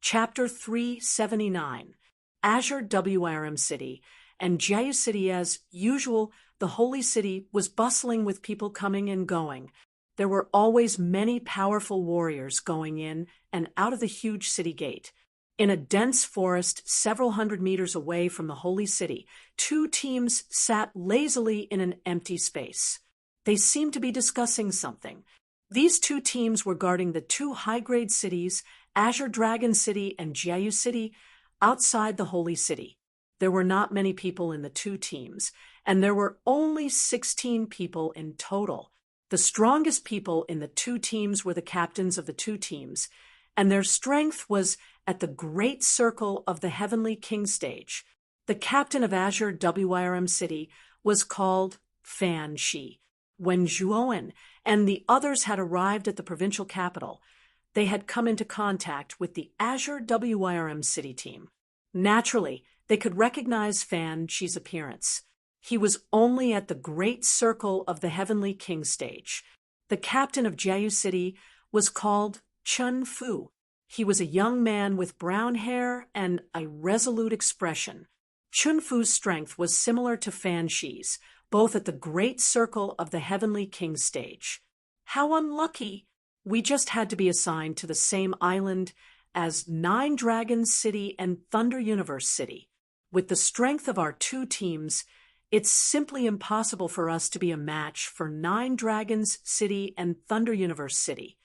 Chapter 379, Azure WRM City, and Jiayu City. As usual, the holy city was bustling with people coming and going. There were always many powerful warriors going in and out of the huge city gate. In a dense forest several hundred meters away from the holy city, two teams sat lazily in an empty space. They seemed to be discussing something. These two teams were guarding the two high-grade cities, Azure Dragon City and Jiayu City, outside the holy city. There were not many people in the two teams, and there were only 16 people in total. The strongest people in the two teams were the captains of the two teams, and their strength was at the great circle of the Heavenly King stage. The captain of Azure WRM City was called Fan Shi. When Zhuoen and the others had arrived at the provincial capital, they had come into contact with the Azure WRM City team. Naturally, they could recognize Fan Shi's appearance. He was only at the great circle of the Heavenly King stage. The captain of Jiayu City was called Chun Fu. He was a young man with brown hair and a resolute expression. Chun Fu's strength was similar to Fan Shi's, both at the great circle of the Heavenly King stage. How unlucky! We just had to be assigned to the same island as Nine Dragons City and Thunder Universe City. With the strength of our two teams, it's simply impossible for us to be a match for Nine Dragons City and Thunder Universe City.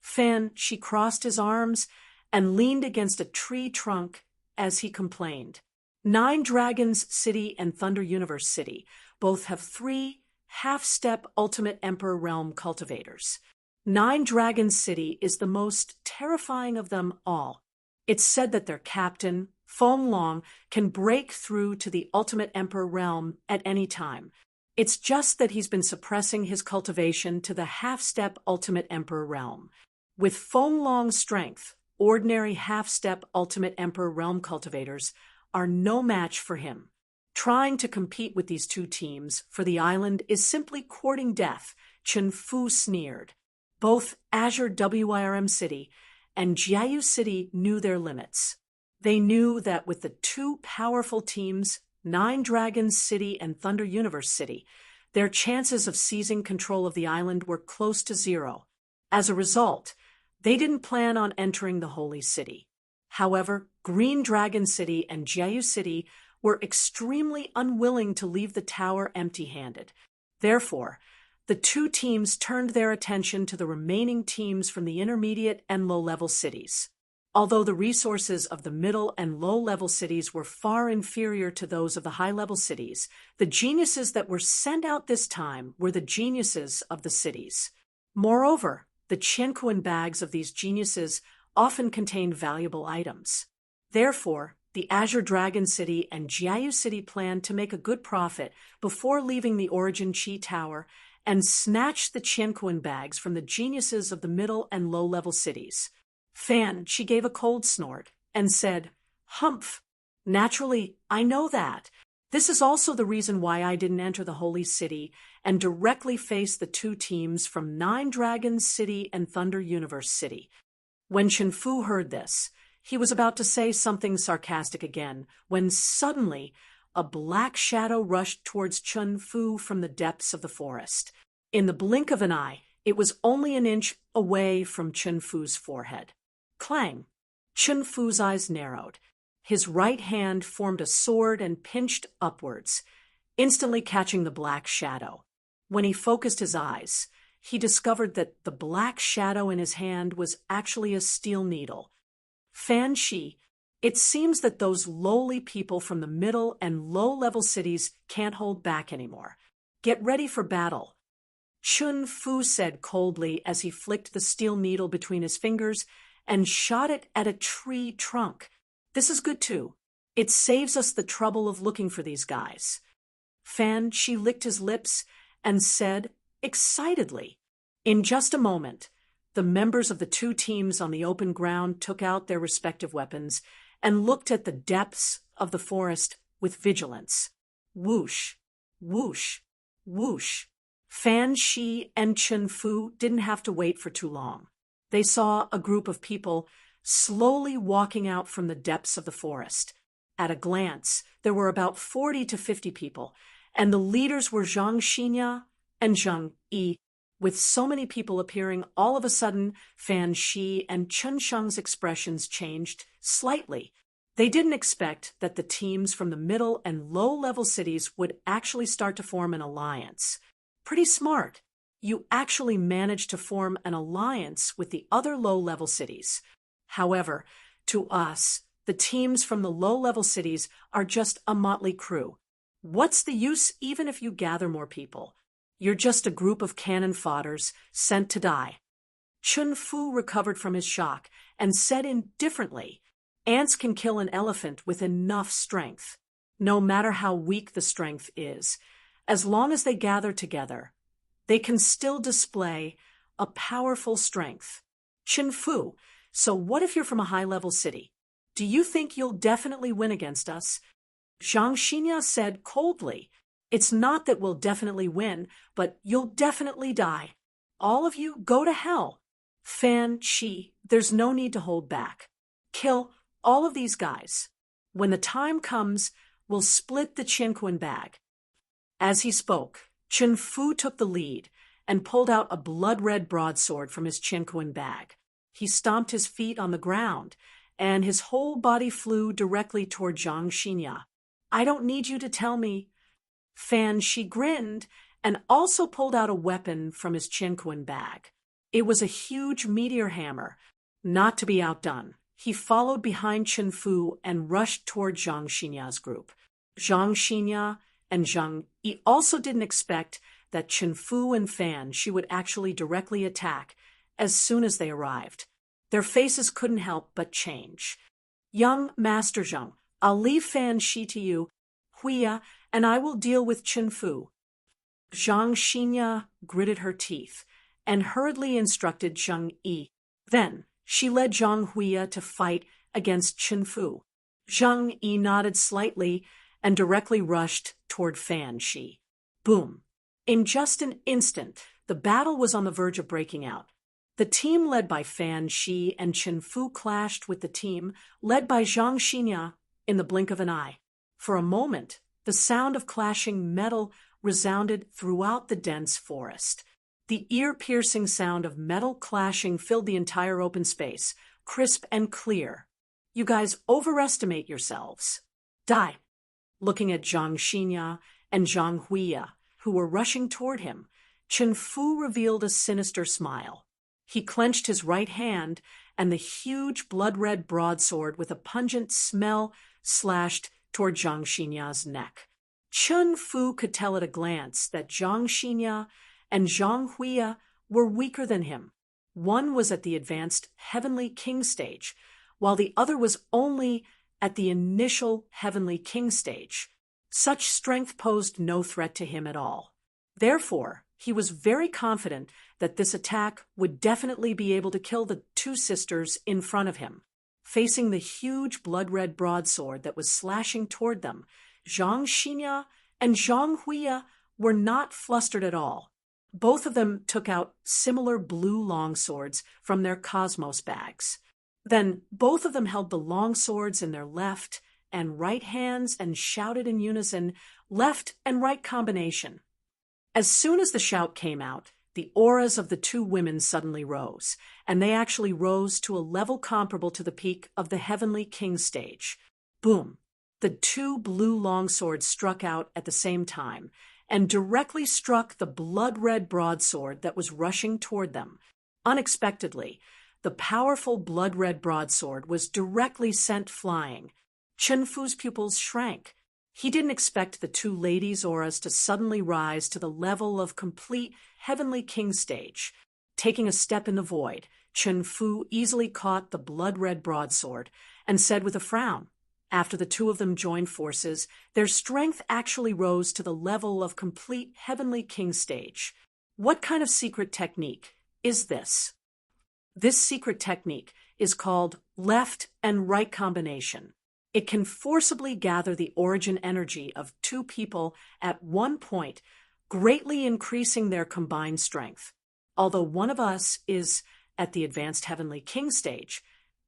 Fan Shi crossed his arms and leaned against a tree trunk as he complained. Nine Dragons City and Thunder Universe City both have 3 half-step Ultimate Emperor Realm cultivators. Nine Dragons City is the most terrifying of them all. It's said that their captain, Feng Long, can break through to the Ultimate Emperor Realm at any time. It's just that he's been suppressing his cultivation to the half-step Ultimate Emperor Realm. With Feng Long's strength, ordinary half-step Ultimate Emperor Realm cultivators are no match for him. Trying to compete with these two teams for the island is simply courting death, Chun Fu sneered. Both Azure WRM City and Jiayu City knew their limits. They knew that with the two powerful teams, Nine Dragons City and Thunder Universe City, their chances of seizing control of the island were close to 0. As a result, they didn't plan on entering the Holy City. However, Green Dragon City and Jiayu City were extremely unwilling to leave the tower empty-handed. Therefore, the two teams turned their attention to the remaining teams from the intermediate and low-level cities. Although the resources of the middle and low-level cities were far inferior to those of the high-level cities, the geniuses that were sent out this time were the geniuses of the cities. Moreover, the Qianquan bags of these geniuses often contained valuable items. Therefore, the Azure Dragon City and Jiayu City planned to make a good profit before leaving the Origin Qi Tower and snatch the Qianquan bags from the geniuses of the middle and low-level cities. Fan Shi gave a cold snort and said, "Humph! Naturally, I know that. This is also the reason why I didn't enter the Holy City and directly face the two teams from Nine Dragons City and Thunder Universe City." When Chun Fu heard this, he was about to say something sarcastic again, when suddenly a black shadow rushed towards Chun Fu from the depths of the forest. In the blink of an eye, it was only an inch away from Chun Fu's forehead. Clang! Chun Fu's eyes narrowed. His right hand formed a sword and pinched upwards, instantly catching the black shadow. When he focused his eyes, he discovered that the black shadow in his hand was actually a steel needle. Fan Shi, it seems that those lowly people from the middle and low-level cities can't hold back anymore. Get ready for battle. Chun Fu said coldly as he flicked the steel needle between his fingers and shot it at a tree trunk. This is good too. It saves us the trouble of looking for these guys. Fan Shi licked his lips and said excitedly. In just a moment, the members of the two teams on the open ground took out their respective weapons and looked at the depths of the forest with vigilance. Whoosh, whoosh, whoosh. Fan Shi and Chun Fu didn't have to wait for too long. They saw a group of people slowly walking out from the depths of the forest. At a glance, there were about 40 to 50 people, and the leaders were Zhang Xinya and Zhang Yi. With so many people appearing, all of a sudden, Fan Shi and Chen Sheng's expressions changed slightly. They didn't expect that the teams from the middle and low-level cities would actually start to form an alliance. Pretty smart. You actually managed to form an alliance with the other low-level cities. However, to us, the teams from the low-level cities are just a motley crew. What's the use even if you gather more people? You're just a group of cannon fodders sent to die. Chun Fu recovered from his shock and said indifferently, "Ants can kill an elephant with enough strength. No matter how weak the strength is, as long as they gather together, they can still display a powerful strength." Chun Fu, so what if you're from a high-level city? Do you think you'll definitely win against us? Zhang Xinya said coldly, "It's not that we'll definitely win, but you'll definitely die. All of you go to hell." Fan Shi, there's no need to hold back. Kill all of these guys. When the time comes, we'll split the Qinquan bag. As he spoke, Chun Fu took the lead and pulled out a blood-red broadsword from his Qinquan bag. He stomped his feet on the ground, and his whole body flew directly toward Zhang Xinya. "I don't need you to tell me." Fan Shi grinned and also pulled out a weapon from his Qinquan bag. It was a huge meteor hammer. Not to be outdone, he followed behind Chun Fu and rushed toward Zhang Xinya's group. Zhang Xinya and Zhang Yi also didn't expect that Chun Fu and Fan Shi would actually directly attack as soon as they arrived. Their faces couldn't help but change. "Young Master Zhang, I'll leave Fan Shi to you, Huya, and I will deal with Chun Fu." Zhang Xinya gritted her teeth and hurriedly instructed Zhang Yi. Then she led Zhang Huya to fight against Chun Fu. Zhang Yi nodded slightly and directly rushed toward Fan Shi. Boom! In just an instant, the battle was on the verge of breaking out. The team led by Fan Shi and Chun Fu clashed with the team led by Zhang Xinya in the blink of an eye. For a moment, the sound of clashing metal resounded throughout the dense forest. The ear-piercing sound of metal clashing filled the entire open space, crisp and clear. "You guys overestimate yourselves." "Die." Looking at Zhang Xinya and Zhang Huya, who were rushing toward him, Chun Fu revealed a sinister smile. He clenched his right hand, and the huge blood-red broadsword with a pungent smell slashed toward Zhang Xinya's neck. Chun Fu could tell at a glance that Zhang Xinya and Zhang Huya were weaker than him. One was at the advanced Heavenly King stage, while the other was only at the initial Heavenly King stage. Such strength posed no threat to him at all. Therefore, he was very confident that this attack would definitely be able to kill the two sisters in front of him. Facing the huge blood-red broadsword that was slashing toward them, Zhang Xinya and Zhang Huya were not flustered at all. Both of them took out similar blue longswords from their cosmos bags. Then both of them held the longswords in their left and right hands and shouted in unison, "Left and right combination." As soon as the shout came out, the auras of the two women suddenly rose, and they actually rose to a level comparable to the peak of the Heavenly King stage. Boom! The two blue longswords struck out at the same time, and directly struck the blood-red broadsword that was rushing toward them. Unexpectedly, the powerful blood-red broadsword was directly sent flying. Chun Fu's pupils shrank. He didn't expect the two ladies' auras to suddenly rise to the level of complete Heavenly King stage. Taking a step in the void, Chun Fu easily caught the blood-red broadsword and said with a frown, after the two of them joined forces, their strength actually rose to the level of complete Heavenly King stage. What kind of secret technique is this? This secret technique is called left and right combination. It can forcibly gather the origin energy of two people at one point, greatly increasing their combined strength. Although one of us is at the advanced Heavenly King stage,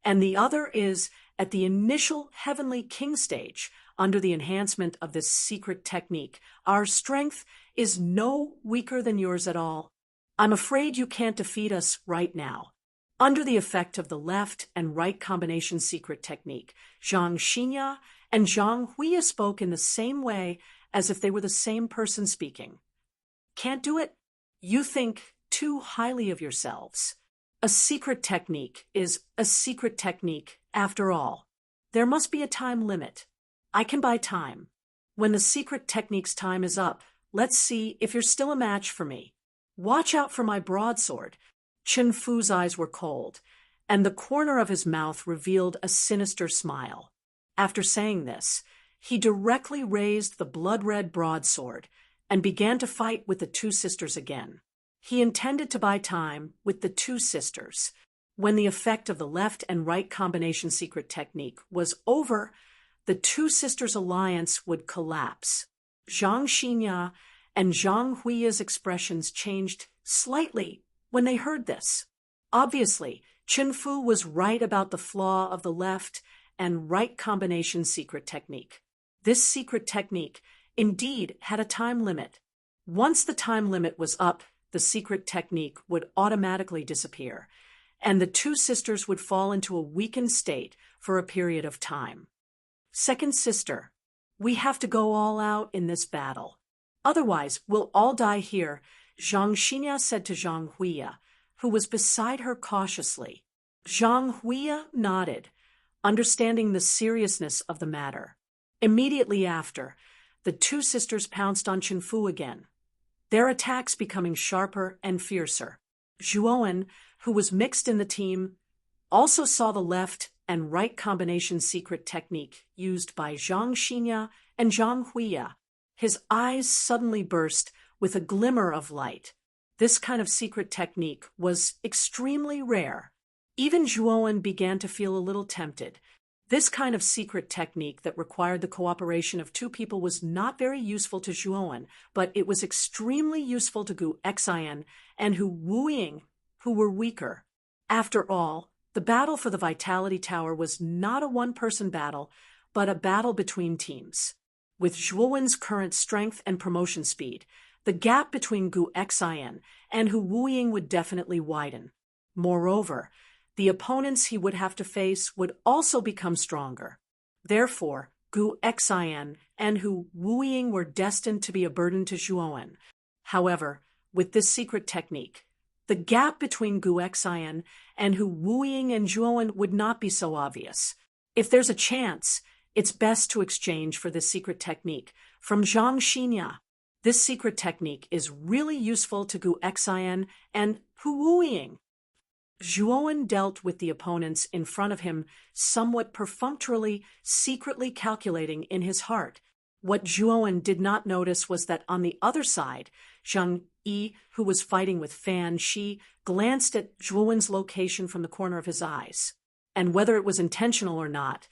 and the other is at the initial Heavenly King stage under the enhancement of this secret technique. Our strength is no weaker than yours at all. I'm afraid you can't defeat us right now. Under the effect of the left and right combination secret technique, Zhang Xinya and Zhang Huiya spoke in the same way as if they were the same person speaking. Can't do it? You think too highly of yourselves. A secret technique is a secret technique after all. There must be a time limit. I can buy time. When the secret technique's time is up, let's see if you're still a match for me. Watch out for my broadsword. Chen Fu's eyes were cold, and the corner of his mouth revealed a sinister smile. After saying this, he directly raised the blood-red broadsword and began to fight with the two sisters again. He intended to buy time with the two sisters. When the effect of the left and right combination secret technique was over, the two sisters' alliance would collapse. Zhang Xinya and Zhang Huiya's expressions changed slightly when they heard this. Obviously, Chen Fu was right about the flaw of the left and right combination secret technique. This secret technique indeed had a time limit. Once the time limit was up, the secret technique would automatically disappear, and the two sisters would fall into a weakened state for a period of time. Second sister, we have to go all out in this battle. Otherwise, we'll all die here, Zhang Xinya said to Zhang Huiya, who was beside her cautiously. Zhang Huiya nodded, understanding the seriousness of the matter. Immediately after, the two sisters pounced on Chen Fu again, their attacks becoming sharper and fiercer. Zhuowen, who was mixed in the team, also saw the left and right combination secret technique used by Zhang Xinya and Zhang Huiya. His eyes suddenly burst with a glimmer of light. This kind of secret technique was extremely rare. Even Zhuowen began to feel a little tempted. This kind of secret technique that required the cooperation of two people was not very useful to Zhuowen, but it was extremely useful to Gu Xian and Hu Wuying, who were weaker. After all, the battle for the Vitality Tower was not a one-person battle, but a battle between teams. With Zhuowen's current strength and promotion speed, the gap between Gu Xian and Hu Wuying would definitely widen. Moreover, the opponents he would have to face would also become stronger. Therefore, Gu Xian and Hu Wuying were destined to be a burden to Zhuowen. However, with this secret technique, the gap between Gu Xian and Hu Wuying and Zhuowen would not be so obvious. If there's a chance, it's best to exchange for this secret technique from Zhang Xinya. This secret technique is really useful to Gu Xian and Hu Wuying. Zhuowen dealt with the opponents in front of him somewhat perfunctorily, secretly calculating in his heart. What Zhuowen did not notice was that on the other side, Zhang Yi, who was fighting with Fan Shi, glanced at Zhuowen's location from the corner of his eyes. And whether it was intentional or not,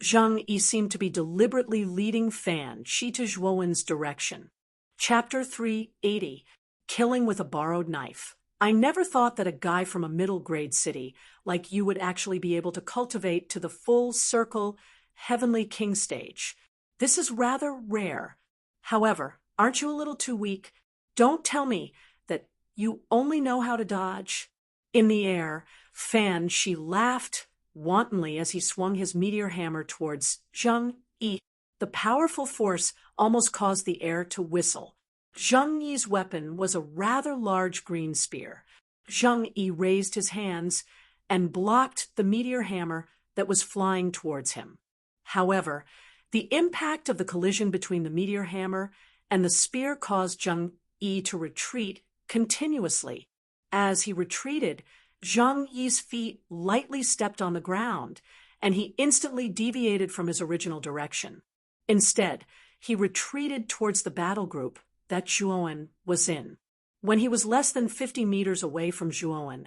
Zhang Yi seemed to be deliberately leading Fan Shi to Zhuowen's direction. Chapter 380, Killing with a Borrowed Knife. I never thought that a guy from a middle-grade city like you would actually be able to cultivate to the full circle Heavenly King stage. This is rather rare. However, aren't you a little too weak? Don't tell me that you only know how to dodge. In the air, Fan Shi laughed wantonly as he swung his meteor hammer towards Zhang Yi. The powerful force almost caused the air to whistle. Zhang Yi's weapon was a rather large green spear. Zhang Yi raised his hands and blocked the meteor hammer that was flying towards him. However, the impact of the collision between the meteor hammer and the spear caused Zhang Yi to retreat continuously. As he retreated, Zhang Yi's feet lightly stepped on the ground, and he instantly deviated from his original direction. Instead, he retreated towards the battle group that Zhuowen was in. When he was less than 50 meters away from Zhuowen,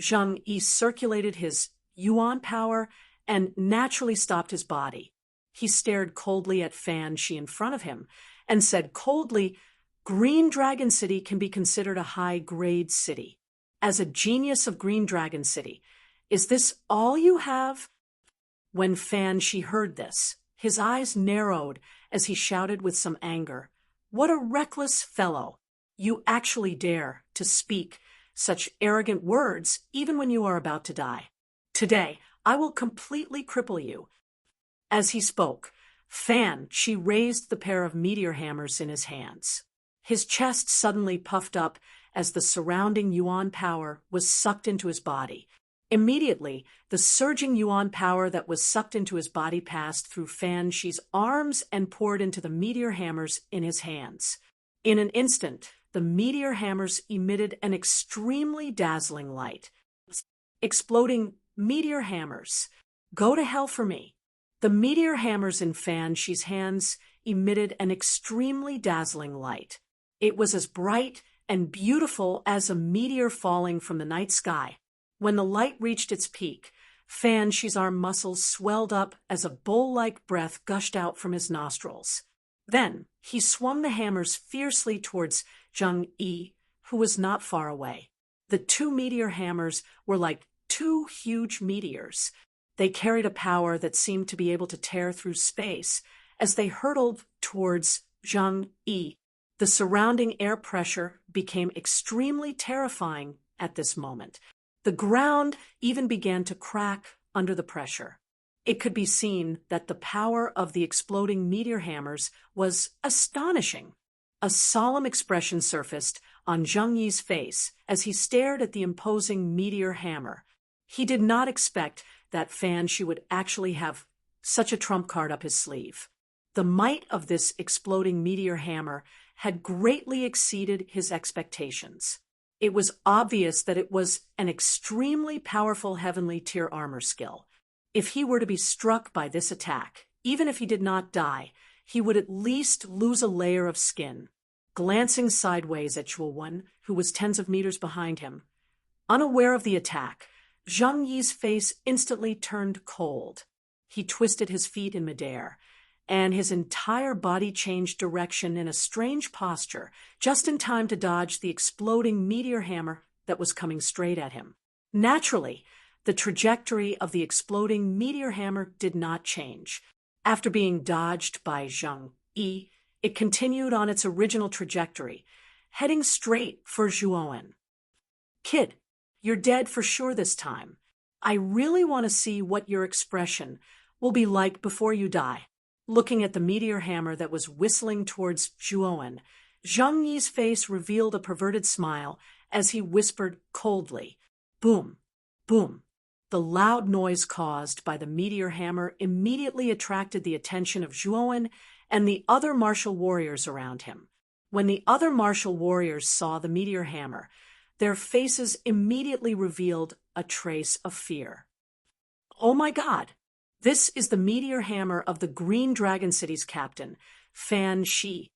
Zhang Yi circulated his yuan power and naturally stopped his body. He stared coldly at Fan Shi in front of him and said coldly, "Green Dragon City can be considered a high-grade city. As a genius of Green Dragon City, Is this all you have?" When Fan Shi heard this, his eyes narrowed as he shouted with some anger, "What a reckless fellow! You actually dare to speak such arrogant words even when you are about to die. Today, I will completely cripple you." As he spoke, Fan Shi raised the pair of meteor hammers in his hands. His chest suddenly puffed up as the surrounding yuan power was sucked into his body. Immediately, the surging yuan power that was sucked into his body passed through Fan Shi's arms and poured into the meteor hammers in his hands. In an instant, the meteor hammers emitted an extremely dazzling light. Exploding meteor hammers. Go to hell for me. The meteor hammers in Fan Shi's hands emitted an extremely dazzling light. It was as bright and beautiful as a meteor falling from the night sky. When the light reached its peak, Fan Shi's arm muscles swelled up as a bowl-like breath gushed out from his nostrils. Then he swung the hammers fiercely towards Zheng Yi, who was not far away. The two meteor hammers were like two huge meteors. They carried a power that seemed to be able to tear through space as they hurtled towards Zheng Yi. The surrounding air pressure became extremely terrifying at this moment. The ground even began to crack under the pressure. It could be seen that the power of the exploding meteor hammers was astonishing. A solemn expression surfaced on Zheng Yi's face as he stared at the imposing meteor hammer. He did not expect that Fan Shi would actually have such a trump card up his sleeve. The might of this exploding meteor hammer had greatly exceeded his expectations. It was obvious that it was an extremely powerful heavenly tier armor skill. If he were to be struck by this attack, even if he did not die, he would at least lose a layer of skin. Glancing sideways at Zhuowen, who was tens of meters behind him, unaware of the attack, Zheng Yi's face instantly turned cold. He twisted his feet in midair, and his entire body changed direction in a strange posture, just in time to dodge the exploding meteor hammer that was coming straight at him. Naturally, the trajectory of the exploding meteor hammer did not change. After being dodged by Zheng Yi, it continued on its original trajectory, heading straight for Zhuowen. "Kid, you're dead for sure this time. I really want to see what your expression will be like before you die." Looking at the meteor hammer that was whistling towards Zhuowen, Zheng Yi's face revealed a perverted smile as he whispered coldly, "Boom, boom." The loud noise caused by the meteor hammer immediately attracted the attention of Zhuowen and the other martial warriors around him. When the other martial warriors saw the meteor hammer, their faces immediately revealed a trace of fear. "Oh my God! This is the meteor hammer of the Green Dragon City's captain, Fan Shi."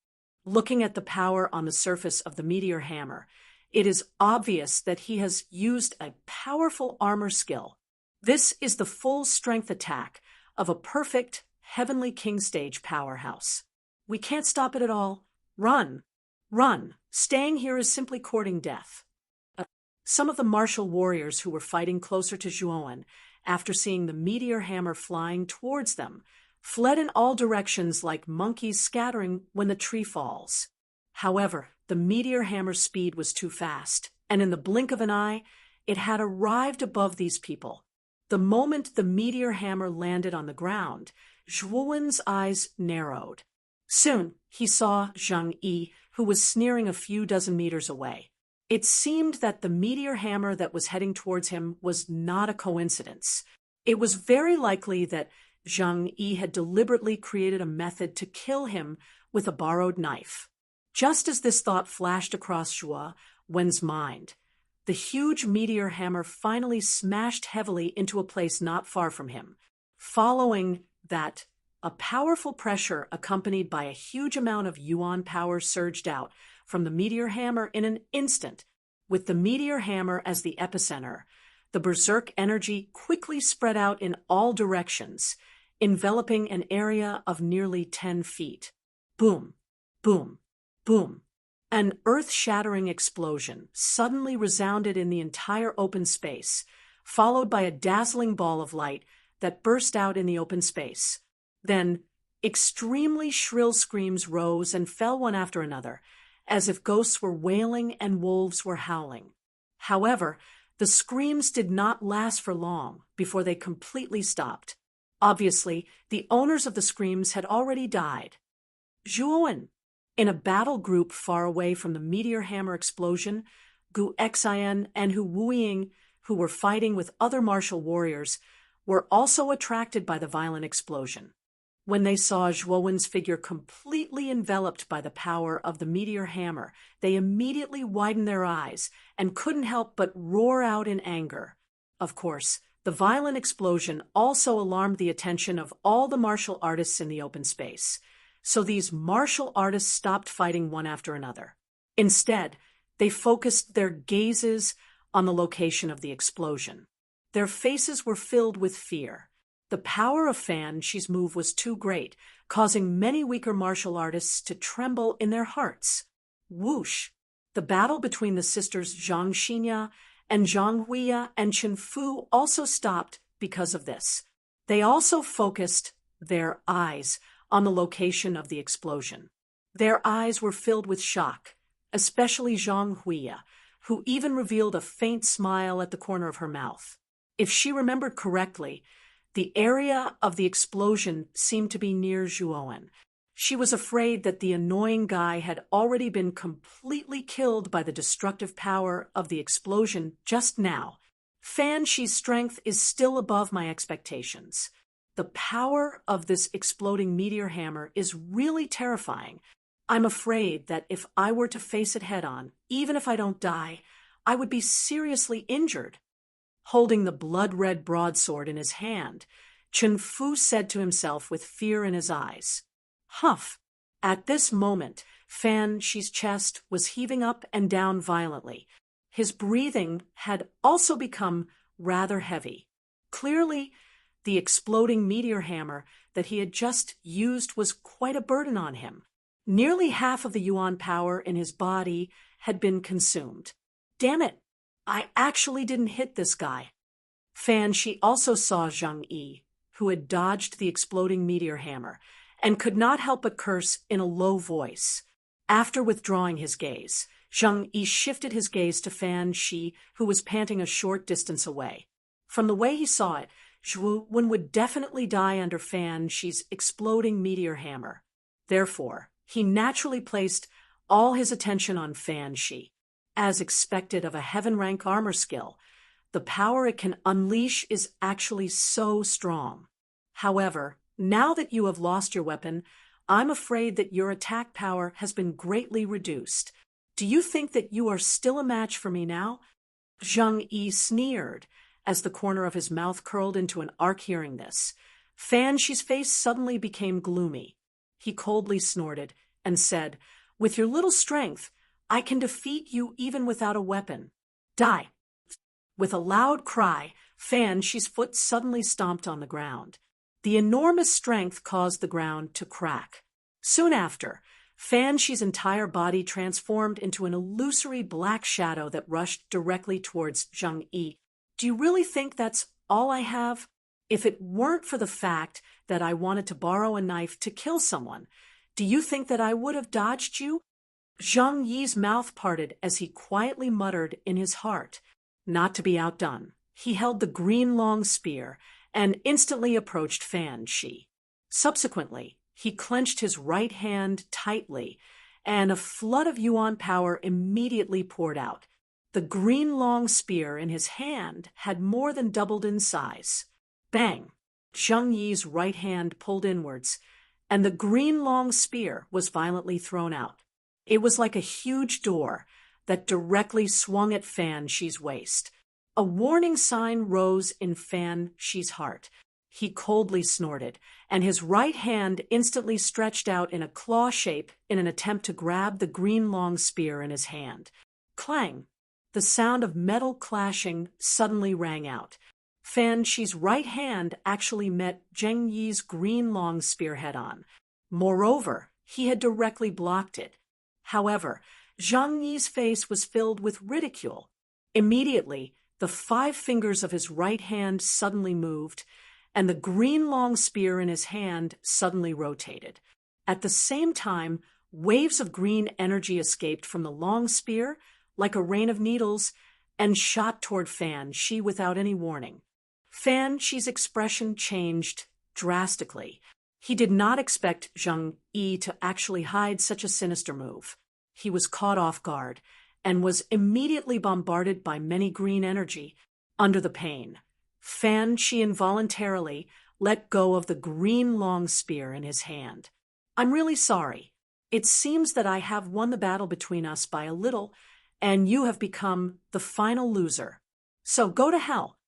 Looking at the power on the surface of the meteor hammer, it is obvious that he has used a powerful armor skill. This is the full-strength attack of a perfect Heavenly King stage powerhouse. We can't stop it at all. Run! Run! Staying here is simply courting death. Some of the martial warriors who were fighting closer to Zhuowen, after seeing the meteor hammer flying towards them, fled in all directions like monkeys scattering when the tree falls. However, the meteor hammer's speed was too fast, and in the blink of an eye, it had arrived above these people. The moment the meteor hammer landed on the ground, Zhuowen's eyes narrowed. Soon, he saw Zheng Yi, who was sneering a few dozen meters away. It seemed that the meteor hammer that was heading towards him was not a coincidence. It was very likely that Zheng Yi had deliberately created a method to kill him with a borrowed knife. Just as this thought flashed across Zhuowen's mind, the huge meteor hammer finally smashed heavily into a place not far from him. Following that, a powerful pressure accompanied by a huge amount of yuan power surged out from the meteor hammer in an instant. With the meteor hammer as the epicenter, the berserk energy quickly spread out in all directions, enveloping an area of nearly 10 feet. Boom, boom, boom. An earth-shattering explosion suddenly resounded in the entire open space, followed by a dazzling ball of light that burst out in the open space. Then, extremely shrill screams rose and fell one after another, as if ghosts were wailing and wolves were howling. However, the screams did not last for long before they completely stopped. Obviously, the owners of the screams had already died. Zhuowen. In a battle group far away from the meteor hammer explosion, Gu Xian and Hu Wuying, who were fighting with other martial warriors, were also attracted by the violent explosion. When they saw Zhuowen's figure completely enveloped by the power of the meteor hammer, they immediately widened their eyes and couldn't help but roar out in anger. Of course, the violent explosion also alarmed the attention of all the martial artists in the open space. So these martial artists stopped fighting one after another. Instead, they focused their gazes on the location of the explosion. Their faces were filled with fear. The power of Fan Shi's move was too great, causing many weaker martial artists to tremble in their hearts. Whoosh! The battle between the sisters Zhang Xinya and Zhang Huiya and Chen Fu also stopped because of this. They also focused their eyes on the location of the explosion. Their eyes were filled with shock, especially Zhang Huiya, who even revealed a faint smile at the corner of her mouth. If she remembered correctly, the area of the explosion seemed to be near Zhuowen. She was afraid that the annoying guy had already been completely killed by the destructive power of the explosion just now. Fan Shi's strength is still above my expectations. The power of this exploding meteor hammer is really terrifying. I'm afraid that if I were to face it head-on, even if I don't die, I would be seriously injured. Holding the blood-red broadsword in his hand, Chen Fu said to himself with fear in his eyes. Humph! At this moment, Fan Shi's chest was heaving up and down violently. His breathing had also become rather heavy. Clearly, the exploding meteor hammer that he had just used was quite a burden on him. Nearly half of the yuan power in his body had been consumed. Damn it! I actually didn't hit this guy. Fan Shi also saw Zhang Yi, who had dodged the exploding meteor hammer, and could not help but curse in a low voice. After withdrawing his gaze, Zhang Yi shifted his gaze to Fan Shi, who was panting a short distance away. From the way he saw it, Zhuowen would definitely die under Fan Shi's exploding meteor hammer. Therefore, he naturally placed all his attention on Fan Shi. As expected of a heaven-rank armor skill, the power it can unleash is actually so strong. However, now that you have lost your weapon, I'm afraid that your attack power has been greatly reduced. Do you think that you are still a match for me now? Zhang Yi sneered, as the corner of his mouth curled into an arc hearing this. Fan Shi's face suddenly became gloomy. He coldly snorted and said, With your little strength, I can defeat you even without a weapon. Die! With a loud cry, Fan Shi's foot suddenly stomped on the ground. The enormous strength caused the ground to crack. Soon after, Fan Shi's entire body transformed into an illusory black shadow that rushed directly towards Zhang Yi. Do you really think that's all I have? If it weren't for the fact that I wanted to borrow a knife to kill someone, do you think that I would have dodged you? Zhang Yi's mouth parted as he quietly muttered in his heart. Not to be outdone, he held the green long spear and instantly approached Fan Shi. Subsequently, he clenched his right hand tightly, and a flood of yuan power immediately poured out. The green long spear in his hand had more than doubled in size. Bang! Zhang Yi's right hand pulled inwards, and the green long spear was violently thrown out. It was like a huge door that directly swung at Fan Shi's waist. A warning sign rose in Fan Shi's heart. He coldly snorted, and his right hand instantly stretched out in a claw shape in an attempt to grab the green long spear in his hand. Clang! The sound of metal clashing suddenly rang out. Fan Shi's right hand actually met Zhang Yi's green long spear head-on. Moreover, he had directly blocked it. However, Zhang Yi's face was filled with ridicule. Immediately, The 5 fingers of his right hand suddenly moved, and the green long spear in his hand suddenly rotated. At the same time, waves of green energy escaped from the long spear, like a rain of needles, and shot toward Fan Shi without any warning. Fan Shi's expression changed drastically. He did not expect Zhang Yi to actually hide such a sinister move. He was caught off guard and was immediately bombarded by many green energy. Under the pain, Fan Shi involuntarily let go of the green long spear in his hand. "I'm really sorry. It seems that I have won the battle between us by a little, and you have become the final loser. So go to hell."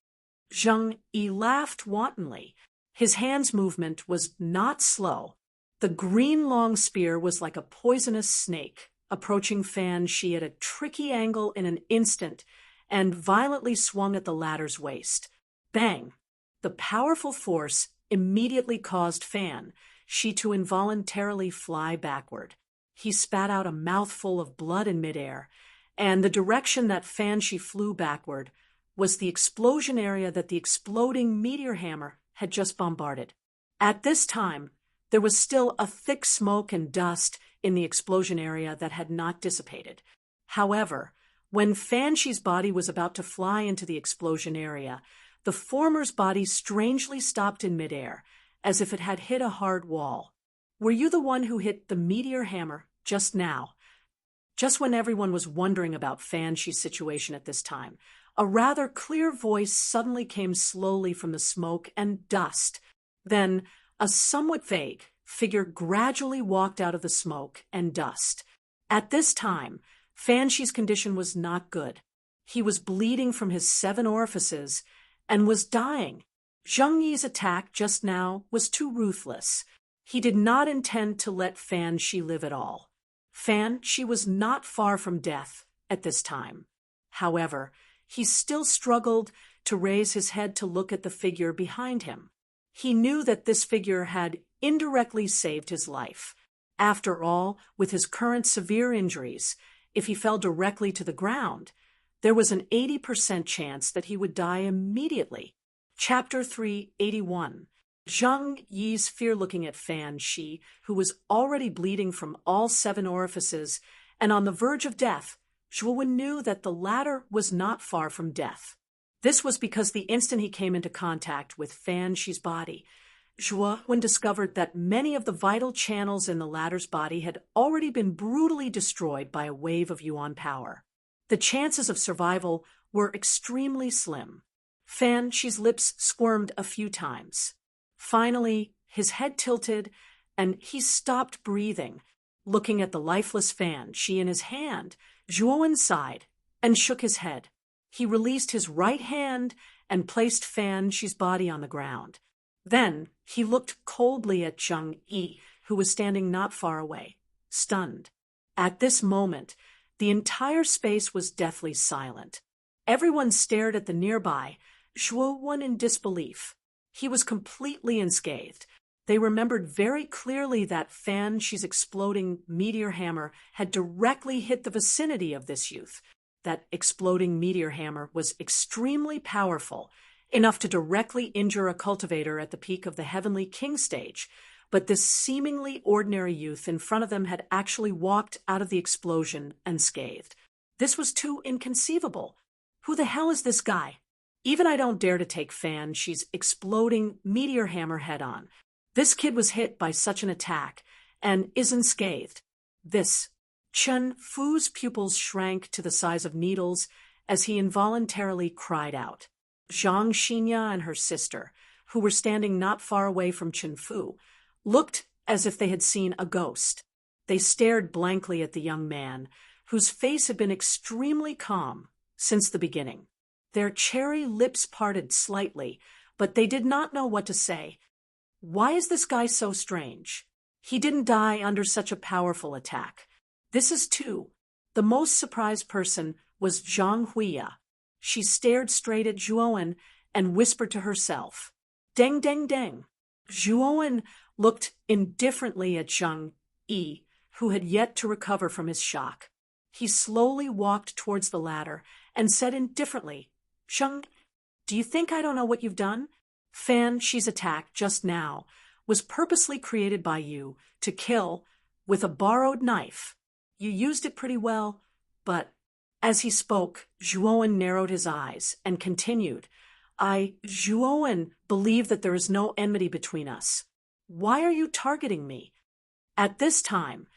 Zhang Yi laughed wantonly. His hand's movement was not slow. The green long spear was like a poisonous snake, approaching Fan Shi at a tricky angle in an instant, and violently swung at the latter's waist. Bang! The powerful force immediately caused Fan Shi to involuntarily fly backward. He spat out a mouthful of blood in midair, and the direction that Fan Shi flew backward was the explosion area that the exploding meteor hammer had just bombarded. At this time, there was still a thick smoke and dust in the explosion area that had not dissipated. However, when Fan Shi's body was about to fly into the explosion area, the former's body strangely stopped in midair, as if it had hit a hard wall. "Were you the one who hit the meteor hammer just now?" Just when everyone was wondering about Fan Shi's situation at this time, a rather clear voice suddenly came slowly from the smoke and dust. Then, a somewhat vague figure gradually walked out of the smoke and dust. At this time, Fan Shi's condition was not good. He was bleeding from his 7 orifices and was dying. Zhang Yi's attack just now was too ruthless. He did not intend to let Fan Shi live at all. Fan Shi was not far from death at this time. However, he still struggled to raise his head to look at the figure behind him. He knew that this figure had indirectly saved his life. After all, with his current severe injuries, if he fell directly to the ground, there was an 80% chance that he would die immediately. Chapter 381. Zhang Yi's fear looking at Fan Shi, who was already bleeding from all 7 orifices and on the verge of death. Zhuo knew that the latter was not far from death. This was because the instant he came into contact with Fan Shi's body, Zhuo discovered that many of the vital channels in the latter's body had already been brutally destroyed by a wave of Yuan power. The chances of survival were extremely slim. Fan Shi's lips squirmed a few times. Finally, his head tilted, and he stopped breathing. Looking at the lifeless Fan Shi in his hand, Zhuo sighed and shook his head. He released his right hand and placed Fan Shi's body on the ground. Then he looked coldly at Zhang Yi, who was standing not far away, stunned. At this moment, the entire space was deathly silent. Everyone stared at the nearby, Zhuo in disbelief. He was completely unscathed. They remembered very clearly that Fan Shi's exploding meteor hammer had directly hit the vicinity of this youth. That exploding meteor hammer was extremely powerful, enough to directly injure a cultivator at the peak of the Heavenly King stage, but this seemingly ordinary youth in front of them had actually walked out of the explosion unscathed. This was too inconceivable. Who the hell is this guy? Even I don't dare to take Fan Shi's exploding meteor hammer head-on. This kid was hit by such an attack and is unscathed. This. Chen Fu's pupils shrank to the size of needles as he involuntarily cried out. Zhang Xinya and her sister, who were standing not far away from Chen Fu, looked as if they had seen a ghost. They stared blankly at the young man, whose face had been extremely calm since the beginning. Their cherry lips parted slightly, but they did not know what to say. Why is this guy so strange? He didn't die under such a powerful attack. This is two. The most surprised person was Zhang Huiya. She stared straight at Zhuowen and whispered to herself, "Deng, deng, deng." Zhuowen looked indifferently at Zhang Yi, who had yet to recover from his shock. He slowly walked towards the ladder and said indifferently, Zheng, do you think I don't know what you've done? Fan she's attacked just now was purposely created by you to kill with a borrowed knife. You used it pretty well, but as he spoke, Zhuowen narrowed his eyes and continued, Zhuowen, believe that there is no enmity between us. Why are you targeting me? At this time,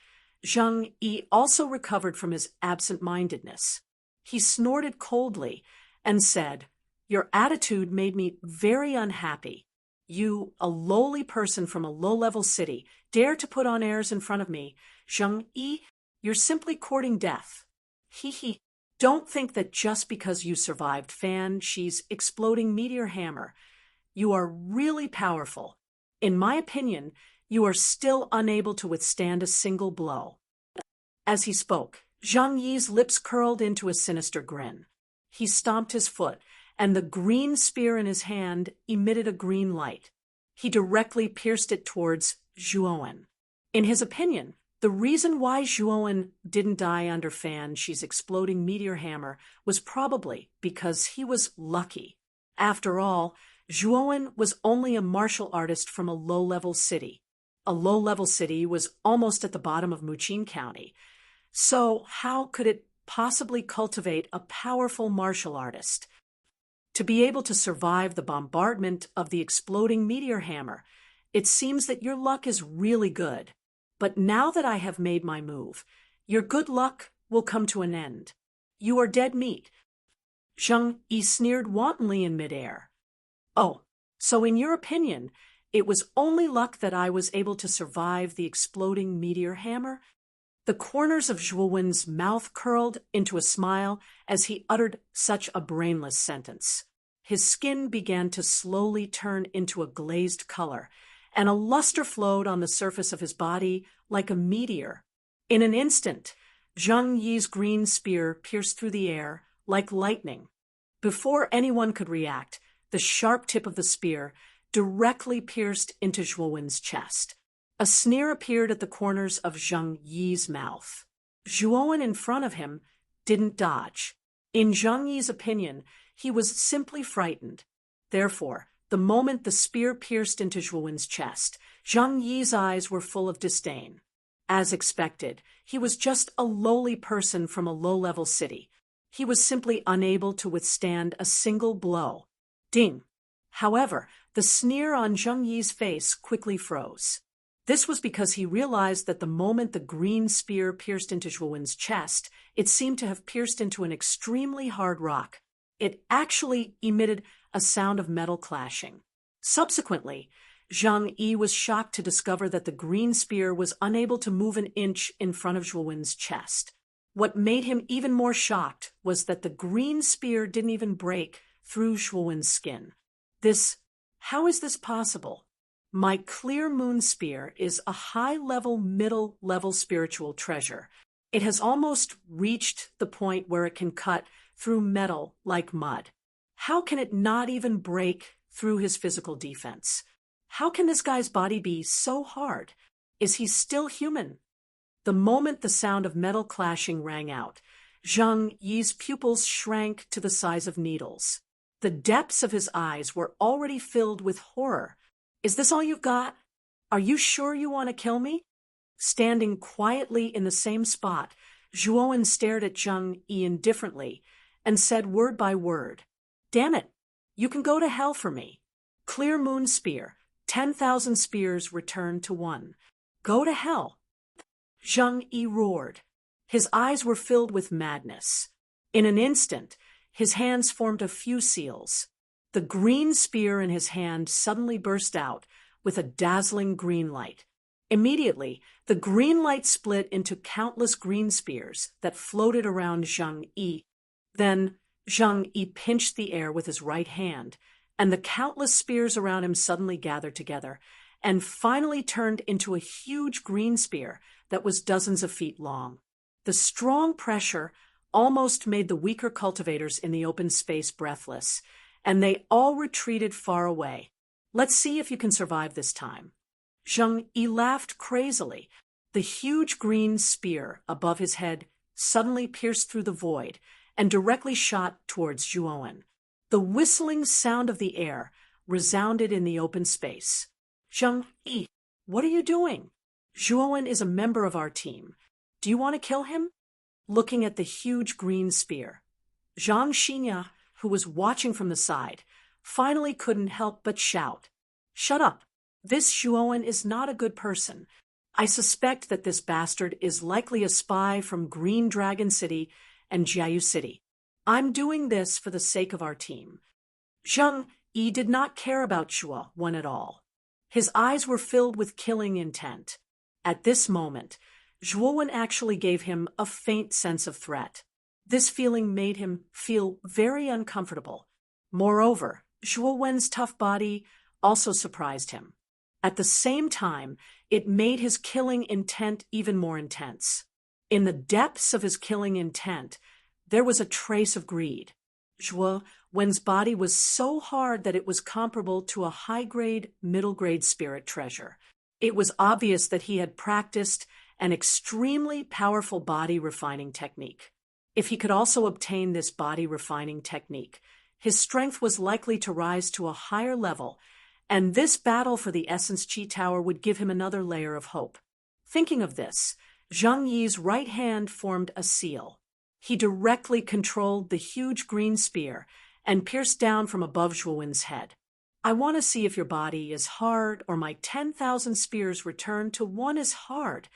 Zheng Yi also recovered from his absent-mindedness. He snorted coldly and said, Your attitude made me very unhappy. You, a lowly person from a low-level city, dare to put on airs in front of me. Zheng Yi, you're simply courting death. He. Don't think that just because you survived Fan Shi's exploding meteor hammer, you are really powerful. In my opinion, you are still unable to withstand a single blow. As he spoke, Zhang Yi's lips curled into a sinister grin. He stomped his foot, and the green spear in his hand emitted a green light. He directly pierced it towards Zhuowen. In his opinion, the reason why Zhuowen didn't die under Fan Shi's exploding meteor hammer was probably because he was lucky. After all, Zhuowen was only a martial artist from a low-level city. A low-level city was almost at the bottom of Muqin County. So how could it possibly cultivate a powerful martial artist? To be able to survive the bombardment of the exploding meteor hammer, it seems that your luck is really good. But now that I have made my move, your good luck will come to an end. You are dead meat. Zheng Yi sneered wantonly in midair. Oh, so in your opinion, it was only luck that I was able to survive the exploding meteor hammer? The corners of Zhuowen's mouth curled into a smile as he uttered such a brainless sentence. His skin began to slowly turn into a glazed color, and a luster flowed on the surface of his body like a meteor. In an instant, Zheng Yi's green spear pierced through the air like lightning. Before anyone could react, the sharp tip of the spear directly pierced into Zhuowen's chest. A sneer appeared at the corners of Zheng Yi's mouth. Zhuowen in front of him didn't dodge. In Zheng Yi's opinion, he was simply frightened. Therefore, the moment the spear pierced into Zhuowen's chest, Zheng Yi's eyes were full of disdain. As expected, he was just a lowly person from a low-level city. He was simply unable to withstand a single blow. Ding! However, the sneer on Zheng Yi's face quickly froze. This was because he realized that the moment the green spear pierced into Zhuowen's chest, it seemed to have pierced into an extremely hard rock. It actually emitted a sound of metal clashing. Subsequently, Zheng Yi was shocked to discover that the green spear was unable to move an inch in front of Zhuowen's chest. What made him even more shocked was that the green spear didn't even break through Zhuowen's skin. How is this possible? My clear moon spear is a high-level, middle-level spiritual treasure. It has almost reached the point where it can cut through metal like mud. How can it not even break through his physical defense? How can this guy's body be so hard? Is he still human? The moment the sound of metal clashing rang out, Zheng Yi's pupils shrank to the size of needles. The depths of his eyes were already filled with horror. Is this all you've got? Are you sure you want to kill me? Standing quietly in the same spot, Zhuowen stared at Zheng Yi indifferently and said word by word, Damn it, you can go to hell for me. Clear moon spear, 10,000 spears returned to one. Go to hell. Zheng Yi roared. His eyes were filled with madness. In an instant, his hands formed a few seals. The green spear in his hand suddenly burst out with a dazzling green light. Immediately, the green light split into countless green spears that floated around Zheng Yi. Then, Zheng Yi pinched the air with his right hand, and the countless spears around him suddenly gathered together and finally turned into a huge green spear that was dozens of feet long. The strong pressure almost made the weaker cultivators in the open space breathless, and they all retreated far away. Let's see if you can survive this time. Zheng Yi laughed crazily. The huge green spear above his head suddenly pierced through the void and directly shot towards Zhuowen. The whistling sound of the air resounded in the open space. Zhang Yi, what are you doing? Zhuowen is a member of our team. Do you want to kill him? Looking at the huge green spear. Zhang Xinya, who was watching from the side, finally couldn't help but shout. Shut up. This Zhuowen is not a good person. I suspect that this bastard is likely a spy from Green Dragon City and Jiayu City. I'm doing this for the sake of our team. Zhang Yi did not care about Zhuowen at all. His eyes were filled with killing intent. At this moment, Zhuowen actually gave him a faint sense of threat. This feeling made him feel very uncomfortable. Moreover, Zhuowen's tough body also surprised him. At the same time, it made his killing intent even more intense. In the depths of his killing intent, there was a trace of greed. Zhuowen's body was so hard that it was comparable to a high-grade, middle-grade spirit treasure. It was obvious that he had practiced an extremely powerful body refining technique. If he could also obtain this body refining technique, his strength was likely to rise to a higher level, and this battle for the Essence Chi Tower would give him another layer of hope. Thinking of this, Zhang Yi's right hand formed a seal. He directly controlled the huge green spear and pierced down from above Zhuowen's head. I want to see if your body is hard or my 10,000 spears return to one as hard.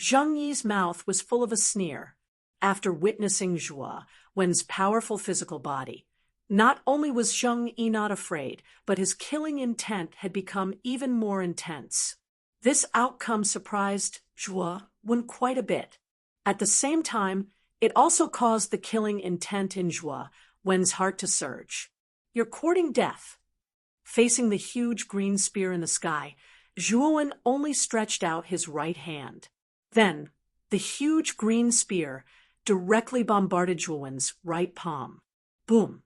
Zhang Yi's mouth was full of a sneer. After witnessing Zhuowen's powerful physical body, not only was Zhang Yi not afraid, but his killing intent had become even more intense. This outcome surprised Zhuowen quite a bit. At the same time, it also caused the killing intent in Zhuowen's heart to surge. You're courting death. Facing the huge green spear in the sky, Zhuowen only stretched out his right hand. Then, the huge green spear directly bombarded Zhuowen's right palm. Boom!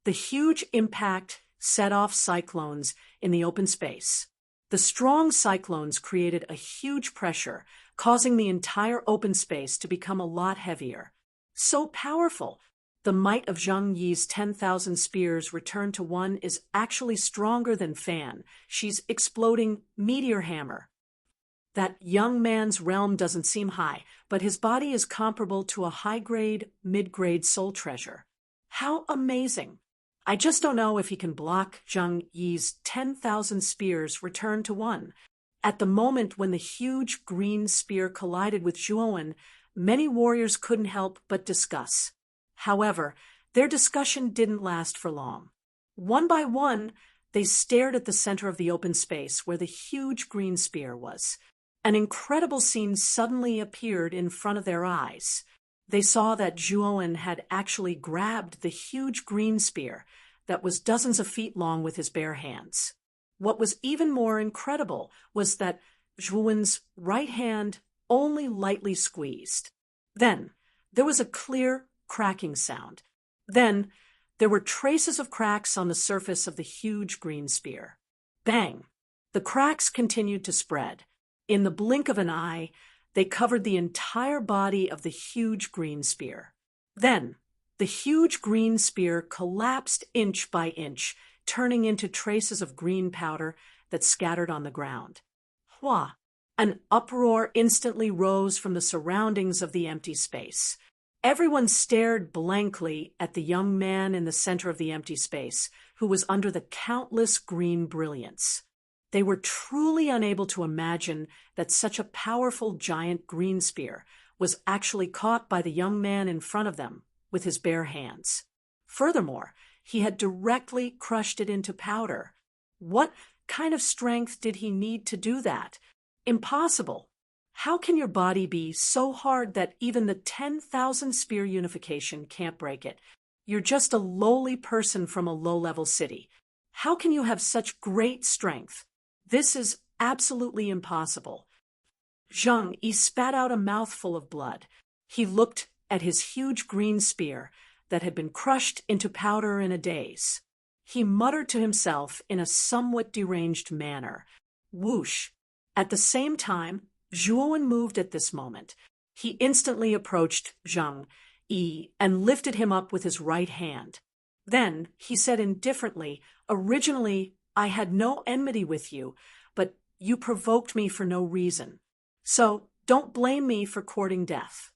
The huge impact set off cyclones in the open space. The strong cyclones created a huge pressure, causing the entire open space to become a lot heavier. So powerful! The might of Zhang Yi's 10,000 spears returned to one is actually stronger than Fan. She's exploding meteor hammer. That young man's realm doesn't seem high, but his body is comparable to a high-grade, mid-grade soul treasure. How amazing! I just don't know if he can block Zhang Yi's 10,000 spears return to one. At the moment when the huge green spear collided with Zhuowen, many warriors couldn't help but discuss. However, their discussion didn't last for long. One by one, they stared at the center of the open space where the huge green spear was. An incredible scene suddenly appeared in front of their eyes. They saw that Zhuowen had actually grabbed the huge green spear that was dozens of feet long with his bare hands. What was even more incredible was that Zhuowen's right hand only lightly squeezed. Then, there was a clear cracking sound. Then, there were traces of cracks on the surface of the huge green spear. Bang! The cracks continued to spread. In the blink of an eye, they covered the entire body of the huge green spear. Then, the huge green spear collapsed inch by inch, turning into traces of green powder that scattered on the ground. Hua! An uproar instantly rose from the surroundings of the empty space. Everyone stared blankly at the young man in the center of the empty space, who was under the countless green brilliance. They were truly unable to imagine that such a powerful giant green spear was actually caught by the young man in front of them with his bare hands. Furthermore, he had directly crushed it into powder. What kind of strength did he need to do that? Impossible. How can your body be so hard that even the 10,000 spear unification can't break it? You're just a lowly person from a low-level city. How can you have such great strength? This is absolutely impossible. Zhang Yi spat out a mouthful of blood. He looked at his huge green spear that had been crushed into powder in a daze. He muttered to himself in a somewhat deranged manner. Whoosh! At the same time, Zhuowen moved at this moment. He instantly approached Zhang Yi and lifted him up with his right hand. Then he said indifferently, "Originally, I had no enmity with you, but you provoked me for no reason. So don't blame me for courting death."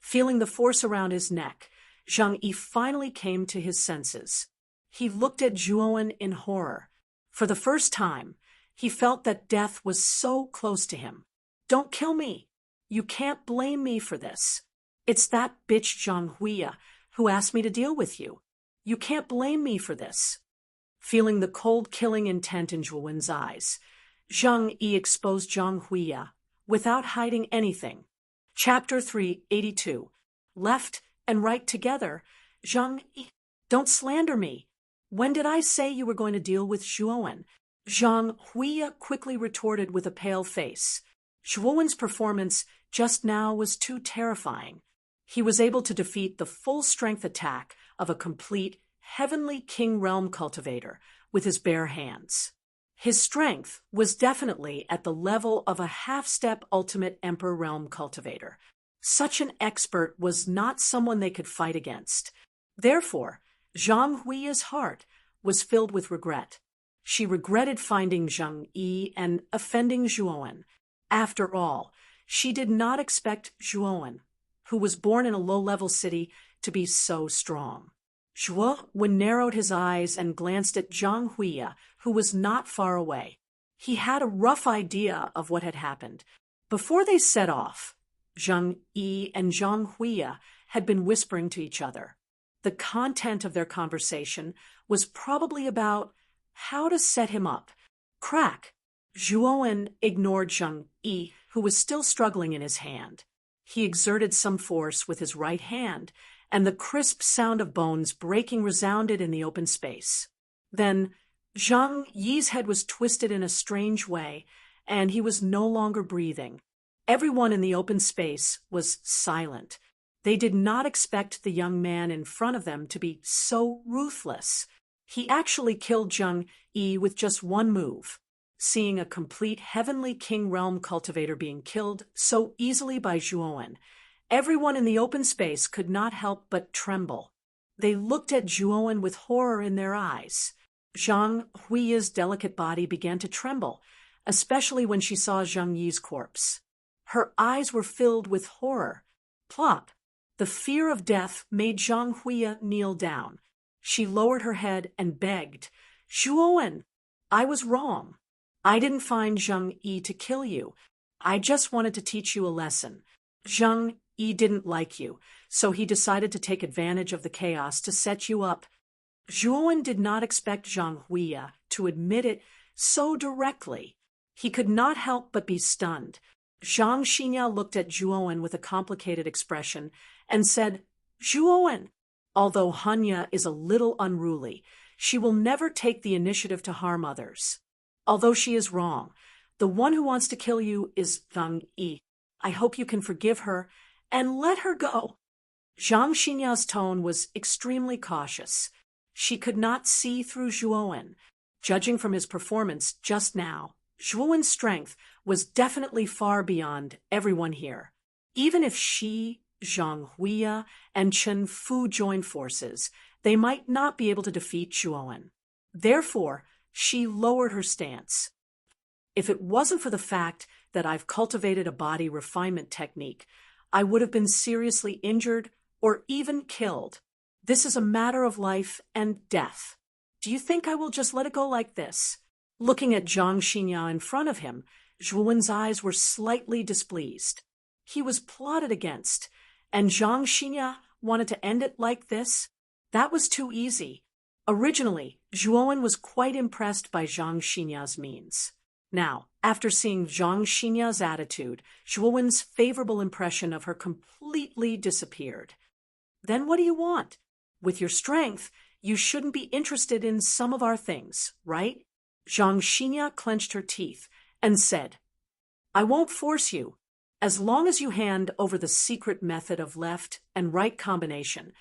Feeling the force around his neck, Zhang Yi finally came to his senses. He looked at Zhuowen in horror. For the first time, he felt that death was so close to him. "Don't kill me. You can't blame me for this. It's that bitch Zhang Huiya who asked me to deal with you. You can't blame me for this." Feeling the cold killing intent in Zhuowen's eyes, Zhang Yi exposed Zhang Huiya without hiding anything. Chapter 382. Left and right together. Zhang Yi, don't slander me. When did I say you were going to deal with Zhuowen? Zhang Huiya quickly retorted with a pale face. Zhuowen's performance just now was too terrifying. He was able to defeat the full-strength attack of a complete heavenly king realm cultivator with his bare hands. His strength was definitely at the level of a half-step ultimate emperor realm cultivator. Such an expert was not someone they could fight against. Therefore, Zhang Huiya's heart was filled with regret. She regretted finding Zhang Yi and offending Zhuowen. After all, she did not expect Zhuowen, who was born in a low-level city, to be so strong. Zhuowen narrowed his eyes and glanced at Zhang Huiya, who was not far away. He had a rough idea of what had happened. Before they set off, Zhang Yi and Zhang Huiya had been whispering to each other. The content of their conversation was probably about how to set him up. Crack! Zhuowen ignored Zhang Yi, who was still struggling in his hand. He exerted some force with his right hand, and the crisp sound of bones breaking resounded in the open space. Then Zhang Yi's head was twisted in a strange way, and he was no longer breathing. Everyone in the open space was silent. They did not expect the young man in front of them to be so ruthless. He actually killed Zhang Yi with just one move. Seeing a complete heavenly king realm cultivator being killed so easily by Zhuowen, everyone in the open space could not help but tremble. They looked at Zhuowen with horror in their eyes. Zhang Huiya's delicate body began to tremble, especially when she saw Zhang Yi's corpse. Her eyes were filled with horror. Plop! The fear of death made Zhang Huiya kneel down. She lowered her head and begged, "Zhuowen, I was wrong. I didn't find Zhang Yi to kill you. I just wanted to teach you a lesson. Zhang Yi didn't like you, so he decided to take advantage of the chaos to set you up." Zhuowen did not expect Zhang Huiya to admit it so directly. He could not help but be stunned. Zhang Xinya looked at Zhuowen with a complicated expression and said, "Zhuowen, although Hanya is a little unruly, she will never take the initiative to harm others. Although she is wrong, the one who wants to kill you is Zhang Yi. I hope you can forgive her and let her go." Zhang Xinya's tone was extremely cautious. She could not see through Zhuowen. Judging from his performance just now, Zhuowen's strength was definitely far beyond everyone here. Even if she, Zhang Huiya, and Chen Fu joined forces, they might not be able to defeat Zhuowen. Therefore, she lowered her stance. "If it wasn't for the fact that I've cultivated a body refinement technique, I would have been seriously injured or even killed. This is a matter of life and death. Do you think I will just let it go like this?" Looking at Zhang Xinya in front of him, Zhuowen's eyes were slightly displeased. He was plotted against, and Zhang Xinya wanted to end it like this? That was too easy. Originally, Zhuowen was quite impressed by Zhang Xinya's means. Now, after seeing Zhang Xinya's attitude, Zhuowen's favorable impression of her completely disappeared. "Then what do you want? With your strength, you shouldn't be interested in some of our things, right?" Zhang Xinya clenched her teeth and said, "I won't force you. As long as you hand over the secret method of left and right combination,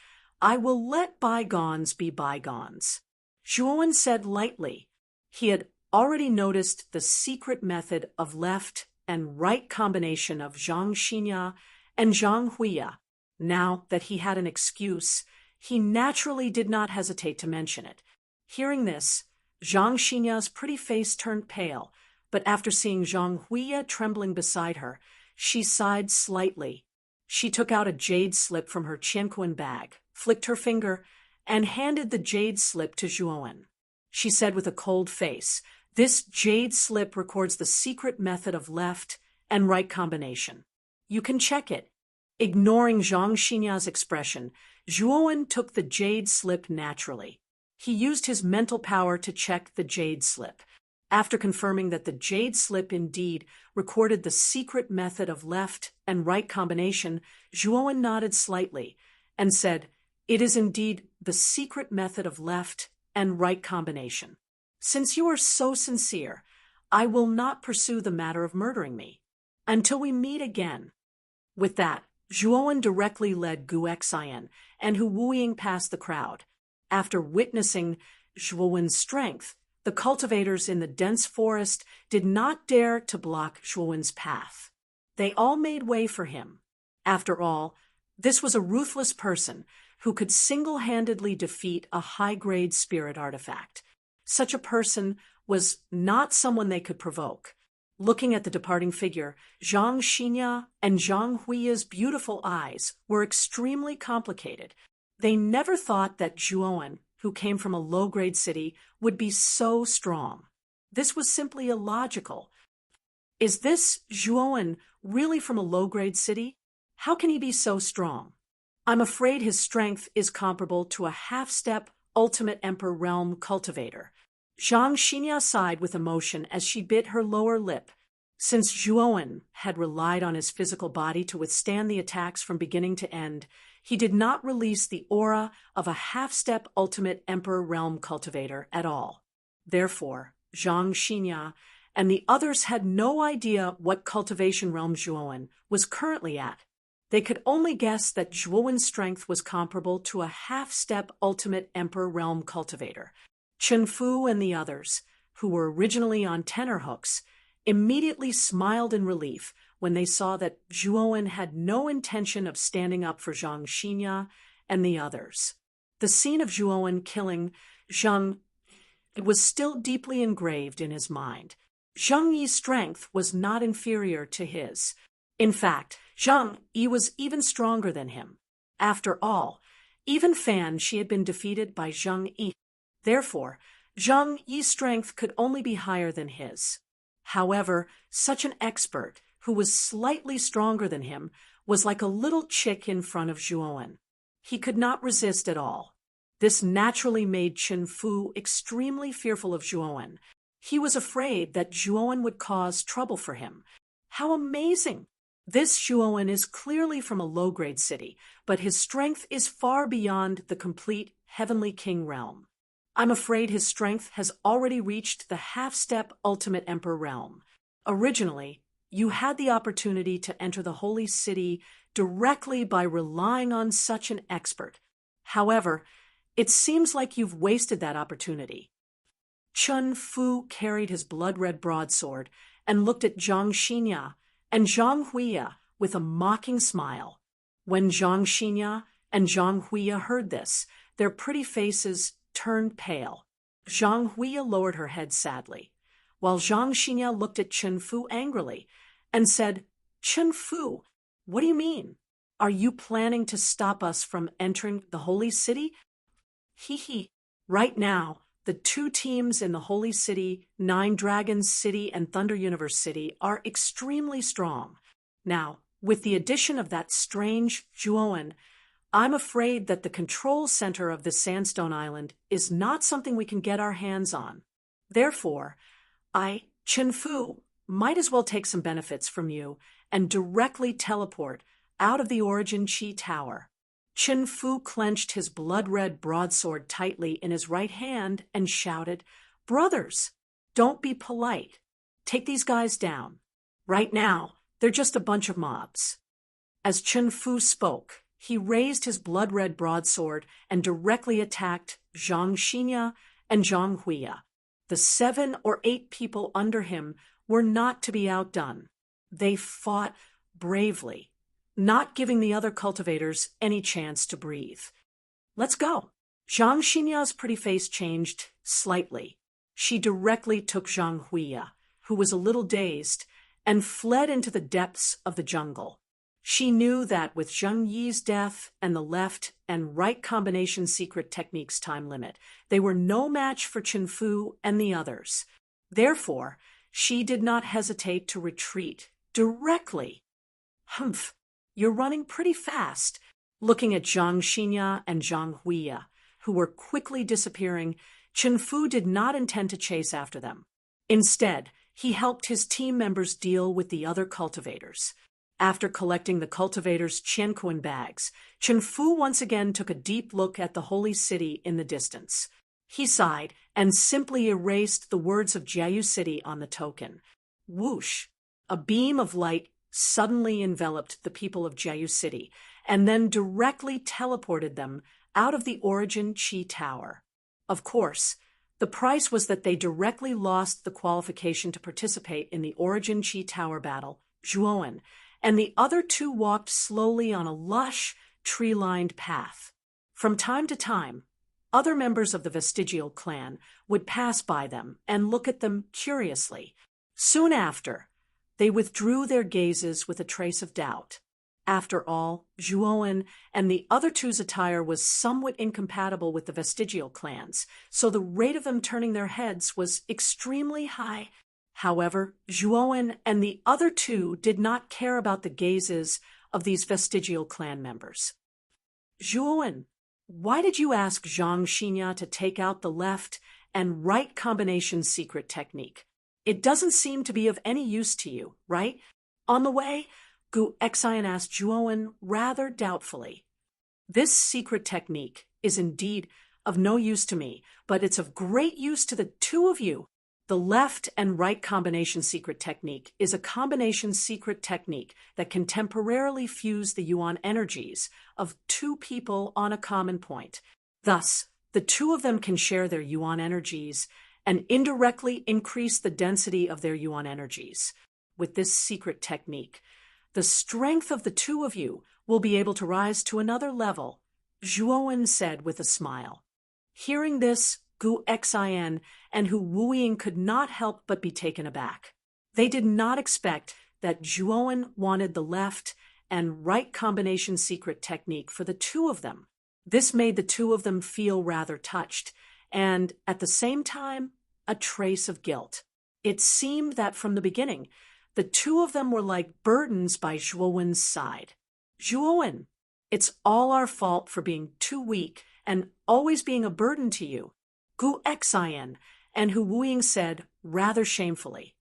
I will let bygones be bygones." Zhuowen said lightly. He had already noticed the secret method of left and right combination of Zhang Xinya and Zhang Huiya. Now that he had an excuse, He naturally did not hesitate to mention it. Hearing this, Zhang Xinya's pretty face turned pale, but after seeing Zhang Huiya trembling beside her, she sighed slightly. She took out a jade slip from her qianquan bag, flicked her finger, and handed the jade slip to Zhuowen. She said with a cold face, "This jade slip records the secret method of left and right combination. You can check it." Ignoring Zhang Xinya's expression, Zhuowen took the jade slip naturally. He used his mental power to check the jade slip. After confirming that the jade slip indeed recorded the secret method of left and right combination, Zhuowen nodded slightly and said, "It is indeed the secret method of left and right combination. Since you are so sincere, I will not pursue the matter of murdering me until we meet again." With that, Zhuowen directly led Gu Xian and Hu Wuying past the crowd. After witnessing Zhuowen's strength, the cultivators in the dense forest did not dare to block Zhuowen's path. They all made way for him. After all, this was a ruthless person who could single-handedly defeat a high-grade spirit artifact. Such a person was not someone they could provoke. Looking at the departing figure, Zhang Xinya and Zhang Huiya's beautiful eyes were extremely complicated. They never thought that Zhuowen, who came from a low-grade city, would be so strong. This was simply illogical. Is this Zhuowen really from a low-grade city? How can he be so strong? I'm afraid his strength is comparable to a half-step Ultimate Emperor Realm cultivator. Zhang Xinya sighed with emotion as she bit her lower lip. Since Zhuowen had relied on his physical body to withstand the attacks from beginning to end, he did not release the aura of a half-step Ultimate Emperor Realm cultivator at all. Therefore, Zhang Xinya and the others had no idea what cultivation realm Zhuowen was currently at. They could only guess that Zhuowen's strength was comparable to a half-step Ultimate Emperor Realm cultivator. Chen Fu and the others, who were originally on tenterhooks, immediately smiled in relief when they saw that Zhuowen had no intention of standing up for Zhang Xinya and the others. The scene of Zhuowen killing Zhang was still deeply engraved in his mind. Zhang Yi's strength was not inferior to his. In fact, Zhang Yi was even stronger than him. After all, even Fan she had been defeated by Zhang Yi. Therefore, Zhang Yi's strength could only be higher than his. However, such an expert, who was slightly stronger than him, was like a little chick in front of Zhuowen. He could not resist at all. This naturally made Chen Fu extremely fearful of Zhuowen. He was afraid that Zhuowen would cause trouble for him. How amazing! This Zhuowen is clearly from a low-grade city, but his strength is far beyond the complete Heavenly King realm. I'm afraid his strength has already reached the half-step Ultimate Emperor realm. Originally, you had the opportunity to enter the Holy City directly by relying on such an expert. However, it seems like you've wasted that opportunity. Chen Fu carried his blood-red broadsword and looked at Zhang Xinya and Zhang Huiya with a mocking smile. When Zhang Xinya and Zhang Huiya heard this, their pretty faces turned pale. Zhang Huiya lowered her head sadly, while Zhang Xinya looked at Chen Fu angrily and said, "Chen Fu, what do you mean? Are you planning to stop us from entering the Holy City?" Hee. Right now, the two teams in the Holy City, Nine Dragons City and Thunder Universe City, are extremely strong. Now, with the addition of that strange Zhuowen, I'm afraid that the control center of this Sandstone Island is not something we can get our hands on. Therefore, Chen Fu, might as well take some benefits from you and directly teleport out of the Origin Chi Tower. Chen Fu clenched his blood-red broadsword tightly in his right hand and shouted, "Brothers, don't be polite. Take these guys down. Right now, they're just a bunch of mobs." As Chen Fu spoke, he raised his blood-red broadsword and directly attacked Zhang Xinya and Zhang Huiya. The 7 or 8 people under him were not to be outdone. They fought bravely, not giving the other cultivators any chance to breathe. Let's go. Zhang Xinya's pretty face changed slightly. She directly took Zhang Huiya, who was a little dazed, and fled into the depths of the jungle. She knew that with Zheng Yi's death and the left and right combination secret techniques time limit, they were no match for Chen Fu and the others. Therefore, she did not hesitate to retreat directly. Humph, you're running pretty fast. Looking at Zhang Xinya and Zhang Huiya, who were quickly disappearing, Chen Fu did not intend to chase after them. Instead, he helped his team members deal with the other cultivators. After collecting the cultivators' Qianquan bags, Chen Fu once again took a deep look at the holy city in the distance. He sighed and simply erased the words of Jiayu City on the token. Whoosh! A beam of light suddenly enveloped the people of Jiayu City and then directly teleported them out of the Origin Qi Tower. Of course, the price was that they directly lost the qualification to participate in the Origin Qi Tower battle, Zhuowen, and the other two walked slowly on a lush, tree-lined path. From time to time, other members of the vestigial clan would pass by them and look at them curiously. Soon after, they withdrew their gazes with a trace of doubt. After all, Zhuowen and the other two's attire was somewhat incompatible with the vestigial clans, so the rate of them turning their heads was extremely high. However, Zhuowen and the other two did not care about the gazes of these vestigial clan members. Zhuowen, why did you ask Zhang Xinya to take out the left and right combination secret technique? It doesn't seem to be of any use to you, right? On the way, Gu Xian asked Zhuowen rather doubtfully. This secret technique is indeed of no use to me, but it's of great use to the two of you. The left and right combination secret technique is a combination secret technique that can temporarily fuse the yuan energies of two people on a common point. Thus, the two of them can share their yuan energies and indirectly increase the density of their yuan energies. With this secret technique, the strength of the two of you will be able to rise to another level, Zhuowen said with a smile. Hearing this, Gu Xian and Hu Wuying could not help but be taken aback. They did not expect that Zhuowen wanted the left and right combination secret technique for the two of them. This made the two of them feel rather touched, and at the same time, a trace of guilt. It seemed that from the beginning, the two of them were like burdens by Zhuowen's side. Zhuowen, it's all our fault for being too weak and always being a burden to you. Gu Xian and Hu Wuying said rather shamefully.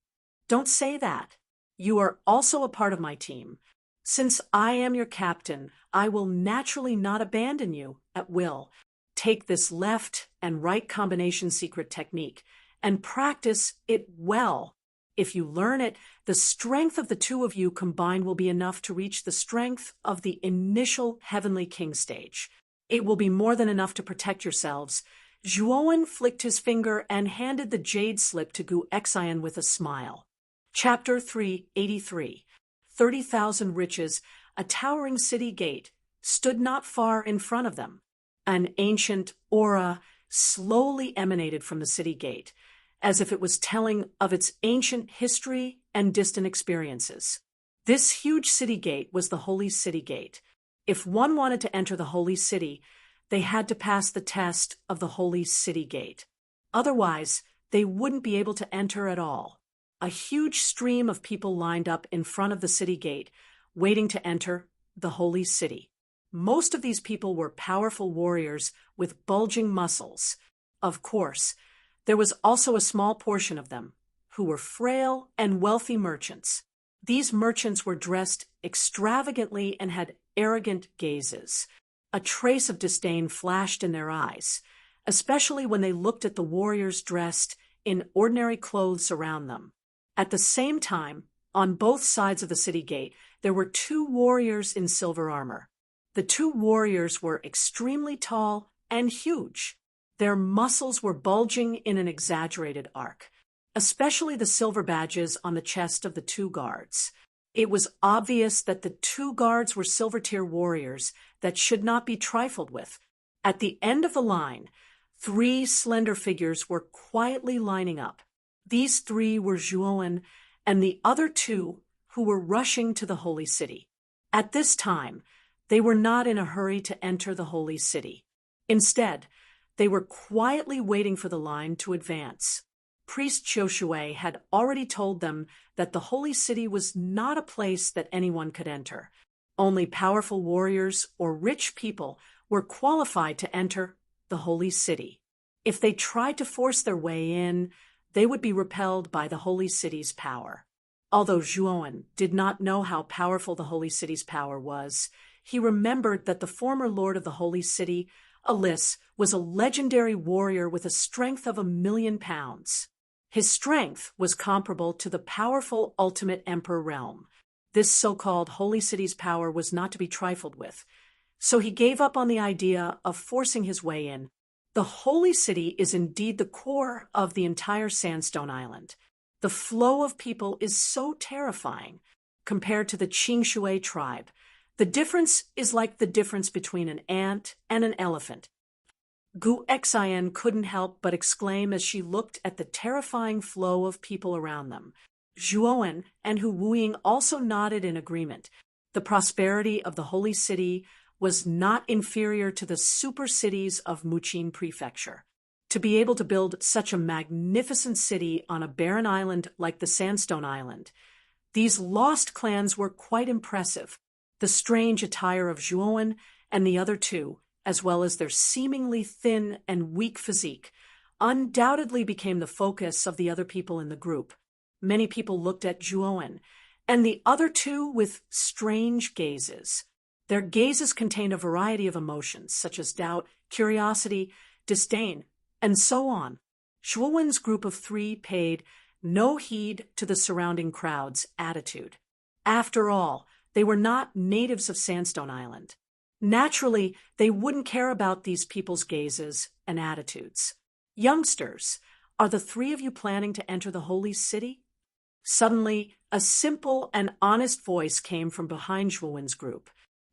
Don't say that. You are also a part of my team. Since I am your captain, I will naturally not abandon you at will. Take this left and right combination secret technique and practice it well. If you learn it, the strength of the two of you combined will be enough to reach the strength of the initial Heavenly King stage. It will be more than enough to protect yourselves. Zhuowen flicked his finger and handed the jade slip to Gu Xian with a smile. Chapter 383. 30,000 riches, a towering city gate, stood not far in front of them. An ancient aura slowly emanated from the city gate, as if it was telling of its ancient history and distant experiences. This huge city gate was the Holy City Gate. If one wanted to enter the Holy City, they had to pass the test of the Holy City Gate. Otherwise, they wouldn't be able to enter at all. A huge stream of people lined up in front of the city gate, waiting to enter the Holy City. Most of these people were powerful warriors with bulging muscles. Of course, there was also a small portion of them who were frail and wealthy merchants. These merchants were dressed extravagantly and had arrogant gazes. A trace of disdain flashed in their eyes, especially when they looked at the warriors dressed in ordinary clothes around them. At the same time, on both sides of the city gate, there were two warriors in silver armor. The two warriors were extremely tall and huge. Their muscles were bulging in an exaggerated arc, especially the silver badges on the chest of the two guards. It was obvious that the two guards were silver-tier warriors that should not be trifled with. At the end of the line, 3 slender figures were quietly lining up. These 3 were Zhuowen and the other 2 who were rushing to the holy city. At this time, they were not in a hurry to enter the holy city. Instead, they were quietly waiting for the line to advance. Priest Qiushui had already told them that the holy city was not a place that anyone could enter. Only powerful warriors or rich people were qualified to enter the holy city. If they tried to force their way in, they would be repelled by the holy city's power. Although Zhuowen did not know how powerful the holy city's power was, he remembered that the former lord of the holy city, Alice, was a legendary warrior with a strength of 1,000,000 pounds. His strength was comparable to the powerful ultimate emperor realm. This so-called holy city's power was not to be trifled with, so he gave up on the idea of forcing his way in. The holy city is indeed the core of the entire Sandstone Island. The flow of people is so terrifying compared to the Qingshui tribe. The difference is like the difference between an ant and an elephant. Gu Xian couldn't help but exclaim as she looked at the terrifying flow of people around them. Zhuowen and Hu Wuying also nodded in agreement. The prosperity of the holy city was not inferior to the super cities of Muqin Prefecture. To be able to build such a magnificent city on a barren island like the Sandstone Island, these lost clans were quite impressive. The strange attire of Zhuowen and the other 2, as well as their seemingly thin and weak physique, undoubtedly became the focus of the other people in the group. Many people looked at Zhuowen and the other 2 with strange gazes. Their gazes contained a variety of emotions, such as doubt, curiosity, disdain, and so on. Zhuowen's group of 3 paid no heed to the surrounding crowd's attitude. After all, they were not natives of Sandstone Island. Naturally, they wouldn't care about these people's gazes and attitudes. Youngsters, are the 3 of you planning to enter the holy city? Suddenly, a simple and honest voice came from behind Zhuowen's group.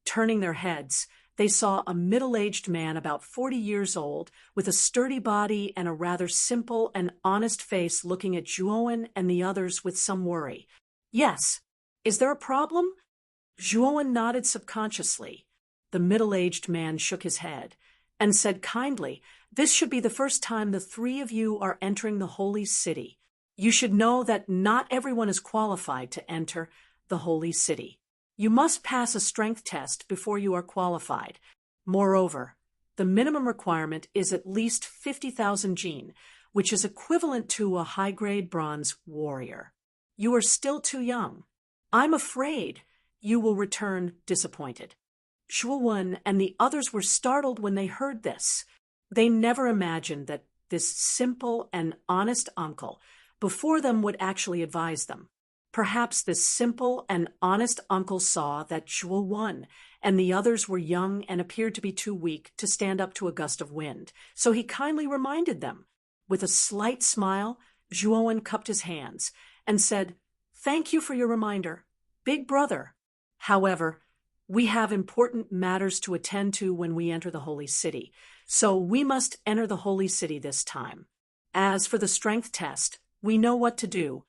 Turning their heads, they saw a middle-aged man about 40 years old with a sturdy body and a rather simple and honest face looking at Zhuowen and the others with some worry. Yes. Is there a problem? Zhuowen nodded subconsciously. The middle-aged man shook his head and said kindly, "This should be the first time the 3 of you are entering the holy city. You should know that not everyone is qualified to enter the holy city. You must pass a strength test before you are qualified. Moreover, the minimum requirement is at least 50,000 jin, which is equivalent to a high-grade bronze warrior. You are still too young. I'm afraid you will return disappointed." Zhuowen and the others were startled when they heard this. They never imagined that this simple and honest uncle before them would actually advise them. Perhaps this simple and honest uncle saw that Zhuowen and the others were young and appeared to be too weak to stand up to a gust of wind, so he kindly reminded them. With a slight smile, Zhuowen cupped his hands and said, "Thank you for your reminder, big brother. However, we have important matters to attend to when we enter the holy city, so we must enter the holy city this time. As for the strength test, we know what to do."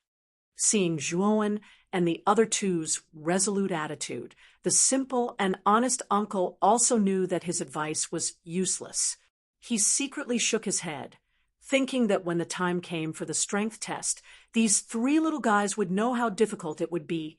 Seeing Zhuowen and the other 2's resolute attitude, the simple and honest uncle also knew that his advice was useless. He secretly shook his head, thinking that when the time came for the strength test, these 3 little guys would know how difficult it would be.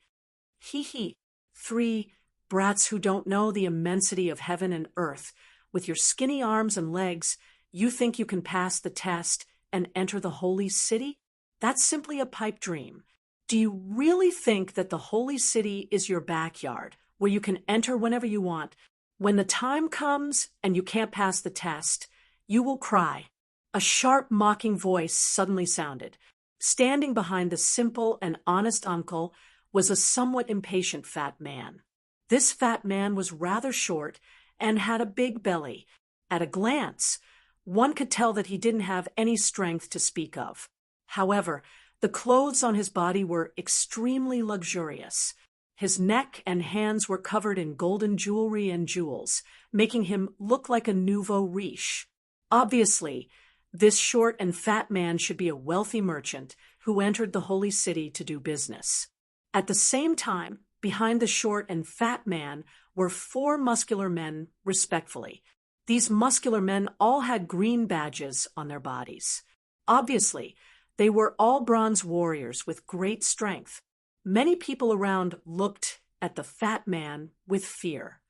He, 3 brats who don't know the immensity of heaven and earth. With your skinny arms and legs, you think you can pass the test and enter the holy city? That's simply a pipe dream. Do you really think that the holy city is your backyard, where you can enter whenever you want? When the time comes and you can't pass the test, you will cry. A sharp, mocking voice suddenly sounded. Standing behind the simple and honest uncle was a somewhat impatient fat man. This fat man was rather short and had a big belly. At a glance, one could tell that he didn't have any strength to speak of. However, the clothes on his body were extremely luxurious. His neck and hands were covered in golden jewelry and jewels, making him look like a nouveau riche. Obviously, this short and fat man should be a wealthy merchant who entered the holy city to do business. At the same time, behind the short and fat man were 4 muscular men, respectfully. These muscular men all had green badges on their bodies. Obviously, they were all bronze warriors with great strength. Many people around looked at the fat man with fear.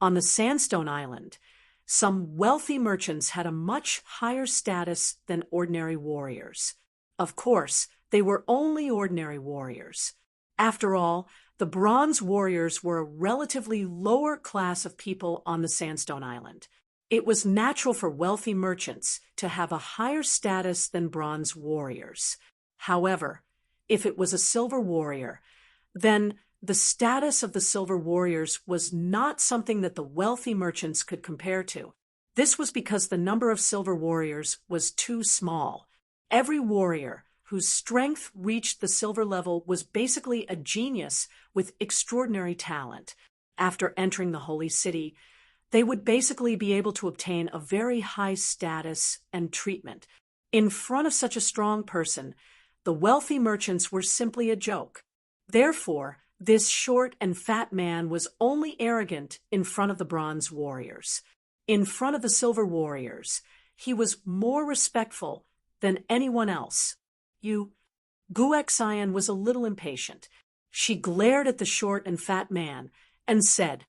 On the Sandstone Island, some wealthy merchants had a much higher status than ordinary warriors. Of course, they were only ordinary warriors. After all, the bronze warriors were a relatively lower class of people on the Sandstone Island. It was natural for wealthy merchants to have a higher status than bronze warriors. However, if it was a silver warrior, then the status of the silver warriors was not something that the wealthy merchants could compare to. This was because the number of silver warriors was too small. Every warrior whose strength reached the silver level was basically a genius with extraordinary talent. After entering the holy city, they would basically be able to obtain a very high status and treatment. In front of such a strong person, the wealthy merchants were simply a joke. Therefore, this short and fat man was only arrogant in front of the bronze warriors. In front of the silver warriors, he was more respectful than anyone else. Guexayan was a little impatient. She glared at the short and fat man and said,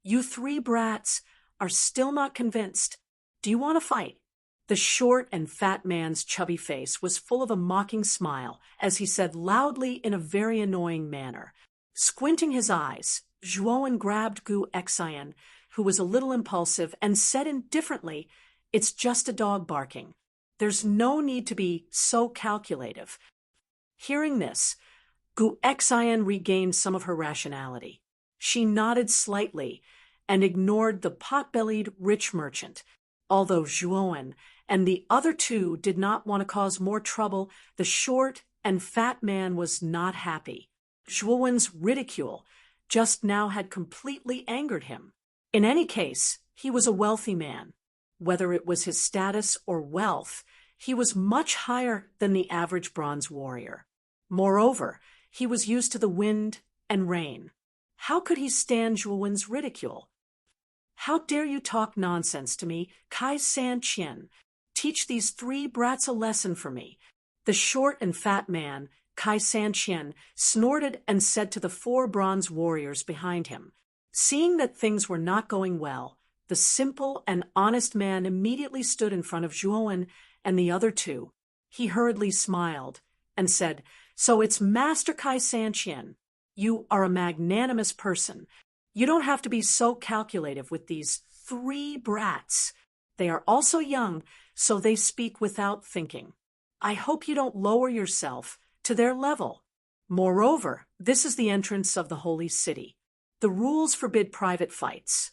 "You 3 brats are still not convinced. Do you want to fight?" The short and fat man's chubby face was full of a mocking smile as he said loudly in a very annoying manner. Squinting his eyes, Zhuowen grabbed Guexayan, who was a little impulsive, and said indifferently, "It's just a dog barking. There's no need to be so calculative." Hearing this, Guexayan regained some of her rationality. She nodded slightly and ignored the pot-bellied rich merchant. Although Zhuowen and the other 2 did not want to cause more trouble, the short and fat man was not happy. Zhuowen's ridicule just now had completely angered him. In any case, he was a wealthy man. Whether it was his status or wealth, he was much higher than the average bronze warrior. Moreover, he was used to the wind and rain. How could he stand Zhuowen's ridicule? "How dare you talk nonsense to me, Kai San Qian? Teach these 3 brats a lesson for me." The short and fat man, Kai San Qian, snorted and said to the 4 bronze warriors behind him. Seeing that things were not going well, the simple and honest man immediately stood in front of Zhuowen and the other 2. He hurriedly smiled and said, "So it's Master Kai San Qian. You are a magnanimous person. You don't have to be so calculative with these 3 brats. They are also young, so they speak without thinking. I hope you don't lower yourself to their level. Moreover, this is the entrance of the holy city. The rules forbid private fights."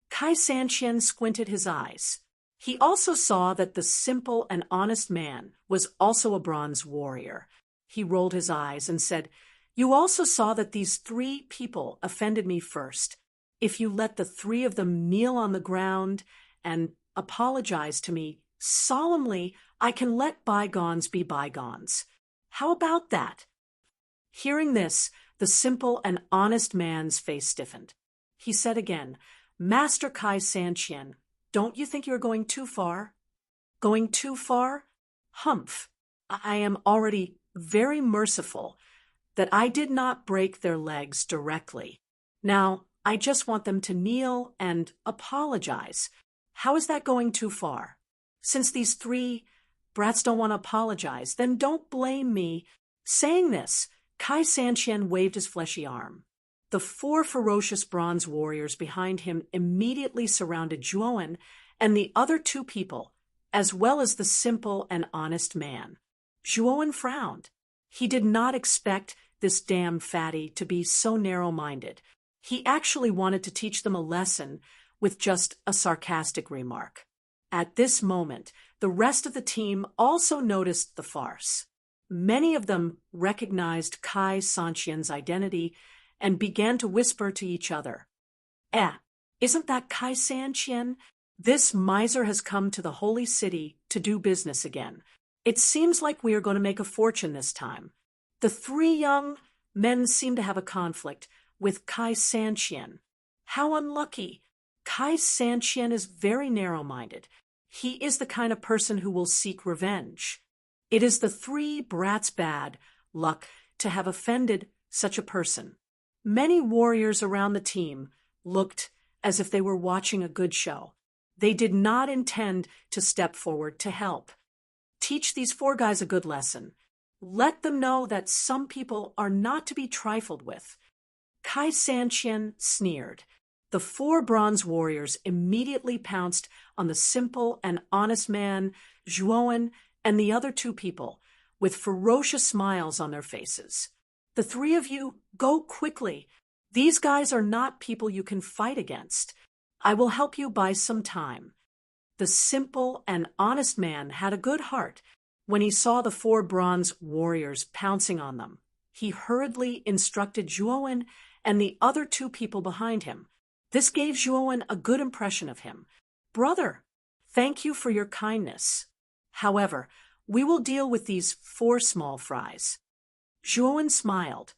Kai San Qian squinted his eyes. He also saw that the simple and honest man was also a bronze warrior. He rolled his eyes and said, "You also saw that these 3 people offended me first. If you let the 3 of them kneel on the ground and apologize to me solemnly, I can let bygones be bygones. How about that?" Hearing this, the simple and honest man's face stiffened. He said again, "Master Kai San Qian, don't you think you're going too far?" "Going too far? Humph! I am already very merciful that I did not break their legs directly. Now, I just want them to kneel and apologize. How is that going too far? Since these 3 brats don't want to apologize, then don't blame me." Saying this, Kai San Qian waved his fleshy arm. The 4 ferocious bronze warriors behind him immediately surrounded Zhuowen and the other 2 people, as well as the simple and honest man. Zhuowen frowned. He did not expect this damn fatty to be so narrow-minded. He actually wanted to teach them a lesson with just a sarcastic remark. At this moment, the rest of the team also noticed the farce. Many of them recognized Kai San Qian's identity and began to whisper to each other. Isn't that Kai San-Chien? This miser has come to the holy city to do business again. It seems like we are going to make a fortune this time. The three young men seem to have a conflict with Kai San-Chien. How unlucky! Kai San-Chien is very narrow-minded. He is the kind of person who will seek revenge. It is the three brats' bad luck to have offended such a person. Many warriors around the team looked as if they were watching a good show. They did not intend to step forward to help. Teach these four guys a good lesson. Let them know that some people are not to be trifled with. Kai San-Chien sneered. The four bronze warriors immediately pounced on the simple and honest man, Zhuowen, and the other two people, with ferocious smiles on their faces. The three of you, go quickly. These guys are not people you can fight against. I will help you buy some time. The simple and honest man had a good heart. When he saw the four bronze warriors pouncing on them, he hurriedly instructed Zhuowen and the other two people behind him. This gave Zhuowen a good impression of him. Brother, thank you for your kindness. However, we will deal with these four small fries. Zhuowen smiled.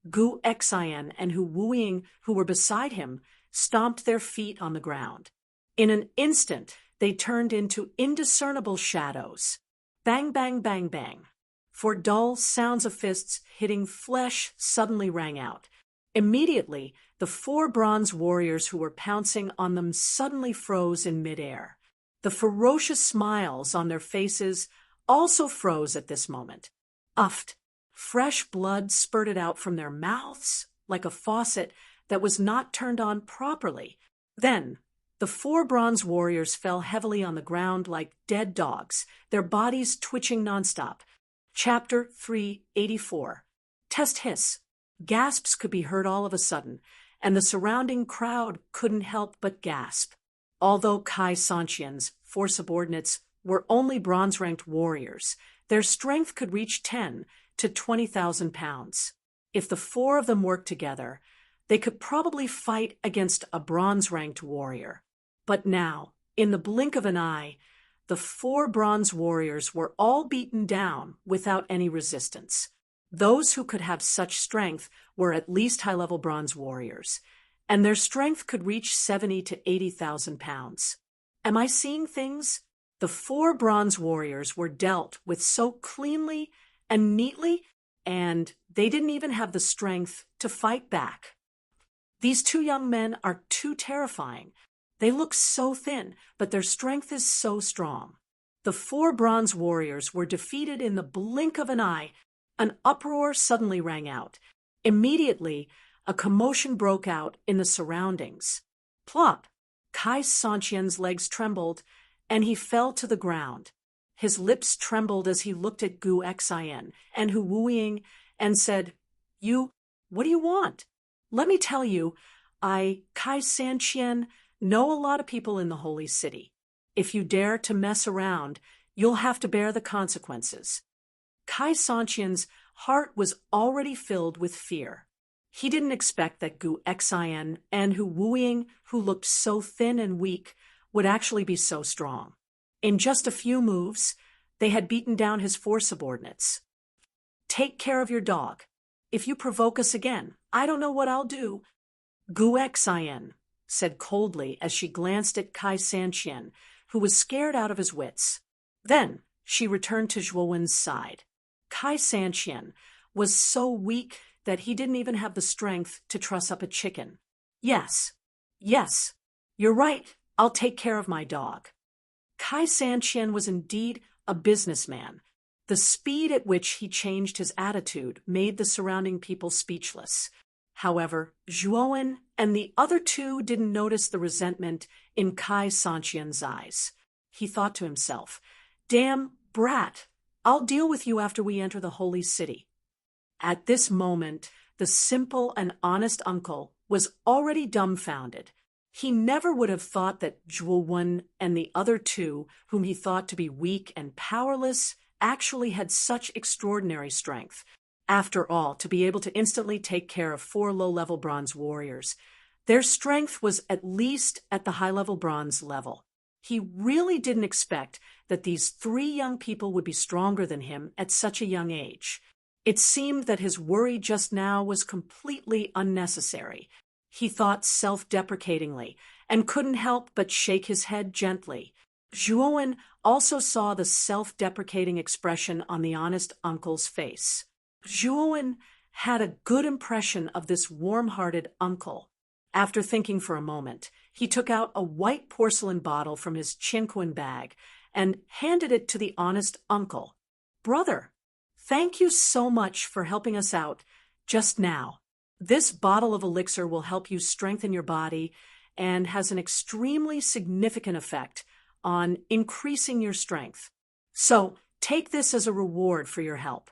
Gu Xian and Hu Wuying, who were beside him, stomped their feet on the ground. In an instant, they turned into indiscernible shadows. Bang, bang, bang, bang. For dull sounds of fists hitting flesh suddenly rang out. Immediately, the four bronze warriors who were pouncing on them suddenly froze in midair. The ferocious smiles on their faces also froze at this moment. Uffed. Fresh blood spurted out from their mouths like a faucet that was not turned on properly. Then, the four bronze warriors fell heavily on the ground like dead dogs, their bodies twitching nonstop. Chapter 384. Test hiss. Gasps could be heard all of a sudden, and the surrounding crowd couldn't help but gasp. Although Kai San-Chien's four subordinates were only bronze-ranked warriors, their strength could reach 10 to 20,000 pounds. If the four of them worked together, they could probably fight against a bronze-ranked warrior. But now, in the blink of an eye, the four bronze warriors were all beaten down without any resistance. Those who could have such strength were at least high-level bronze warriors, and their strength could reach 70 to 80,000 pounds. Am I seeing things? The four bronze warriors were dealt with so cleanly and neatly, and they didn't even have the strength to fight back. These two young men are too terrifying. They look so thin, but their strength is so strong. The four bronze warriors were defeated in the blink of an eye. An uproar suddenly rang out. Immediately, a commotion broke out in the surroundings. Plop! Kai San-Chien's legs trembled, and he fell to the ground. His lips trembled as he looked at Gu Xian and Hu Wuying and said, What do you want? Let me tell you, Kai San-Chien, know a lot of people in the holy city. If you dare to mess around, you'll have to bear the consequences. Kai San-Chien's heart was already filled with fear. He didn't expect that Gu Xian and Hu Wuying, who looked so thin and weak, would actually be so strong. In just a few moves, they had beaten down his four subordinates. Take care of your dog. If you provoke us again, I don't know what I'll do. Gu Xian said coldly as she glanced at Kai San-Chien, who was scared out of his wits. Then she returned to Zhuowen's side. Kai San-Chien was so weak that he didn't even have the strength to truss up a chicken. Yes, you're right. I'll take care of my dog. Kai San-Chien was indeed a businessman. The speed at which he changed his attitude made the surrounding people speechless. However, Zhuowen and the other two didn't notice the resentment in Kai San-Chien's eyes. He thought to himself, Damn brat, I'll deal with you after we enter the holy city. At this moment, the simple and honest uncle was already dumbfounded. He never would have thought that Zhuowen and the other two, whom he thought to be weak and powerless, actually had such extraordinary strength. After all, to be able to instantly take care of 4 low-level bronze warriors, their strength was at least at the high-level bronze level. He really didn't expect that these 3 young people would be stronger than him at such a young age. It seemed that his worry just now was completely unnecessary. He thought self-deprecatingly and couldn't help but shake his head gently. Zhuowen also saw the self-deprecating expression on the honest uncle's face. Zhuowen had a good impression of this warm-hearted uncle. After thinking for a moment, he took out a white porcelain bottle from his chinquan bag and handed it to the honest uncle. "Brother, thank you so much for helping us out just now. This bottle of elixir will help you strengthen your body and has an extremely significant effect on increasing your strength. So take this as a reward for your help."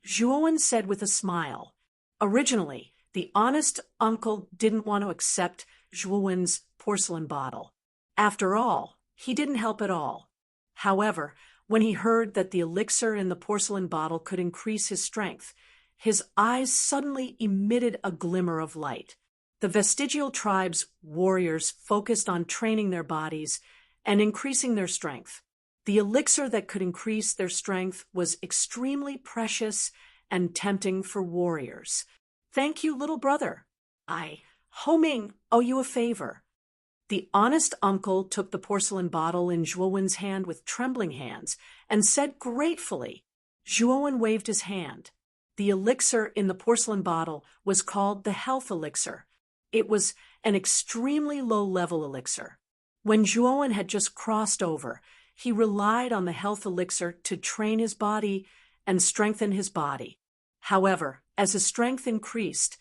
Zhuowen said with a smile. Originally, the honest uncle didn't want to accept Zhuowen's porcelain bottle. After all, he didn't help at all. However, when he heard that the elixir in the porcelain bottle could increase his strength, his eyes suddenly emitted a glimmer of light. The vestigial tribe's warriors focused on training their bodies and increasing their strength. The elixir that could increase their strength was extremely precious and tempting for warriors. "Thank you, little brother. I, Homing, owe you a favor." The honest uncle took the porcelain bottle in Zhuowen's hand with trembling hands and said gratefully. Zhuowen waved his hand. The elixir in the porcelain bottle was called the health elixir. It was an extremely low-level elixir. When Zhuowen had just crossed over, he relied on the health elixir to train his body and strengthen his body. However, as his strength increased,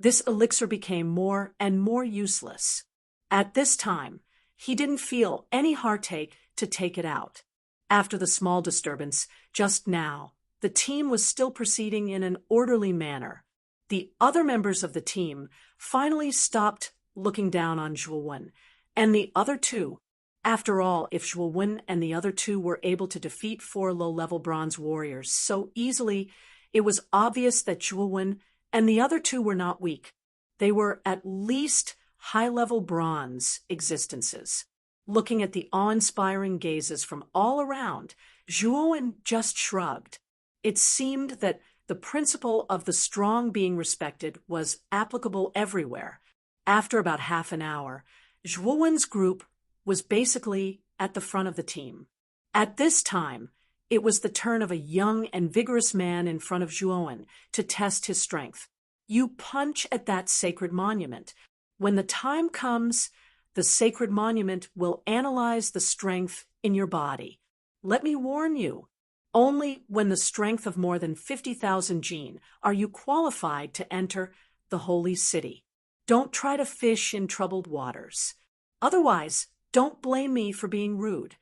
this elixir became more and more useless. At this time, he didn't feel any heartache to take it out. After the small disturbance just now, the team was still proceeding in an orderly manner. The other members of the team finally stopped looking down on Zhuowen, and the other 2. After all, if Zhuowen and the other 2 were able to defeat 4 low-level bronze warriors so easily, it was obvious that Zhuowen and the other 2 were not weak. They were at least high-level bronze existences. Looking at the awe-inspiring gazes from all around, Zhuowen just shrugged. It seemed that the principle of the strong being respected was applicable everywhere. After about half an hour, Zhuowen's group was basically at the front of the team. At this time, it was the turn of a young and vigorous man in front of Zhuowen to test his strength. "You punch at that sacred monument. When the time comes, the sacred monument will analyze the strength in your body. Let me warn you, only when the strength of more than 50,000 jin are you qualified to enter the holy city. Don't try to fish in troubled waters. Otherwise, don't blame me for being rude."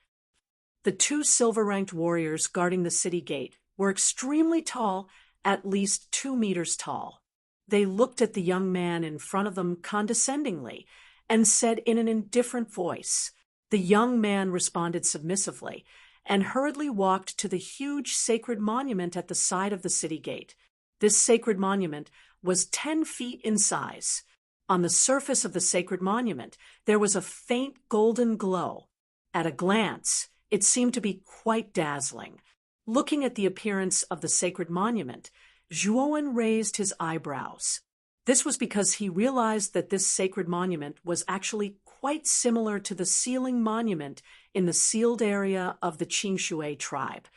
The 2 silver-ranked warriors guarding the city gate were extremely tall, at least 2 meters tall. They looked at the young man in front of them condescendingly and said in an indifferent voice. The young man responded submissively and hurriedly walked to the huge sacred monument at the side of the city gate. This sacred monument was 10 feet in size. On the surface of the sacred monument, there was a faint golden glow. At a glance, it seemed to be quite dazzling. Looking at the appearance of the sacred monument, Zhuowen raised his eyebrows. This was because he realized that this sacred monument was actually quite similar to the sealing monument in the sealed area of the Qingshui tribe.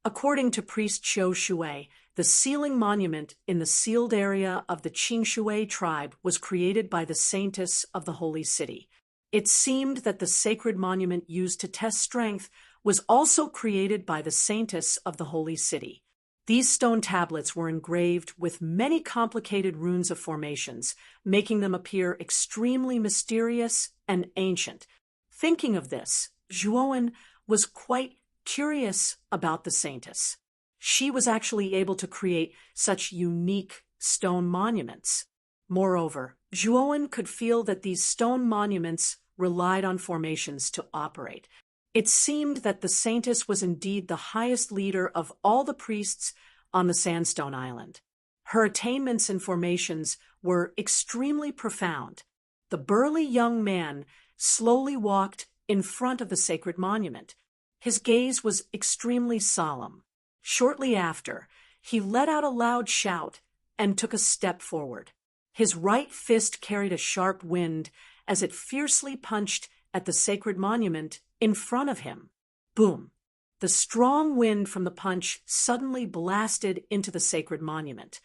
According to priest Qiu Shui, the sealing monument in the sealed area of the Qingshui tribe was created by the saintess of the holy city. It seemed that the sacred monument used to test strength was also created by the saintess of the holy city. These stone tablets were engraved with many complicated runes of formations, making them appear extremely mysterious and ancient. Thinking of this, Zhuowen was quite curious about the saintess. She was actually able to create such unique stone monuments. Moreover, Zhuowen could feel that these stone monuments relied on formations to operate. It seemed that the saintess was indeed the highest leader of all the priests on the Sandstone Island. Her attainments and formations were extremely profound. The burly young man slowly walked in front of the sacred monument. His gaze was extremely solemn. Shortly after, he let out a loud shout and took a step forward. His right fist carried a sharp wind as it fiercely punched at the sacred monument in front of him. Boom! The strong wind from the punch suddenly blasted into the sacred monument.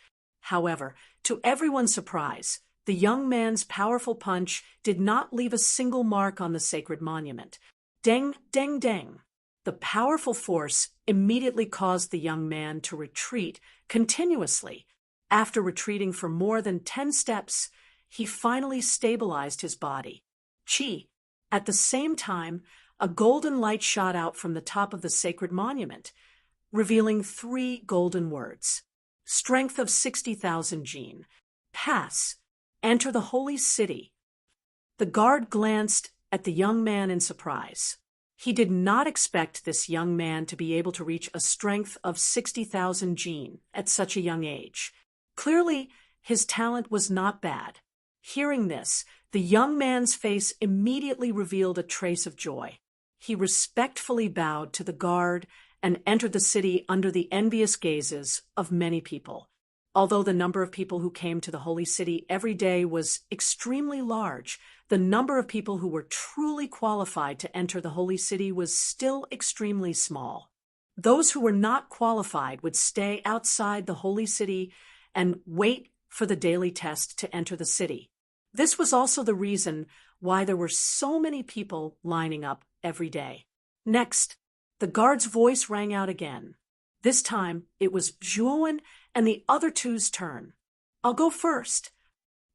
However, to everyone's surprise, the young man's powerful punch did not leave a single mark on the sacred monument. Deng, deng, deng! The powerful force immediately caused the young man to retreat continuously. After retreating for more than 10 steps, he finally stabilized his body. Chi! At the same time, a golden light shot out from the top of the sacred monument, revealing 3 golden words. Strength of 60,000 Jin. Pass. Enter the holy city. The guard glanced at the young man in surprise. He did not expect this young man to be able to reach a strength of 60,000 Jin at such a young age. Clearly, his talent was not bad. Hearing this, the young man's face immediately revealed a trace of joy. He respectfully bowed to the guard and entered the city under the envious gazes of many people. Although the number of people who came to the holy city every day was extremely large, the number of people who were truly qualified to enter the holy city was still extremely small. Those who were not qualified would stay outside the holy city and wait for the daily test to enter the city. This was also the reason why there were so many people lining up every day. Next, the guard's voice rang out again. This time, it was Zhuowen and the other two's turn. I'll go first.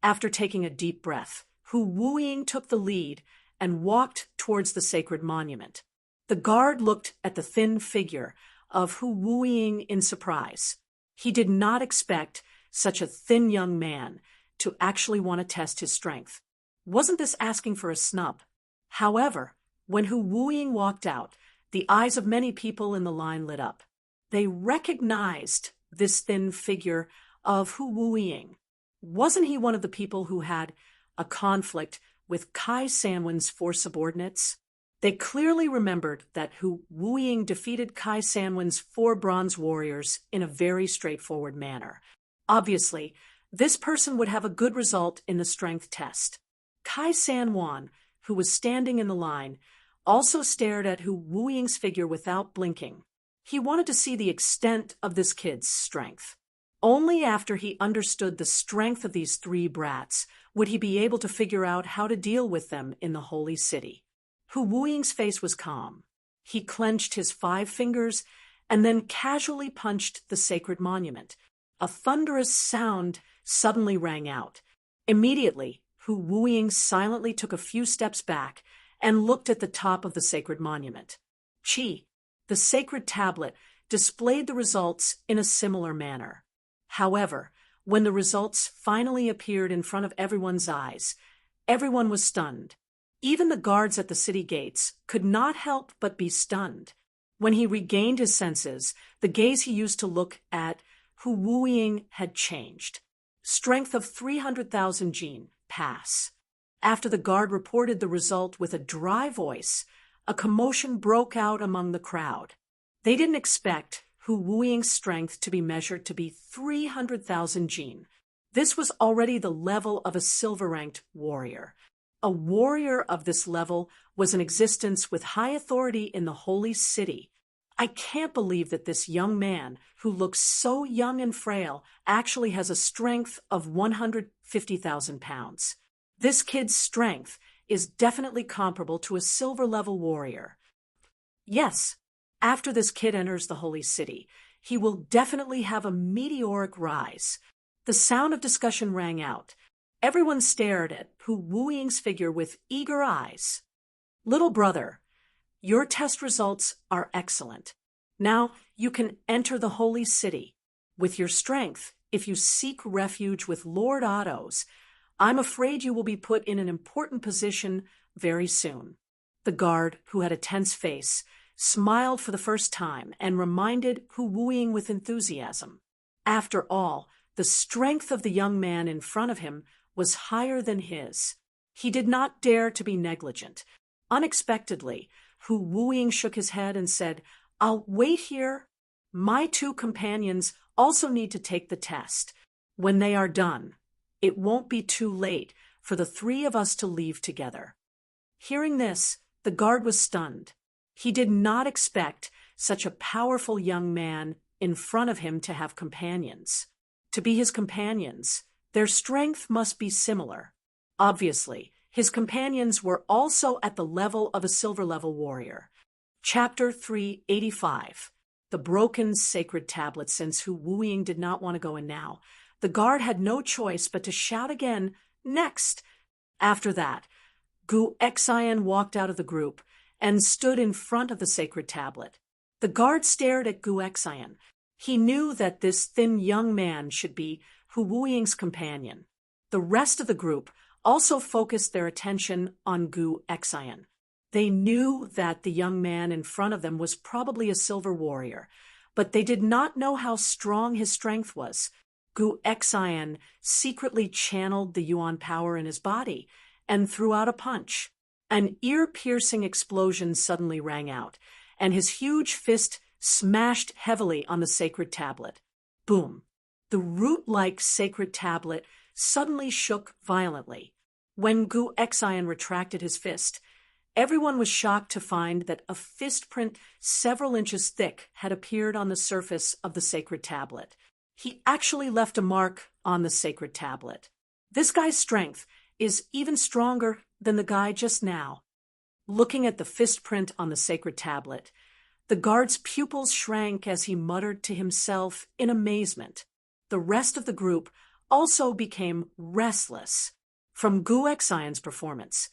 After taking a deep breath, Hu Wuying took the lead and walked towards the sacred monument. The guard looked at the thin figure of Hu Wuying in surprise. He did not expect such a thin young man to actually want to test his strength. Wasn't this asking for a snub? However, when Hu Wuying walked out, the eyes of many people in the line lit up. They recognized this thin figure of Hu Wuying. Wasn't he one of the people who had a conflict with Kai Sanwen's 4 subordinates? They clearly remembered that Hu Wuying defeated Kai Sanwen's 4 bronze warriors in a very straightforward manner. Obviously, this person would have a good result in the strength test. Kai Sanwan, who was standing in the line, also stared at Hu Wuying's figure without blinking. He wanted to see the extent of this kid's strength. Only after he understood the strength of these 3 brats would he be able to figure out how to deal with them in the holy city. Hu Wuying's face was calm. He clenched his 5 fingers and then casually punched the sacred monument. A thunderous sound suddenly rang out. Immediately, Hu Wuying silently took a few steps back and looked at the top of the sacred monument. Chi, the sacred tablet, displayed the results in a similar manner. However, when the results finally appeared in front of everyone's eyes, everyone was stunned. Even the guards at the city gates could not help but be stunned. When he regained his senses, the gaze he used to look at Hu Wuying had changed. Strength of 300,000 Jin, pass. After the guard reported the result with a dry voice, a commotion broke out among the crowd. They didn't expect Hu Wuying's strength to be measured to be 300,000 Jin. This was already the level of a silver-ranked warrior. A warrior of this level was in existence with high authority in the holy city. I can't believe that this young man, who looks so young and frail, actually has a strength of 150,000 pounds. This kid's strength is definitely comparable to a silver-level warrior. Yes, after this kid enters the holy city, he will definitely have a meteoric rise. The sound of discussion rang out. Everyone stared at Hu Wuying's figure with eager eyes. Little brother, your test results are excellent. Now you can enter the holy city. With your strength, if you seek refuge with Lord Otto's, I'm afraid you will be put in an important position very soon. The guard, who had a tense face, smiled for the first time and reminded Hu Wuying with enthusiasm. After all, The strength of the young man in front of him was higher than his. He did not dare to be negligent. Unexpectedly, Hu Wuying shook his head and said, "I'll wait here. My two companions also need to take the test. When they are done, it won't be too late for the three of us to leave together." Hearing this, the guard was stunned. He did not expect such a powerful young man in front of him to have companions. To be his companions, their strength must be similar. Obviously, his companions were also at the level of a silver-level warrior. Chapter 385. The Broken Sacred Tablet. Since Hu Wuying did not want to go in now, the guard had no choice but to shout again, "Next!" After that, Gu Xian walked out of the group and stood in front of the sacred tablet. The guard stared at Gu Xian. He knew that this thin young man should be Hu Wuying's companion. The rest of the group also focused their attention on Gu Xian. They knew that the young man in front of them was probably a silver warrior, but they did not know how strong his strength was. Gu Xian secretly channeled the Yuan power in his body and threw out a punch. An ear-piercing explosion suddenly rang out, and his huge fist smashed heavily on the sacred tablet. Boom! The root-like sacred tablet suddenly shook violently. When Gu Xian retracted his fist, everyone was shocked to find that a fist print several inches thick had appeared on the surface of the sacred tablet. He actually left a mark on the sacred tablet. This guy's strength is even stronger than the guy just now. Looking at the fist print on the sacred tablet, the guard's pupils shrank as he muttered to himself in amazement. The rest of the group also became restless. From Gu Xian's performance,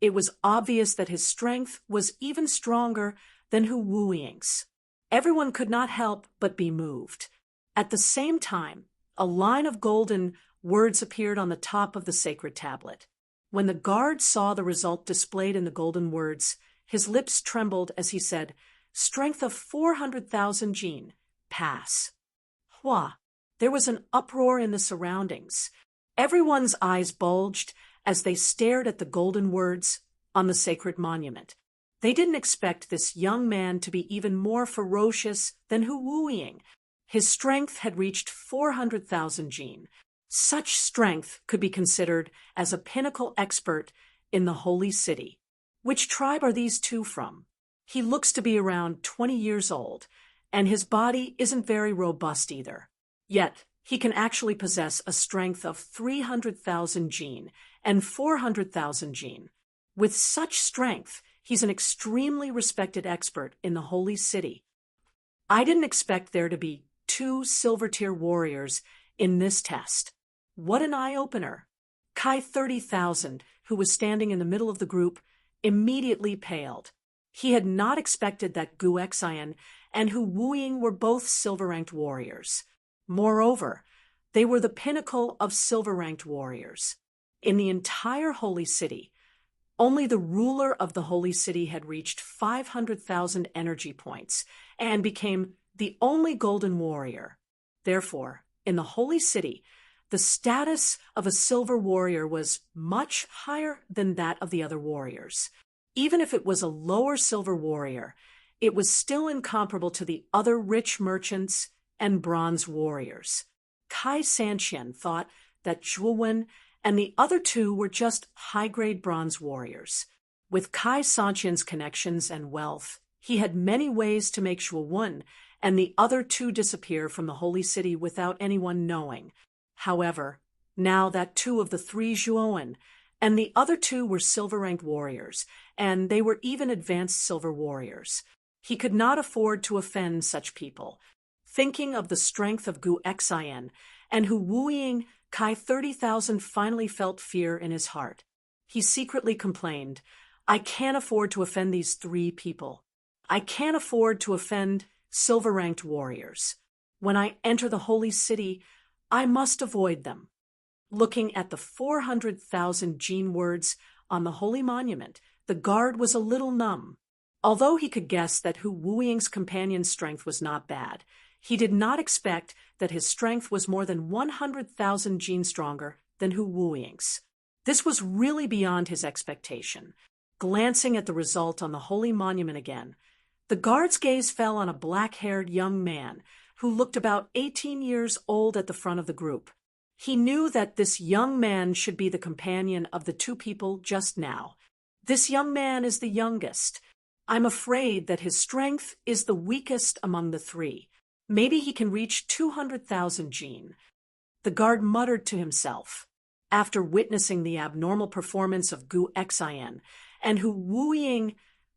it was obvious that his strength was even stronger than Hu Wuying's. Everyone could not help but be moved. At the same time, a line of golden words appeared on the top of the sacred tablet. When the guard saw the result displayed in the golden words, his lips trembled as he said, "Strength of 400,000 jin. Pass." Hua! There was an uproar in the surroundings. Everyone's eyes bulged as they stared at the golden words on the sacred monument. They didn't expect this young man to be even more ferocious than Hu Wuying. His strength had reached 400,000 jin. Such strength could be considered as a pinnacle expert in the holy city. Which tribe are these two from? He looks to be around 20 years old, and his body isn't very robust either. Yet, he can actually possess a strength of 300,000 jin and 400,000 jin. With such strength, he's an extremely respected expert in the holy city. I didn't expect there to be two silver-tier warriors in this test. What an eye-opener! Kai 30,000, who was standing in the middle of the group, immediately paled. He had not expected that Gu Xian and Hu Wuying were both silver-ranked warriors. Moreover, they were the pinnacle of silver-ranked warriors. In the entire holy city, only the ruler of the holy city had reached 500,000 energy points and became the only golden warrior. Therefore, in the holy city, the status of a silver warrior was much higher than that of the other warriors. Even if it was a lower silver warrior, it was still incomparable to the other rich merchants and bronze warriors. Kai Sanqian thought that Zhuowen and the other two were just high-grade bronze warriors. With Kai Sanqian's connections and wealth, he had many ways to make Zhuowen and the other two disappear from the holy city without anyone knowing. However, now that two of the three Zhuowen and the other two were silver-ranked warriors, and they were even advanced silver warriors, he could not afford to offend such people. Thinking of the strength of Gu Xian and Hu Wuying, Kai 30,000 finally felt fear in his heart. He secretly complained, "I can't afford to offend these three people. I can't afford to offend silver-ranked warriors. When I enter the holy city, I must avoid them." Looking at the 400,000 jin words on the holy monument, the guard was a little numb. Although he could guess that Hu Wuying's companion's strength was not bad, He did not expect that his strength was more than 100,000 genes stronger than Hu Wuying's. This was really beyond his expectation. Glancing at the result on the holy monument again, the guard's gaze fell on a black-haired young man who looked about 18 years old at the front of the group. He knew that this young man should be the companion of the two people just now. This young man is the youngest. I'm afraid that his strength is the weakest among the three. Maybe he can reach 200,000 gene. The guard muttered to himself. After witnessing the abnormal performance of Gu Xian and Hu Wuying,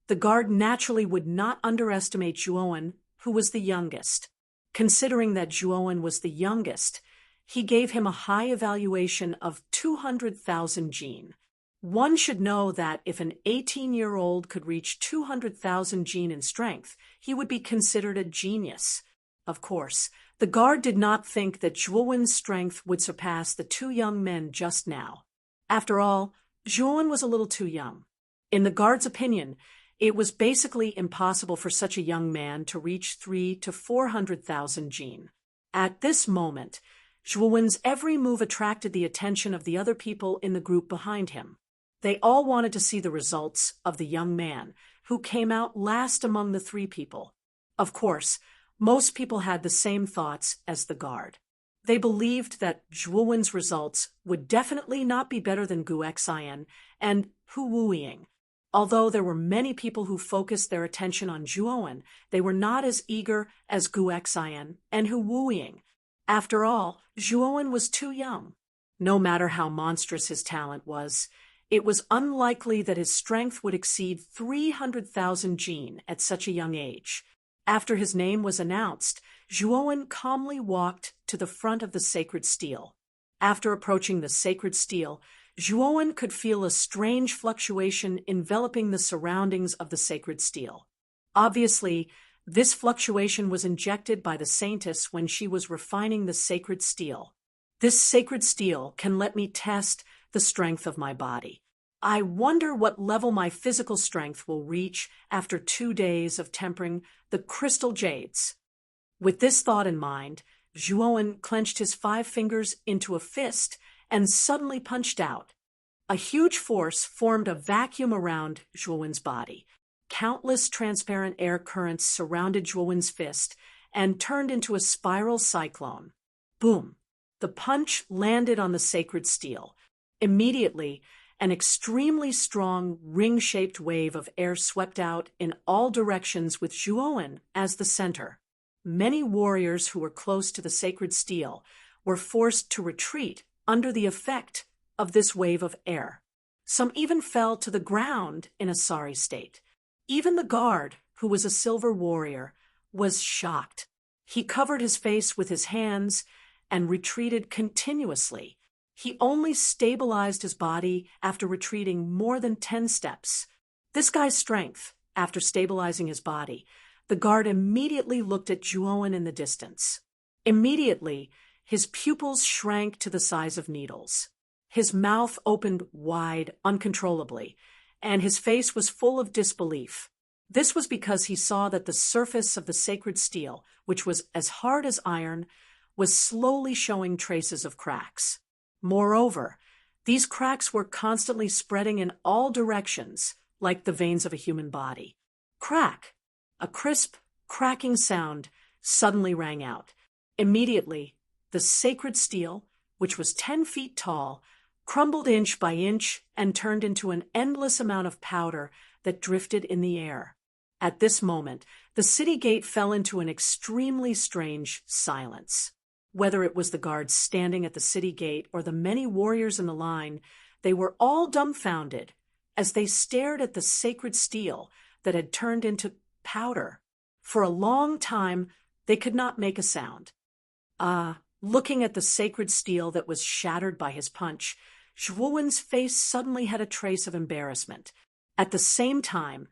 the guard naturally would not underestimate Zhuowen, who was the youngest. Considering that Zhuowen was the youngest, he gave him a high evaluation of 200,000 gene. One should know that if an 18-year-old could reach 200,000 gene in strength, he would be considered a genius. Of course, the guard did not think that Zhuowen's strength would surpass the two young men just now. After all, Zhuowen was a little too young. In the guard's opinion, it was basically impossible for such a young man to reach 300,000 to 400,000 gene. At this moment, Zhuowen's every move attracted the attention of the other people in the group behind him. They all wanted to see the results of the young man, who came out last among the three people. Of course, most people had the same thoughts as the guard. They believed that Zhuowen's results would definitely not be better than Gu Xian and Hu Wuying. Although there were many people who focused their attention on Zhuowen, they were not as eager as Gu Xian and Hu Wuying. After all, Zhuowen was too young. No matter how monstrous his talent was, it was unlikely that his strength would exceed 300,000 gene at such a young age. After his name was announced, Zhuowen calmly walked to the front of the sacred stele. After approaching the sacred stele, Zhuowen could feel a strange fluctuation enveloping the surroundings of the sacred stele. Obviously, this fluctuation was injected by the saintess when she was refining the sacred stele. This sacred stele can let me test the strength of my body. I wonder what level my physical strength will reach after 2 days of tempering the crystal jades. With this thought in mind, Zhuowen clenched his 5 fingers into a fist and suddenly punched out. A huge force formed a vacuum around Zhuowen's body. Countless transparent air currents surrounded Zhuowen's fist and turned into a spiral cyclone. Boom! The punch landed on the sacred stele. Immediately, an extremely strong, ring-shaped wave of air swept out in all directions with Zhuowen as the center. Many warriors who were close to the sacred stele were forced to retreat under the effect of this wave of air. Some even fell to the ground in a sorry state. Even the guard, who was a silver warrior, was shocked. He covered his face with his hands and retreated continuously. He only stabilized his body after retreating more than 10 steps. This guy's strength, after stabilizing his body, the guard immediately looked at Zhuowen in the distance. Immediately, his pupils shrank to the size of needles. His mouth opened wide uncontrollably, and his face was full of disbelief. This was because he saw that the surface of the sacred stele, which was as hard as iron, was slowly showing traces of cracks. Moreover, these cracks were constantly spreading in all directions, like the veins of a human body. Crack! A crisp, cracking sound suddenly rang out. Immediately, the sacred stele, which was 10 feet tall, crumbled inch by inch and turned into an endless amount of powder that drifted in the air. At this moment, the city gate fell into an extremely strange silence. Whether it was the guards standing at the city gate or the many warriors in the line, they were all dumbfounded as they stared at the sacred stele that had turned into powder. For a long time, they could not make a sound. Looking at the sacred stele that was shattered by his punch, Zhuowen's face suddenly had a trace of embarrassment. At the same time,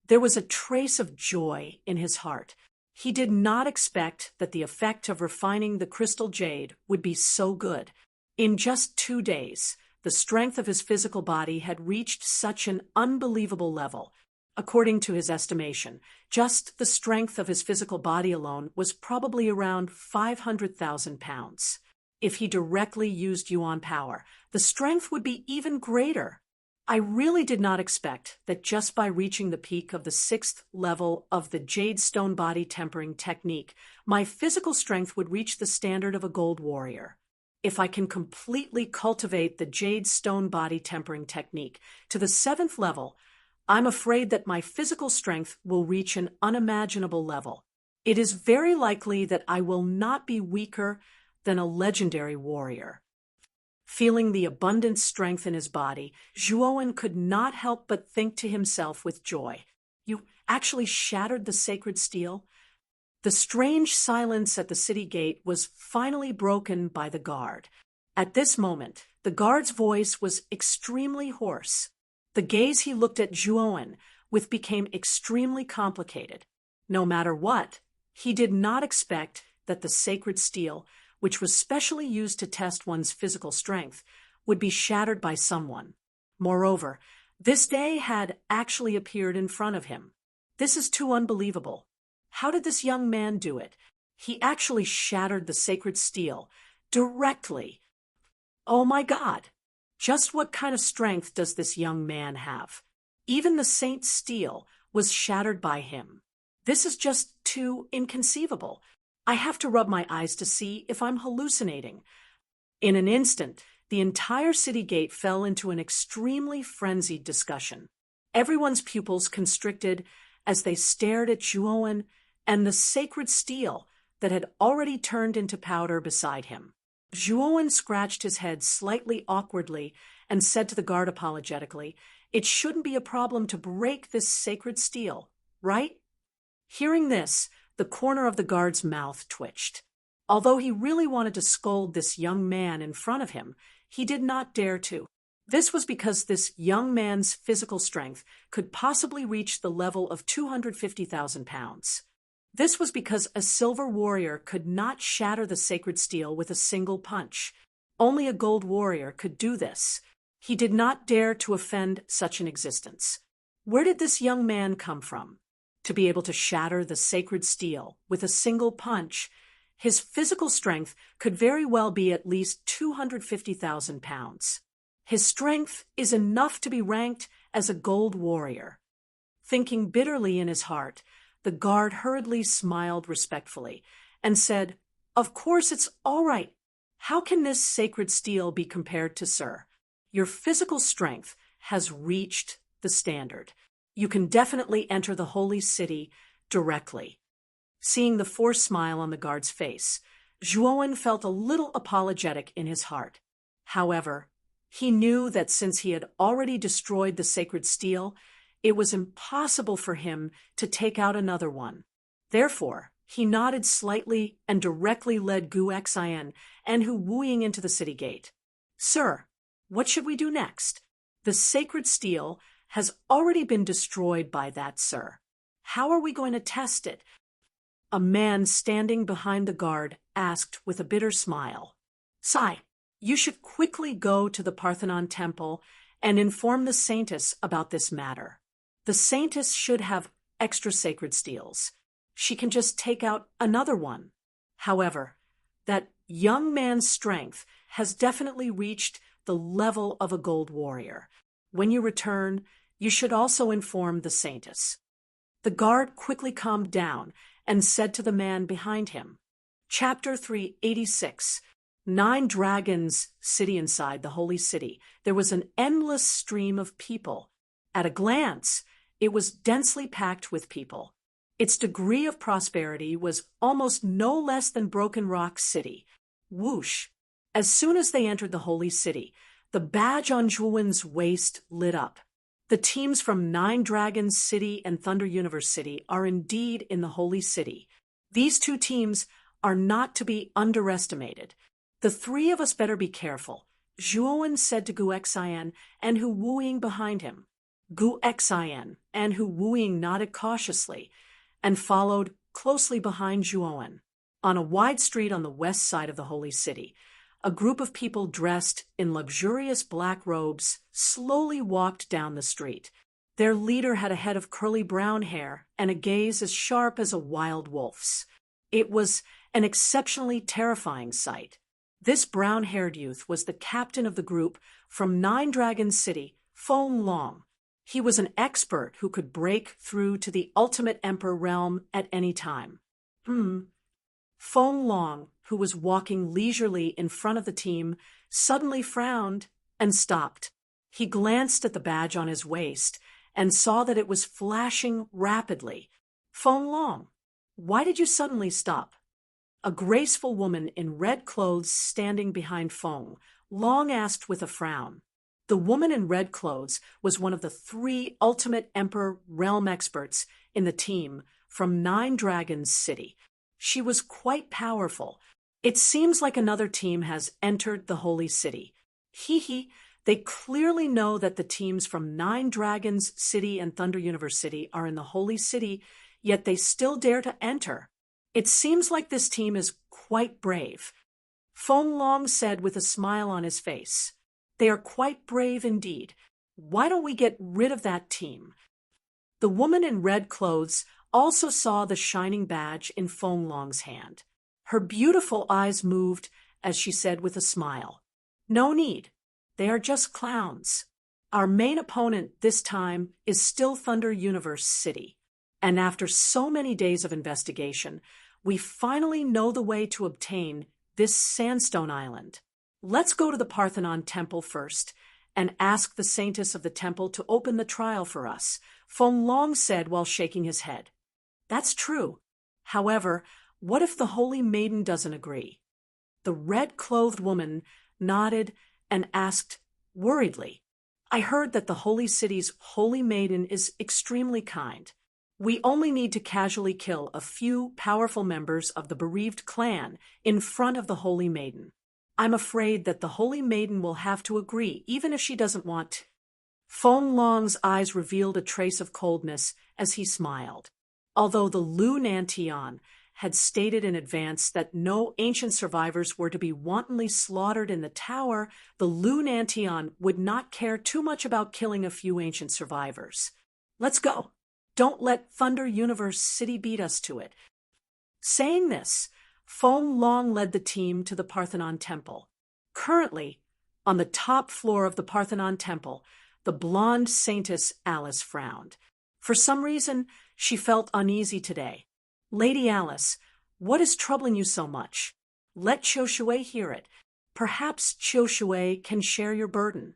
there was a trace of joy in his heart. He did not expect that the effect of refining the crystal jade would be so good. In just 2 days, the strength of his physical body had reached such an unbelievable level. According to his estimation, just the strength of his physical body alone was probably around 500,000 pounds. If he directly used yuan power, the strength would be even greater. I really did not expect that just by reaching the peak of the 6th level of the jade stone body tempering technique, my physical strength would reach the standard of a gold warrior. If I can completely cultivate the jade stone body tempering technique to the 7th level, I'm afraid that my physical strength will reach an unimaginable level. It is very likely that I will not be weaker than a legendary warrior. Feeling the abundant strength in his body, Zhuowen could not help but think to himself with joy, "You actually shattered the sacred steel?" The strange silence at the city gate was finally broken by the guard. At this moment, the guard's voice was extremely hoarse. The gaze he looked at Zhuowen with became extremely complicated. No matter what, he did not expect that the sacred steel, which was specially used to test one's physical strength, would be shattered by someone. Moreover, this day had actually appeared in front of him. This is too unbelievable. How did this young man do it? He actually shattered the sacred steel directly. Oh my God! Just what kind of strength does this young man have? Even the saint's steel was shattered by him. This is just too inconceivable. I have to rub my eyes to see if I'm hallucinating. In an instant, the entire city gate fell into an extremely frenzied discussion. Everyone's pupils constricted as they stared at Zhuowen and the sacred steel that had already turned into powder beside him. Zhuowen scratched his head slightly awkwardly and said to the guard apologetically, "It shouldn't be a problem to break this sacred steel, right?" Hearing this, the corner of the guard's mouth twitched. Although he really wanted to scold this young man in front of him, he did not dare to. This was because this young man's physical strength could possibly reach the level of 250,000 pounds. This was because a silver warrior could not shatter the sacred steel with a single punch. Only a gold warrior could do this. He did not dare to offend such an existence. Where did this young man come from? To be able to shatter the sacred steel with a single punch, his physical strength could very well be at least 250,000 pounds. His strength is enough to be ranked as a gold warrior. Thinking bitterly in his heart, the guard hurriedly smiled respectfully and said, "Of course it's all right. How can this sacred steel be compared to Sir? Your physical strength has reached the standard. You can definitely enter the holy city directly." Seeing the forced smile on the guard's face, Zhuowen felt a little apologetic in his heart. However, he knew that since he had already destroyed the sacred steel, it was impossible for him to take out another one. Therefore, he nodded slightly and directly led Gu Xian and Hu Wuying into the city gate. "Sir, what should we do next? The sacred steel has already been destroyed by that, sir. How are we going to test it?" A man standing behind the guard asked with a bitter smile. "Sai, you should quickly go to the Parthenon temple and inform the saintess about this matter. The saintess should have extra sacred steels. She can just take out another one. However, that young man's strength has definitely reached the level of a gold warrior. When you return, you should also inform the saintess." The guard quickly calmed down and said to the man behind him, Chapter 386, 9 Dragons City. Inside the holy city, there was an endless stream of people. At a glance, it was densely packed with people. Its degree of prosperity was almost no less than Broken Rock City. Whoosh! As soon as they entered the holy city, the badge on Zhuowen's waist lit up. The teams from 9 Dragons City and Thunder Universe City are indeed in the holy city. These two teams are not to be underestimated. "The three of us better be careful," Zhuowen said to Gu Xian and Hu Wuying behind him. Gu Xian and Hu Wuying nodded cautiously and followed closely behind Zhuowen. On a wide street on the west side of the holy city, a group of people dressed in luxurious black robes slowly walked down the street. Their leader had a head of curly brown hair and a gaze as sharp as a wild wolf's. It was an exceptionally terrifying sight. This brown-haired youth was the captain of the group from Nine Dragons City, Feng Long. He was an expert who could break through to the Ultimate Emperor realm at any time. Feng Long, who was walking leisurely in front of the team, suddenly frowned and stopped. He glanced at the badge on his waist and saw that it was flashing rapidly. Feng Long, why did you suddenly stop? A graceful woman in red clothes standing behind Feng Long asked with a frown. The woman in red clothes was one of the 3 Ultimate Emperor realm experts in the team from Nine Dragons City. She was quite powerful. It seems like another team has entered the Holy City. They clearly know that the teams from Nine Dragons City and Thunder Universe City are in the Holy City, yet they still dare to enter. It seems like this team is quite brave. Feng Long said with a smile on his face. They are quite brave indeed. Why don't we get rid of that team? The woman in red clothes also saw the shining badge in Feng Long's hand. Her beautiful eyes moved as she said with a smile, "No need. They are just clowns. Our main opponent this time is still Thunder Universe City. And after so many days of investigation, we finally know the way to obtain this sandstone island. Let's go to the Parthenon Temple first and ask the saintess of the temple to open the trial for us," Feng Long said while shaking his head. "That's true. However, what if the Holy Maiden doesn't agree?" The red-clothed woman nodded and asked worriedly, "I heard that the Holy City's Holy Maiden is extremely kind. We only need to casually kill a few powerful members of the bereaved clan in front of the Holy Maiden. I'm afraid that the Holy Maiden will have to agree, even if she doesn't want to." Feng Long's eyes revealed a trace of coldness as he smiled. Although the Lu Nantian had stated in advance that no ancient survivors were to be wantonly slaughtered in the tower, the Lu Nantian would not care too much about killing a few ancient survivors. "Let's go. Don't let Thunder Universe City beat us to it." Saying this, Feng Long led the team to the Parthenon Temple. Currently, on the top floor of the Parthenon Temple, the blonde saintess Alice frowned. For some reason, she felt uneasy today. "Lady Alice, what is troubling you so much? Let Qiu Shui hear it. Perhaps Qiu Shui can share your burden."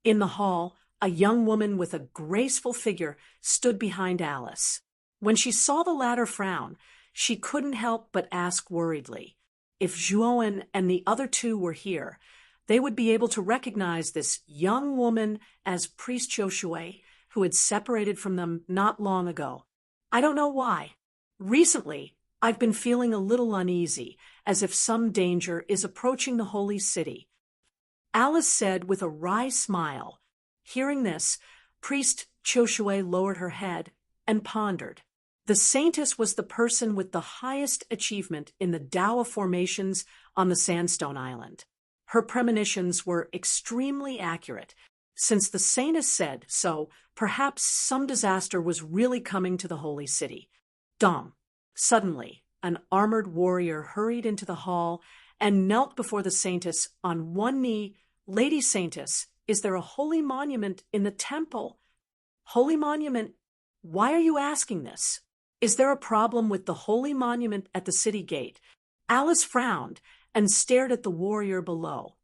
In the hall, a young woman with a graceful figure stood behind Alice. When she saw the latter frown, she couldn't help but ask worriedly. If Zhuowen and the other 2 were here, they would be able to recognize this young woman as Priest Qiu Shui, who had separated from them not long ago. "I don't know why. Recently, I've been feeling a little uneasy, as if some danger is approaching the Holy City," Alice said with a wry smile. Hearing this, Priest Qiu Shui lowered her head and pondered. The saintess was the person with the highest achievement in the Tao of formations on the Sandstone Island. Her premonitions were extremely accurate. Since the saintess said so, perhaps some disaster was really coming to the Holy City. Dong. Suddenly, an armored warrior hurried into the hall and knelt before the saintess on one knee. "Lady Saintess, is there a holy monument in the temple?" "Holy monument? Why are you asking this? Is there a problem with the holy monument at the city gate?" Alice frowned and stared at the warrior below.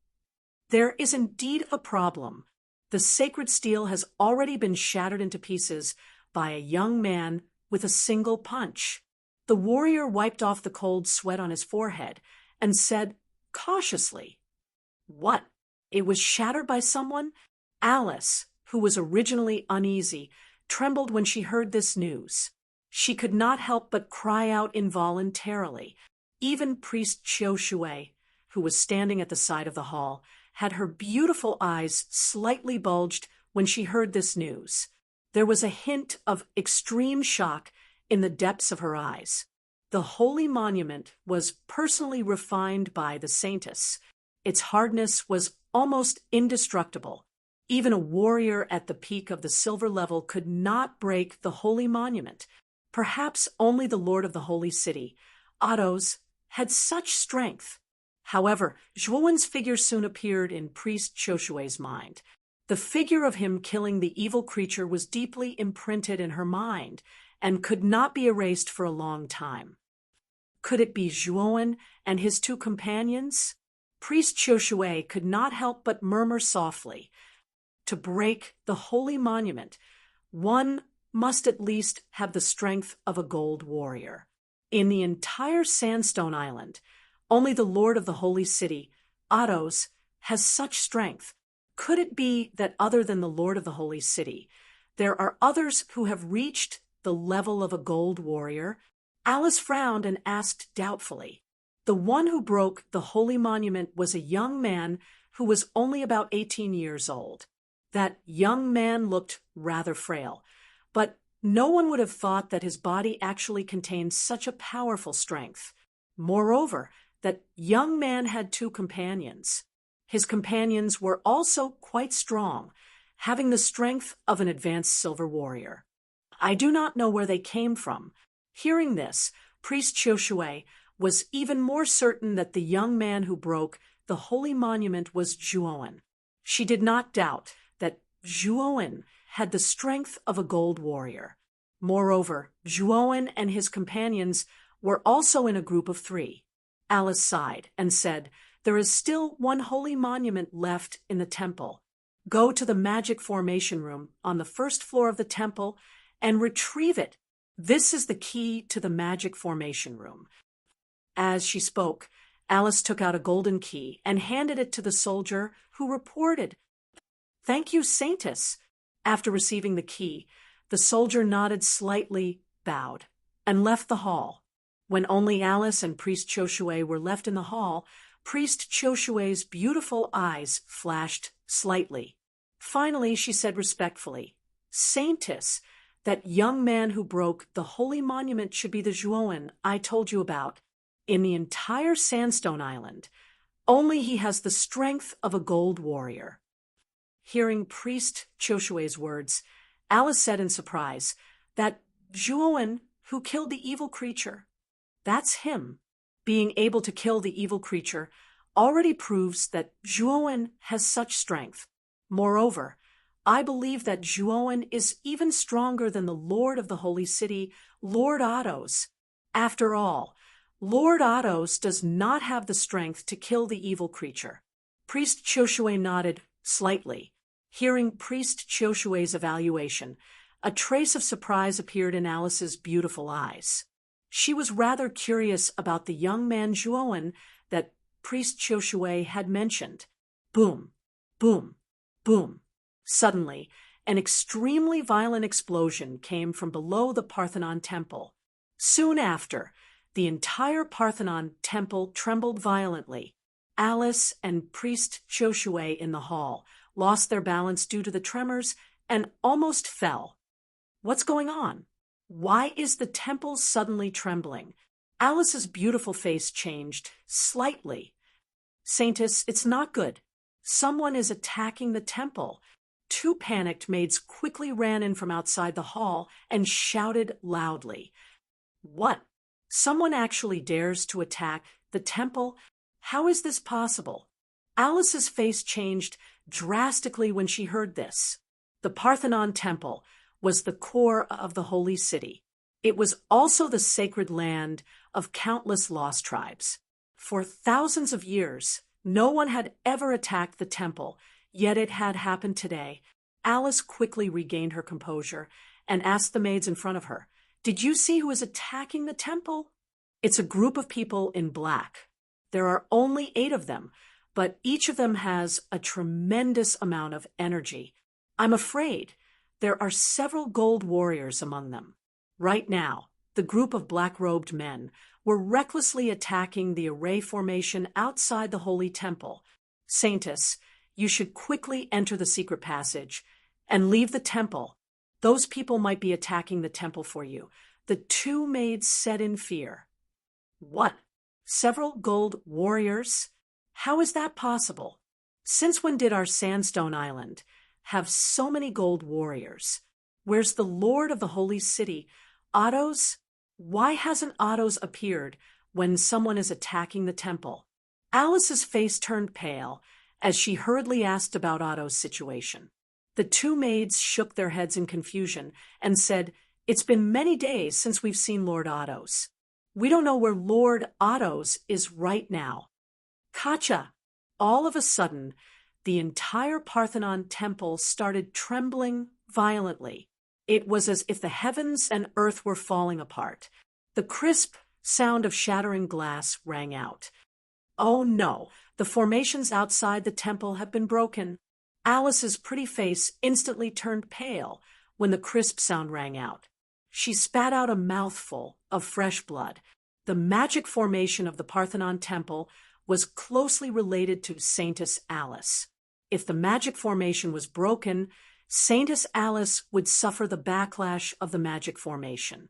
"There is indeed a problem. The sacred steel has already been shattered into pieces by a young man with a single punch." The warrior wiped off the cold sweat on his forehead and said cautiously, "What? It was shattered by someone?" Alice, who was originally uneasy, trembled when she heard this news. She could not help but cry out involuntarily. Even Priest Qiu Shui, who was standing at the side of the hall, had her beautiful eyes slightly bulged when she heard this news. There was a hint of extreme shock in the depths of her eyes. The holy monument was personally refined by the saintess. Its hardness was almost indestructible. Even a warrior at the peak of the silver level could not break the holy monument. Perhaps only the Lord of the Holy City, Ados, had such strength. However, Zhuowen's figure soon appeared in Priest Choshue's mind. The figure of him killing the evil creature was deeply imprinted in her mind and could not be erased for a long time. Could it be Zhuowen and his two companions? Priest Choshue could not help but murmur softly. To break the holy monument, one must at least have the strength of a gold warrior. In the entire Sandstone Island, only the Lord of the Holy City, Ados, has such strength. Could it be that other than the Lord of the Holy City, there are others who have reached the level of a gold warrior? Alice frowned and asked doubtfully. The one who broke the holy monument was a young man who was only about 18 years old. That young man looked rather frail, but no one would have thought that his body actually contained such a powerful strength. Moreover, that young man had two companions. His companions were also quite strong, having the strength of an advanced silver warrior. I do not know where they came from. Hearing this, Priest Choshue was even more certain that the young man who broke the holy monument was Zhuowen. She did not doubt that Zhuowen had the strength of a gold warrior. Moreover, Zhuowen and his companions were also in a group of 3. Alice sighed and said, "There is still one holy monument left in the temple. Go to the magic formation room on the first floor of the temple and retrieve it. This is the key to the magic formation room." As she spoke, Alice took out a golden key and handed it to the soldier, who reported, "Thank you, Saintess." After receiving the key, the soldier nodded slightly, bowed, and left the hall. When only Alice and Priest Choshue were left in the hall, Priest Choshue's beautiful eyes flashed slightly. Finally, she said respectfully, "Saintess, that young man who broke the holy monument should be the Zhuowen I told you about. In the entire Sandstone Island, only he has the strength of a gold warrior." Hearing Priest Choshue's words, Alice said in surprise, "That Zhuowen who killed the evil creature, that's him." Being able to kill the evil creature already proves that Zhuowen has such strength. Moreover, I believe that Zhuowen is even stronger than the Lord of the Holy City, Lord Ados. After all, Lord Ados does not have the strength to kill the evil creature. Priest Choshue nodded slightly. Hearing Priest Choshue's evaluation, a trace of surprise appeared in Alice's beautiful eyes. She was rather curious about the young man Zhuowen that Priest Choshue had mentioned. Boom, boom, boom. Suddenly, an extremely violent explosion came from below the Parthenon temple. Soon after, the entire Parthenon temple trembled violently. Alice and Priest Choshue in the hall lost their balance due to the tremors and almost fell. What's going on? Why is the temple suddenly trembling? Alice's beautiful face changed slightly. "Saintess, it's not good. Someone is attacking the temple." 2 panicked maids quickly ran in from outside the hall and shouted loudly. "What? Someone actually dares to attack the temple? How is this possible?" Alice's face changed drastically when she heard this. The Parthenon temple was the core of the holy city. It was also the sacred land of countless lost tribes. For thousands of years, no one had ever attacked the temple, yet it had happened today. Alice quickly regained her composure and asked the maids in front of her, "Did you see who is attacking the temple?" "It's a group of people in black. There are only 8 of them, but each of them has a tremendous amount of energy. I'm afraid there are several gold warriors among them. Right now, the group of black-robed men were recklessly attacking the array formation outside the holy temple. Saintess, you should quickly enter the secret passage and leave the temple. Those people might be attacking the temple for you." The 2 maids said in fear. "What? Several gold warriors? How is that possible? Since when did our Sandstone Island have so many gold warriors? Where's the Lord of the Holy City? Otto's? Why hasn't Otto's appeared when someone is attacking the temple? Alice's face turned pale as she hurriedly asked about Otto's situation. The two maids shook their heads in confusion and said, "It's been many days since we've seen Lord Otto's. We don't know where Lord Otto's is right now." Katja! All of a sudden, the entire Parthenon temple started trembling violently. It was as if the heavens and earth were falling apart. The crisp sound of shattering glass rang out. "Oh no, the formations outside the temple have been broken." Alice's pretty face instantly turned pale when the crisp sound rang out. She spat out a mouthful of fresh blood. The magic formation of the Parthenon temple was closely related to Saintess Alice. If the magic formation was broken, Saintess Alice would suffer the backlash of the magic formation.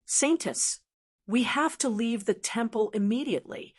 "Saintess, we have to leave the temple immediately.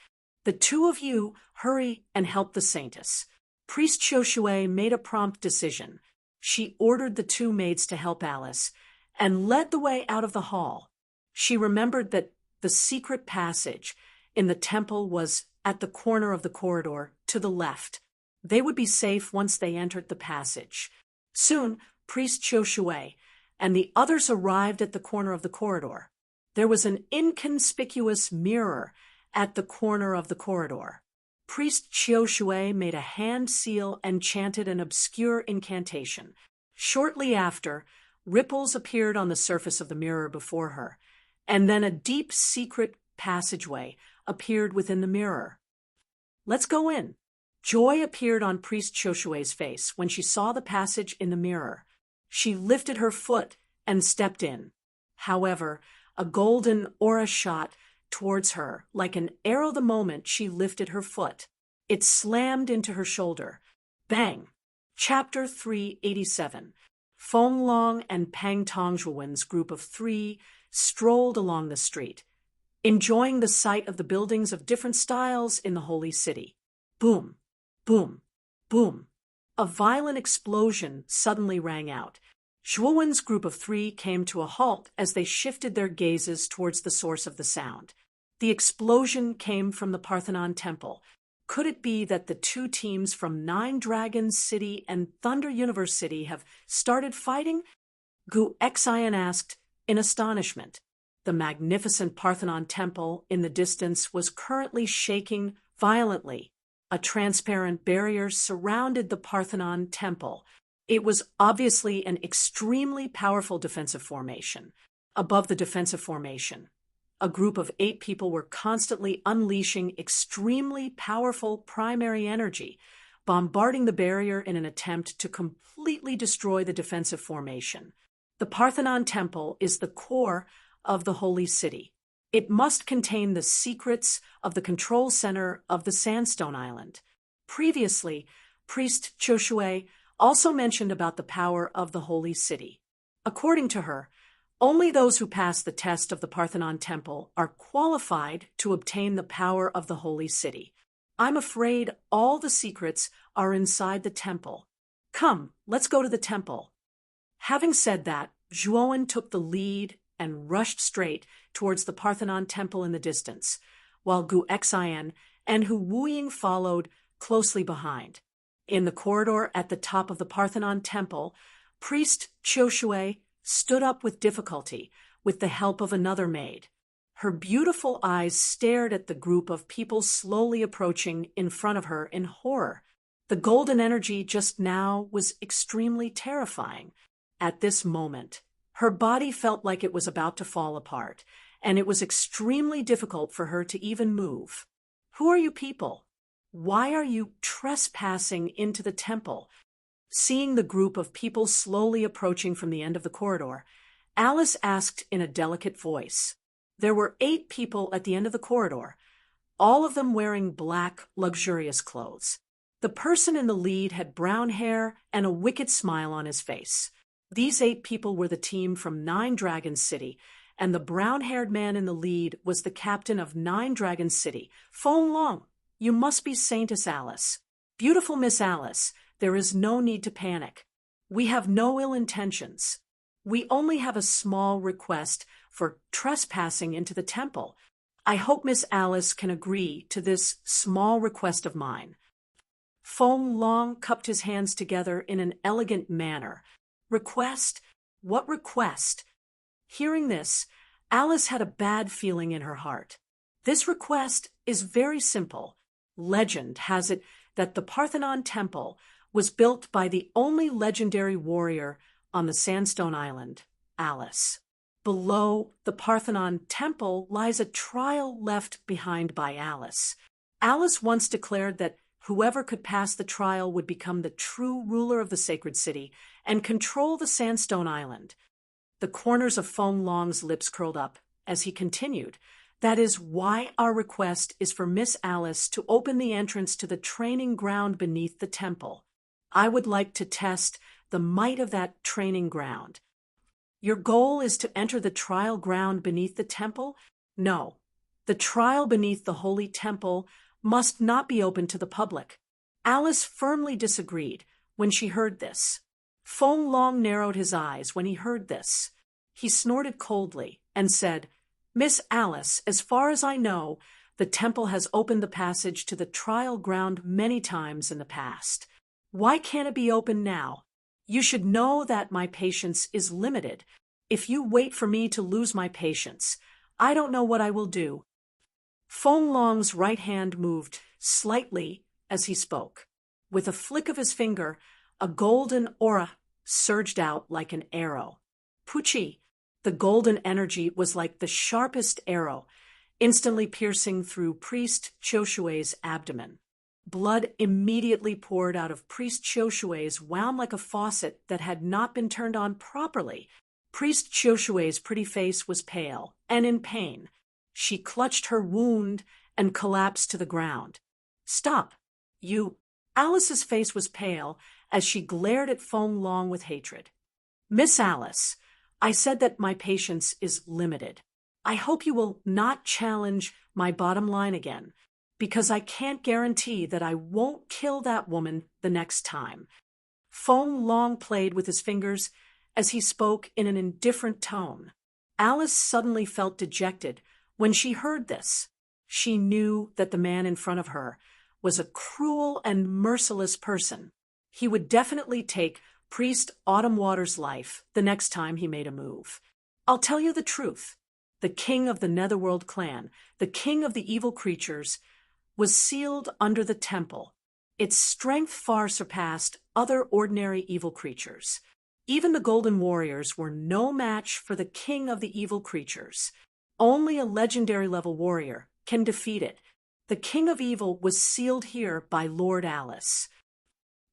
The two of you hurry and help the Saintess." Priest Choshue made a prompt decision. She ordered the two maids to help Alice and led the way out of the hall. She remembered that the secret passage in the temple was at the corner of the corridor to the left. They would be safe once they entered the passage. Soon, Priest Choshue and the others arrived at the corner of the corridor. There was an inconspicuous mirror at the corner of the corridor. Priest Choshue made a hand seal and chanted an obscure incantation. Shortly after, ripples appeared on the surface of the mirror before her, and then a deep secret passageway appeared within the mirror. "Let's go in." Joy appeared on Priest Choshue's face when she saw the passage in the mirror. She lifted her foot and stepped in. However, a golden aura shot towards her like an arrow the moment she lifted her foot. It slammed into her shoulder. Bang! Chapter 387. Feng Long and Pang Tongzhuwen's group of three strolled along the street, enjoying the sight of the buildings of different styles in the holy city. Boom! Boom! Boom! A violent explosion suddenly rang out. Zhuowen's group of three came to a halt as they shifted their gazes towards the source of the sound. The explosion came from the Parthenon temple. Could it be that the two teams from Nine Dragons City and Thunder Universe City have started fighting? Gu Xian asked in astonishment. The magnificent Parthenon temple in the distance was currently shaking violently. A transparent barrier surrounded the Parthenon temple. It was obviously an extremely powerful defensive formation. Above the defensive formation, a group of 8 people were constantly unleashing extremely powerful primary energy, bombarding the barrier in an attempt to completely destroy the defensive formation. The Parthenon temple is the core of the holy city. It must contain the secrets of the control center of the Sandstone Island. Previously, Priest Choshue also mentioned about the power of the holy city. According to her, only those who pass the test of the Parthenon temple are qualified to obtain the power of the holy city. I'm afraid all the secrets are inside the temple. Come, let's go to the temple. Having said that, Zhuowen took the lead and rushed straight towards the Parthenon temple in the distance, while Gu Xian and Hu Wuying followed closely behind. In the corridor at the top of the Parthenon temple, Priest Choshue stood up with difficulty with the help of another maid. Her beautiful eyes stared at the group of people slowly approaching in front of her in horror. The golden energy just now was extremely terrifying. At this moment, her body felt like it was about to fall apart, and it was extremely difficult for her to even move. "Who are you people? Why are you trespassing into the temple?" Seeing the group of people slowly approaching from the end of the corridor, Alice asked in a delicate voice. There were 8 people at the end of the corridor, all of them wearing black, luxurious clothes. The person in the lead had brown hair and a wicked smile on his face. These 8 people were the team from Nine Dragons City, and the brown-haired man in the lead was the captain of Nine Dragons City. Feng Long, you must be Saintess Alice. Beautiful Miss Alice, there is no need to panic. We have no ill intentions. We only have a small request for trespassing into the temple. I hope Miss Alice can agree to this small request of mine." Feng Long cupped his hands together in an elegant manner. "Request? What request?" Hearing this, Alice had a bad feeling in her heart. This request is very simple. Legend has it that the Parthenon Temple was built by the only legendary warrior on the Sandstone Island, Alice. Below the Parthenon Temple lies a trial left behind by Alice. Alice once declared that whoever could pass the trial would become the true ruler of the sacred city and control the Sandstone Island. The corners of Feng Long's lips curled up as he continued. "That is why our request is for Miss Alice to open the entrance to the training ground beneath the temple. I would like to test the might of that training ground." "Your goal is to enter the trial ground beneath the temple?" "No. The trial beneath the holy temple must not be open to the public." Alice firmly disagreed when she heard this. Feng Long narrowed his eyes when he heard this. He snorted coldly and said, "Miss Alice, as far as I know, the temple has opened the passage to the trial ground many times in the past. Why can't it be open now? You should know that my patience is limited. If you wait for me to lose my patience, I don't know what I will do." Feng Long's right hand moved slightly as he spoke. With a flick of his finger, a golden aura surged out like an arrow. Puchi, the golden energy was like the sharpest arrow, instantly piercing through Priest Choshue's abdomen. Blood immediately poured out of Priest Choshue's wound like a faucet that had not been turned on properly. Priest Choshue's pretty face was pale and in pain. She clutched her wound and collapsed to the ground. "Stop! You—" Alice's face was pale as she glared at Feng Long with hatred. "Miss Alice, I said that my patience is limited. I hope you will not challenge my bottom line again, because I can't guarantee that I won't kill that woman the next time." Feng Long played with his fingers as he spoke in an indifferent tone. Alice suddenly felt dejected when she heard this. She knew that the man in front of her was a cruel and merciless person. He would definitely take Priest Autumn Water's life the next time he made a move. "I'll tell you the truth. The king of the Netherworld clan, the king of the evil creatures, was sealed under the temple. Its strength far surpassed other ordinary evil creatures. Even the Golden Warriors were no match for the king of the evil creatures. Only a legendary level warrior can defeat it. The king of evil was sealed here by Lord Alice.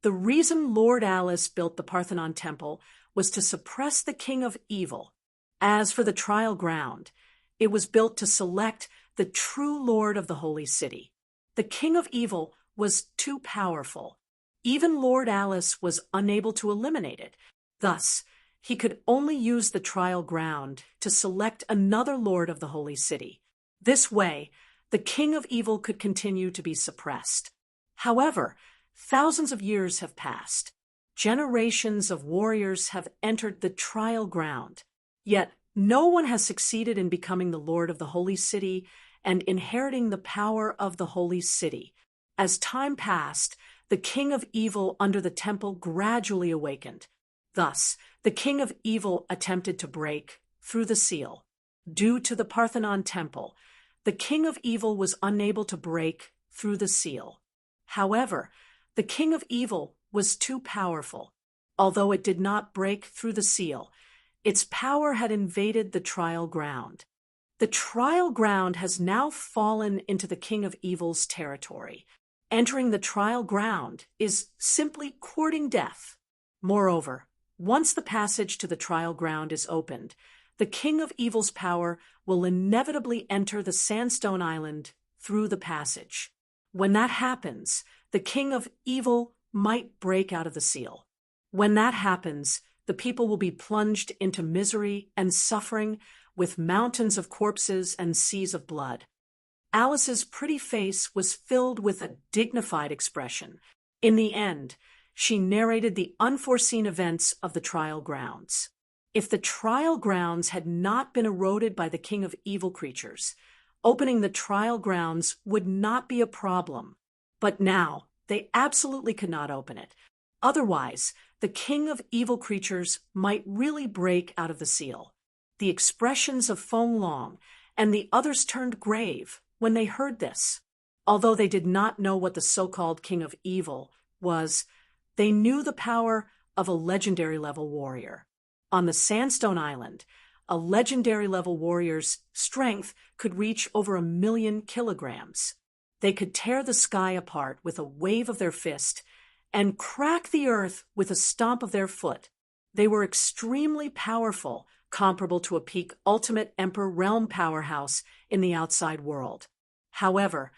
The reason Lord Alice built the Parthenon Temple was to suppress the king of evil. As for the trial ground, it was built to select the true lord of the holy city. The king of evil was too powerful. Even Lord Alice was unable to eliminate it. Thus, he could only use the trial ground to select another lord of the holy city. This way, the king of evil could continue to be suppressed. However, thousands of years have passed. Generations of warriors have entered the trial ground. Yet, no one has succeeded in becoming the lord of the holy city and inheriting the power of the holy city. As time passed, the king of evil under the temple gradually awakened. Thus, the king of evil attempted to break through the seal. Due to the Parthenon Temple, the king of evil was unable to break through the seal. However, the king of evil was too powerful. Although it did not break through the seal, its power had invaded the trial ground. The trial ground has now fallen into the king of evil's territory. Entering the trial ground is simply courting death. Moreover, once the passage to the trial ground is opened, the king of evil's power will inevitably enter the Sandstone Island through the passage. When that happens, the king of evil might break out of the seal. When that happens, the people will be plunged into misery and suffering with mountains of corpses and seas of blood. Alice's pretty face was filled with a dignified expression. In the end, she narrated the unforeseen events of the trial grounds. If the trial grounds had not been eroded by the king of evil creatures, opening the trial grounds would not be a problem. But now, they absolutely could not open it. Otherwise, the king of evil creatures might really break out of the seal. The expressions of Feng Long and the others turned grave when they heard this. Although they did not know what the so-called king of evil was, they knew the power of a legendary level warrior. On the Sandstone Island, a legendary level warrior's strength could reach over 1,000,000 kilograms. They could tear the sky apart with a wave of their fist and crack the earth with a stomp of their foot. They were extremely powerful, comparable to a peak ultimate Emperor realm powerhouse in the outside world. However,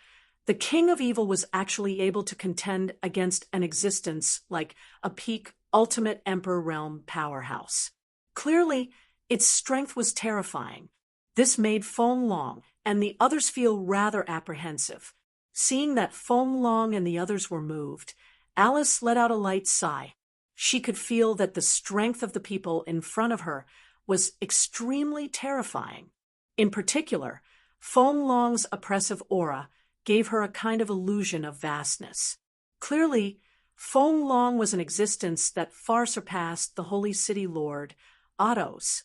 the king of evil was actually able to contend against an existence like a peak ultimate Emperor realm powerhouse. Clearly, its strength was terrifying. This made Feng Long and the others feel rather apprehensive. Seeing that Feng Long and the others were moved, Alice let out a light sigh. She could feel that the strength of the people in front of her was extremely terrifying. In particular, Feng Long's oppressive aura gave her a kind of illusion of vastness. Clearly, Feng Long was an existence that far surpassed the Holy City Lord, Otto's.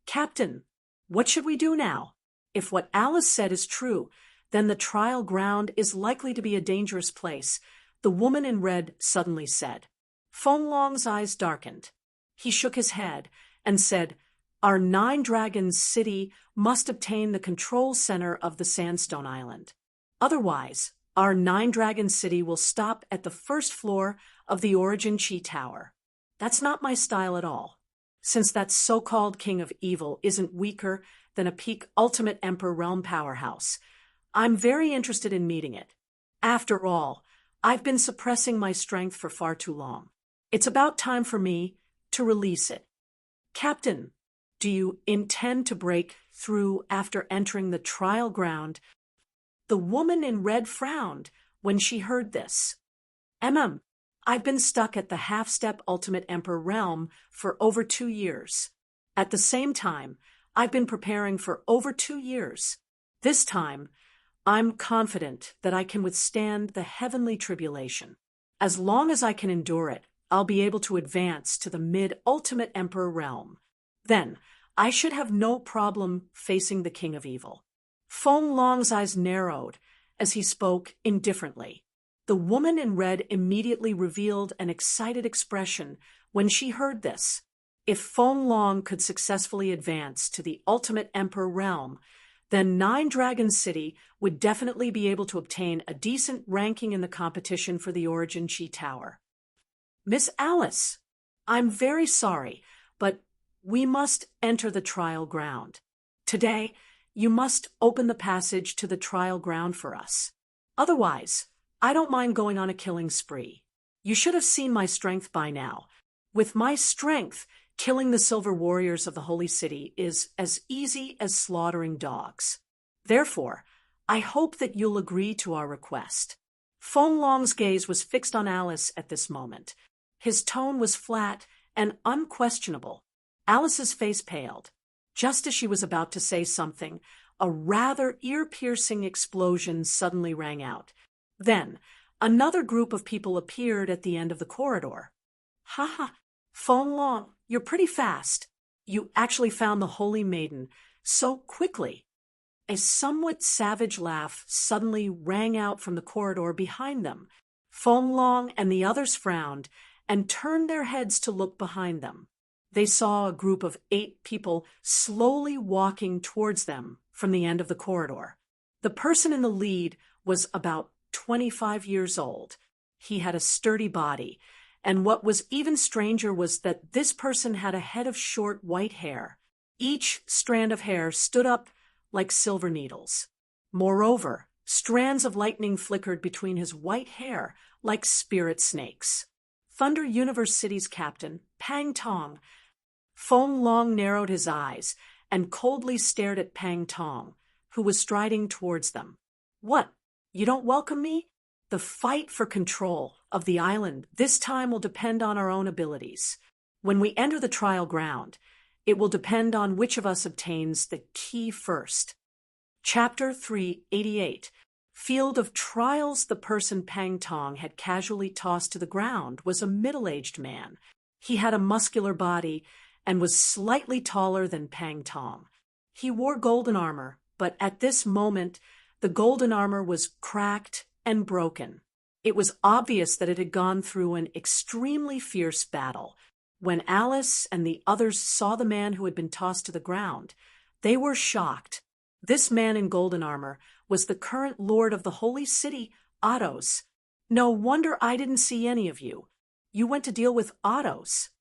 "Captain, what should we do now? If what Alice said is true, then the trial ground is likely to be a dangerous place," the woman in red suddenly said. Feng Long's eyes darkened. He shook his head and said, "Our 9 Dragons city must obtain the control center of the Sandstone Island. Otherwise, our 9 Dragons city will stop at the first floor of the Origin Chi Tower. That's not my style at all. Since that so-called king of evil isn't weaker than a peak ultimate Emperor realm powerhouse, I'm very interested in meeting it. After all, I've been suppressing my strength for far too long. It's about time for me to release it. Captain, do you intend to break through after entering the trial ground?" The woman in red frowned when she heard this. I've been stuck at the half-step Ultimate Emperor realm for over 2 years. At the same time, I've been preparing for over 2 years. This time, I'm confident that I can withstand the heavenly tribulation. As long as I can endure it, I'll be able to advance to the mid-Ultimate Emperor realm. Then, I should have no problem facing the King of Evil. Feng Long's eyes narrowed as he spoke indifferently. The woman in red immediately revealed an excited expression when she heard this. If Feng Long could successfully advance to the Ultimate Emperor realm, then 9 Dragons City would definitely be able to obtain a decent ranking in the competition for the Origin Chi Tower. "Miss Alice, I'm very sorry, but we must enter the trial ground. Today, you must open the passage to the trial ground for us. Otherwise, I don't mind going on a killing spree. You should have seen my strength by now. With my strength, killing the Silver Warriors of the Holy City is as easy as slaughtering dogs. Therefore, I hope that you'll agree to our request." Feng Long's gaze was fixed on Alice at this moment. His tone was flat and unquestionable. Alice's face paled. Just as she was about to say something, a rather ear-piercing explosion suddenly rang out. Then, another group of people appeared at the end of the corridor. "Ha! Feng Long, you're pretty fast. You actually found the Holy Maiden so quickly." A somewhat savage laugh suddenly rang out from the corridor behind them. Feng Long and the others frowned and turned their heads to look behind them. They saw a group of 8 people slowly walking towards them from the end of the corridor. The person in the lead was about 25 years old. He had a sturdy body, and what was even stranger was that this person had a head of short white hair. Each strand of hair stood up like silver needles. Moreover, strands of lightning flickered between his white hair like spirit snakes. Thunder Universe City's captain, Pang Tong. Feng Long narrowed his eyes and coldly stared at Pang Tong, who was striding towards them. "What? You don't welcome me?" The fight for control of the island this time will depend on our own abilities. When we enter the trial ground, it will depend on which of us obtains the key first. Chapter 388. Field of Trials. The person Pang Tong had casually tossed to the ground was a middle-aged man. He had a muscular body and was slightly taller than Pang Tong. He wore golden armor, but at this moment, the golden armor was cracked and broken. It was obvious that it had gone through an extremely fierce battle. When Alice and the others saw the man who had been tossed to the ground, they were shocked. This man in golden armor was the current lord of the holy city, Ados. No wonder I didn't see any of you. You went to deal with Ados.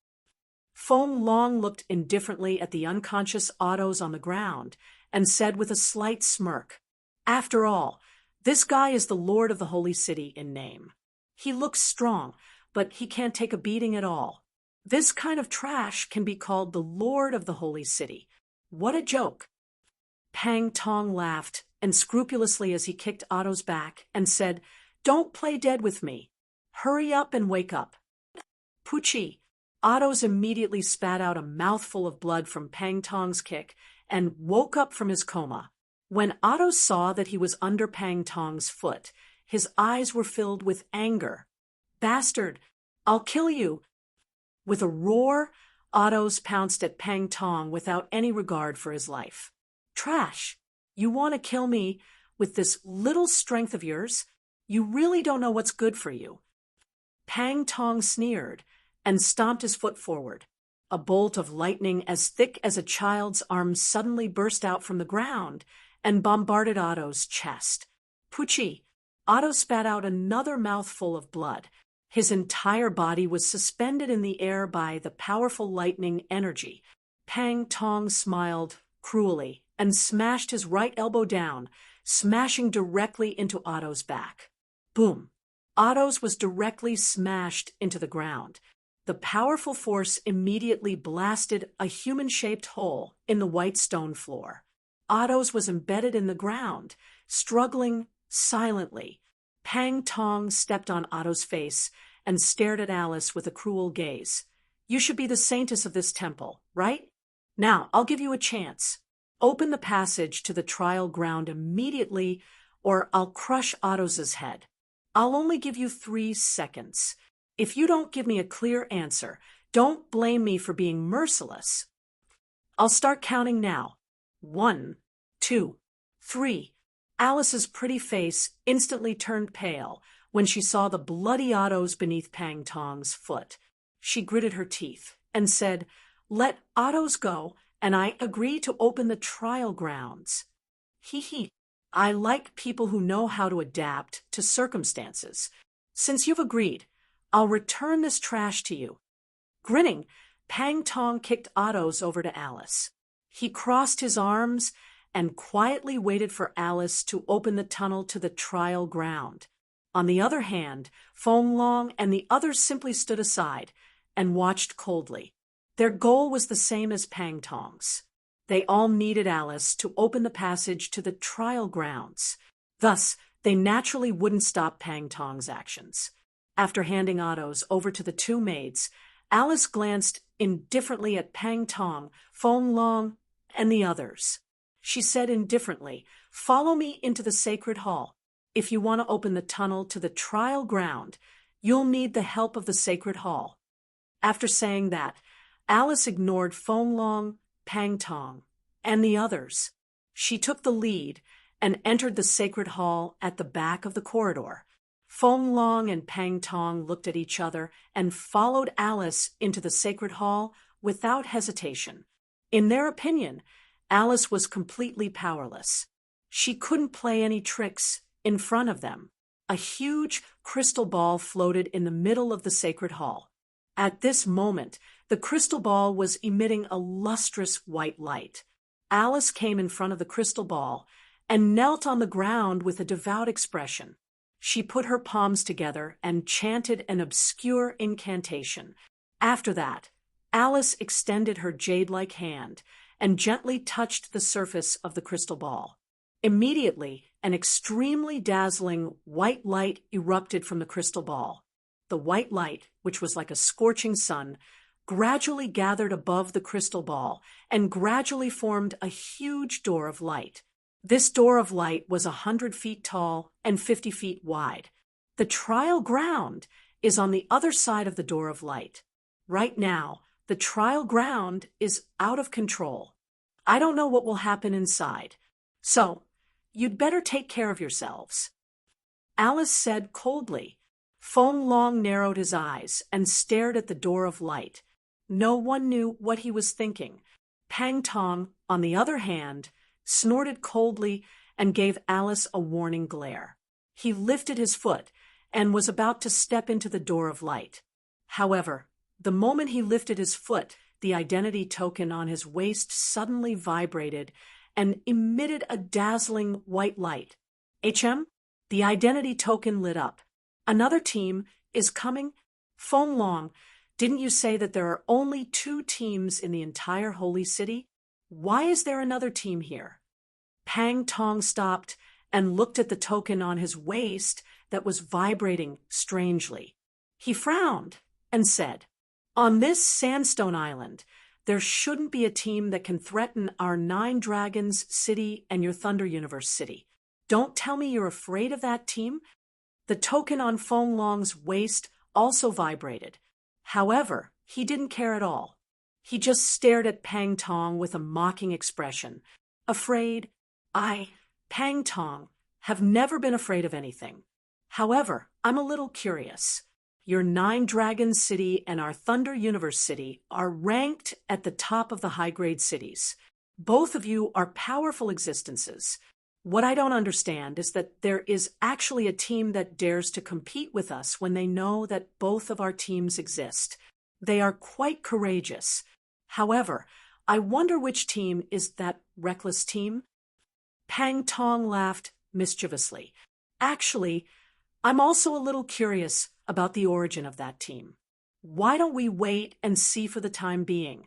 Feng Long looked indifferently at the unconscious Ados on the ground and said with a slight smirk, "After all, this guy is the lord of the holy city in name. He looks strong, but he can't take a beating at all. This kind of trash can be called the lord of the holy city. What a joke." Pang Tong laughed unscrupulously as he kicked Otto's back and said, "Don't play dead with me. Hurry up and wake up." Poochie. Otto's immediately spat out a mouthful of blood from Pang Tong's kick and woke up from his coma. When Otto saw that he was under Pang Tong's foot, his eyes were filled with anger. "Bastard! I'll kill you!" With a roar, Otto's pounced at Pang Tong without any regard for his life. "Trash! You want to kill me with this little strength of yours? You really don't know what's good for you." Pang Tong sneered and stomped his foot forward. A bolt of lightning as thick as a child's arm suddenly burst out from the ground and bombarded Otto's chest. Poochie. Otto spat out another mouthful of blood. His entire body was suspended in the air by the powerful lightning energy. Pang Tong smiled cruelly and smashed his right elbow down, smashing directly into Otto's back. Boom! Otto's was directly smashed into the ground. The powerful force immediately blasted a human-shaped hole in the white stone floor. Otto's was embedded in the ground, struggling silently. Pang Tong stepped on Otto's face and stared at Alice with a cruel gaze. "You should be the saintess of this temple, right? Now, I'll give you a chance. Open the passage to the trial ground immediately, or I'll crush Otto's head. I'll only give you 3 seconds. If you don't give me a clear answer, don't blame me for being merciless. I'll start counting now. 1, 2, 3. Alice's pretty face instantly turned pale when she saw the bloody Otto's beneath Pang Tong's foot. She gritted her teeth and said, "Let Otto's go, and I agree to open the trial grounds." Hee. I like people who know how to adapt to circumstances. Since you've agreed, I'll return this trash to you. Grinning, Pang Tong kicked Otto's over to Alice. He crossed his arms and quietly waited for Alice to open the tunnel to the trial ground. On the other hand, Feng Long and the others simply stood aside and watched coldly. Their goal was the same as Pang Tong's. They all needed Alice to open the passage to the trial grounds. Thus, they naturally wouldn't stop Pang Tong's actions. After handing Otto's over to the 2 maids, Alice glanced indifferently at Pang Tong, Feng Long, and the others. She said indifferently, "Follow me into the sacred hall. If you want to open the tunnel to the trial ground, you'll need the help of the sacred hall." After saying that, Alice ignored Feng Long, Pang Tong, and the others. She took the lead and entered the sacred hall at the back of the corridor. Feng Long and Pang Tong looked at each other and followed Alice into the sacred hall without hesitation. In their opinion, Alice was completely powerless. She couldn't play any tricks in front of them. A huge crystal ball floated in the middle of the sacred hall. At this moment, the crystal ball was emitting a lustrous white light. Alice came in front of the crystal ball and knelt on the ground with a devout expression. She put her palms together and chanted an obscure incantation. After that, Alice extended her jade-like hand and gently touched the surface of the crystal ball. Immediately, an extremely dazzling white light erupted from the crystal ball. The white light, which was like a scorching sun, gradually gathered above the crystal ball and gradually formed a huge door of light. This door of light was 100 feet tall and 50 feet wide. The trial ground is on the other side of the door of light. Right now, the trial ground is out of control. I don't know what will happen inside. So, you'd better take care of yourselves. Alice said coldly. Feng Long narrowed his eyes and stared at the door of light. No one knew what he was thinking. Pang Tong, on the other hand, snorted coldly and gave Alice a warning glare. He lifted his foot and was about to step into the door of light. However, the moment he lifted his foot, the identity token on his waist suddenly vibrated and emitted a dazzling white light. The identity token lit up. Another team is coming? Feng Long, didn't you say that there are only 2 teams in the entire holy city? Why is there another team here? Pang Tong stopped and looked at the token on his waist that was vibrating strangely. He frowned and said, "On this sandstone island, there shouldn't be a team that can threaten our 9 Dragons city and your Thunder Universe city. Don't tell me you're afraid of that team." The token on Feng Long's waist also vibrated. However, he didn't care at all. He just stared at Pang Tong with a mocking expression. Afraid? Pang Tong, have never been afraid of anything. However, I'm a little curious. Your 9 Dragons city and our Thunder Universe city are ranked at the top of the high-grade cities. Both of you are powerful existences. What I don't understand is that there is actually a team that dares to compete with us when they know that both of our teams exist. They are quite courageous. However, I wonder which team is that reckless team? Pang Tong laughed mischievously. Actually, I'm also a little curious about the origin of that team. Why don't we wait and see for the time being?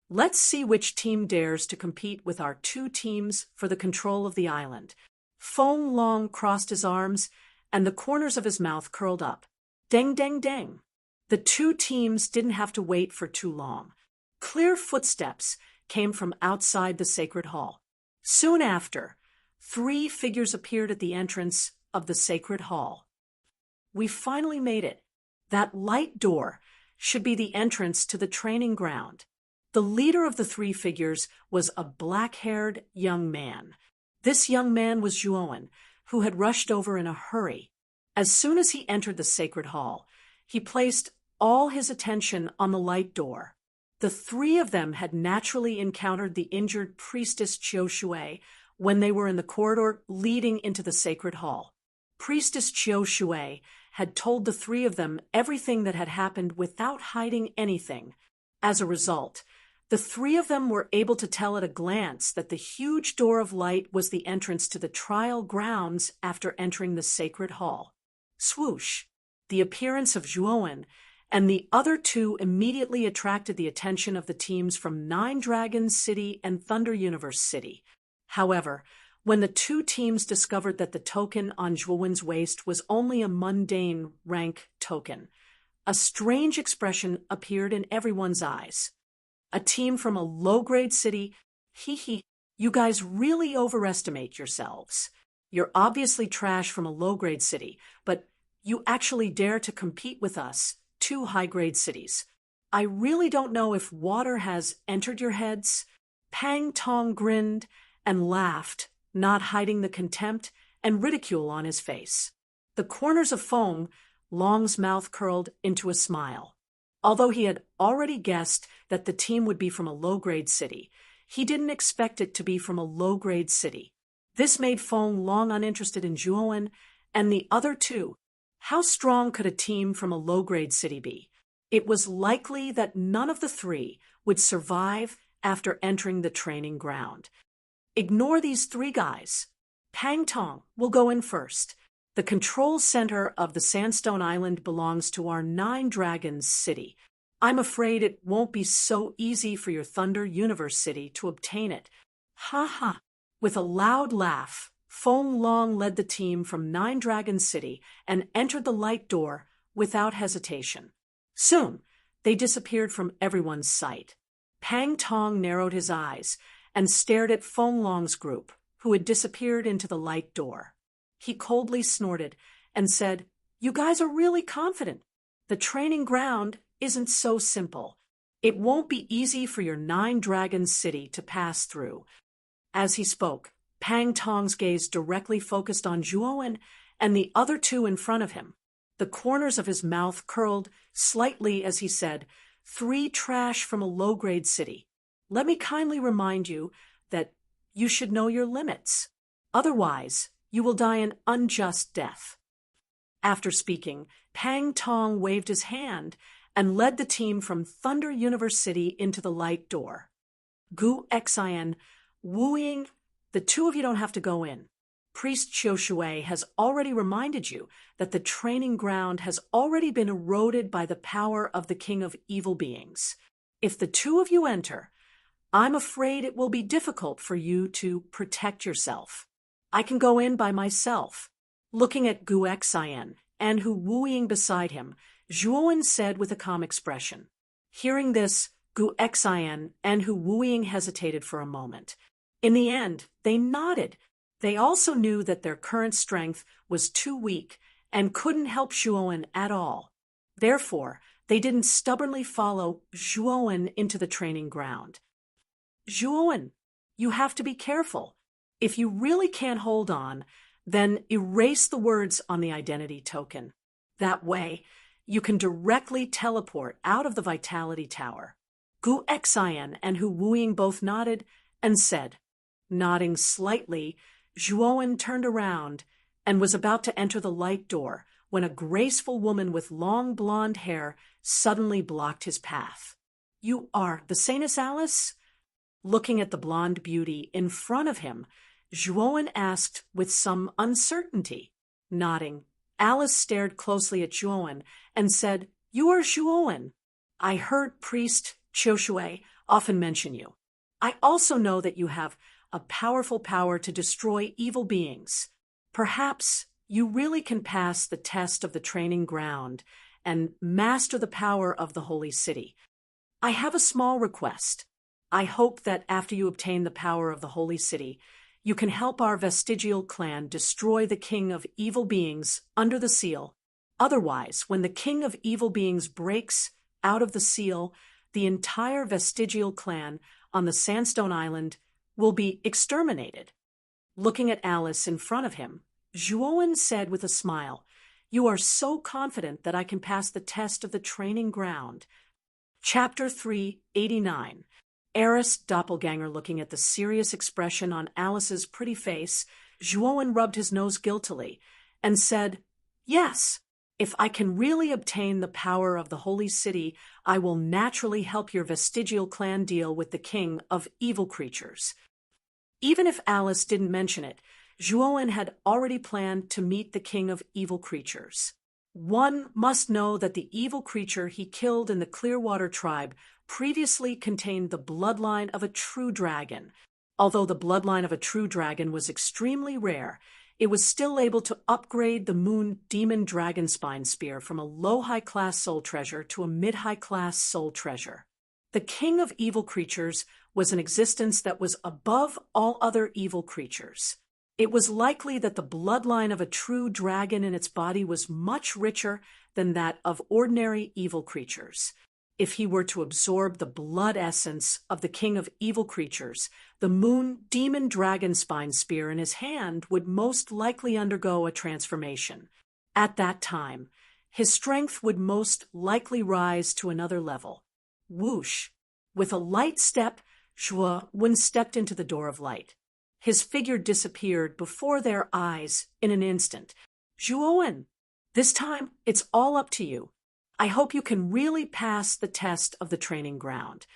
Let's see which team dares to compete with our 2 teams for the control of the island. Feng Long crossed his arms, and the corners of his mouth curled up. Deng, deng, deng. The 2 teams didn't have to wait for too long. Clear footsteps came from outside the sacred hall. Soon after, 3 figures appeared at the entrance of the sacred hall. We finally made it. That light door should be the entrance to the training ground. The leader of the 3 figures was a black-haired young man. This young man was Zhuowen, who had rushed over in a hurry. As soon as he entered the sacred hall, he placed all his attention on the light door. The 3 of them had naturally encountered the injured priestess Qiu Shui when they were in the corridor leading into the sacred hall. Priestess Qiu Shui had told the 3 of them everything that had happened without hiding anything. As a result, the 3 of them were able to tell at a glance that the huge door of light was the entrance to the trial grounds after entering the sacred hall. Swoosh! The appearance of Zhuowen and the other 2 immediately attracted the attention of the teams from 9 Dragons City and Thunder Universe City. However, when the 2 teams discovered that the token on Zhuowen's waist was only a mundane rank token, a strange expression appeared in everyone's eyes. A team from a low-grade city? You guys really overestimate yourselves. You're obviously trash from a low-grade city, but you actually dare to compete with us, 2 high-grade cities. I really don't know if water has entered your heads. Pang Tong grinned and laughed, not hiding the contempt and ridicule on his face. The corners of Feng Long's mouth curled into a smile. Although he had already guessed that the team would be from a low-grade city, he didn't expect it to be from a low-grade city. This made Feng Long uninterested in Zhuowen and the other 2. How strong could a team from a low-grade city be? It was likely that none of the 3 would survive after entering the training ground. Ignore these 3 guys. Pang Tong will go in first. The control center of the Sandstone Island belongs to our 9 Dragons city. I'm afraid it won't be so easy for your Thunder Universe city to obtain it. Ha ha! With a loud laugh, Feng Long led the team from Nine Dragons City and entered the light door without hesitation. Soon, they disappeared from everyone's sight. Pang Tong narrowed his eyes and stared at Feng Long's group, who had disappeared into the light door. He coldly snorted and said, "You guys are really confident. The training ground isn't so simple. It won't be easy for your Nine Dragons City to pass through." As he spoke, Pang Tong's gaze directly focused on Zhuowen and the other two in front of him. The corners of his mouth curled slightly as he said, "3 trash from a low-grade city. Let me kindly remind you that you should know your limits. Otherwise, you will die an unjust death." After speaking, Pang Tong waved his hand and led the team from Thunder Universe City into the light door. Gu Xian, Wu Ying, the two of you don't have to go in. Priest Qiu Shui has already reminded you that the training ground has already been eroded by the power of the King of Evil Beings. If the two of you enter, I'm afraid it will be difficult for you to protect yourself. I can go in by myself. Looking at Gu Xian and Hu Wuying beside him, Zhuowen said with a calm expression. Hearing this, Gu Xian and Hu Wuying hesitated for a moment. In the end, they nodded. They also knew that their current strength was too weak and couldn't help Zhuowen at all. Therefore, they didn't stubbornly follow Zhuowen into the training ground. "Zhuowen, you have to be careful. If you really can't hold on, then erase the words on the identity token. That way, you can directly teleport out of the Vitality Tower." Gu Xian and Hu Wuying both nodded and said. Nodding slightly, Zhuowen turned around and was about to enter the light door when a graceful woman with long blonde hair suddenly blocked his path. "You are the Saintess Alice?" Looking at the blonde beauty in front of him, Zhuowen asked with some uncertainty. Nodding, Alice stared closely at Zhuowen and said, "You are Zhuowen. I heard Priest Qiu Shui often mention you. I also know that you have a powerful power to destroy evil beings. Perhaps you really can pass the test of the training ground and master the power of the holy city. I have a small request. I hope that after you obtain the power of the holy city, you can help our vestigial clan destroy the king of evil beings under the seal. Otherwise, when the king of evil beings breaks out of the seal, the entire vestigial clan on the Sandstone Island will be exterminated." Looking at Alice in front of him, Zhuowen said with a smile, "You are so confident that I can pass the test of the training ground." Chapter 389. Eris Doppelganger. Looking at the serious expression on Alice's pretty face, Zhuowen rubbed his nose guiltily and said, "Yes, if I can really obtain the power of the holy city, I will naturally help your vestigial clan deal with the king of evil creatures." Even if Alice didn't mention it, Zhuowen had already planned to meet the king of evil creatures. One must know that the evil creature he killed in the Clearwater tribe previously contained the bloodline of a true dragon. Although the bloodline of a true dragon was extremely rare, it was still able to upgrade the Moon Demon Dragon Spine Spear from a low high-class soul treasure to a mid-high-class soul treasure. The king of evil creatures was an existence that was above all other evil creatures. It was likely that the bloodline of a true dragon in its body was much richer than that of ordinary evil creatures. If he were to absorb the blood essence of the king of evil creatures, the Moon Demon Dragon Spine Spear in his hand would most likely undergo a transformation. At that time, his strength would most likely rise to another level. Whoosh! With a light step, Zhuowen stepped into the door of light. His figure disappeared before their eyes in an instant. "Zhuowen, this time it's all up to you. I hope you can really pass the test of the training ground."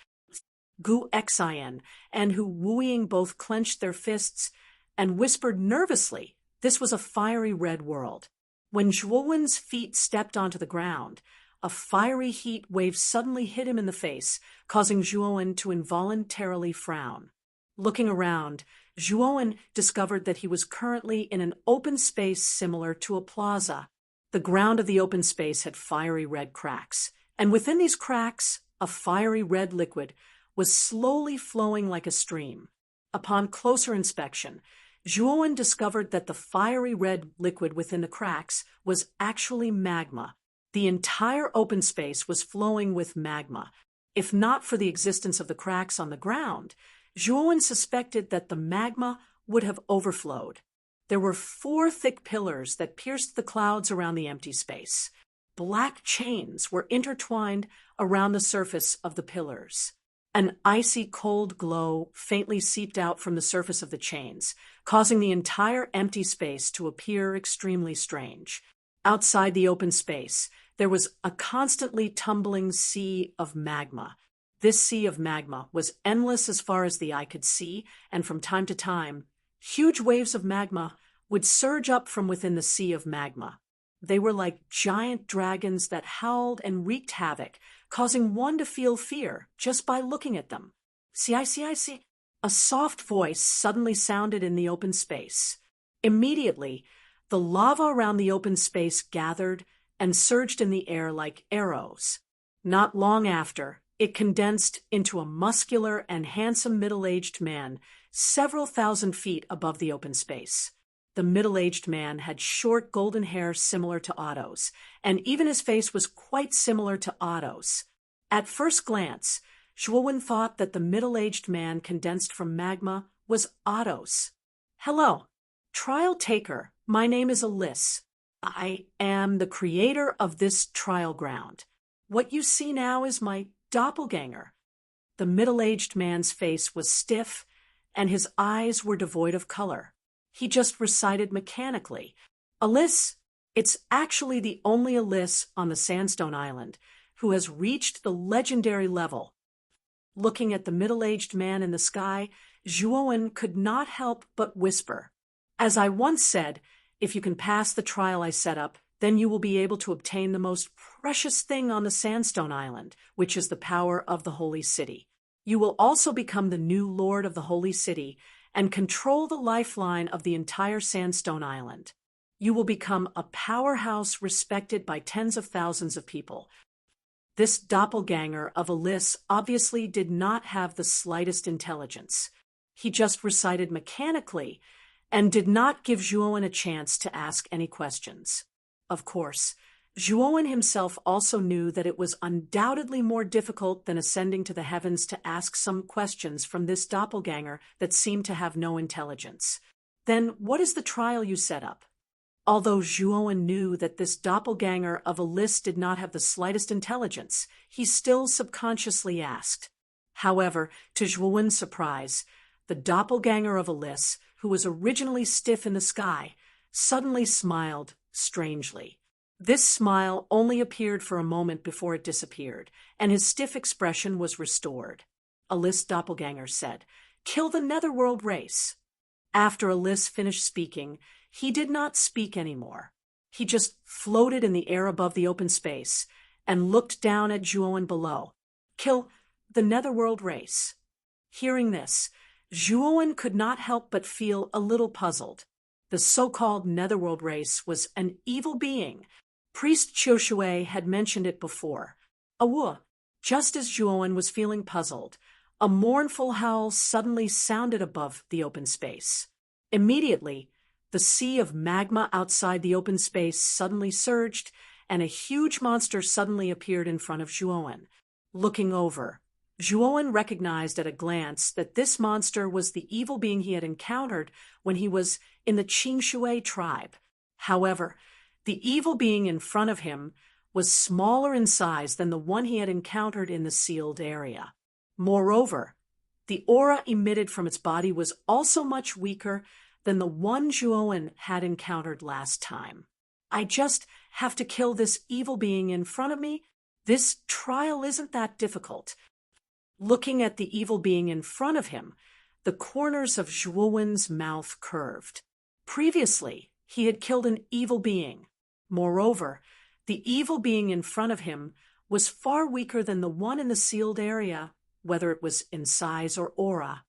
Gu Xian and Hu Wuying both clenched their fists and whispered nervously. This was a fiery red world. When Zhuowen's feet stepped onto the ground, a fiery heat wave suddenly hit him in the face, causing Zhuowen to involuntarily frown. Looking around, Zhuowen discovered that he was currently in an open space similar to a plaza. The ground of the open space had fiery red cracks, and within these cracks, a fiery red liquid was slowly flowing like a stream. Upon closer inspection, Zhuowen discovered that the fiery red liquid within the cracks was actually magma. The entire open space was flowing with magma. If not for the existence of the cracks on the ground, Zhuowen suspected that the magma would have overflowed. There were 4 thick pillars that pierced the clouds around the empty space. Black chains were intertwined around the surface of the pillars. An icy cold glow faintly seeped out from the surface of the chains, causing the entire empty space to appear extremely strange. Outside the open space, there was a constantly tumbling sea of magma. This sea of magma was endless as far as the eye could see, and from time to time, huge waves of magma would surge up from within the sea of magma. They were like giant dragons that howled and wreaked havoc, causing one to feel fear just by looking at them. See. A soft voice suddenly sounded in the open space. Immediately, the lava around the open space gathered and surged in the air like arrows. Not long after, it condensed into a muscular and handsome middle-aged man several thousand feet above the open space. The middle-aged man had short golden hair similar to Otto's, and even his face was quite similar to Otto's. At first glance, Zhuowen thought that the middle-aged man condensed from magma was Otto's. "Hello, trial taker, my name is Alice. I am the creator of this trial ground. What you see now is my doppelganger." The middle-aged man's face was stiff, and his eyes were devoid of color. He just recited mechanically, "Alice, it's actually the only Alice on the Sandstone Island who has reached the legendary level." Looking at the middle-aged man in the sky, Zhuowen could not help but whisper, "As I once said, if you can pass the trial I set up, then you will be able to obtain the most precious thing on the Sandstone Island, which is the power of the Holy City. You will also become the new Lord of the Holy City and control the lifeline of the entire Sandstone Island. You will become a powerhouse respected by tens of thousands of people." This doppelganger of Alice obviously did not have the slightest intelligence. He just recited mechanically and did not give Zhuowen a chance to ask any questions. Of course, Zhuowen himself also knew that it was undoubtedly more difficult than ascending to the heavens to ask some questions from this doppelganger that seemed to have no intelligence. "Then what is the trial you set up?" Although Zhuowen knew that this doppelganger of Alice did not have the slightest intelligence, he still subconsciously asked. However, to Zhuowen's surprise, the doppelganger of Alice, who was originally stiff in the sky, suddenly smiled strangely. This smile only appeared for a moment before it disappeared, and his stiff expression was restored. Alice's doppelganger said, "Kill the Netherworld race." After Alice finished speaking, he did not speak anymore. He just floated in the air above the open space and looked down at Zhuowen below. "Kill the Netherworld race." Hearing this, Zhuowen could not help but feel a little puzzled. The so-called Netherworld race was an evil being. Priest Qiushui had mentioned it before. Just as Zhuowen was feeling puzzled, a mournful howl suddenly sounded above the open space. Immediately, the sea of magma outside the open space suddenly surged, and a huge monster suddenly appeared in front of Zhuowen. Looking over, Zhuowen recognized at a glance that this monster was the evil being he had encountered when he was in the Qingshui tribe. However, the evil being in front of him was smaller in size than the one he had encountered in the sealed area. Moreover, the aura emitted from its body was also much weaker than the one Zhuowen had encountered last time. "I just have to kill this evil being in front of me? This trial isn't that difficult." Looking at the evil being in front of him, the corners of Zhuowen's mouth curved. Previously, he had killed an evil being. Moreover, the evil being in front of him was far weaker than the one in the sealed area, whether it was in size or aura.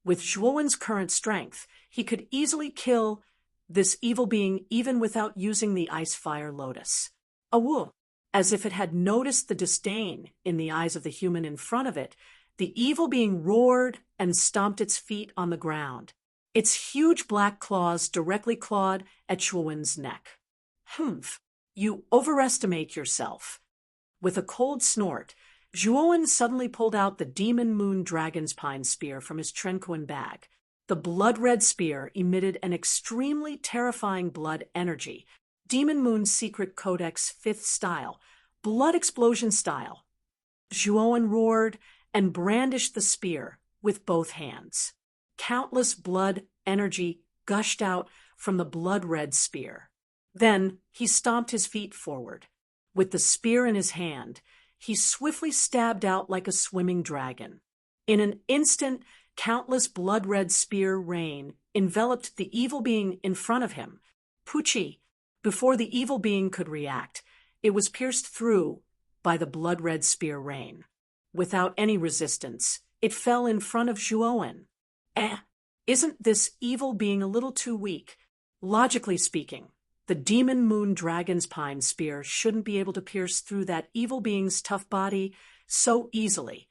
With Zhuowen's current strength, he could easily kill this evil being even without using the ice-fire lotus. Awu! As if it had noticed the disdain in the eyes of the human in front of it, the evil being roared and stomped its feet on the ground. Its huge black claws directly clawed at Zhuowen's neck. Humph! You overestimate yourself. With a cold snort, Zhuowen suddenly pulled out the Demon Moon Dragon's Pine Spear from his Trenkuan bag. The blood-red spear emitted an extremely terrifying blood energy, Demon Moon's Secret Codex 5th style, blood explosion style. Zhuowen roared and brandished the spear with both hands. Countless blood energy gushed out from the blood-red spear. Then he stomped his feet forward. With the spear in his hand, he swiftly stabbed out like a swimming dragon. In an instant, countless blood-red spear rain enveloped the evil being in front of him. Pucci, before the evil being could react, it was pierced through by the blood-red spear rain. Without any resistance, it fell in front of Zhuowen. Isn't this evil being a little too weak? Logically speaking, the Demon Moon Dragon's Pine Spear shouldn't be able to pierce through that evil being's tough body so easily.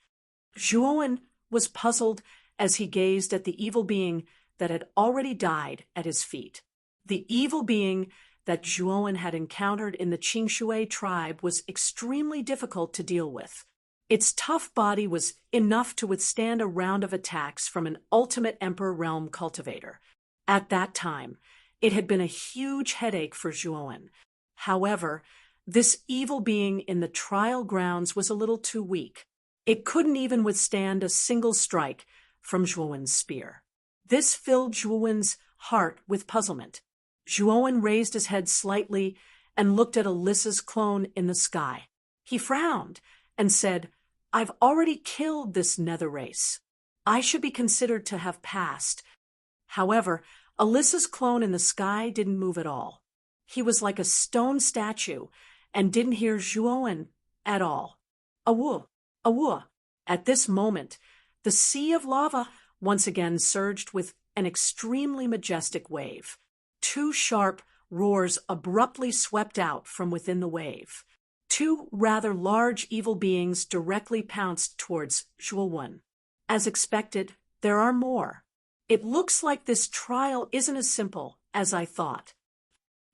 Zhuowen was puzzled as he gazed at the evil being that had already died at his feet. The evil being that Zhuowen had encountered in the Qingshui tribe was extremely difficult to deal with. Its tough body was enough to withstand a round of attacks from an ultimate Emperor Realm cultivator. At that time, it had been a huge headache for Zhuowen. However, this evil being in the trial grounds was a little too weak. It couldn't even withstand a single strike from Zhuowen's spear. This filled Zhuowen's heart with puzzlement. Zhuowen raised his head slightly and looked at Alyssa's clone in the sky. He frowned and said, "I've already killed this nether race. I should be considered to have passed." However, Alyssa's clone in the sky didn't move at all. He was like a stone statue and didn't hear Zhuowen at all. Awu! Awu! At this moment, the sea of lava once again surged with an extremely majestic wave. Two sharp roars abruptly swept out from within the wave. Two rather large evil beings directly pounced towards Zhuowen. As expected, there are more. It looks like this trial isn't as simple as I thought.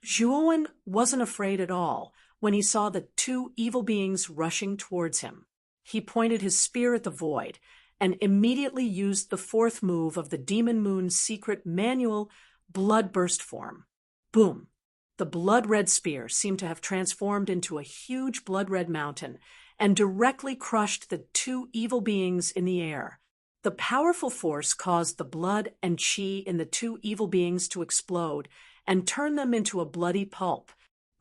Zhuowen wasn't afraid at all when he saw the two evil beings rushing towards him. He pointed his spear at the void and immediately used the fourth move of the Demon Moon's secret manual blood burst form. Boom! The blood-red spear seemed to have transformed into a huge blood-red mountain and directly crushed the two evil beings in the air. The powerful force caused the blood and qi in the two evil beings to explode and turn them into a bloody pulp.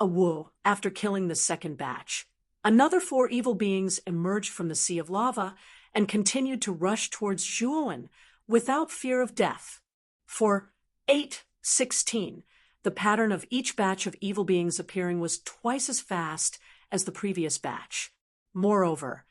Awu! After killing the second batch, another 4 evil beings emerged from the sea of lava and continued to rush towards Zhuowen without fear of death. For 8:16, the pattern of each batch of evil beings appearing was twice as fast as the previous batch. Moreover,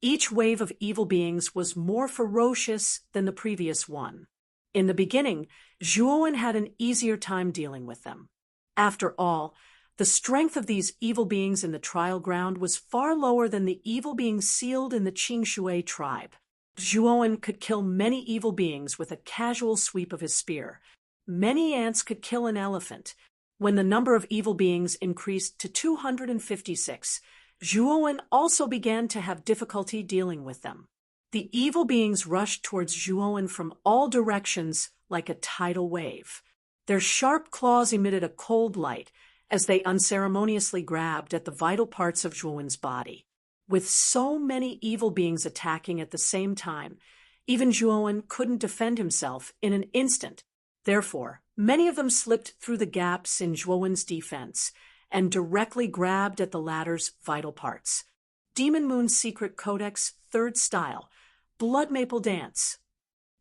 each wave of evil beings was more ferocious than the previous one. In the beginning, Zhuowen had an easier time dealing with them. After all, the strength of these evil beings in the trial ground was far lower than the evil beings sealed in the Qingshui tribe. Zhuowen could kill many evil beings with a casual sweep of his spear. Many ants could kill an elephant. When the number of evil beings increased to 256, Zhuowen also began to have difficulty dealing with them. The evil beings rushed towards Zhuowen from all directions like a tidal wave. Their sharp claws emitted a cold light as they unceremoniously grabbed at the vital parts of Zhuowen's body. With so many evil beings attacking at the same time, even Zhuowen couldn't defend himself in an instant. Therefore, many of them slipped through the gaps in Zhuowen's defense and directly grabbed at the latter's vital parts. Demon Moon's Secret Codex 3rd style, Blood Maple Dance.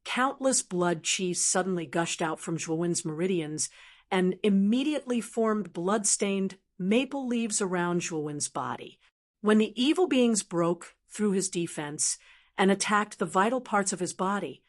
Countless blood qi suddenly gushed out from Zhuowen's meridians and immediately formed blood-stained maple leaves around Zhuowen's body. When the evil beings broke through his defense and attacked the vital parts of his body,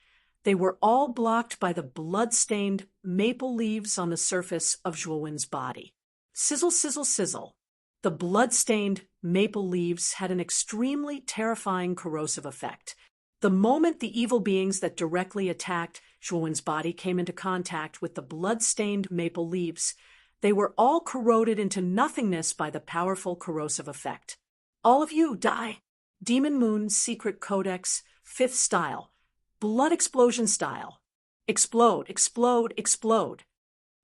They were all blocked by the blood-stained maple leaves on the surface of Zhuowen's body. Sizzle, sizzle, sizzle. The blood-stained maple leaves had an extremely terrifying corrosive effect. The moment the evil beings that directly attacked Zhuowen's body came into contact with the blood-stained maple leaves, they were all corroded into nothingness by the powerful corrosive effect. All of you, die! Demon Moon Secret Codex, 5th style. Blood explosion style. Explode, explode, explode.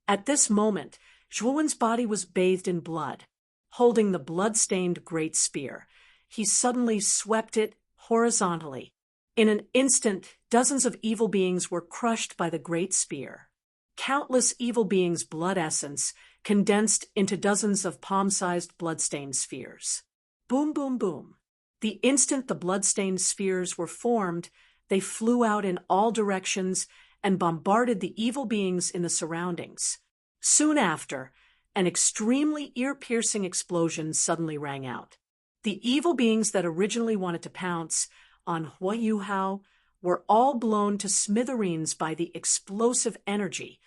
At this moment, Zhuowen's body was bathed in blood. Holding the blood-stained great spear, he suddenly swept it horizontally. In an instant, dozens of evil beings were crushed by the great spear. Countless evil beings' blood essence condensed into dozens of palm-sized blood-stained spheres. Boom, boom, boom. The instant the blood-stained spheres were formed, they flew out in all directions and bombarded the evil beings in the surroundings. Soon after, an extremely ear-piercing explosion suddenly rang out. The evil beings that originally wanted to pounce on Hua Yuhao were all blown to smithereens by the explosive energy.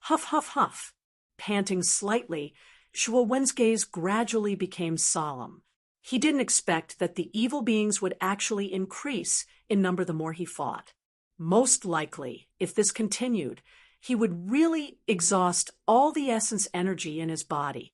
Huff, huff, huff. Panting slightly, Zhuowen's gaze gradually became solemn. He didn't expect that the evil beings would actually increase in number the more he fought. Most likely, if this continued, he would really exhaust all the essence energy in his body.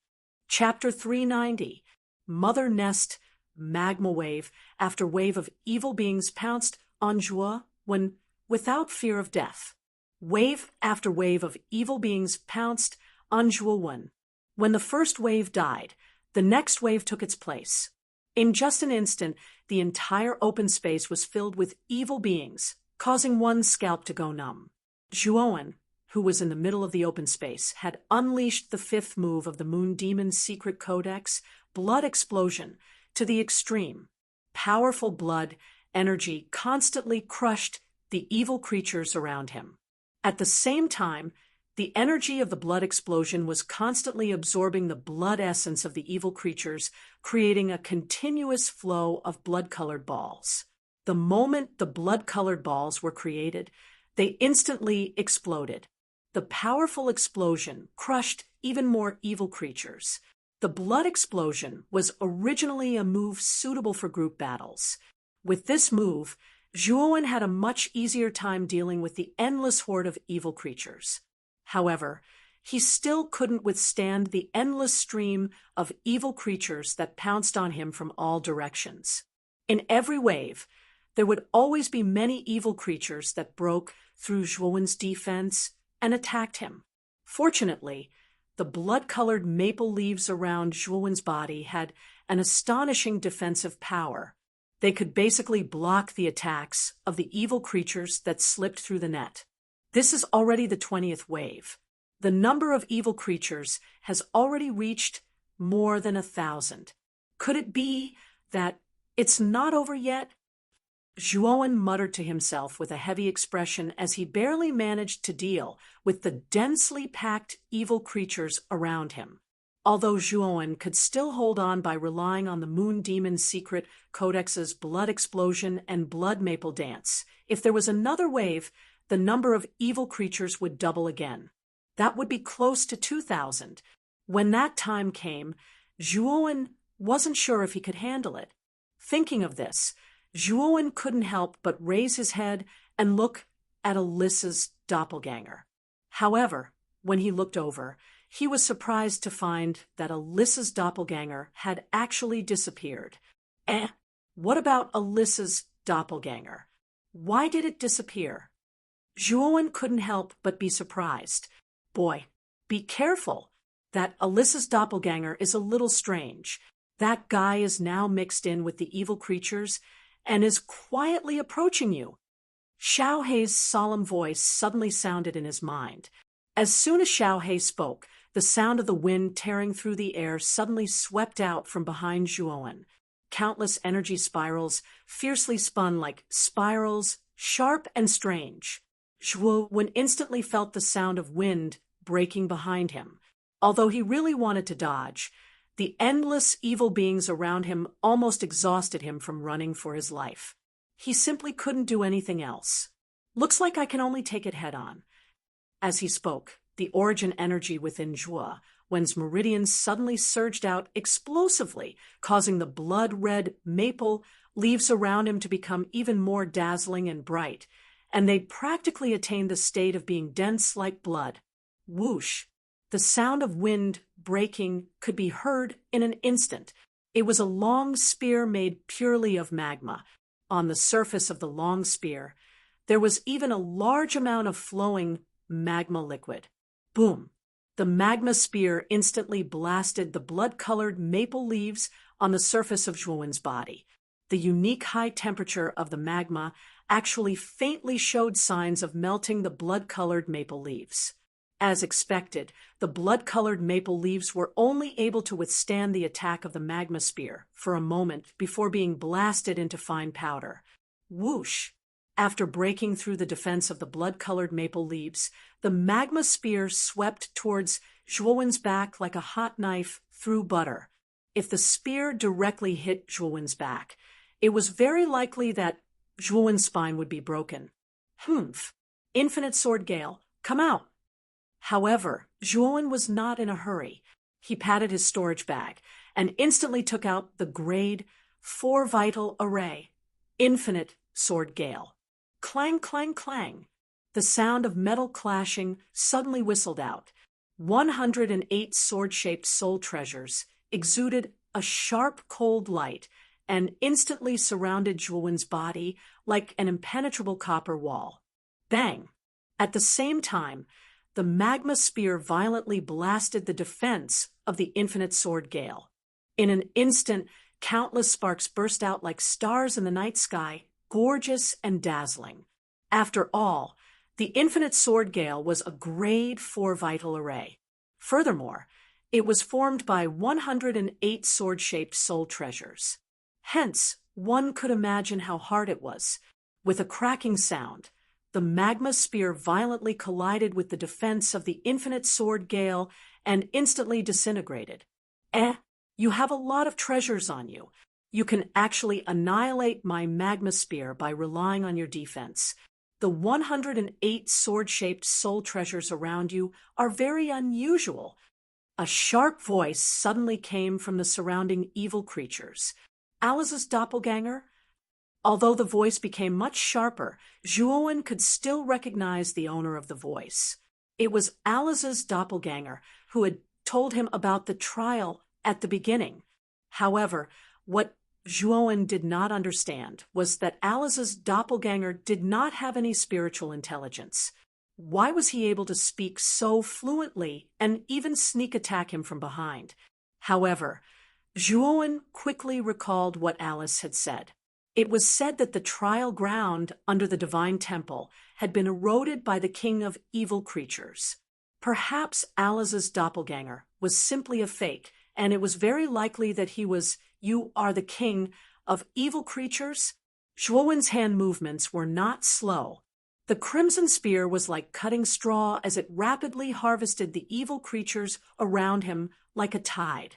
Chapter 390, Mother Nest Magma Wave after wave of evil beings pounced on Zhuo when without fear of death. Wave after wave of evil beings pounced on Zhuo when the first wave died, the next wave took its place. In just an instant, the entire open space was filled with evil beings, causing one's scalp to go numb. Zhuo, who was in the middle of the open space, had unleashed the 5th move of the Moon Demon's Secret Codex, Blood Explosion, to the extreme. Powerful blood energy constantly crushed the evil creatures around him. At the same time, the energy of the blood explosion was constantly absorbing the blood essence of the evil creatures, creating a continuous flow of blood-colored balls. The moment the blood-colored balls were created, they instantly exploded. The powerful explosion crushed even more evil creatures. The blood explosion was originally a move suitable for group battles. With this move, Zhuo had a much easier time dealing with the endless horde of evil creatures. However, he still couldn't withstand the endless stream of evil creatures that pounced on him from all directions. In every wave, there would always be many evil creatures that broke through Zhuowen's defense and attacked him. Fortunately, the blood-colored maple leaves around Zhuowen's body had an astonishing defensive power. They could basically block the attacks of the evil creatures that slipped through the net. This is already the 20th wave. The number of evil creatures has already reached more than 1,000. Could it be that it's not over yet? Zhuo muttered to himself with a heavy expression as he barely managed to deal with the densely packed evil creatures around him. Although Zhuo could still hold on by relying on the Moon Demon's Secret Codex's Blood Explosion and Blood Maple Dance, if there was another wave, the number of evil creatures would double again. That would be close to 2,000. When that time came, Zhuo wasn't sure if he could handle it. Thinking of this, Zhuo couldn't help but raise his head and look at Alyssa's doppelganger. However, when he looked over, he was surprised to find that Alyssa's doppelganger had actually disappeared. What about Alyssa's doppelganger? Why did it disappear? Zhuo couldn't help but be surprised. Boy, be careful. That Alyssa's doppelganger is a little strange. That guy is now mixed in with the evil creatures and is quietly approaching you. Xiao Hei's solemn voice suddenly sounded in his mind. As soon as Xiao Hei spoke, the sound of the wind tearing through the air suddenly swept out from behind Zhuo. Countless energy spirals fiercely spun like spirals, sharp and strange. Zhuo instantly felt the sound of wind breaking behind him. Although he really wanted to dodge, the endless evil beings around him almost exhausted him from running for his life. He simply couldn't do anything else. Looks like I can only take it head on. As he spoke, the origin energy within Zhuo Wen's meridians suddenly surged out explosively, causing the blood-red maple leaves around him to become even more dazzling and bright, and they practically attained the state of being dense like blood. Whoosh! The sound of wind breaking could be heard in an instant. It was a long spear made purely of magma. On the surface of the long spear, there was even a large amount of flowing magma liquid. Boom! The magma spear instantly blasted the blood-colored maple leaves on the surface of Zhuowen's body. The unique high temperature of the magma actually faintly showed signs of melting the blood-colored maple leaves. As expected, the blood-colored maple leaves were only able to withstand the attack of the magma spear for a moment before being blasted into fine powder. Whoosh! After breaking through the defense of the blood-colored maple leaves, the magma spear swept towards Zhuowen's back like a hot knife through butter. If the spear directly hit Zhuowen's back, it was very likely that Zhuowen's spine would be broken. Humph! Infinite Sword Gale, come out! However, Zhuowen was not in a hurry. He patted his storage bag and instantly took out the Grade 4 Vital Array, Infinite Sword Gale. Clang, clang, clang. The sound of metal clashing suddenly whistled out. 108 sword-shaped soul treasures exuded a sharp, cold light and instantly surrounded Zhuowen's body like an impenetrable copper wall. Bang! At the same time, the magma spear violently blasted the defense of the Infinite Sword Gale. In an instant, countless sparks burst out like stars in the night sky, gorgeous and dazzling. After all, the Infinite Sword Gale was a Grade 4 Vital Array. Furthermore, it was formed by 108 sword-shaped soul treasures. Hence, one could imagine how hard it was. With a cracking sound, the magma spear violently collided with the defense of the Infinite Sword Gale and instantly disintegrated. You have a lot of treasures on you. You can actually annihilate my magma spear by relying on your defense. The 108 sword-shaped soul treasures around you are very unusual. A sharp voice suddenly came from the surrounding evil creatures. Alice's doppelganger? Although the voice became much sharper, Zhuowen could still recognize the owner of the voice. It was Alice's doppelganger who had told him about the trial at the beginning. However, what Zhuowen did not understand was that Alice's doppelganger did not have any spiritual intelligence. Why was he able to speak so fluently and even sneak attack him from behind? However, Zhuowen quickly recalled what Alice had said. It was said that the trial ground under the Divine Temple had been eroded by the king of evil creatures. Perhaps Alice's doppelganger was simply a fake, and it was very likely that he was, "You are the king of evil creatures?" Zhuowen's hand movements were not slow. The crimson spear was like cutting straw as it rapidly harvested the evil creatures around him like a tide.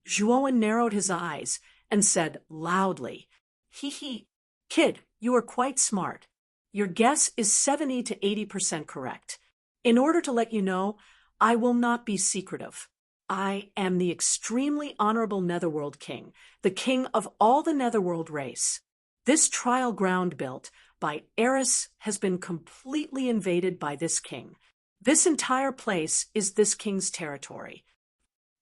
Zhuowen narrowed his eyes and said loudly, "Hee, kid, you are quite smart. Your guess is 70 to 80% correct. In order to let you know, I will not be secretive. I am the extremely honorable Netherworld King, the king of all the Netherworld race. This trial ground built by Eris has been completely invaded by this king. This entire place is this king's territory.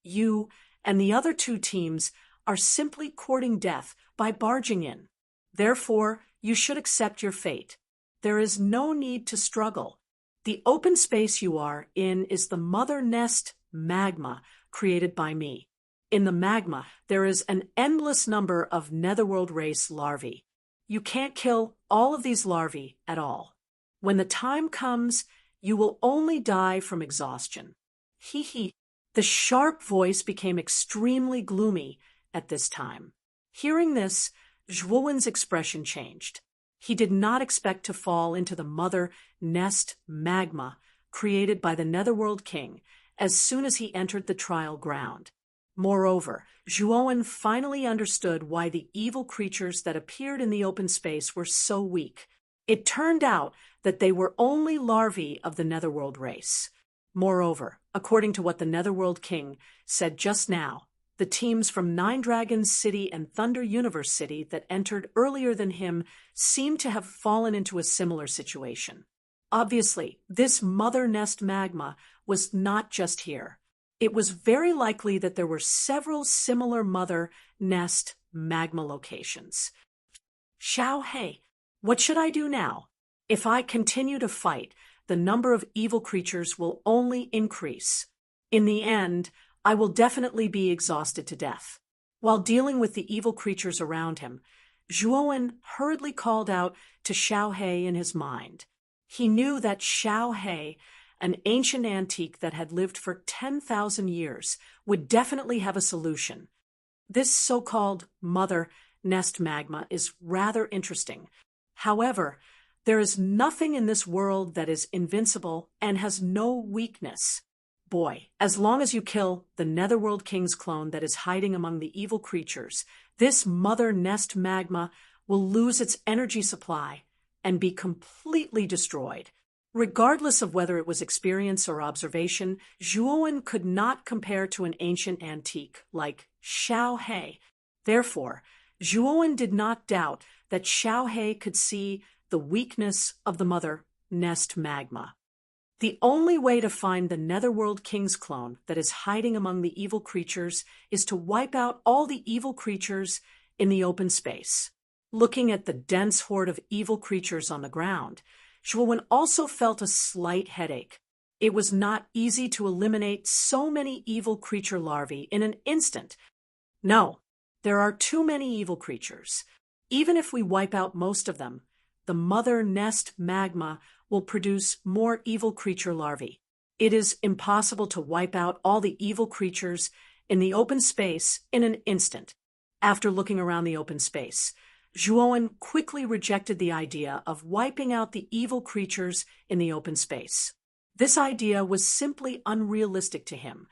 You and the other two teams are simply courting death by barging in. Therefore, you should accept your fate. There is no need to struggle. The open space you are in is the mother nest magma created by me. In the magma, there is an endless number of Netherworld race larvae. You can't kill all of these larvae at all. When the time comes, you will only die from exhaustion." Hee. The sharp voice became extremely gloomy at this time. Hearing this, Zhuowen's expression changed. He did not expect to fall into the mother nest magma created by the Netherworld King as soon as he entered the trial ground. Moreover, Zhuowen finally understood why the evil creatures that appeared in the open space were so weak. It turned out that they were only larvae of the Netherworld race. Moreover, according to what the Netherworld King said just now, the teams from Nine Dragons City and Thunder Universe City that entered earlier than him seemed to have fallen into a similar situation. Obviously, this mother nest magma was not just here. It was very likely that there were several similar mother nest magma locations. Xiao He, what should I do now? If I continue to fight, the number of evil creatures will only increase. In the end, I will definitely be exhausted to death. While dealing with the evil creatures around him, Zhuowen hurriedly called out to Xiao He in his mind. He knew that Xiao He, an ancient antique that had lived for 10,000 years, would definitely have a solution. This so-called mother nest magma is rather interesting. However, there is nothing in this world that is invincible and has no weakness. Boy, as long as you kill the Netherworld King's clone that is hiding among the evil creatures, this mother nest magma will lose its energy supply and be completely destroyed. Regardless of whether it was experience or observation, Zhuowen could not compare to an ancient antique like Xiao He. Therefore, Zhuowen did not doubt that Xiao He could see the weakness of the mother nest magma. The only way to find the Netherworld King's clone that is hiding among the evil creatures is to wipe out all the evil creatures in the open space. Looking at the dense horde of evil creatures on the ground, Zhuowen also felt a slight headache. It was not easy to eliminate so many evil creature larvae in an instant. No, there are too many evil creatures. Even if we wipe out most of them, the mother nest magma will produce more evil creature larvae. It is impossible to wipe out all the evil creatures in the open space in an instant. After looking around the open space, Zhuowen quickly rejected the idea of wiping out the evil creatures in the open space. This idea was simply unrealistic to him.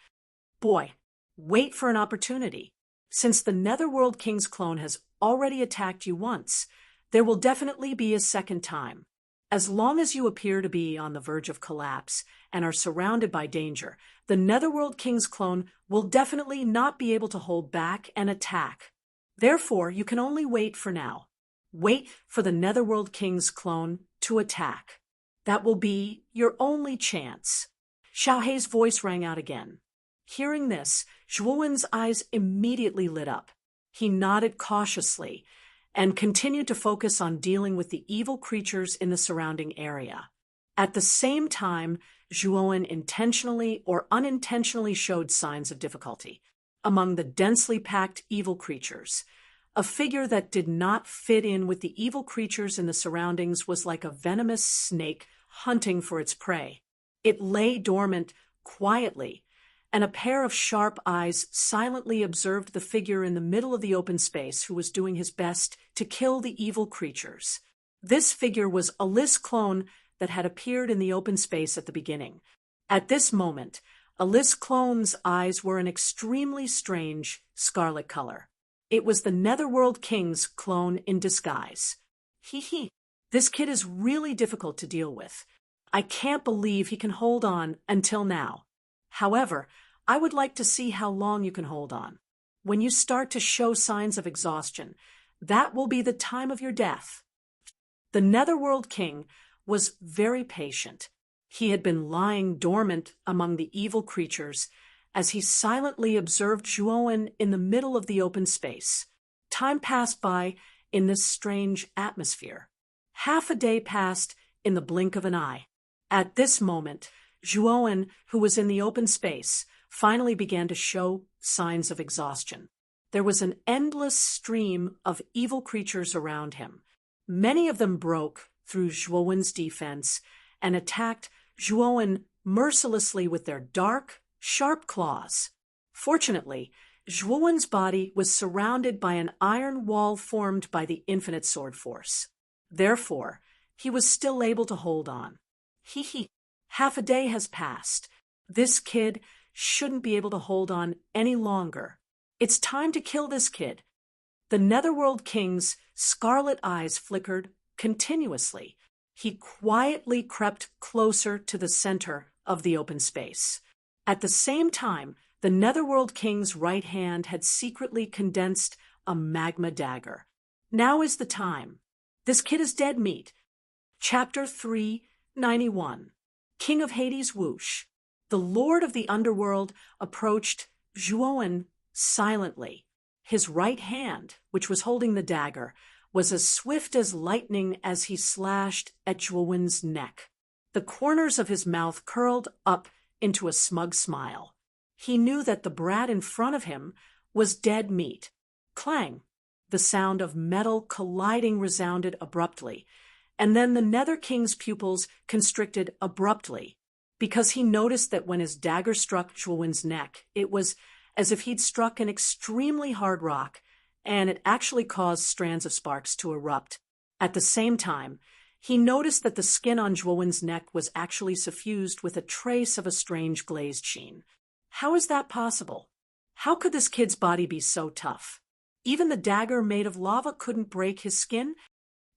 Boy, wait for an opportunity. Since the Netherworld King's clone has already attacked you once, there will definitely be a second time. As long as you appear to be on the verge of collapse and are surrounded by danger, the Netherworld King's clone will definitely not be able to hold back and attack. Therefore, you can only wait for now. Wait for the Netherworld King's clone to attack. That will be your only chance. Xiao He's voice rang out again. Hearing this, Zhuowen's eyes immediately lit up. He nodded cautiously and continued to focus on dealing with the evil creatures in the surrounding area. At the same time, Zhuowen intentionally or unintentionally showed signs of difficulty. Among the densely packed evil creatures, a figure that did not fit in with the evil creatures in the surroundings was like a venomous snake hunting for its prey. It lay dormant quietly, and a pair of sharp eyes silently observed the figure in the middle of the open space who was doing his best to kill the evil creatures. This figure was Alice's clone that had appeared in the open space at the beginning. At this moment, Alice's clone's eyes were an extremely strange scarlet color. It was the Netherworld King's clone in disguise. Hee. This kid is really difficult to deal with. I can't believe he can hold on until now. However, I would like to see how long you can hold on. When you start to show signs of exhaustion, that will be the time of your death. The Netherworld King was very patient. He had been lying dormant among the evil creatures as he silently observed Zhuowen in the middle of the open space. Time passed by in this strange atmosphere. Half a day passed in the blink of an eye. At this moment, Zhuowen, who was in the open space, finally began to show signs of exhaustion. There was an endless stream of evil creatures around him. Many of them broke through Zhuowen's defense and attacked Zhuowen mercilessly with their dark, sharp claws. Fortunately, Zhuowen's body was surrounded by an iron wall formed by the infinite sword force. Therefore, he was still able to hold on. Hee. Half a day has passed. This kid shouldn't be able to hold on any longer. It's time to kill this kid. The Netherworld King's scarlet eyes flickered continuously. he quietly crept closer to the center of the open space. At the same time, the Netherworld King's right hand had secretly condensed a magma dagger. Now is the time. This kid is dead meat. Chapter 391. King of Hades whoosh. The Lord of the Underworld approached Zhuowen silently. His right hand, which was holding the dagger, was as swift as lightning as he slashed at Zhuowen's neck. The corners of his mouth curled up into a smug smile. He knew that the brat in front of him was dead meat. Clang! The sound of metal colliding resounded abruptly, and then the Nether King's pupils constricted abruptly, because he noticed that when his dagger struck Zhuowen's neck, it was as if he'd struck an extremely hard rock, and it actually caused strands of sparks to erupt. At the same time, he noticed that the skin on Zhuowen's neck was actually suffused with a trace of a strange glazed sheen. How is that possible? How could this kid's body be so tough? Even the dagger made of lava couldn't break his skin?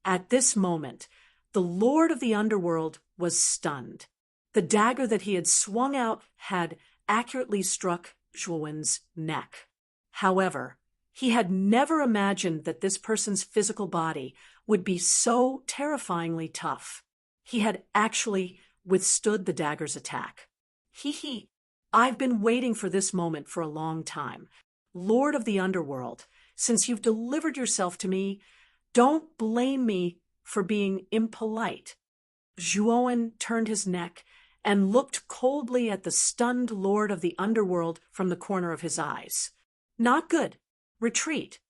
At this moment, the Lord of the Underworld was stunned. The dagger that he had swung out had accurately struck Zhuowen's neck. However, he had never imagined that this person's physical body would be so terrifyingly tough. He had actually withstood the dagger's attack. I've been waiting for this moment for a long time. Lord of the Underworld, since you've delivered yourself to me, don't blame me for being impolite. Zhuowen turned his neck and looked coldly at the stunned Lord of the Underworld from the corner of his eyes. Not good. Retreat.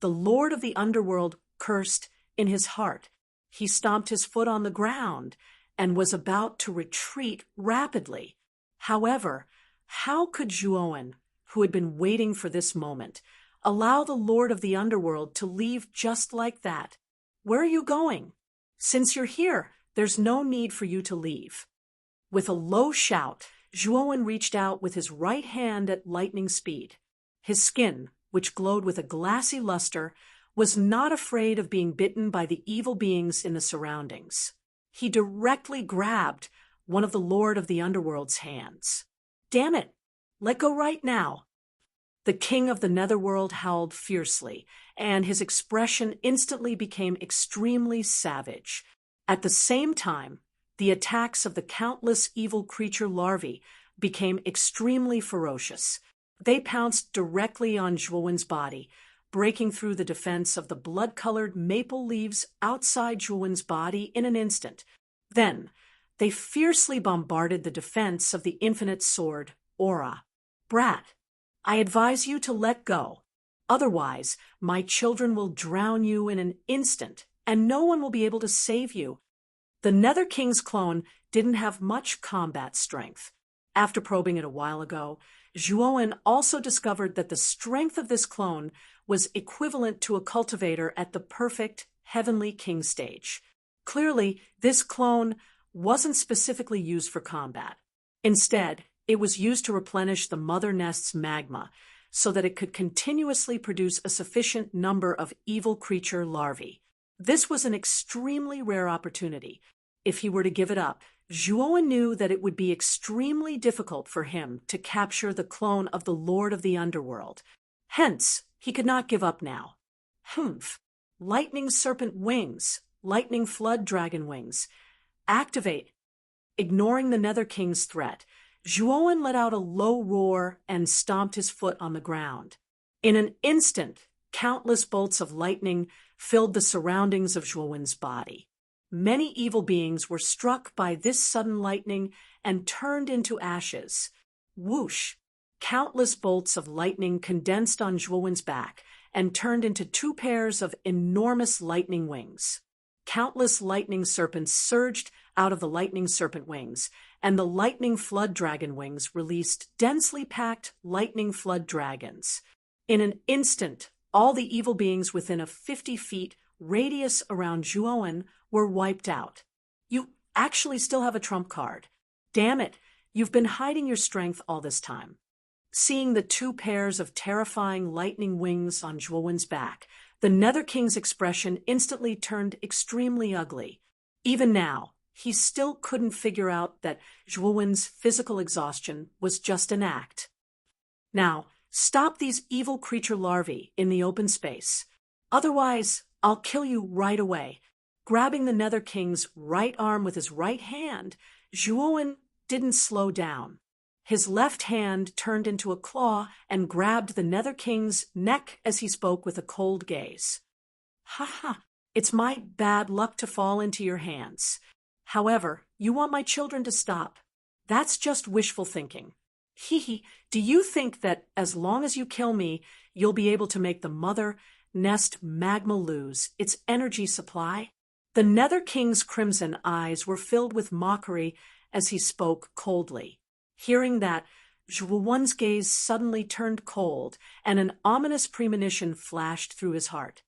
The Lord of the Underworld cursed in his heart. He stomped his foot on the ground and was about to retreat rapidly. However, how could Zhuowen, who had been waiting for this moment, allow the Lord of the Underworld to leave just like that? Where are you going? Since you're here, there's no need for you to leave. With a low shout, Zhuowen reached out with his right hand at lightning speed. His skin, which glowed with a glassy luster, was not afraid of being bitten by the evil beings in the surroundings. He directly grabbed one of the Lord of the Underworld's hands. Damn it! Let go right now! The king of the Netherworld howled fiercely, and his expression instantly became extremely savage. At the same time, the attacks of the countless evil creature larvae became extremely ferocious. They pounced directly on Zhuowen's body, breaking through the defense of the blood-colored maple leaves outside Zhuowen's body in an instant. Then, they fiercely bombarded the defense of the infinite sword, Aura. Brat, I advise you to let go. Otherwise, my children will drown you in an instant, and no one will be able to save you. The Nether King's clone didn't have much combat strength. After probing it a while ago, Zhuowen also discovered that the strength of this clone was equivalent to a cultivator at the perfect Heavenly King stage. Clearly, this clone wasn't specifically used for combat. Instead, it was used to replenish the mother nest's magma so that it could continuously produce a sufficient number of evil creature larvae. This was an extremely rare opportunity. If he were to give it up, Zhuowen knew that it would be extremely difficult for him to capture the clone of the Lord of the Underworld. Hence, he could not give up now. Humph! Lightning serpent wings, lightning flood dragon wings. Activate. Ignoring the Nether King's threat, Zhuowen let out a low roar and stomped his foot on the ground. In an instant, countless bolts of lightning filled the surroundings of Zhuowen's body. Many evil beings were struck by this sudden lightning and turned into ashes. Whoosh! Countless bolts of lightning condensed on Zhuowen's back and turned into 2 pairs of enormous lightning wings. Countless lightning serpents surged out of the lightning serpent wings, and the lightning flood dragon wings released densely packed lightning flood dragons. In an instant, all the evil beings within a 50 feet radius around Zhuowen were wiped out. You actually still have a trump card. Damn it, you've been hiding your strength all this time. Seeing the 2 pairs of terrifying lightning wings on Zhuowen's back, the Nether King's expression instantly turned extremely ugly. Even now, he still couldn't figure out that Zhuowen's physical exhaustion was just an act. Now, stop these evil creature larvae in the open space. Otherwise, I'll kill you right away. Grabbing the Nether King's right arm with his right hand, Zhuowen didn't slow down. His left hand turned into a claw and grabbed the Nether King's neck as he spoke with a cold gaze. Ha ha, it's my bad luck to fall into your hands. However, you want my children to stop. That's just wishful thinking. Hee hee, do you think that as long as you kill me, you'll be able to make the mother nest magma lose its energy supply? The Nether King's crimson eyes were filled with mockery as he spoke coldly. Hearing that, Zhuowen's gaze suddenly turned cold, and an ominous premonition flashed through his heart.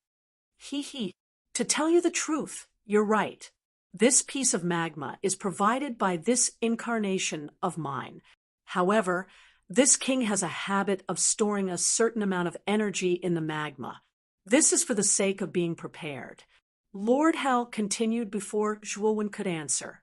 Hee hee, to tell you the truth, you're right. This piece of magma is provided by this incarnation of mine. However, this king has a habit of storing a certain amount of energy in the magma. This is for the sake of being prepared. Lord Hell continued before Zhuowen could answer.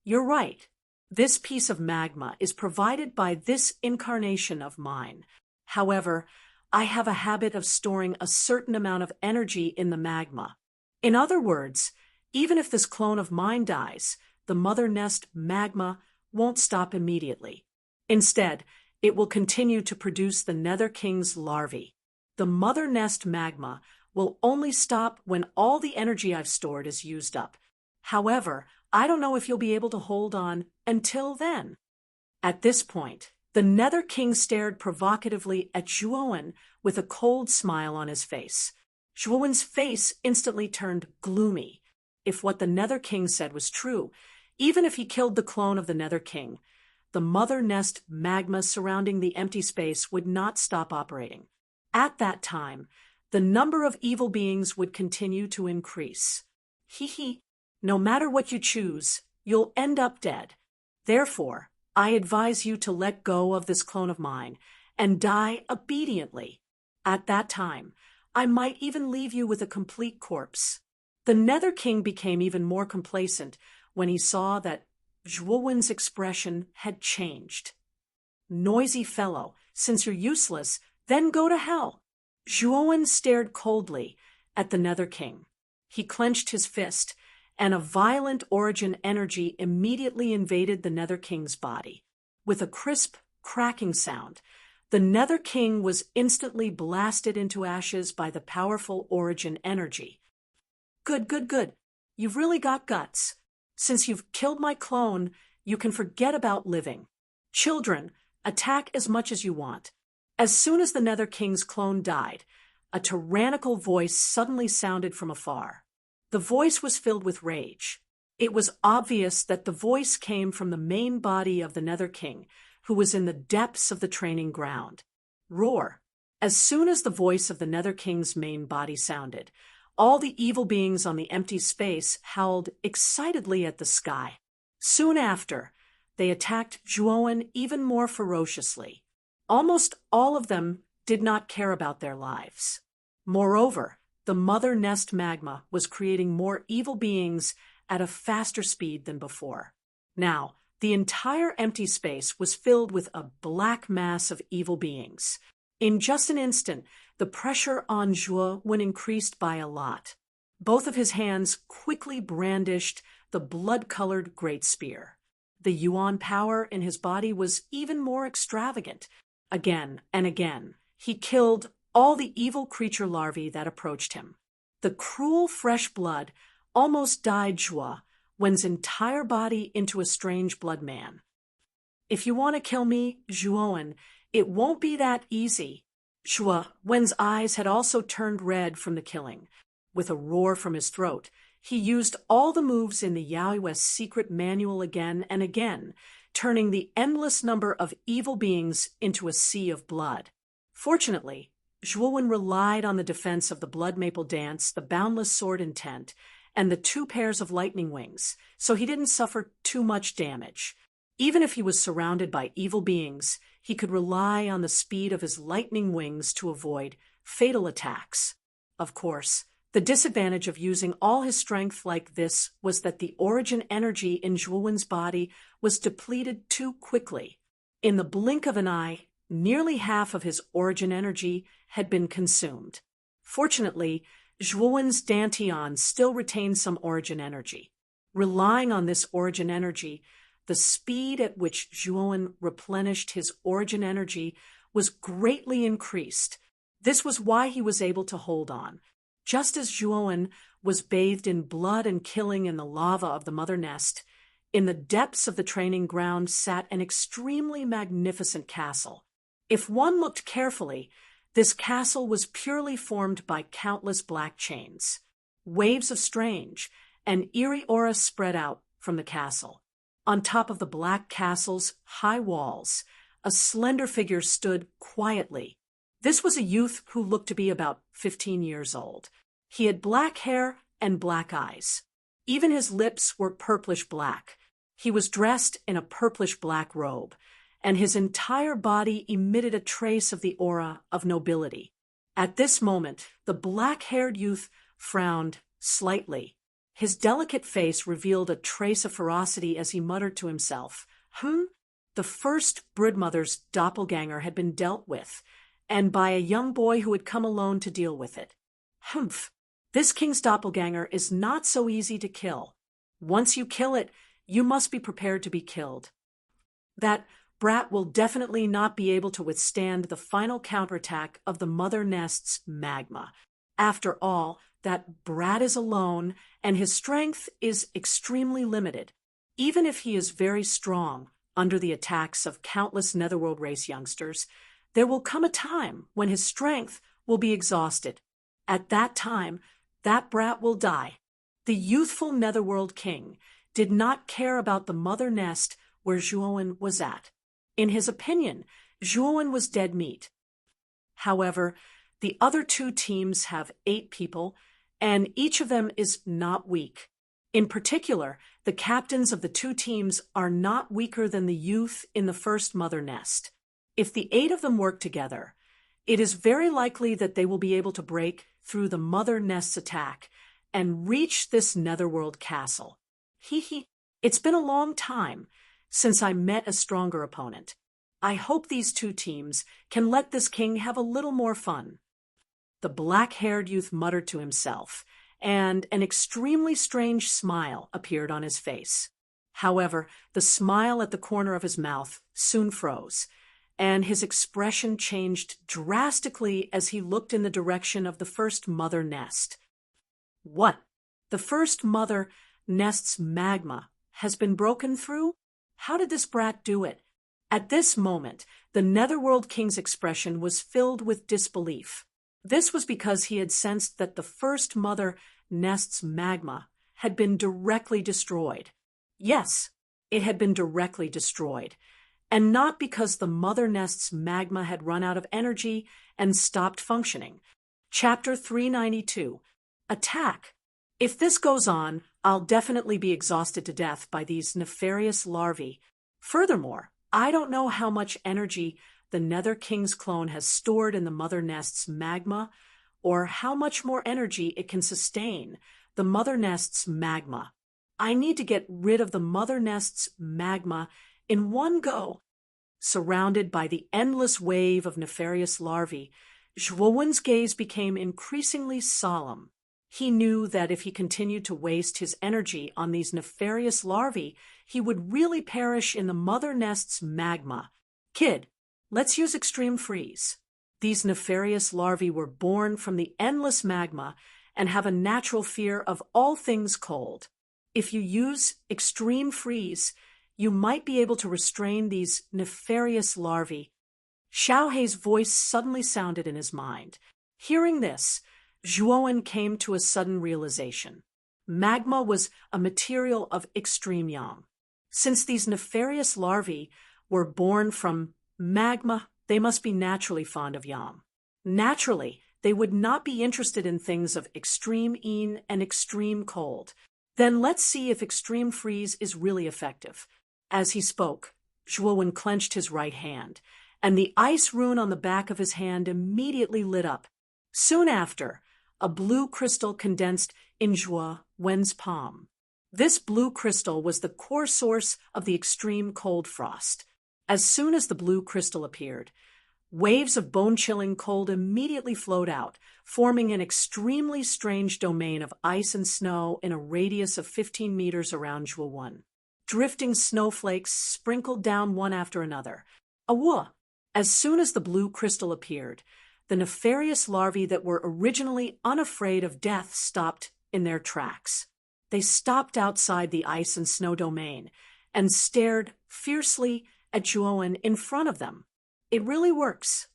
You're right. This piece of magma is provided by this incarnation of mine. However, I have a habit of storing a certain amount of energy in the magma. In other words, even if this clone of mine dies, the mother nest magma won't stop immediately. Instead, it will continue to produce the Nether King's larvae. The mother nest magma will only stop when all the energy I've stored is used up. However, I don't know if you'll be able to hold on until then. At this point, the Nether King stared provocatively at Zhuowen with a cold smile on his face. Zhuowen's face instantly turned gloomy. If what the Nether King said was true, even if he killed the clone of the Nether King, the mother nest magma surrounding the empty space would not stop operating. At that time, the number of evil beings would continue to increase. Hee hee, no matter what you choose, you'll end up dead. Therefore, I advise you to let go of this clone of mine and die obediently. At that time, I might even leave you with a complete corpse. The Nether King became even more complacent when he saw that Zhuowen's expression had changed. Noisy fellow, since you're useless, then go to hell. Zhuowen stared coldly at the Nether King. He clenched his fist, and a violent origin energy immediately invaded the Nether King's body. With a crisp, cracking sound, the Nether King was instantly blasted into ashes by the powerful origin energy. Good, good, good. You've really got guts. Since you've killed my clone, you can forget about living. Children, attack as much as you want. As soon as the Nether King's clone died, a tyrannical voice suddenly sounded from afar. The voice was filled with rage. It was obvious that the voice came from the main body of the Nether King, who was in the depths of the training ground. Roar! As soon as the voice of the Nether King's main body sounded, all the evil beings on the empty space howled excitedly at the sky. Soon after, they attacked Zhuowen even more ferociously. Almost all of them did not care about their lives. Moreover, the mother nest magma was creating more evil beings at a faster speed than before. Now, the entire empty space was filled with a black mass of evil beings. In just an instant, the pressure on Zhuowen increased by a lot. Both of his hands quickly brandished the blood-colored great spear. The yuan power in his body was even more extravagant. Again and again, he killed all the evil creature larvae that approached him. The cruel fresh blood almost dyed Zhuowen's entire body into a strange blood man. If you want to kill me, Zhuowen, it won't be that easy. Zhuowen's eyes had also turned red from the killing. With a roar from his throat, he used all the moves in the Yaoi's secret manual again and again, turning the endless number of evil beings into a sea of blood. Fortunately, Zhuowen relied on the defense of the blood maple dance, the boundless sword intent, and the 2 pairs of lightning wings, so he didn't suffer too much damage. Even if he was surrounded by evil beings, he could rely on the speed of his lightning wings to avoid fatal attacks. Of course, The disadvantage of using all his strength like this was that the origin energy in Zhuowen's body was depleted too quickly. In the blink of an eye, nearly half of his origin energy had been consumed. Fortunately, Zhuowen's Dantian still retained some origin energy. Relying on this origin energy, the speed at which Zhuowen replenished his origin energy was greatly increased. This was why he was able to hold on. Just as Zhuowen was bathed in blood and killing in the lava of the mother nest, in the depths of the training ground sat an extremely magnificent castle. If one looked carefully, this castle was purely formed by countless black chains. Waves of strange and eerie aura spread out from the castle. On top of the black castle's high walls, a slender figure stood quietly. This was a youth who looked to be about 15 years old. He had black hair and black eyes. Even his lips were purplish-black. He was dressed in a purplish-black robe, and his entire body emitted a trace of the aura of nobility. At this moment, the black-haired youth frowned slightly. His delicate face revealed a trace of ferocity as he muttered to himself, The first broodmother's doppelganger had been dealt with, and by a young boy who had come alone to deal with it. This king's doppelganger is not so easy to kill. Once you kill it, you must be prepared to be killed. That brat will definitely not be able to withstand the final counterattack of the mother nest's magma. After all, that brat is alone, and his strength is extremely limited. Even if he is very strong under the attacks of countless Netherworld race youngsters, there will come a time when his strength will be exhausted. At that time, that brat will die. The youthful Netherworld king did not care about the mother nest where Zhuowen was at. In his opinion, Zhuowen was dead meat. However, the other two teams have 8 people, and each of them is not weak. In particular, the captains of the 2 teams are not weaker than the youth in the first mother nest. If the 8 of them work together, it is very likely that they will be able to break through the mother nest's attack and reach this Netherworld castle. It's been a long time since I met a stronger opponent. I hope these 2 teams can let this king have a little more fun. The black-haired youth muttered to himself, and an extremely strange smile appeared on his face. However, the smile at the corner of his mouth soon froze, and his expression changed drastically as he looked in the direction of the first mother nest. What? The first mother nest's magma has been broken through? How did this brat do it? At this moment, the Netherworld king's expression was filled with disbelief. This was because he had sensed that the first mother nest's magma had been directly destroyed. Yes, it had been directly destroyed, and not because the mother nest's magma had run out of energy and stopped functioning. Chapter 392, Attack. If this goes on, I'll definitely be exhausted to death by these nefarious larvae. Furthermore, I don't know how much energy the Nether King's clone has stored in the mother nest's magma, or how much more energy it can sustain the mother nest's magma. I need to get rid of the mother nest's magma in one go. Surrounded by the endless wave of nefarious larvae, Zhuowen's gaze became increasingly solemn. He knew that if he continued to waste his energy on these nefarious larvae, he would really perish in the mother nest's magma. Kid, let's use extreme freeze. These nefarious larvae were born from the endless magma and have a natural fear of all things cold. If you use extreme freeze, you might be able to restrain these nefarious larvae. Xiaohei's voice suddenly sounded in his mind. Hearing this, Zhuowen came to a sudden realization. Magma was a material of extreme yang. Since these nefarious larvae were born from magma, they must be naturally fond of yang. Naturally, they would not be interested in things of extreme yin and extreme cold. Then let's see if extreme freeze is really effective. As he spoke, Zhuowen clenched his right hand, and the ice rune on the back of his hand immediately lit up. Soon after, a blue crystal condensed in Zhuo Wen's palm. This blue crystal was the core source of the extreme cold frost. As soon as the blue crystal appeared, waves of bone-chilling cold immediately flowed out, forming an extremely strange domain of ice and snow in a radius of 15 meters around Zhuo. Drifting snowflakes sprinkled down one after another. As soon as the blue crystal appeared, the nefarious larvae that were originally unafraid of death stopped in their tracks. They stopped outside the ice and snow domain and stared fiercely at Zhuo in front of them. It really works.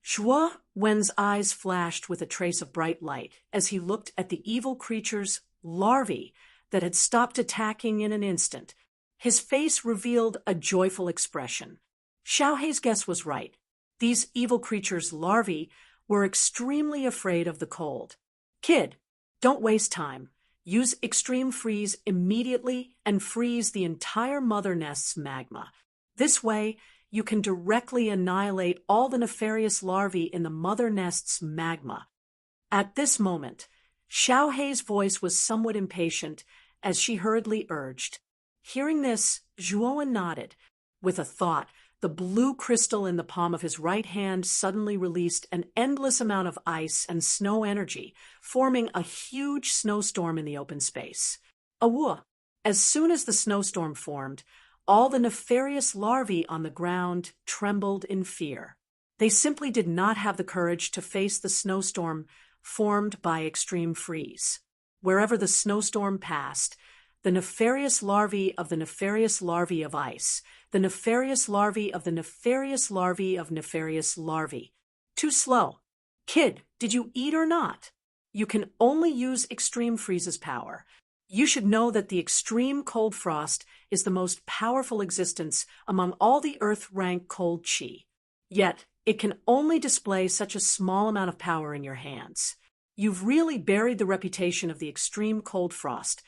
Zhuo Wen's eyes flashed with a trace of bright light as he looked at the evil creature's larvae that had stopped attacking in an instant. His face revealed a joyful expression. Xiaohei's guess was right. These evil creatures' larvae were extremely afraid of the cold. Kid, don't waste time. Use extreme freeze immediately and freeze the entire mother nest's magma. This way, you can directly annihilate all the nefarious larvae in the mother nest's magma. At this moment, Xiaohei's voice was somewhat impatient as she hurriedly urged. Hearing this, Zhuo nodded. With a thought, the blue crystal in the palm of his right hand suddenly released an endless amount of ice and snow energy, forming a huge snowstorm in the open space. As soon as the snowstorm formed, all the nefarious larvae on the ground trembled in fear. They simply did not have the courage to face the snowstorm formed by extreme freeze. Wherever the snowstorm passed, the nefarious larvae of the nefarious larvae of ice, the nefarious larvae of the nefarious larvae of nefarious larvae. Too slow. Kid, did you eat or not? You can only use extreme freeze's power. You should know that the extreme cold frost is the most powerful existence among all the earth-rank cold chi. Yet, it can only display such a small amount of power in your hands. You've really buried the reputation of the extreme cold frost,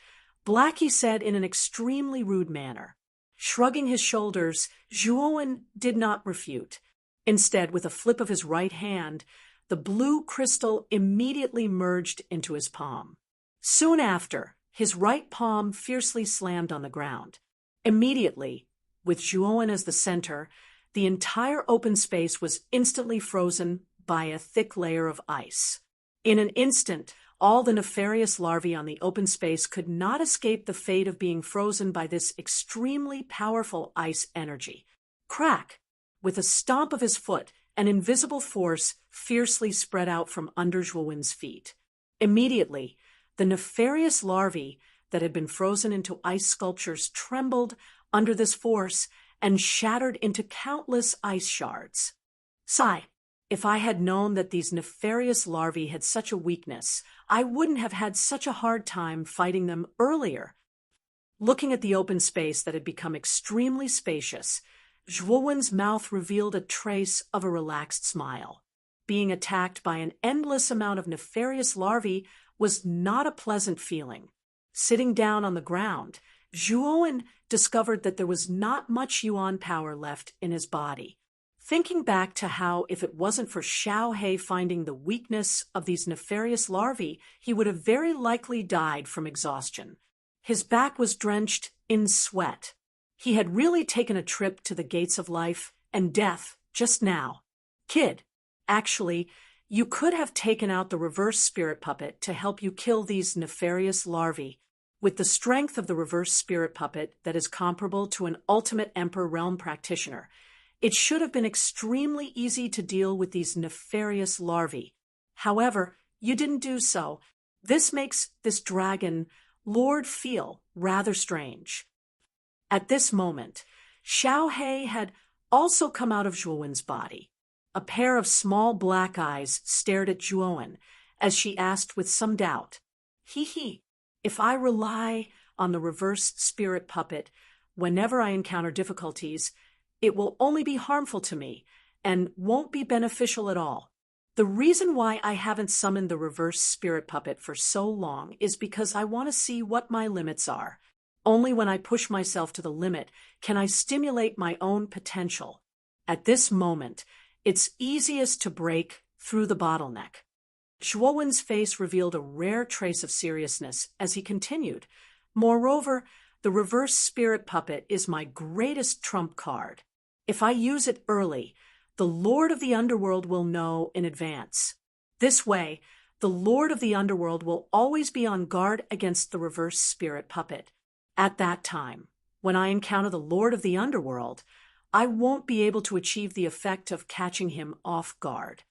Blackie said in an extremely rude manner. Shrugging his shoulders, Zhuo did not refute. Instead, with a flip of his right hand, the blue crystal immediately merged into his palm. Soon after, his right palm fiercely slammed on the ground. Immediately, with Zhuo as the center, the entire open space was instantly frozen by a thick layer of ice. In an instant, all the nefarious larvae on the open space could not escape the fate of being frozen by this extremely powerful ice energy. Crack! With a stomp of his foot, an invisible force fiercely spread out from under Zhuowen's feet. Immediately, the nefarious larvae that had been frozen into ice sculptures trembled under this force and shattered into countless ice shards. Sigh. If I had known that these nefarious larvae had such a weakness, I wouldn't have had such a hard time fighting them earlier. Looking at the open space that had become extremely spacious, Zhuowen's mouth revealed a trace of a relaxed smile. Being attacked by an endless amount of nefarious larvae was not a pleasant feeling. Sitting down on the ground, Zhuo discovered that there was not much yuan power left in his body. Thinking back to how, if it wasn't for Xiaohei finding the weakness of these nefarious larvae, he would have very likely died from exhaustion. His back was drenched in sweat. He had really taken a trip to the gates of life and death just now. Kid, actually, you could have taken out the reverse spirit puppet to help you kill these nefarious larvae. With the strength of the reverse spirit puppet that is comparable to an ultimate Emperor realm practitioner, it should have been extremely easy to deal with these nefarious larvae. However, you didn't do so. This makes this dragon lord feel rather strange. At this moment, Xiaohei had also come out of Zhuowen's body. A pair of small black eyes stared at Zhuo as she asked with some doubt, if I rely on the reverse spirit puppet whenever I encounter difficulties, it will only be harmful to me and won't be beneficial at all. The reason why I haven't summoned the reverse spirit puppet for so long is because I want to see what my limits are. Only when I push myself to the limit can I stimulate my own potential. At this moment, it's easiest to break through the bottleneck. Zhuowen's face revealed a rare trace of seriousness as he continued. Moreover, the reverse spirit puppet is my greatest trump card. If I use it early, the Lord of the Underworld will know in advance. This way, the Lord of the Underworld will always be on guard against the reverse spirit puppet. At that time, when I encounter the Lord of the Underworld, I won't be able to achieve the effect of catching him off guard.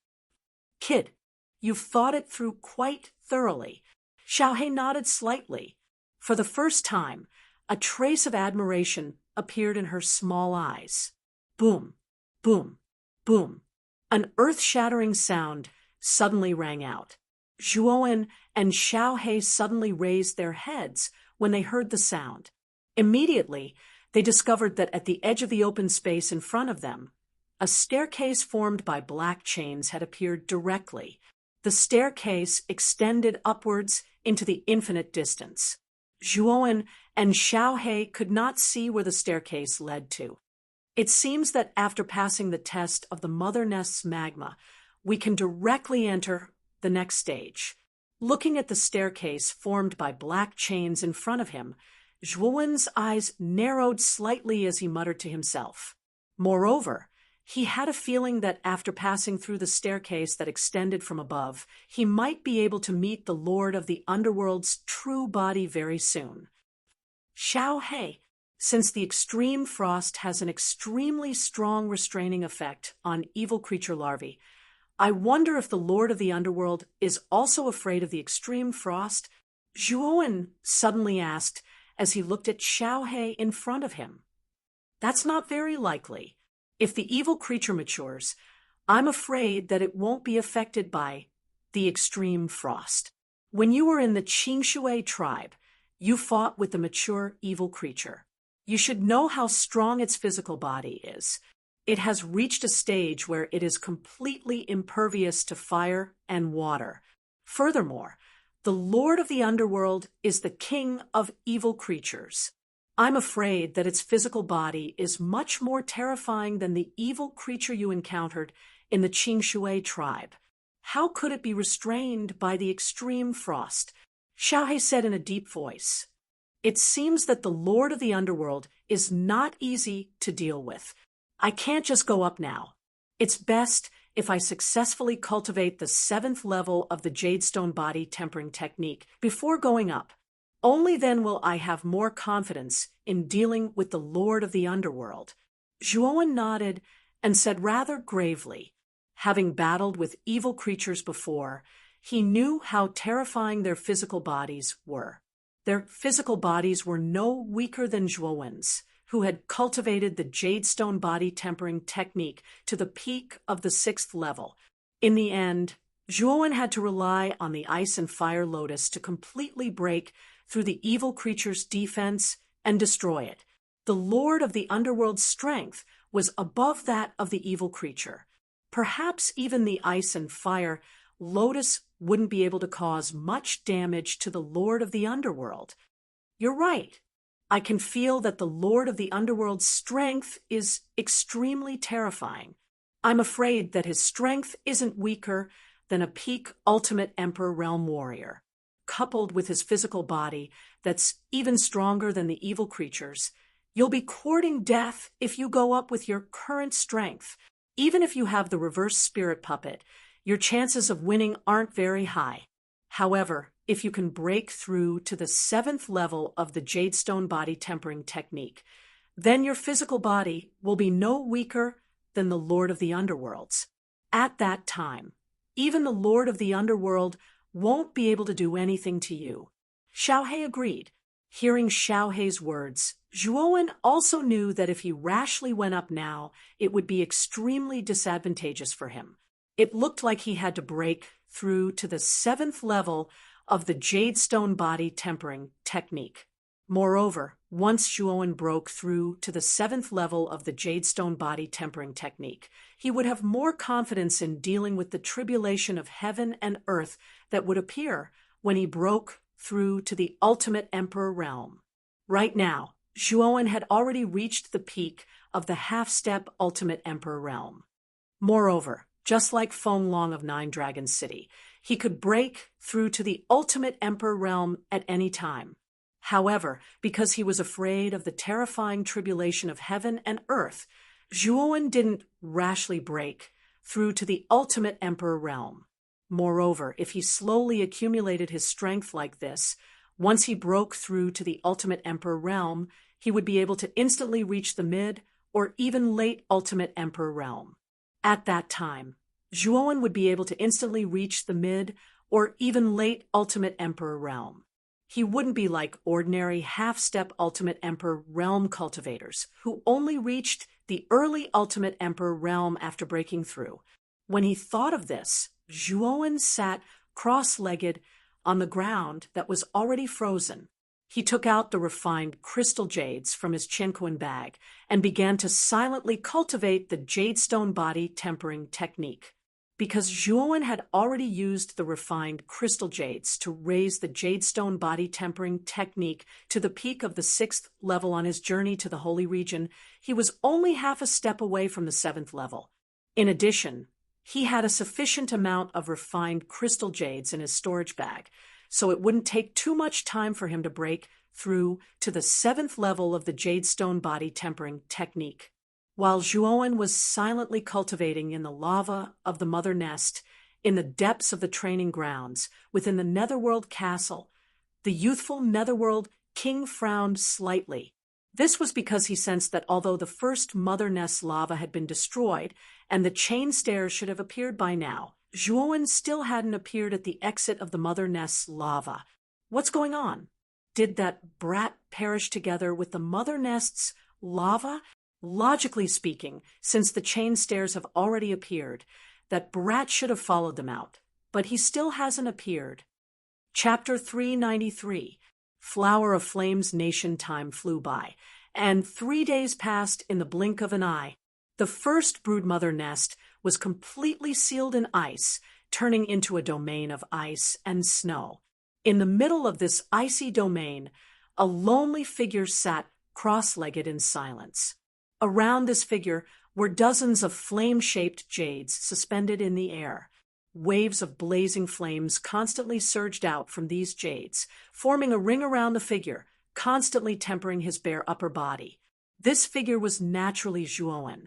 Kid, you've thought it through quite thoroughly. Xiaohe nodded slightly. For the first time, a trace of admiration appeared in her small eyes. Boom, boom, boom. An earth-shattering sound suddenly rang out. Zhuowen and Xiaohe suddenly raised their heads when they heard the sound. Immediately, they discovered that at the edge of the open space in front of them, a staircase formed by black chains had appeared directly. The staircase extended upwards into the infinite distance. Zhuowen and Xiaohe could not see where the staircase led to. It seems that after passing the test of the mother nest's magma, we can directly enter the next stage. Looking at the staircase formed by black chains in front of him, Zhuowen's eyes narrowed slightly as he muttered to himself. Moreover, he had a feeling that after passing through the staircase that extended from above, he might be able to meet the Lord of the Underworld's true body very soon. Xiaohe, since the extreme frost has an extremely strong restraining effect on evil creature larvae, I wonder if the Lord of the Underworld is also afraid of the extreme frost? Zhuowen suddenly asked as he looked at Xiaohe in front of him. That's not very likely. If the evil creature matures, I'm afraid that it won't be affected by the extreme frost. When you were in the Qingshui tribe, you fought with the mature evil creature. You should know how strong its physical body is. It has reached a stage where it is completely impervious to fire and water. Furthermore, the Lord of the Underworld is the king of evil creatures. I'm afraid that its physical body is much more terrifying than the evil creature you encountered in the Qingshui tribe. How could it be restrained by the extreme frost? Xiaohe said in a deep voice. It seems that the Lord of the Underworld is not easy to deal with. I can't just go up now. It's best if I successfully cultivate the 7th level of the Jadestone body tempering technique before going up. Only then will I have more confidence in dealing with the Lord of the Underworld. Zhuowen nodded and said rather gravely, having battled with evil creatures before, he knew how terrifying their physical bodies were. Their physical bodies were no weaker than Zhuowen's, who had cultivated the Jadestone body tempering technique to the peak of the 6th level. In the end, Zhuowen had to rely on the ice and fire lotus to completely break through the evil creature's defense and destroy it. The Lord of the Underworld's strength was above that of the evil creature. Perhaps even the ice and fire lotus wouldn't be able to cause much damage to the Lord of the Underworld. You're right. I can feel that the Lord of the Underworld's strength is extremely terrifying. I'm afraid that his strength isn't weaker than a peak ultimate Emperor Realm warrior. Coupled with his physical body that's even stronger than the evil creatures, you'll be courting death if you go up with your current strength. Even if you have the reverse spirit puppet, your chances of winning aren't very high. However, if you can break through to the 7th level of the Jadestone body tempering technique, then your physical body will be no weaker than the Lord of the Underworld's. At that time, even the Lord of the Underworld won't be able to do anything to you. Xiaohe agreed. Hearing Xiaohe's words, Zhuowen also knew that if he rashly went up now, it would be extremely disadvantageous for him. It looked like he had to break through to the 7th level of the Jadestone body tempering technique. Moreover, once Zhuowen broke through to the 7th level of the Jadestone body tempering technique, he would have more confidence in dealing with the tribulation of heaven and earth that would appear when he broke through to the ultimate Emperor realm. Right now, Zhuowen had already reached the peak of the half-step ultimate Emperor realm. Moreover, Just like Feng Long of Nine Dragons City, he could break through to the ultimate emperor realm at any time. However, because he was afraid of the terrifying tribulation of heaven and earth, Zhuowen didn't rashly break through to the ultimate emperor realm. Moreover, if he slowly accumulated his strength like this, once he broke through to the ultimate emperor realm, he would be able to instantly reach the mid or even late ultimate emperor realm. At that time, Zhuowen would be able to instantly reach the mid or even late ultimate emperor realm. He wouldn't be like ordinary half-step ultimate emperor realm cultivators who only reached the early ultimate emperor realm after breaking through. When he thought of this, Zhuowen sat cross-legged on the ground that was already frozen. He took out the refined crystal jades from his Qianquan bag and began to silently cultivate the jadestone body tempering technique. Because Zhuowen had already used the refined crystal jades to raise the jadestone body tempering technique to the peak of the 6th level on his journey to the Holy Region, he was only half a step away from the 7th level. In addition, he had a sufficient amount of refined crystal jades in his storage bag, so it wouldn't take too much time for him to break through to the 7th level of the jadestone body tempering technique. While Zhuowen was silently cultivating in the lava of the Mother Nest, in the depths of the training grounds, within the Netherworld castle, the youthful Netherworld king frowned slightly. This was because he sensed that although the first Mother Nest lava had been destroyed and the chain stairs should have appeared by now, Zhuowen still hadn't appeared at the exit of the Mother Nest's lava. What's going on? Did that brat perish together with the Mother Nest's lava? Logically speaking, since the chain stairs have already appeared, that brat should have followed them out, but he still hasn't appeared. Chapter 393. Flower of Flames Nation. Time flew by, and 3 days passed in the blink of an eye. The first broodmother nest was completely sealed in ice, turning into a domain of ice and snow. In the middle of this icy domain, a lonely figure sat cross-legged in silence. Around this figure were dozens of flame-shaped jades suspended in the air. Waves of blazing flames constantly surged out from these jades, forming a ring around the figure, constantly tempering his bare upper body. This figure was naturally Zhuowen.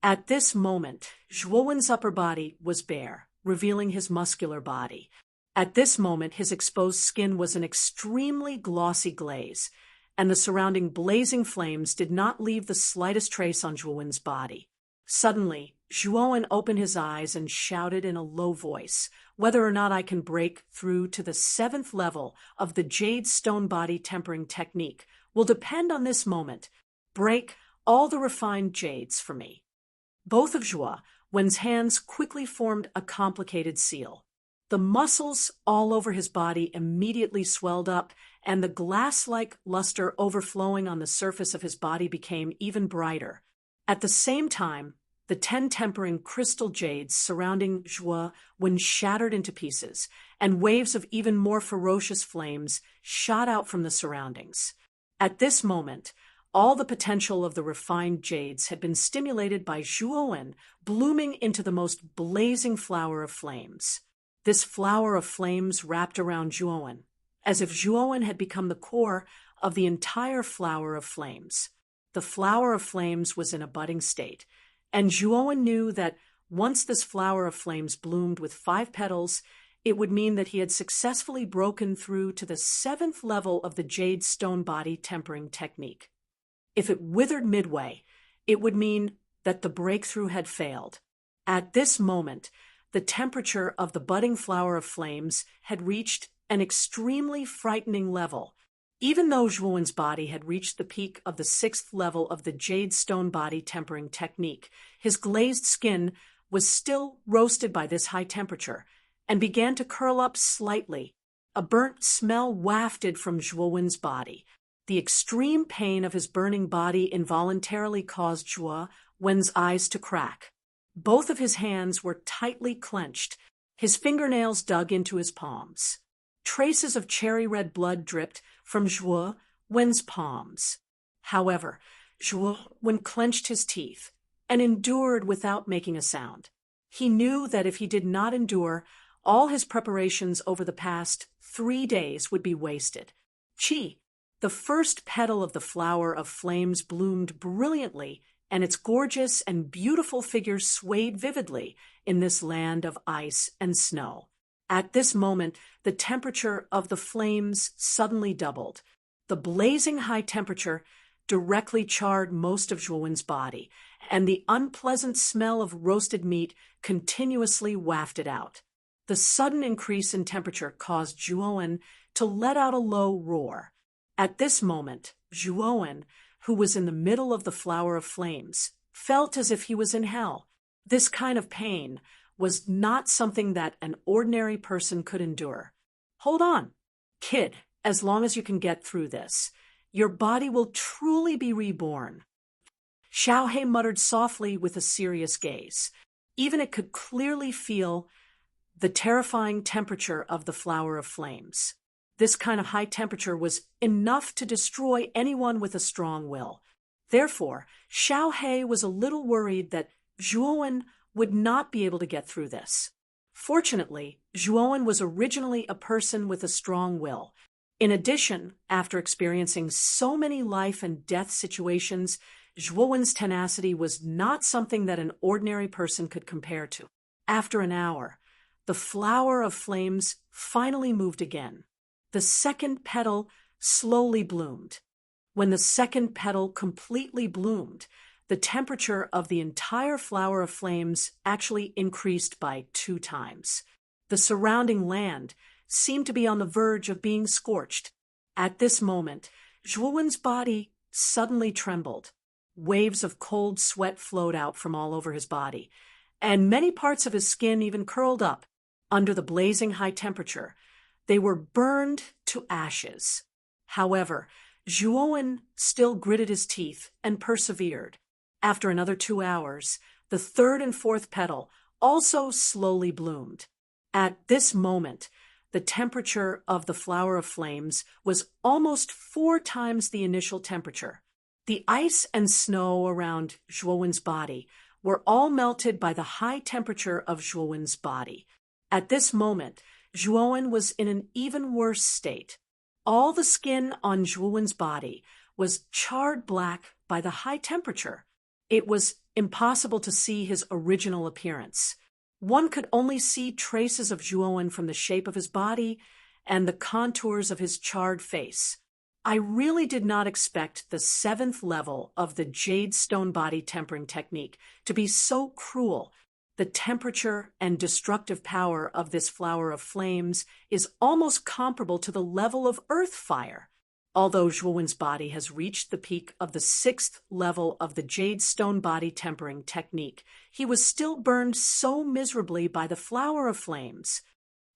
At this moment, Zhuowen's upper body was bare, revealing his muscular body. At this moment, his exposed skin was an extremely glossy glaze, and the surrounding blazing flames did not leave the slightest trace on Zhuowen's body. Suddenly, Zhuowen opened his eyes and shouted in a low voice, "Whether or not I can break through to the 7th level of the jade stone body tempering technique will depend on this moment. Break all the refined jades for me." Both of Zhuowen's hands quickly formed a complicated seal. The muscles all over his body immediately swelled up, and the glass-like luster overflowing on the surface of his body became even brighter. At the same time, the 10 tempering crystal jades surrounding Zhuowen shattered into pieces, and waves of even more ferocious flames shot out from the surroundings. At this moment, all the potential of the refined jades had been stimulated by Zhuowen blooming into the most blazing flower of flames. This flower of flames wrapped around Zhuowen, as if Zhuowen had become the core of the entire flower of flames. The flower of flames was in a budding state, and Zhuowen knew that once this flower of flames bloomed with 5 petals, it would mean that he had successfully broken through to the 7th level of the jade stone body tempering technique. If it withered midway, it would mean that the breakthrough had failed. At this moment, the temperature of the budding flower of flames had reached an extremely frightening level. Even though Zhuowen's body had reached the peak of the 6th level of the jade stone body tempering technique, his glazed skin was still roasted by this high temperature and began to curl up slightly. A burnt smell wafted from Zhuowen's body. The extreme pain of his burning body involuntarily caused Zhuowen's eyes to crack. Both of his hands were tightly clenched, his fingernails dug into his palms. Traces of cherry-red blood dripped from Zhuowen's palms. However, Zhuowen clenched his teeth and endured without making a sound. He knew that if he did not endure, all his preparations over the past 3 days would be wasted. Chi, the first petal of the flower of flames, bloomed brilliantly, and its gorgeous and beautiful figure swayed vividly in this land of ice and snow. At this moment, the temperature of the flames suddenly doubled. The blazing high temperature directly charred most of Zhuowen's body, and the unpleasant smell of roasted meat continuously wafted out. The sudden increase in temperature caused Zhuowen to let out a low roar. At this moment, Zhuowen, who was in the middle of the flower of flames, felt as if he was in hell. This kind of pain was not something that an ordinary person could endure. Hold on, kid, as long as you can get through this. Your body will truly be reborn. Xiaohe muttered softly with a serious gaze. Even it could clearly feel the terrifying temperature of the flower of flames. This kind of high temperature was enough to destroy anyone with a strong will. Therefore, Xiaohe was a little worried that Zhuowen would not be able to get through this. Fortunately, Zhuowen was originally a person with a strong will. In addition, after experiencing so many life and death situations, Zhuowen's tenacity was not something that an ordinary person could compare to. After an hour, the flower of flames finally moved again. The second petal slowly bloomed. When the second petal completely bloomed, the temperature of the entire flower of flames actually increased by 2 times. The surrounding land seemed to be on the verge of being scorched. At this moment, Zhuowen's body suddenly trembled. Waves of cold sweat flowed out from all over his body, and many parts of his skin even curled up. Under the blazing high temperature, they were burned to ashes. However, Zhuowen still gritted his teeth and persevered. After another 2 hours, the third and fourth petal also slowly bloomed. At this moment, the temperature of the flower of flames was almost 4 times the initial temperature. The ice and snow around Zhuowen's body were all melted by the high temperature of Zhuowen's body. At this moment, Zhuowen was in an even worse state. All the skin on Zhuowen's body was charred black by the high temperature. It was impossible to see his original appearance. One could only see traces of Zhuowen from the shape of his body and the contours of his charred face. I really did not expect the 7th level of the jade stone body tempering technique to be so cruel. The temperature and destructive power of this flower of flames is almost comparable to the level of earth fire. Although Zhuowen's body has reached the peak of the 6th level of the jade stone body tempering technique, he was still burned so miserably by the flower of flames.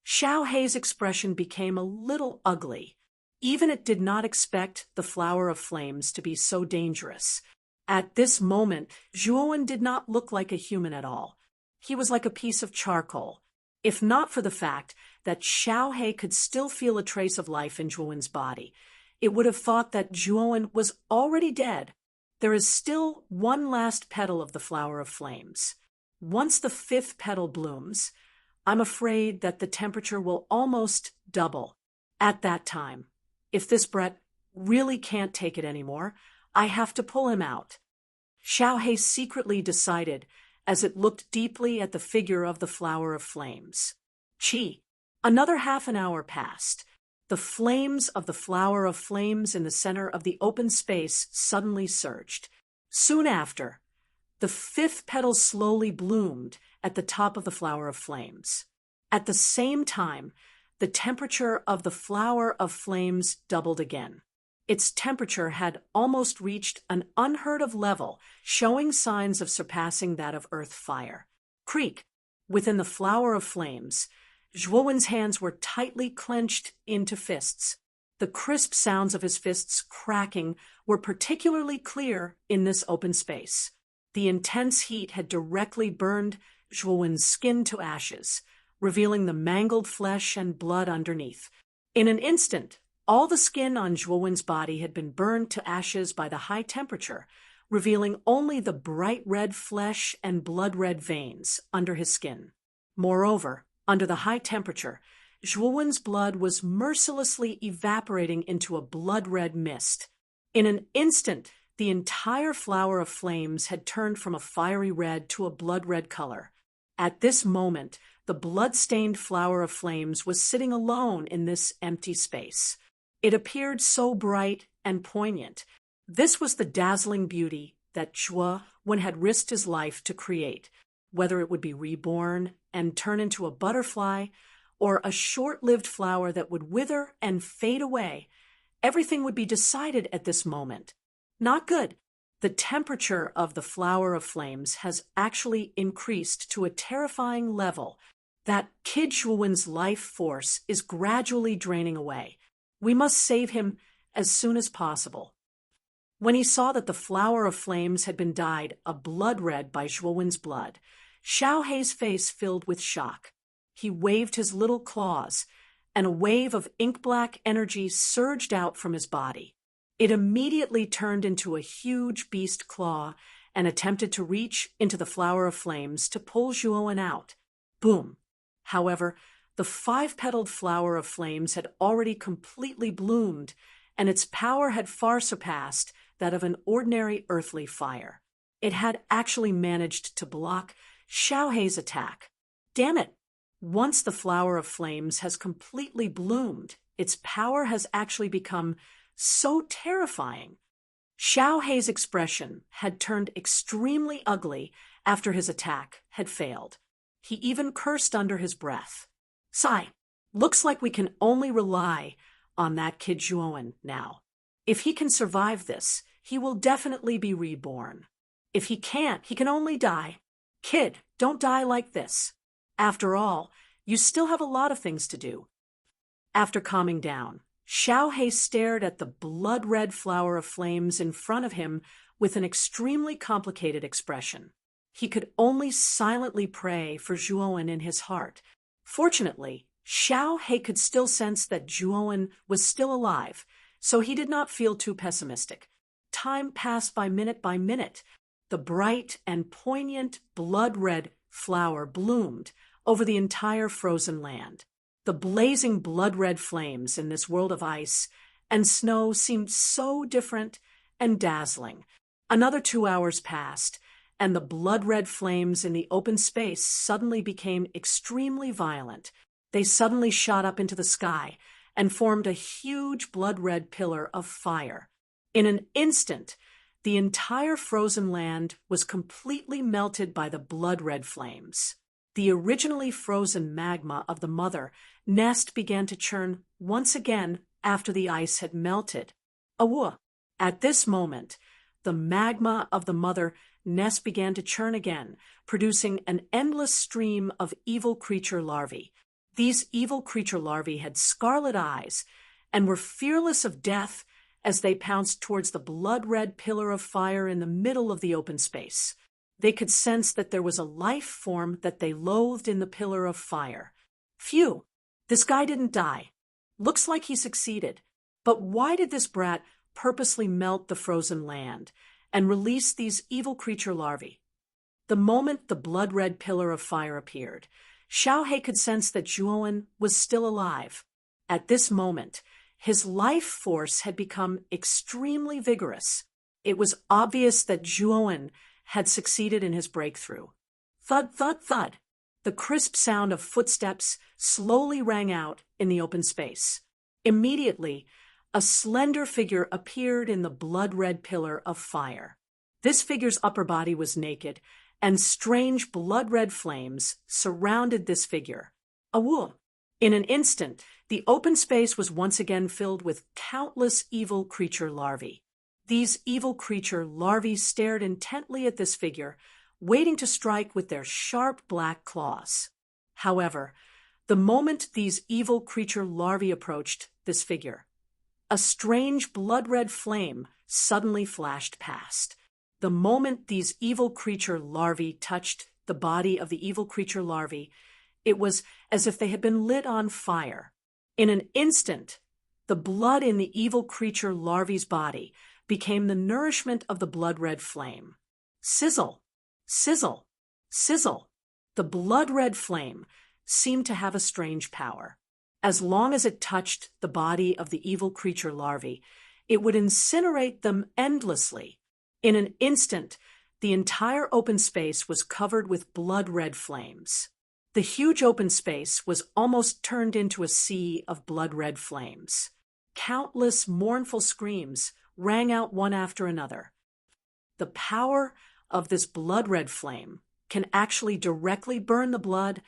Xiaohe's expression became a little ugly. Even it did not expect the flower of flames to be so dangerous. At this moment, Zhuowen did not look like a human at all. He was like a piece of charcoal. If not for the fact that Xiaohe could still feel a trace of life in Zhuowen's body, it would have thought that Zhuowen was already dead. There is still one last petal of the flower of flames. Once the 5th petal blooms, I'm afraid that the temperature will almost double. At that time, if this Brett really can't take it anymore, I have to pull him out. Xiaohe secretly decided as it looked deeply at the figure of the flower of flames. Chi. Another half an hour passed. The flames of the flower of flames in the center of the open space suddenly surged. Soon after, the 5th petal slowly bloomed at the top of the flower of flames. At the same time, the temperature of the flower of flames doubled again. Its temperature had almost reached an unheard of level, showing signs of surpassing that of earth fire. Creak! Within the flower of flames, Zhuowen's hands were tightly clenched into fists. The crisp sounds of his fists cracking were particularly clear in this open space. The intense heat had directly burned Zhuowen's skin to ashes, revealing the mangled flesh and blood underneath. In an instant, all the skin on Zhuowen's body had been burned to ashes by the high temperature, revealing only the bright red flesh and blood-red veins under his skin. Moreover, under the high temperature, Zhuowen's blood was mercilessly evaporating into a blood-red mist. In an instant, the entire flower of flames had turned from a fiery red to a blood-red color. At this moment, the blood-stained flower of flames was sitting alone in this empty space. It appeared so bright and poignant. This was the dazzling beauty that Zhuowen had risked his life to create, whether it would be reborn and turn into a butterfly, or a short-lived flower that would wither and fade away. Everything would be decided at this moment. Not good. The temperature of the flower of flames has actually increased to a terrifying level. That Kid Zhuowen's life force is gradually draining away. We must save him as soon as possible. When he saw that the flower of flames had been dyed a blood red by Zhuowen's blood, Xiao Hei's face filled with shock. He waved his little claws, and a wave of ink-black energy surged out from his body. It immediately turned into a huge beast claw and attempted to reach into the flower of flames to pull Zhuowen out. Boom! However, the 5-petaled flower of flames had already completely bloomed, and its power had far surpassed that of an ordinary earthly fire. It had actually managed to block Xiao Hei's attack. Damn it! Once the flower of flames has completely bloomed, its power has actually become so terrifying. Xiao Hei's expression had turned extremely ugly after his attack had failed. He even cursed under his breath. Sigh, looks like we can only rely on that Kid Zhuowen now. If he can survive this, he will definitely be reborn. If he can't, he can only die. Kid, don't die like this. After all, you still have a lot of things to do. After calming down, Xiao Hei stared at the blood-red flower of flames in front of him with an extremely complicated expression. He could only silently pray for Zhuowen in his heart. Fortunately, Xiao Hei could still sense that Zhuowen was still alive, so he did not feel too pessimistic. Time passed by minute. The bright and poignant blood-red flower bloomed over the entire frozen land. The blazing blood-red flames in this world of ice and snow seemed so different and dazzling. Another 2 hours passed, and the blood-red flames in the open space suddenly became extremely violent. They suddenly shot up into the sky and formed a huge blood-red pillar of fire. In an instant, the entire frozen land was completely melted by the blood-red flames. The originally frozen magma of the mother nest began to churn once again after the ice had melted. At this moment, the magma of the mother nest began to churn again, producing an endless stream of evil creature larvae. These evil creature larvae had scarlet eyes and were fearless of death as they pounced towards the blood-red pillar of fire in the middle of the open space. They could sense that there was a life form that they loathed in the pillar of fire. Phew, this guy didn't die. Looks like he succeeded. But why did this brat purposely melt the frozen land and release these evil creature larvae? The moment the blood-red pillar of fire appeared, Xiao Hei could sense that Zhuowen was still alive. At this moment, his life force had become extremely vigorous. It was obvious that Zhuowen had succeeded in his breakthrough. Thud, thud, thud. The crisp sound of footsteps slowly rang out in the open space. Immediately, a slender figure appeared in the blood-red pillar of fire. This figure's upper body was naked, and strange blood-red flames surrounded this figure. In an instant, the open space was once again filled with countless evil creature larvae. These evil creature larvae stared intently at this figure, waiting to strike with their sharp black claws. However, the moment these evil creature larvae approached this figure, a strange blood-red flame suddenly flashed past. The moment these evil creature larvae touched the body of the evil creature larvae, it was as if they had been lit on fire. In an instant, the blood in the evil creature larvae's body became the nourishment of the blood-red flame. Sizzle, sizzle, sizzle. The blood-red flame seemed to have a strange power. As long as it touched the body of the evil creature larvae, it would incinerate them endlessly. In an instant, the entire open space was covered with blood-red flames. The huge open space was almost turned into a sea of blood-red flames. Countless mournful screams rang out one after another. The power of this blood-red flame can actually directly burn the blood.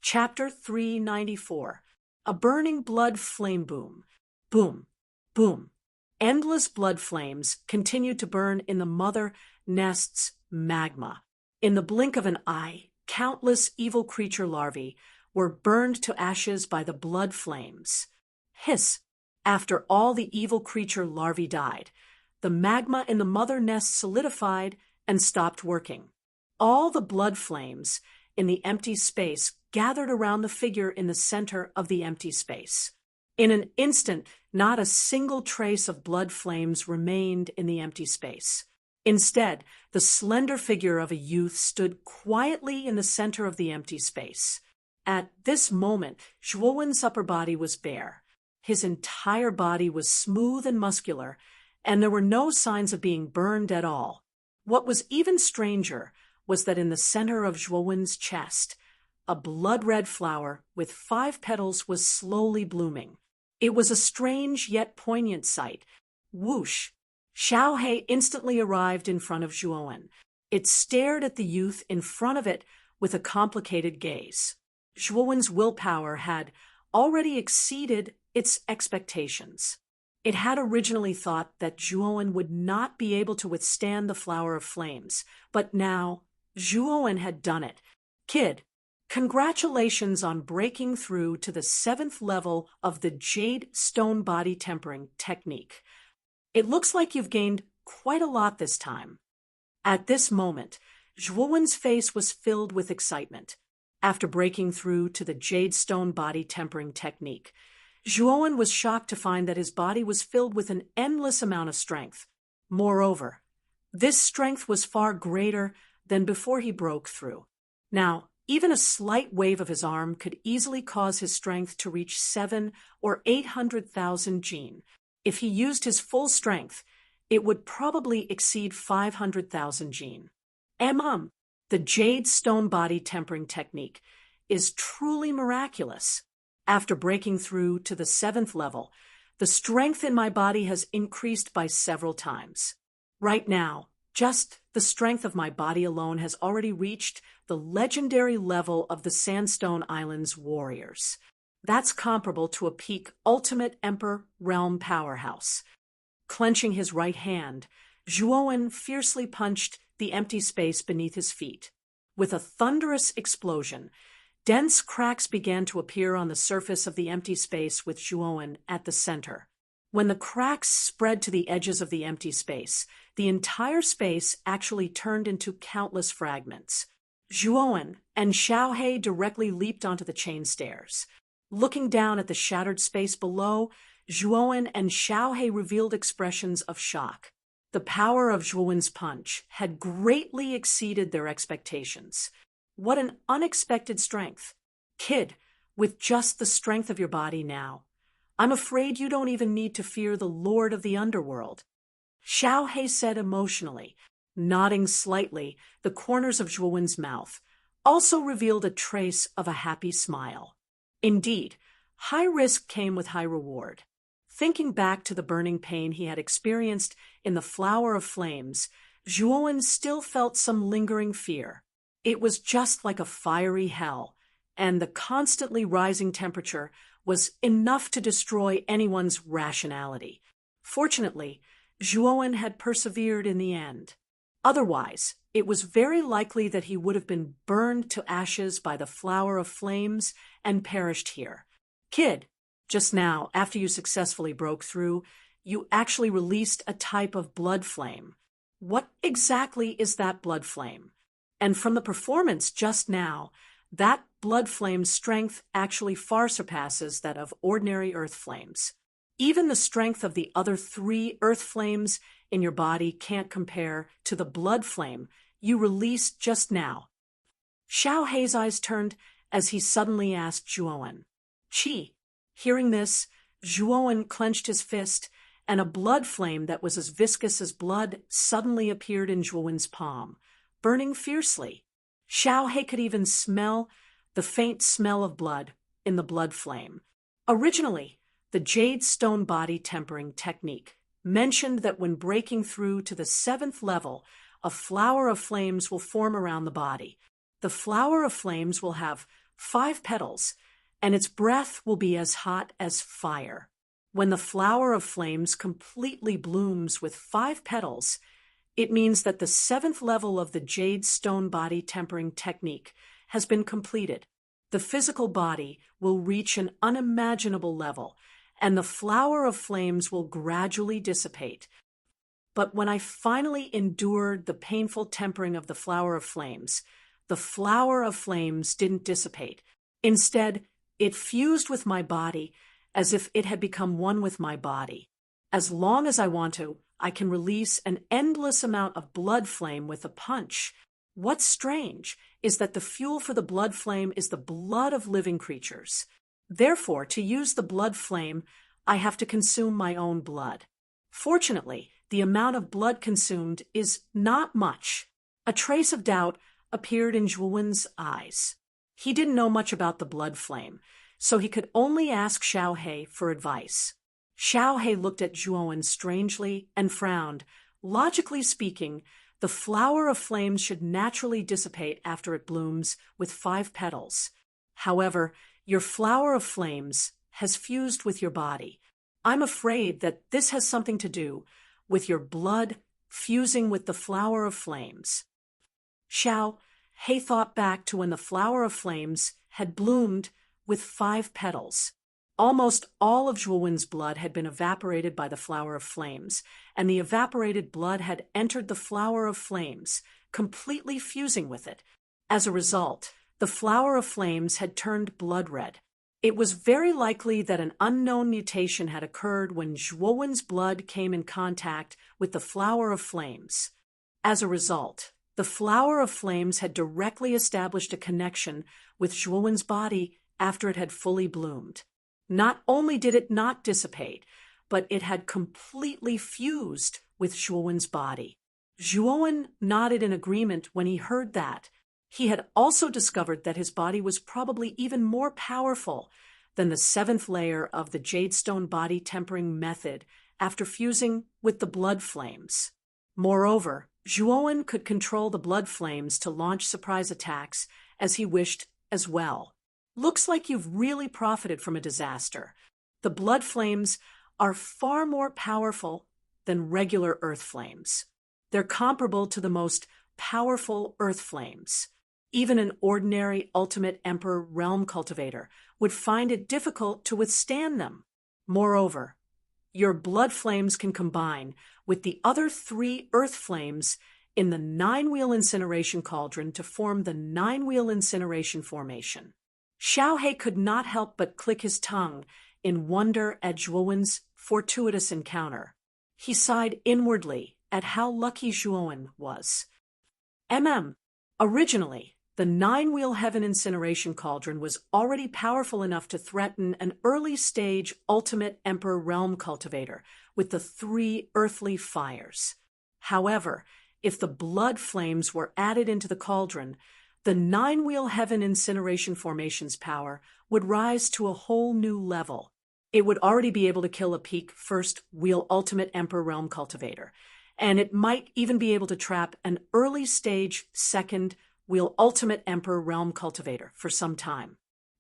Chapter 394. A burning blood flame boom. Boom, boom. Endless blood flames continued to burn in the mother nest's magma. In the blink of an eye, countless evil creature larvae were burned to ashes by the blood flames. Hiss! After all the evil creature larvae died, the magma in the mother nest solidified and stopped working. All the blood flames in the empty space gathered around the figure in the center of the empty space. In an instant, not a single trace of blood flames remained in the empty space. Instead, the slender figure of a youth stood quietly in the center of the empty space. At this moment, Zhuowen's upper body was bare. His entire body was smooth and muscular, and there were no signs of being burned at all. What was even stranger was that in the center of Zhuowen's chest, a blood-red flower with 5 petals was slowly blooming. It was a strange yet poignant sight. Whoosh! Xiaohe instantly arrived in front of Zhuowen. It stared at the youth in front of it with a complicated gaze. Zhuowen's willpower had already exceeded its expectations. It had originally thought that Zhuowen would not be able to withstand the flower of flames, but now Zhuowen had done it. Kid, congratulations on breaking through to the 7th level of the Jade Stone Body Tempering technique. It looks like you've gained quite a lot this time. At this moment, Zhuowen's face was filled with excitement. After breaking through to the Jade Stone Body Tempering technique, Zhuowen was shocked to find that his body was filled with an endless amount of strength. Moreover, this strength was far greater than before he broke through. Now, even a slight wave of his arm could easily cause his strength to reach 7 or 800,000 jin. If he used his full strength, it would probably exceed 500,000 jin. The Jade Stone Body Tempering technique is truly miraculous. After breaking through to the 7th level, the strength in my body has increased by several times. Right now, just the strength of my body alone has already reached the legendary level of the Sandstone Islands warriors. That's comparable to a peak ultimate Emperor realm powerhouse. Clenching his right hand, Zhuowen fiercely punched the empty space beneath his feet. With a thunderous explosion, dense cracks began to appear on the surface of the empty space with Zhuowen at the center. When the cracks spread to the edges of the empty space, the entire space actually turned into countless fragments. Zhuowen and Xiaohe directly leaped onto the chain stairs. Looking down at the shattered space below, Zhuowen and Xiaohe revealed expressions of shock. The power of Zhuowen's punch had greatly exceeded their expectations. What an unexpected strength. Kid, with just the strength of your body now, I'm afraid you don't even need to fear the Lord of the Underworld. Xiaohe said emotionally, nodding slightly. The corners of Zhuowen's mouth also revealed a trace of a happy smile. Indeed, high risk came with high reward. Thinking back to the burning pain he had experienced in the Flower of Flames, Zhuowen still felt some lingering fear. It was just like a fiery hell, and the constantly rising temperature was enough to destroy anyone's rationality. Fortunately, Zhuowen had persevered in the end. Otherwise, it was very likely that he would have been burned to ashes by the Flower of Flames and perished here. Kid, just now, after you successfully broke through, you actually released a type of blood flame. What exactly is that blood flame? And from the performance just now, that blood flame's strength actually far surpasses that of ordinary earth flames. Even the strength of the other 3 earth flames in your body can't compare to the blood flame you released just now. Xiao Hei's eyes turned as he suddenly asked Zhuowen. Qi. Hearing this, Zhuowen clenched his fist, and a blood flame that was as viscous as blood suddenly appeared in Zhuowen's palm, burning fiercely. Xiao Hei could even smell the faint smell of blood in the blood flame. Originally, the jade stone body tempering technique mentioned that when breaking through to the 7th level, a flower of flames will form around the body. The flower of flames will have 5 petals, and its breath will be as hot as fire. When the flower of flames completely blooms with 5 petals, it means that the 7th level of the jade stone body tempering technique has been completed. The physical body will reach an unimaginable level, and the flower of flames will gradually dissipate. But when I finally endured the painful tempering of the flower of flames didn't dissipate. Instead, it fused with my body as if it had become one with my body. As long as I want to, I can release an endless amount of blood flame with a punch. What's strange is that the fuel for the blood flame is the blood of living creatures. Therefore, to use the blood flame, I have to consume my own blood. Fortunately, the amount of blood consumed is not much. A trace of doubt appeared in Zhuowen's eyes. He didn't know much about the blood flame, so he could only ask Xiao Hei for advice. Xiao Hei looked at Zhuowen strangely and frowned. Logically speaking, the flower of flames should naturally dissipate after it blooms with 5 petals. However, your flower of flames has fused with your body. I'm afraid that this has something to do with your blood fusing with the flower of flames. Xiao Hei thought back to when the flower of flames had bloomed with 5 petals. Almost all of Zhuowen's blood had been evaporated by the flower of flames, and the evaporated blood had entered the flower of flames, completely fusing with it. As a result, the flower of flames had turned blood red. It was very likely that an unknown mutation had occurred when Zhuowen's blood came in contact with the flower of flames. As a result, the flower of flames had directly established a connection with Zhuowen's body after it had fully bloomed. Not only did it not dissipate, but it had completely fused with Zhuowen's body. Zhuowen nodded in agreement when he heard that. He had also discovered that his body was probably even more powerful than the 7th layer of the jadestone body tempering method after fusing with the blood flames. Moreover, Zhuowen could control the blood flames to launch surprise attacks as he wished as well. Looks like you've really profited from a disaster. The blood flames are far more powerful than regular earth flames. They're comparable to the most powerful earth flames. Even an ordinary Ultimate Emperor realm cultivator would find it difficult to withstand them. Moreover, your blood flames can combine with the other 3 earth flames in the 9-wheel incineration cauldron to form the 9-wheel incineration formation. Xiao Hei could not help but click his tongue in wonder at Zhuowen's fortuitous encounter. He sighed inwardly at how lucky Zhuowen was. Originally, the 9-wheel heaven incineration cauldron was already powerful enough to threaten an early-stage Ultimate Emperor realm cultivator with the 3 earthly fires. However, if the blood flames were added into the cauldron, the 9-wheel heaven incineration formation's power would rise to a whole new level. It would already be able to kill a peak 1st-wheel Ultimate Emperor realm cultivator, and it might even be able to trap an early-stage 2nd-wheel Ultimate Emperor realm cultivator for some time.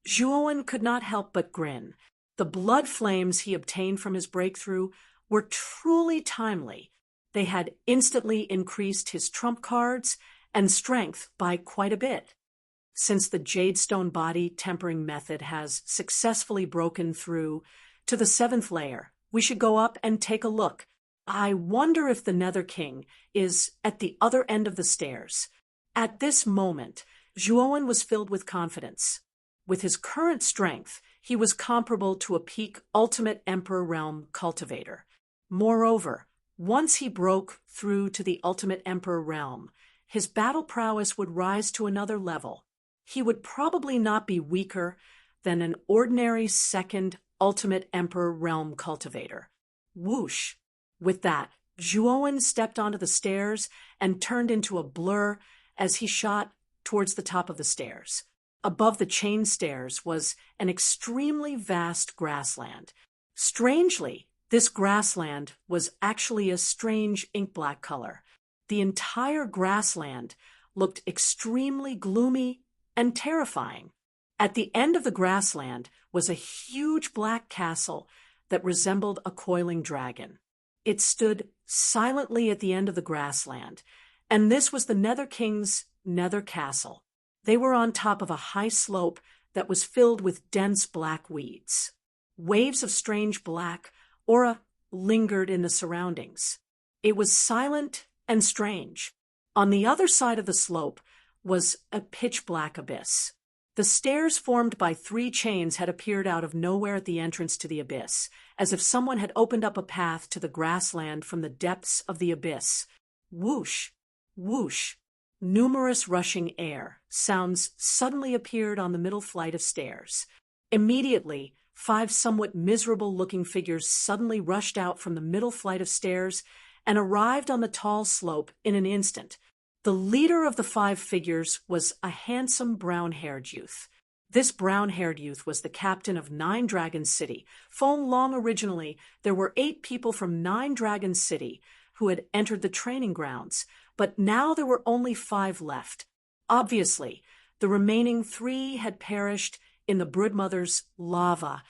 Zhuowen could not help but grin. The blood flames he obtained from his breakthrough were truly timely. They had instantly increased his trump cards and strength by quite a bit. Since the jadestone body tempering method has successfully broken through to the 7th layer, we should go up and take a look. I wonder if the Nether King is at the other end of the stairs. At this moment, Zhuowen was filled with confidence. With his current strength, he was comparable to a peak Ultimate Emperor realm cultivator. Moreover, once he broke through to the Ultimate Emperor realm, his battle prowess would rise to another level. He would probably not be weaker than an ordinary second Ultimate Emperor realm cultivator. Whoosh! With that, Zhuowen stepped onto the stairs and turned into a blur as he shot towards the top of the stairs. Above the chain stairs was an extremely vast grassland. Strangely, this grassland was actually a strange ink-black color. The entire grassland looked extremely gloomy and terrifying. At the end of the grassland was a huge black castle that resembled a coiling dragon. It stood silently at the end of the grassland, and this was the Nether King's Nether Castle. They were on top of a high slope that was filled with dense black weeds. Waves of strange black aura lingered in the surroundings. It was silent and strange. On the other side of the slope was a pitch-black abyss. The stairs formed by 3 chains had appeared out of nowhere at the entrance to the abyss, as if someone had opened up a path to the grassland from the depths of the abyss. Whoosh! Whoosh! Numerous rushing air sounds suddenly appeared on the middle flight of stairs. Immediately, 5 somewhat miserable-looking figures suddenly rushed out from the middle flight of stairs and arrived on the tall slope in an instant. The leader of the 5 figures was a handsome brown-haired youth. This brown-haired youth was the captain of 9 Dragon City. Feng Long originally, there were 8 people from 9 Dragon City who had entered the training grounds, but now there were only 5 left. Obviously, the remaining 3 had perished in the Broodmother's lava.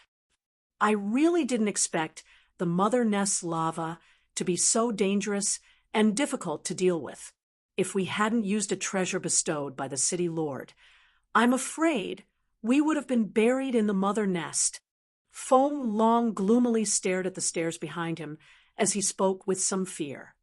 I really didn't expect the Mother Nest's lava to be so dangerous and difficult to deal with. If we hadn't used a treasure bestowed by the city lord, I'm afraid we would have been buried in the Mother Nest. Feng Long gloomily stared at the stairs behind him as he spoke with some fear.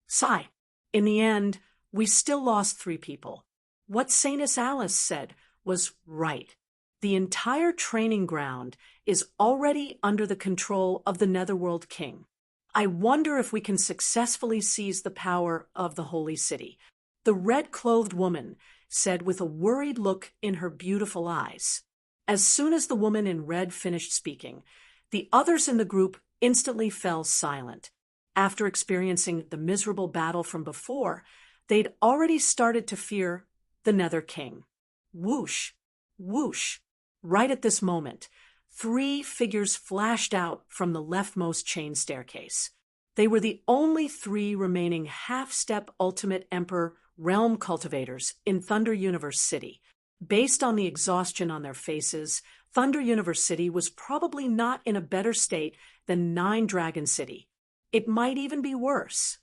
Sigh. In the end, we still lost 3 people. What Saintess Alice said was right. The entire training ground is already under the control of the Netherworld King. I wonder if we can successfully seize the power of the Holy City. The red-clothed woman said with a worried look in her beautiful eyes. As soon as the woman in red finished speaking, the others in the group instantly fell silent. After experiencing the miserable battle from before, they'd already started to fear the Nether King. Whoosh! Whoosh! Right at this moment, 3 figures flashed out from the leftmost chain staircase. They were the only 3 remaining half-step Ultimate Emperor realm cultivators in Thunder Universe City. Based on the exhaustion on their faces, Thunder Universe City was probably not in a better state than 9 Dragon City. It might even be worse.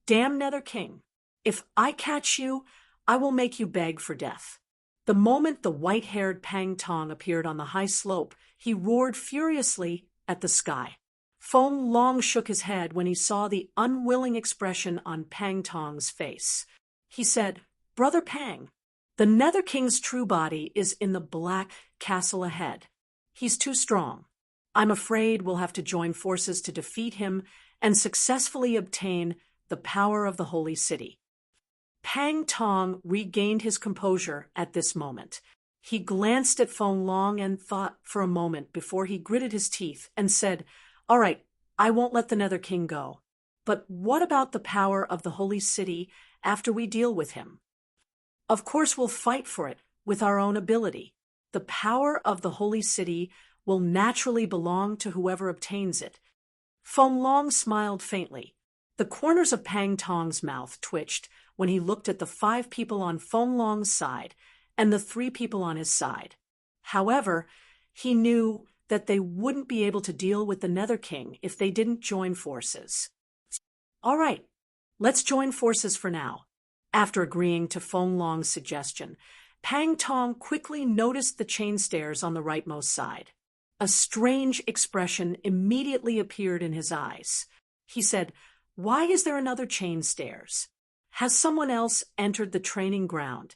Damn Nether King, if I catch you, I will make you beg for death. The moment the white-haired Pang Tong appeared on the high slope, he roared furiously at the sky. Feng Long shook his head when he saw the unwilling expression on Pang Tong's face. He said, "Brother Pang, the Nether King's true body is in the black castle ahead. He's too strong. I'm afraid we'll have to join forces to defeat him and successfully obtain the power of the Holy City." Pang Tong regained his composure at this moment. He glanced at Feng Long and thought for a moment before he gritted his teeth and said, "All right, I won't let the Nether King go. But what about the power of the Holy City after we deal with him? Of course we'll fight for it with our own ability. The power of the Holy City will naturally belong to whoever obtains it." Feng Long smiled faintly. The corners of Pang Tong's mouth twitched when he looked at the 5 people on Feng Long's side and the 3 people on his side. However, he knew that they wouldn't be able to deal with the Nether King if they didn't join forces. All right, let's join forces for now. After agreeing to Feng Long's suggestion, Pang Tong quickly noticed the chain stairs on the rightmost side. A strange expression immediately appeared in his eyes. He said, "Why is there another chain stairs? Has someone else entered the training ground?"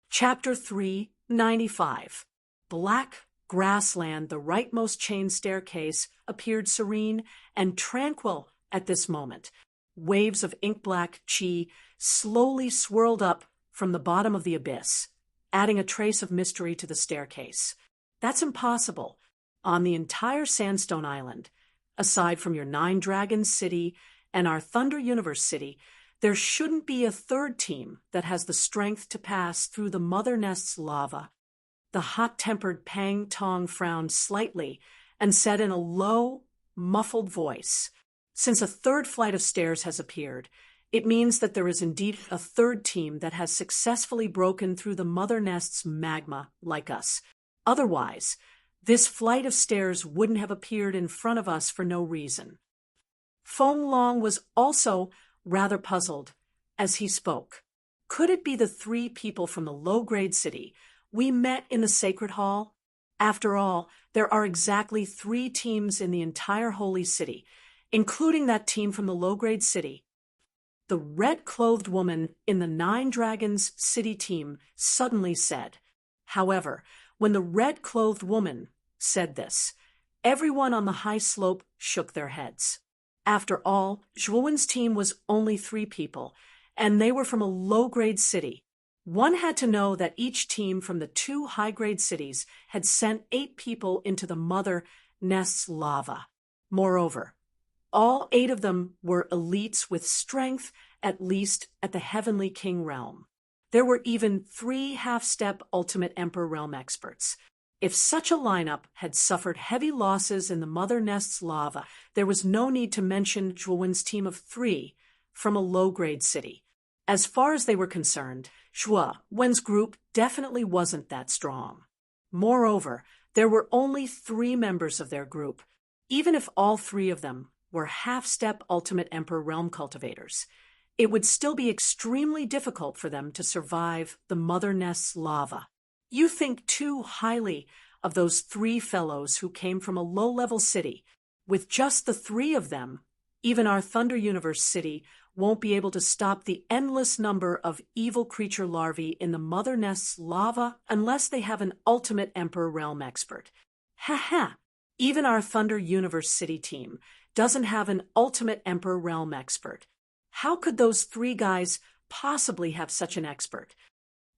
Chapter 395. black grassland, the rightmost chain staircase, appeared serene and tranquil at this moment. Waves of ink-black chi slowly swirled up from the bottom of the abyss, adding a trace of mystery to the staircase. That's impossible. On the entire Sandstone Island, aside from your 9 Dragons city and our Thunder Universe city, there shouldn't be a third team that has the strength to pass through the Mother Nest's lava. The hot-tempered Pang Tong frowned slightly and said in a low, muffled voice, "Since a third flight of stairs has appeared, it means that there is indeed a third team that has successfully broken through the Mother Nest's magma like us. Otherwise, this flight of stairs wouldn't have appeared in front of us for no reason." Feng Long was also rather puzzled as he spoke. Could it be the 3 people from the low-grade city we met in the Sacred Hall? After all, there are exactly 3 teams in the entire Holy City, including that team from the low-grade city. The red-clothed woman in the 9 Dragons city team suddenly said. However, when the red-clothed woman said this, everyone on the high slope shook their heads. After all, Zhuowen's team was only 3 people, and they were from a low-grade city. One had to know that each team from the 2 high-grade cities had sent 8 people into the Mother Nest's lava. Moreover, all 8 of them were elites with strength, at least at the Heavenly King realm. There were even 3 half-step Ultimate Emperor realm experts. If such a lineup had suffered heavy losses in the Mother Nest's lava, there was no need to mention Zhuowen's team of 3 from a low-grade city. As far as they were concerned, Zhuowen's group definitely wasn't that strong. Moreover, there were only 3 members of their group. Even if all 3 of them were half-step Ultimate Emperor realm cultivators, it would still be extremely difficult for them to survive the Mother Nest's lava. You think too highly of those 3 fellows who came from a low-level city. With just the 3 of them, even our Thunder Universe city won't be able to stop the endless number of evil creature larvae in the Mother Nest's lava unless they have an Ultimate Emperor realm expert. Ha! Even our Thunder Universe city team doesn't have an Ultimate Emperor realm expert. How could those 3 guys possibly have such an expert?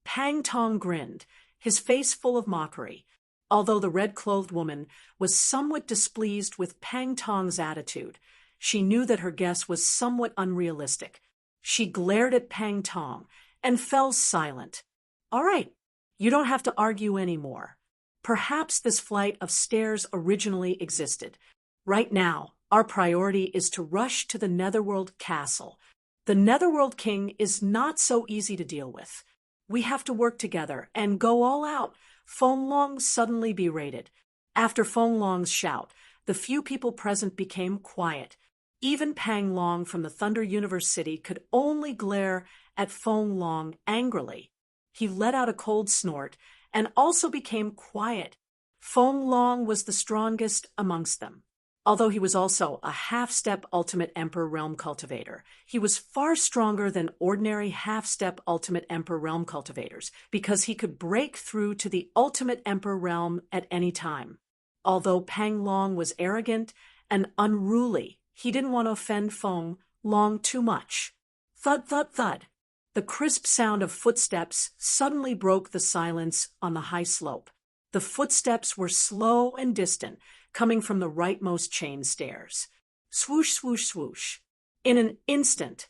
Pang Tong grinned, his face full of mockery, although the red-clothed woman was somewhat displeased with Pang Tong's attitude. She knew that her guess was somewhat unrealistic. She glared at Pang Tong and fell silent. "All right, you don't have to argue anymore. Perhaps this flight of stairs originally existed. Right now, our priority is to rush to the Netherworld Castle. The Netherworld King is not so easy to deal with. We have to work together and go all out," Feng Long suddenly berated. After Feng Long's shout, the few people present became quiet. Even Pang Long from the Thunder Universe city could only glare at Feng Long angrily. He let out a cold snort and also became quiet. Feng Long was the strongest amongst them. Although he was also a half-step Ultimate Emperor realm cultivator, he was far stronger than ordinary half-step Ultimate Emperor realm cultivators because he could break through to the Ultimate Emperor realm at any time. Although Pang Long was arrogant and unruly, he didn't want to offend Feng Long too much. Thud, thud, thud. The crisp sound of footsteps suddenly broke the silence on the high slope. The footsteps were slow and distant, coming from the rightmost chain stairs. Swoosh, swoosh, swoosh. In an instant,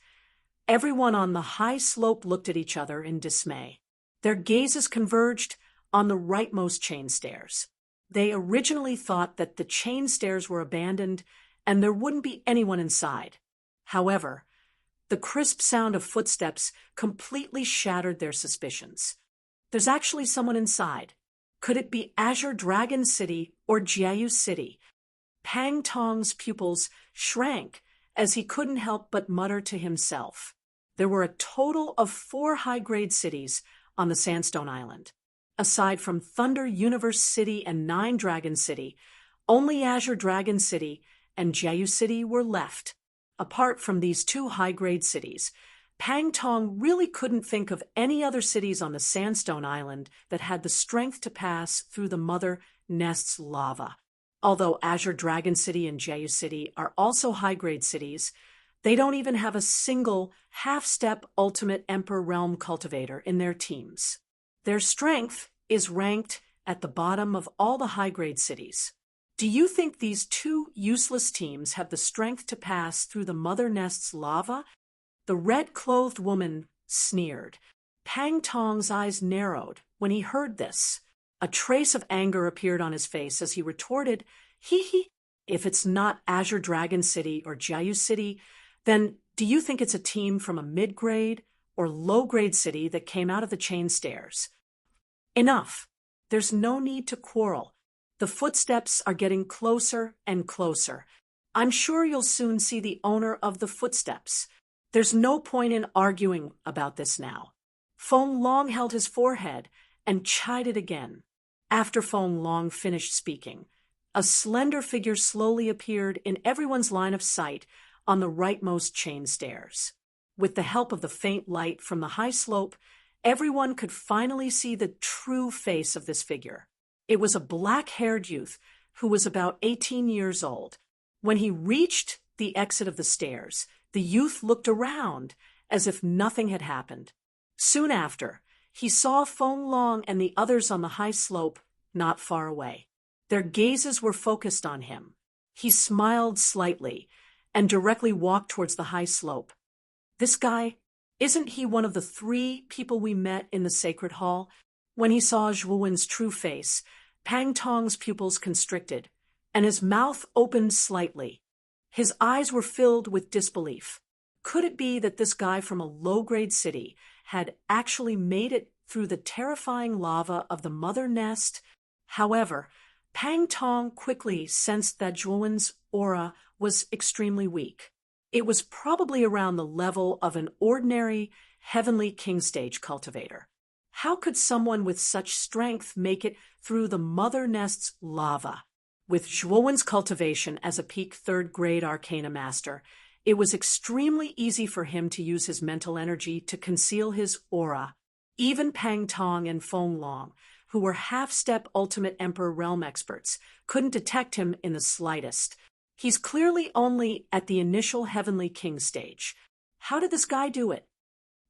everyone on the high slope looked at each other in dismay. Their gazes converged on the rightmost chain stairs. They originally thought that the chain stairs were abandoned and there wouldn't be anyone inside. However, the crisp sound of footsteps completely shattered their suspicions. There's actually someone inside. Could it be Azure Dragon City or Jiayu City? Pang Tong's pupils shrank as he couldn't help but mutter to himself. There were a total of 4 high-grade cities on the Sandstone Island. Aside from Thunder Universe City and 9 Dragon City, only Azure Dragon City and Jiayu City were left. Apart from these 2 high-grade cities, Pang Tong really couldn't think of any other cities on the Sandstone Island that had the strength to pass through the Mother Nest's lava. Although Azure Dragon City and Jeju City are also high-grade cities, they don't even have a single half-step Ultimate Emperor Realm cultivator in their teams. Their strength is ranked at the bottom of all the high-grade cities. Do you think these two useless teams have the strength to pass through the Mother Nest's lava? The red-clothed woman sneered. Pang Tong's eyes narrowed when he heard this. A trace of anger appeared on his face as he retorted, "Hee hee, if it's not Azure Dragon City or Jeju City, then do you think it's a team from a mid-grade or low-grade city that came out of the chain stairs?" Enough. There's no need to quarrel. The footsteps are getting closer and closer. I'm sure you'll soon see the owner of the footsteps. There's no point in arguing about this now. Feng Long held his forehead and chided again. After Feng Long finished speaking, a slender figure slowly appeared in everyone's line of sight on the rightmost chain stairs. With the help of the faint light from the high slope, everyone could finally see the true face of this figure. It was a black-haired youth who was about 18 years old. When he reached the exit of the stairs, the youth looked around as if nothing had happened. Soon after, he saw Feng Long and the others on the high slope not far away. Their gazes were focused on him. He smiled slightly and directly walked towards the high slope. This guy, isn't he one of the 3 people we met in the Sacred Hall? When he saw Zhuowen's true face, Pang Tong's pupils constricted, and his mouth opened slightly. His eyes were filled with disbelief. Could it be that this guy from a low-grade city had actually made it through the terrifying lava of the Mother Nest? However, Pang Tong quickly sensed that Zhuowen's aura was extremely weak. It was probably around the level of an ordinary Heavenly King Stage cultivator. How could someone with such strength make it through the Mother Nest's lava? With Zhuowen's cultivation as a peak 3rd-grade Arcana Master, it was extremely easy for him to use his mental energy to conceal his aura. Even Pang Tong and Feng Long, who were half-step Ultimate Emperor Realm experts, couldn't detect him in the slightest. He's clearly only at the initial Heavenly King stage. How did this guy do it?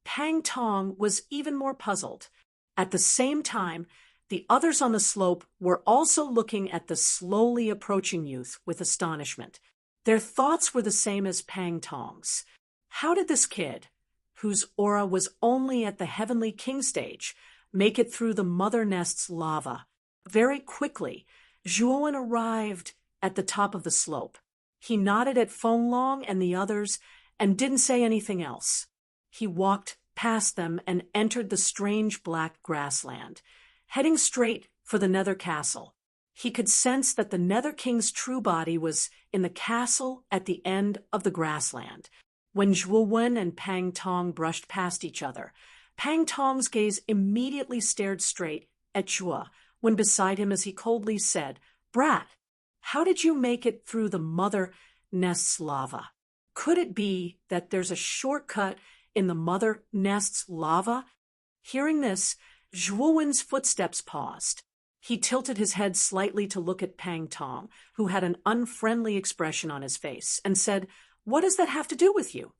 Pang Tong was even more puzzled. At the same time, the others on the slope were also looking at the slowly approaching youth with astonishment. Their thoughts were the same as Pang Tong's. How did this kid, whose aura was only at the Heavenly King stage, make it through the Mother Nest's lava? Very quickly, Zhuowen arrived at the top of the slope. He nodded at Feng Long and the others and didn't say anything else. He walked past them and entered the strange black grassland, heading straight for the Nether Castle. He could sense that the Nether King's true body was in the castle at the end of the grassland. When Zhuowen and Pang Tong brushed past each other, Pang Tong's gaze immediately stared straight at Zhuo when beside him as he coldly said, "Brat, how did you make it through the Mother Nest's lava? Could it be that there's a shortcut in the Mother Nest's lava?" Hearing this, Zhuowen's footsteps paused. He tilted his head slightly to look at Pang Tong, who had an unfriendly expression on his face, and said, "What does that have to do with you?"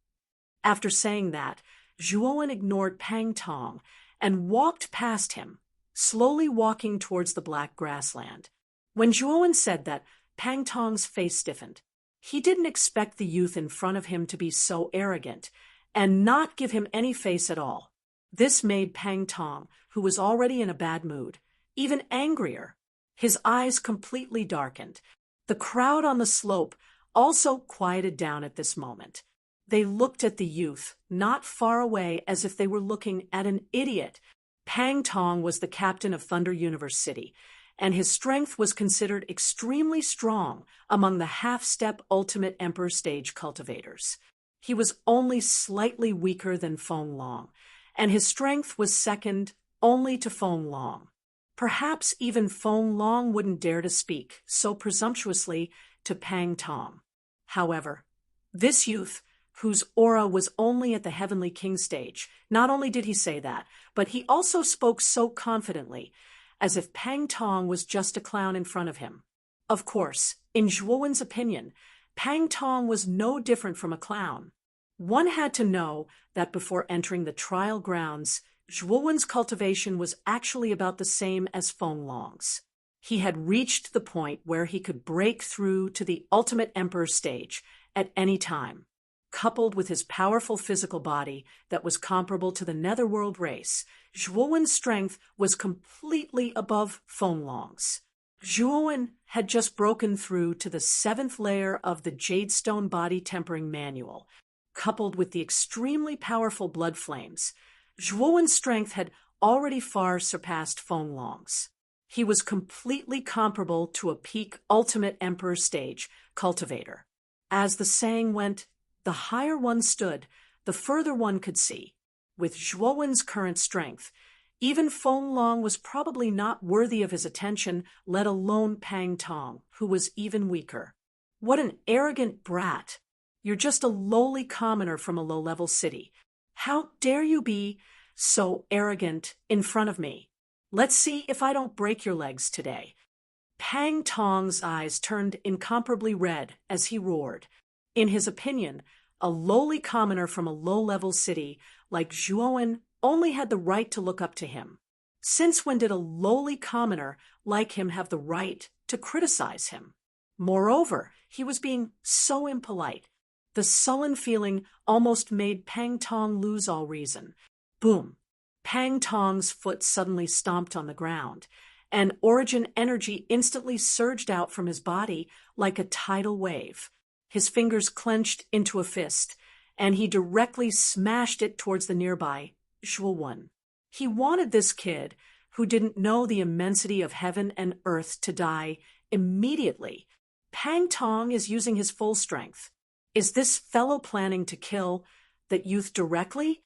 After saying that, Zhuowen ignored Pang Tong and walked past him, slowly walking towards the black grassland. When Zhuowen said that, Pang Tong's face stiffened. He didn't expect the youth in front of him to be so arrogant and not give him any face at all. This made Pang Tong, who was already in a bad mood, even angrier. His eyes completely darkened. The crowd on the slope also quieted down at this moment. They looked at the youth, not far away, as if they were looking at an idiot. Pang Tong was the captain of Thunder Universe City, and his strength was considered extremely strong among the half-step Ultimate Emperor Stage cultivators. He was only slightly weaker than Feng Long, and his strength was second only to Feng Long. Perhaps even Feng Long wouldn't dare to speak so presumptuously to Pang Tong. However, this youth whose aura was only at the Heavenly King stage. Not only did he say that, but he also spoke so confidently, as if Pang Tong was just a clown in front of him. Of course, in Zhuowen's opinion, Pang Tong was no different from a clown. One had to know that before entering the trial grounds, Zhuowen's cultivation was actually about the same as Feng Long's. He had reached the point where he could break through to the ultimate emperor stage at any time. Coupled with his powerful physical body that was comparable to the netherworld race, Zhuowen's strength was completely above Feng Long's. Zhuowen had just broken through to the 7th layer of the Jadestone Body Tempering Manual. Coupled with the extremely powerful blood flames, Zhuowen's strength had already far surpassed Feng Long's. He was completely comparable to a peak ultimate emperor stage cultivator. As the saying went, the higher one stood, the further one could see. With Zhuowen's current strength, even Feng Long was probably not worthy of his attention, let alone Pang Tong, who was even weaker. What an arrogant brat! You're just a lowly commoner from a low-level city. How dare you be so arrogant in front of me? Let's see if I don't break your legs today. Pang Tong's eyes turned incomparably red as he roared. In his opinion, a lowly commoner from a low-level city like Zhuowen only had the right to look up to him. Since when did a lowly commoner like him have the right to criticize him? Moreover, he was being so impolite. The sullen feeling almost made Pang Tong lose all reason. Boom! Pang Tong's foot suddenly stomped on the ground, and origin energy instantly surged out from his body like a tidal wave. His fingers clenched into a fist, and he directly smashed it towards the nearby Zhuowen. He wanted this kid, who didn't know the immensity of heaven and earth, to die immediately. Pang Tong is using his full strength. Is this fellow planning to kill that youth directly?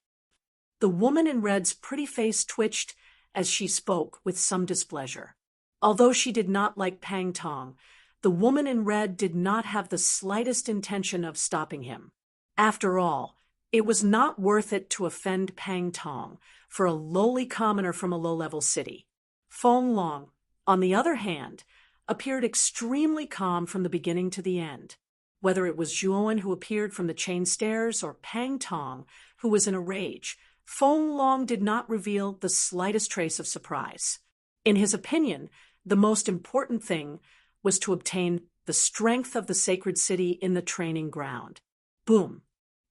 The woman in red's pretty face twitched as she spoke with some displeasure. Although she did not like Pang Tong, the woman in red did not have the slightest intention of stopping him. After all, it was not worth it to offend Pang Tong for a lowly commoner from a low-level city. Feng Long, on the other hand, appeared extremely calm from the beginning to the end. Whether it was Zhuowen who appeared from the chain stairs or Pang Tong who was in a rage, Feng Long did not reveal the slightest trace of surprise. In his opinion, the most important thing was to obtain the strength of the sacred city in the training ground. Boom!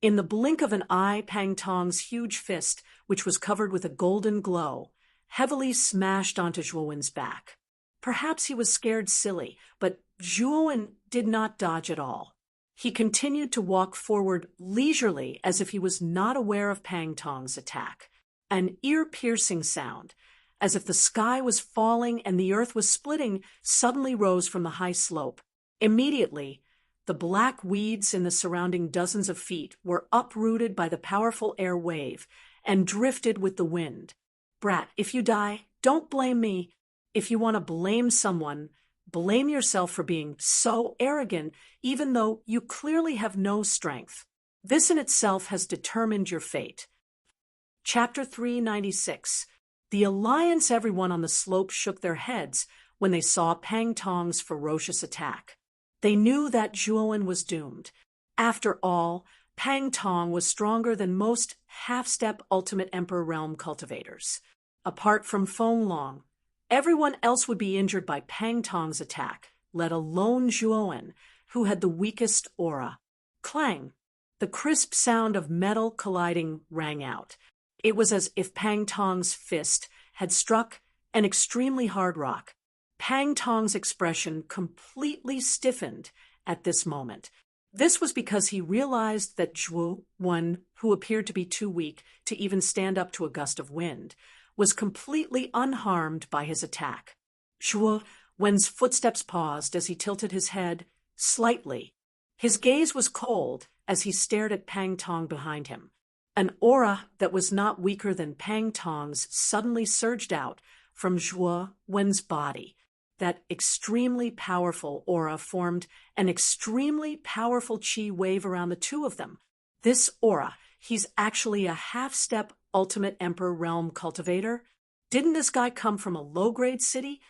In the blink of an eye, Pang Tong's huge fist, which was covered with a golden glow, heavily smashed onto Zhuowen's back. Perhaps he was scared silly, but Zhuowen did not dodge at all. He continued to walk forward leisurely as if he was not aware of Pang Tong's attack. An ear-piercing sound, as if the sky was falling and the earth was splitting, suddenly rose from the high slope. Immediately, the black weeds in the surrounding dozens of feet were uprooted by the powerful air wave and drifted with the wind. Brat, if you die, don't blame me. If you want to blame someone, blame yourself for being so arrogant, even though you clearly have no strength. This in itself has determined your fate. Chapter 396. The Alliance. Everyone on the slope shook their heads when they saw Pang Tong's ferocious attack. They knew that Zhuowen was doomed. After all, Pang Tong was stronger than most half-step Ultimate Emperor Realm cultivators. Apart from Feng Long, everyone else would be injured by Pang Tong's attack, let alone Zhuowen, who had the weakest aura. Clang! The crisp sound of metal colliding rang out. It was as if Pang Tong's fist had struck an extremely hard rock. Pang Tong's expression completely stiffened at this moment. This was because he realized that Zhuowen, who appeared to be too weak to even stand up to a gust of wind, was completely unharmed by his attack. Zhuowen's footsteps paused as he tilted his head slightly. His gaze was cold as he stared at Pang Tong behind him. An aura that was not weaker than Pang Tong's suddenly surged out from Zhuowen's body. That extremely powerful aura formed an extremely powerful chi wave around the two of them. This aura, he's actually a half-step Ultimate Emperor realm cultivator? Didn't this guy come from a low-grade city?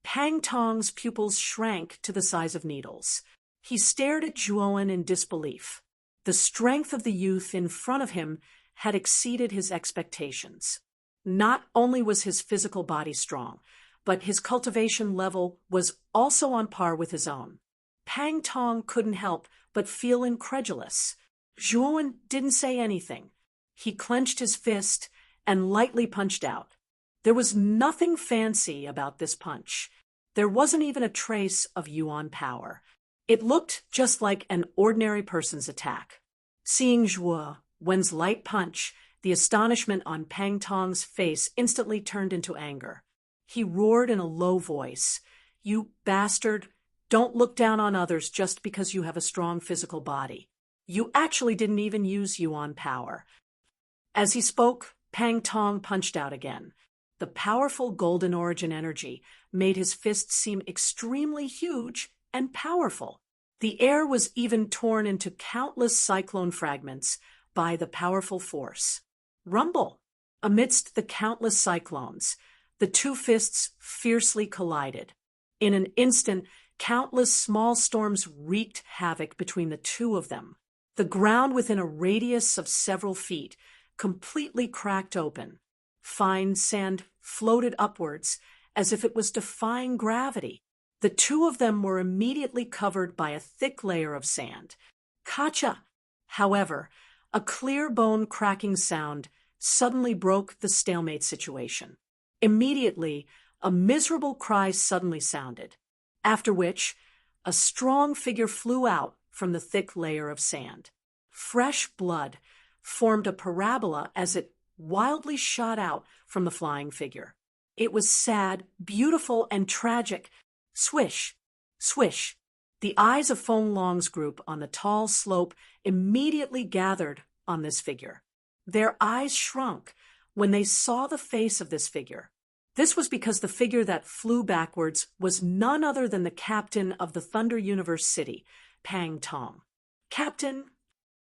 Pang Tong's pupils shrank to the size of needles. He stared at Zhuowen in disbelief. The strength of the youth in front of him had exceeded his expectations. Not only was his physical body strong, but his cultivation level was also on par with his own. Pang Tong couldn't help but feel incredulous. Zhuowen didn't say anything. He clenched his fist and lightly punched out. There was nothing fancy about this punch. There wasn't even a trace of yuan power. It looked just like an ordinary person's attack. Seeing Zhuowen's light punch, the astonishment on Pang Tong's face instantly turned into anger. He roared in a low voice, "You bastard! Don't look down on others just because you have a strong physical body. You actually didn't even use yuan power." As he spoke, Pang Tong punched out again. The powerful golden origin energy made his fist seem extremely huge and powerful. The air was even torn into countless cyclone fragments by the powerful force. Rumble! Amidst the countless cyclones, the two fists fiercely collided. In an instant, countless small storms wreaked havoc between the two of them. The ground within a radius of several feet completely cracked open. Fine sand floated upwards as if it was defying gravity. The two of them were immediately covered by a thick layer of sand. Kacha! However, a clear bone cracking sound suddenly broke the stalemate situation. Immediately, a miserable cry suddenly sounded, after which a strong figure flew out from the thick layer of sand. Fresh blood formed a parabola as it wildly shot out from the flying figure. It was sad, beautiful, and tragic. Swish! Swish! The eyes of Feng Long's group on the tall slope immediately gathered on this figure. Their eyes shrunk when they saw the face of this figure. This was because the figure that flew backwards was none other than the captain of the Thunder Universe City, Pang Tong. Captain!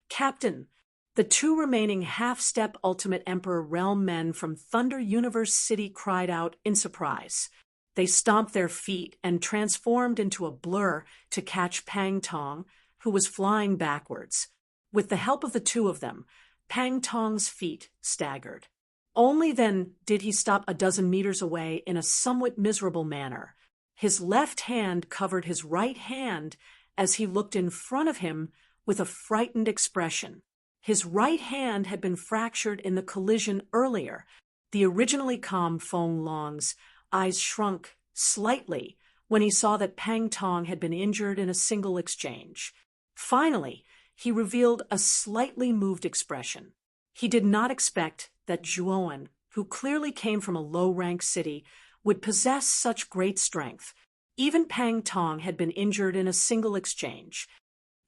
Captain! The two remaining half-step Ultimate Emperor realm men from Thunder Universe City cried out in surprise. They stomped their feet and transformed into a blur to catch Pang Tong, who was flying backwards. With the help of the two of them, Pang Tong's feet staggered. Only then did he stop a dozen meters away in a somewhat miserable manner. His left hand covered his right hand as he looked in front of him with a frightened expression. His right hand had been fractured in the collision earlier. The originally calm Feng Long's eyes shrunk slightly when he saw that Pang Tong had been injured in a single exchange. Finally, he revealed a slightly moved expression. He did not expect that Zhuowen, who clearly came from a low-rank city, would possess such great strength. Even Pang Tong had been injured in a single exchange.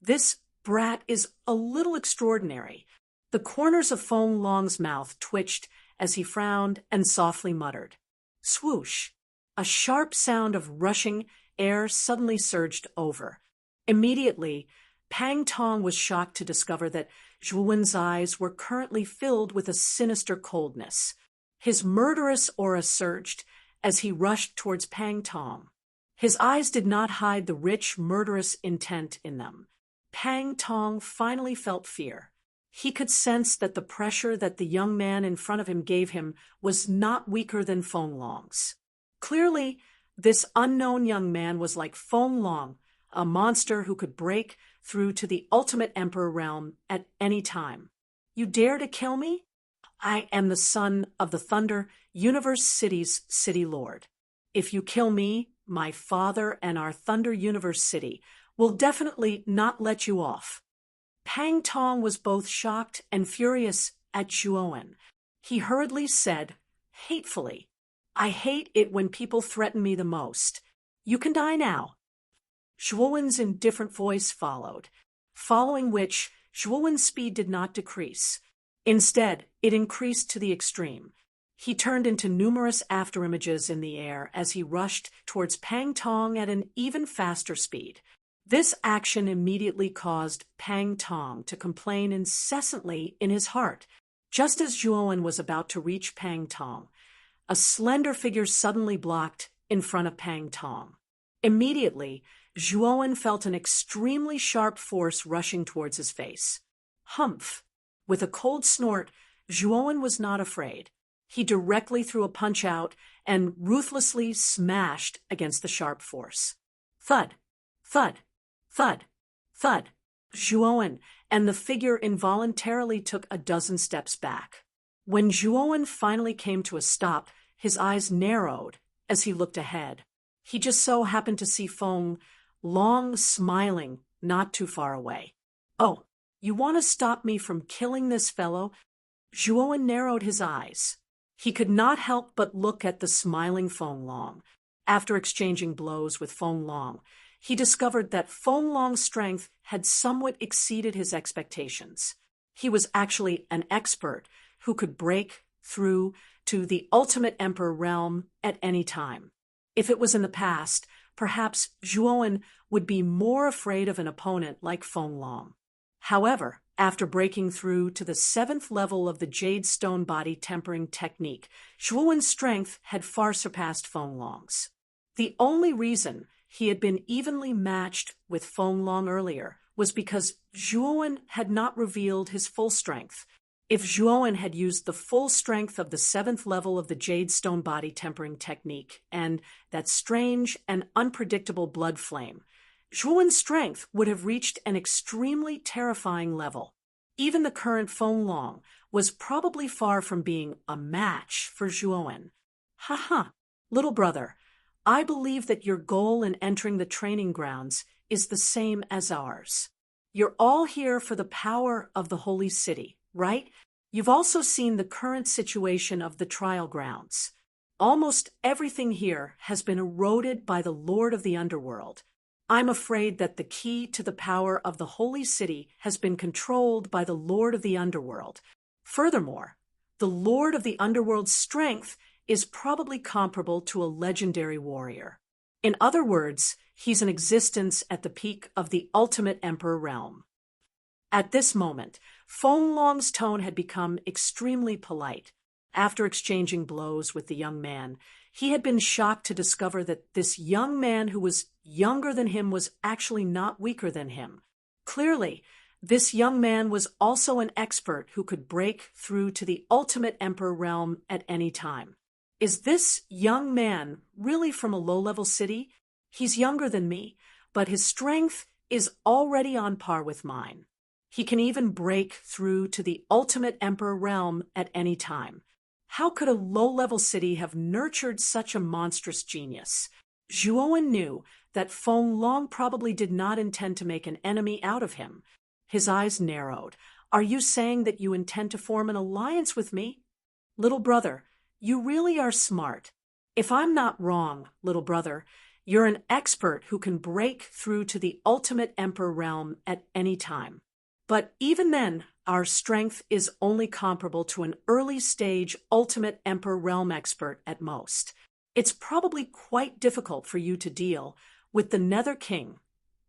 This brat is a little extraordinary. The corners of Feng Long's mouth twitched as he frowned and softly muttered. Swoosh! A sharp sound of rushing air suddenly surged over. Immediately, Pang Tong was shocked to discover that Zhuowen's eyes were currently filled with a sinister coldness. His murderous aura surged as he rushed towards Pang Tong. His eyes did not hide the rich, murderous intent in them. Pang Tong finally felt fear. He could sense that the pressure that the young man in front of him gave him was not weaker than Feng Long's. Clearly, this unknown young man was like Feng Long, a monster who could break through to the Ultimate Emperor realm at any time. You dare to kill me? I am the son of the Thunder Universe City's City Lord. If you kill me, my father and our Thunder Universe City will definitely not let you off. Pang Tong was both shocked and furious at Zhuowen. He hurriedly said, hatefully, I hate it when people threaten me the most. You can die now. Zhuowen's indifferent voice followed, following which Zhuowen's speed did not decrease. Instead, it increased to the extreme. He turned into numerous afterimages in the air as he rushed towards Pang Tong at an even faster speed. This action immediately caused Pang Tong to complain incessantly in his heart. Just as Zhuowen was about to reach Pang Tong, a slender figure suddenly blocked in front of Pang Tong. Immediately, Zhuowen felt an extremely sharp force rushing towards his face. Humph! With a cold snort, Zhuowen was not afraid. He directly threw a punch out and ruthlessly smashed against the sharp force. Thud! Thud! Thud! Thud! Zhuowen and the figure involuntarily took a dozen steps back. When Zhuowen finally came to a stop, his eyes narrowed as he looked ahead. He just so happened to see Feng Long smiling not too far away. "Oh, you want to stop me from killing this fellow?" Zhuowen narrowed his eyes. He could not help but look at the smiling Feng Long. After exchanging blows with Feng Long, he discovered that Feng Long's strength had somewhat exceeded his expectations. He was actually an expert who could break through to the ultimate emperor realm at any time. If it was in the past, perhaps Zhuowen would be more afraid of an opponent like Feng Long. However, after breaking through to the 7th level of the Jade Stone Body Tempering Technique, Zhuowen's strength had far surpassed Feng Long's. The only reason he had been evenly matched with Feng Long earlier was because Zhuowen had not revealed his full strength. If Zhuowen had used the full strength of the 7th level of the Jade Stone Body Tempering Technique and that strange and unpredictable blood flame, Zhuowen's strength would have reached an extremely terrifying level. Even the current Feng Long was probably far from being a match for Zhuowen. "Ha, little brother, I believe that your goal in entering the training grounds is the same as ours. You're all here for the power of the holy city, right? You've also seen the current situation of the trial grounds. Almost everything here has been eroded by the Lord of the Underworld. I'm afraid that the key to the power of the holy city has been controlled by the Lord of the Underworld. Furthermore, the Lord of the Underworld's strength is probably comparable to a legendary warrior. In other words, he's in existence at the peak of the ultimate emperor realm." At this moment, Feng Long's tone had become extremely polite. After exchanging blows with the young man, he had been shocked to discover that this young man who was younger than him was actually not weaker than him. Clearly, this young man was also an expert who could break through to the ultimate emperor realm at any time. Is this young man really from a low-level city? He's younger than me, but his strength is already on par with mine. He can even break through to the ultimate emperor realm at any time. How could a low-level city have nurtured such a monstrous genius? Zhuowen knew that Feng Long probably did not intend to make an enemy out of him. His eyes narrowed. "Are you saying that you intend to form an alliance with me?" "Little brother, you really are smart. If I'm not wrong, little brother, you're an expert who can break through to the ultimate emperor realm at any time. But even then, our strength is only comparable to an early-stage ultimate emperor realm expert at most. It's probably quite difficult for you to deal with the Nether King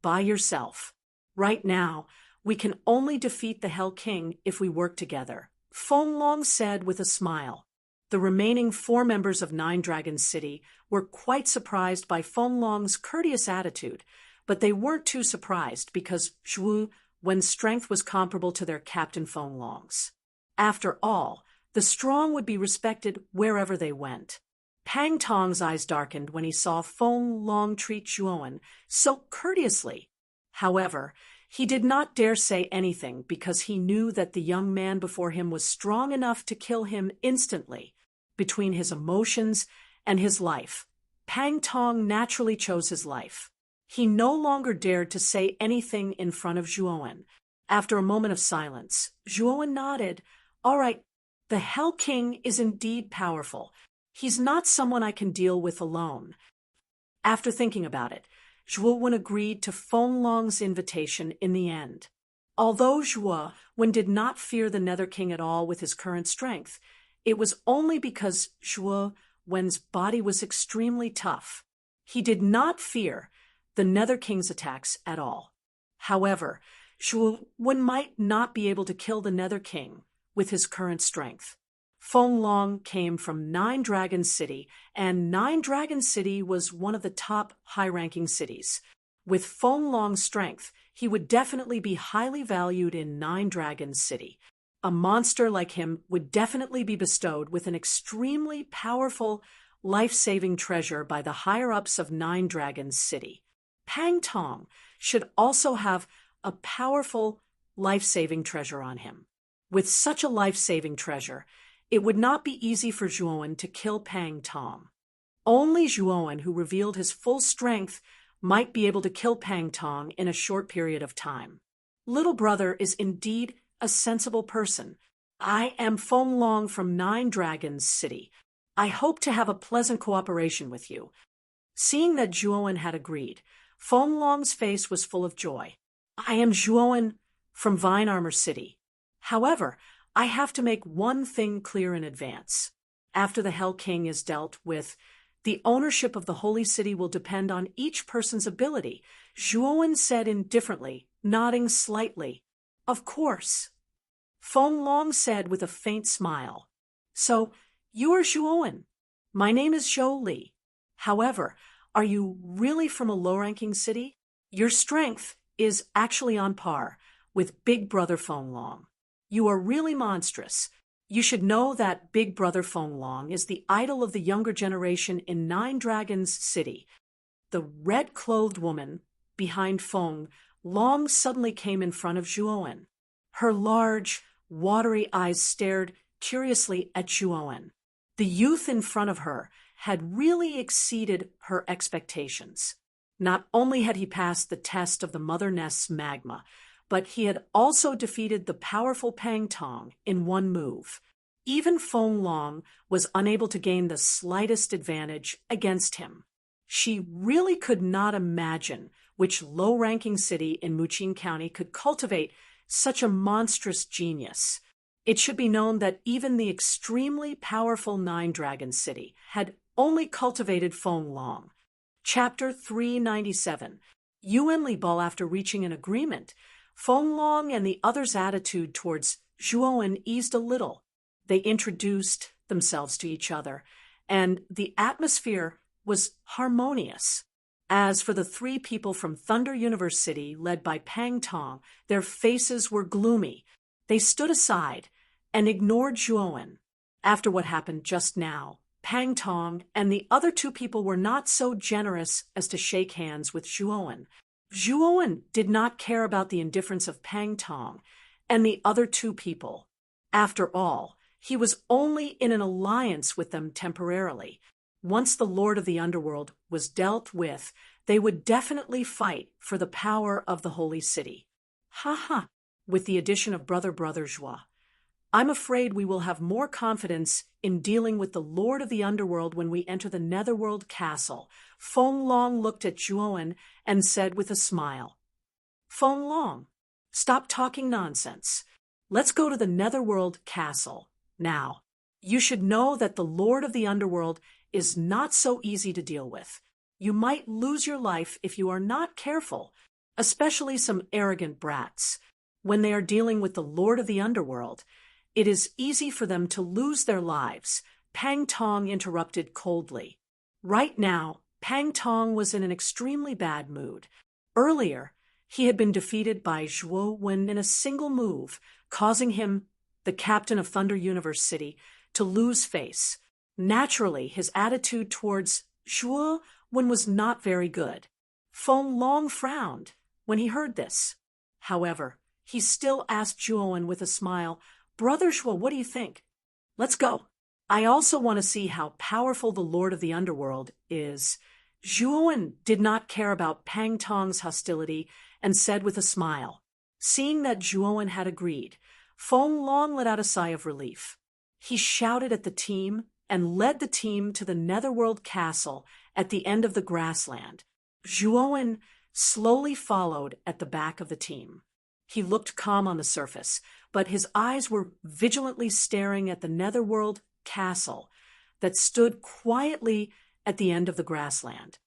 by yourself. Right now, we can only defeat the Hell King if we work together," Feng Long said with a smile. The remaining 4 members of Nine Dragons City were quite surprised by Feng Long's courteous attitude, but they weren't too surprised because Zhuowen's strength was comparable to their captain Feng Long's. After all, the strong would be respected wherever they went. Pang Tong's eyes darkened when he saw Feng Long treat Zhuowen so courteously. However, he did not dare say anything because he knew that the young man before him was strong enough to kill him instantly. Between his emotions and his life, Pang Tong naturally chose his life. He no longer dared to say anything in front of Zhuowen. After a moment of silence, Zhuowen nodded. "All right, the Hell King is indeed powerful. He's not someone I can deal with alone." After thinking about it, Zhuowen agreed to Feng Long's invitation in the end. Although Zhuowen did not fear the Nether King at all with his current strength, it was only because Zhuowen's body was extremely tough. He did not fear the Nether King's attacks at all. However, Zhuo-Wen might not be able to kill the Nether King with his current strength. Feng Long came from Nine Dragons City, and Nine Dragons City was one of the top high-ranking cities. With Feng Long's strength, he would definitely be highly valued in Nine Dragons City. A monster like him would definitely be bestowed with an extremely powerful, life-saving treasure by the higher-ups of Nine Dragons City. Pang Tong should also have a powerful, life-saving treasure on him. With such a life-saving treasure, it would not be easy for Zhuo-Wen to kill Pang Tong. Only Zhuo-Wen, who revealed his full strength, might be able to kill Pang Tong in a short period of time. Little brother is indeed a sensible person. I am Feng Long from Nine Dragons City. I hope to have a pleasant cooperation with you. Seeing that Zhuo-Wen had agreed, Feng Long's face was full of joy. I am Zhuo-Wen from Vine Armor City. However, I have to make one thing clear in advance. After the Hell King is dealt with, the ownership of the Holy City will depend on each person's ability, Zhuo-Wen said indifferently, nodding slightly. Of course. Feng Long said with a faint smile. So, you are Zhuo-Wen. My name is Zhou Li. However, are you really from a low-ranking city? Your strength is actually on par with Big Brother Feng Long. You are really monstrous. You should know that Big Brother Feng Long is the idol of the younger generation in Nine Dragons City. The red-clothed woman behind Feng Long suddenly came in front of Zhuo-Wen. Her large, watery eyes stared curiously at Zhuo-Wen. The youth in front of her had really exceeded her expectations. Not only had he passed the test of the Mother Nest's magma, but he had also defeated the powerful Pang Tong in one move. Even Feng Long was unable to gain the slightest advantage against him. She really could not imagine which low-ranking city in Muqing County could cultivate such a monstrous genius. It should be known that even the extremely powerful Nine Dragons City had only cultivated Feng Long. Chapter 397. Yuan Libal, after reaching an agreement, Feng Long and the others' attitude towards Zhuo-Wen eased a little. They introduced themselves to each other, and the atmosphere was harmonious. As for the three people from Thunder University, led by Pang Tong, their faces were gloomy. They stood aside and ignored Zhuo-Wen. After what happened just now, Pang Tong and the other two people were not so generous as to shake hands with Zhuo-Wen. Zhuo-Wen did not care about the indifference of Pang Tong and the other two people. After all, he was only in an alliance with them temporarily. Once the Lord of the Underworld was dealt with, they would definitely fight for the power of the Holy City. Ha! With the addition of Brother Zhua, I'm afraid we will have more confidence in dealing with the Lord of the Underworld when we enter the Netherworld Castle. Feng Long looked at Zhuo-Wen and said with a smile, Feng Long, stop talking nonsense. Let's go to the Netherworld Castle. Now, you should know that the Lord of the Underworld is not so easy to deal with. You might lose your life if you are not careful, especially some arrogant brats. When they are dealing with the Lord of the Underworld, it is easy for them to lose their lives, Pang Tong interrupted coldly. Right now, Pang Tong was in an extremely bad mood. Earlier, he had been defeated by Zhuo-Wen in a single move, causing him, the captain of Thunder Universe City, to lose face. Naturally, his attitude towards Zhuo-Wen was not very good. Feng Long frowned when he heard this. However, he still asked Zhuo-Wen with a smile, Brother Zhuo, what do you think? Let's go. I also want to see how powerful the Lord of the Underworld is. Zhuo-Wen did not care about Pang Tong's hostility and said with a smile. Seeing that Zhuo-Wen had agreed, Feng Long let out a sigh of relief. He shouted at the team and led the team to the Netherworld Castle at the end of the grassland. Zhuo-Wen slowly followed at the back of the team. He looked calm on the surface, but his eyes were vigilantly staring at the Netherworld Castle that stood quietly at the end of the grassland.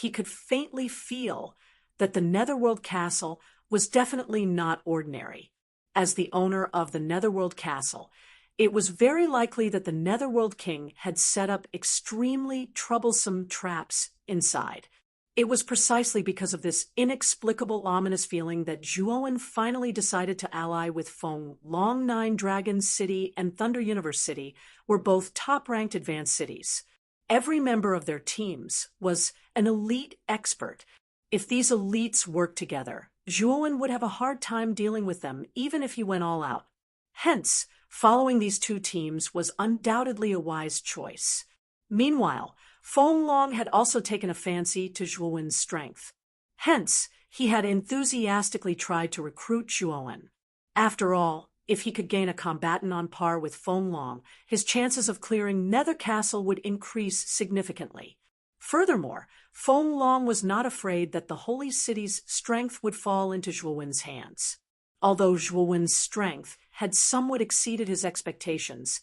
he could faintly feel that the Netherworld Castle was definitely not ordinary. As the owner of the Netherworld Castle, it was very likely that the Netherworld King had set up extremely troublesome traps inside. It was precisely because of this inexplicable ominous feeling that Zhuowen finally decided to ally with Feng. Long Nine Dragon City and Thunder Universe City were both top-ranked advanced cities. Every member of their teams was an elite expert. If these elites worked together, Zhuowen would have a hard time dealing with them even if he went all out. Hence, following these two teams was undoubtedly a wise choice. Meanwhile, Feng Long had also taken a fancy to Zhuowen's strength. Hence, he had enthusiastically tried to recruit Zhuowen. After all, if he could gain a combatant on par with Feng Long, his chances of clearing Nether Castle would increase significantly. Furthermore, Feng Long was not afraid that the Holy City's strength would fall into Zhuowen's hands. Although Zhuowen's strength had somewhat exceeded his expectations,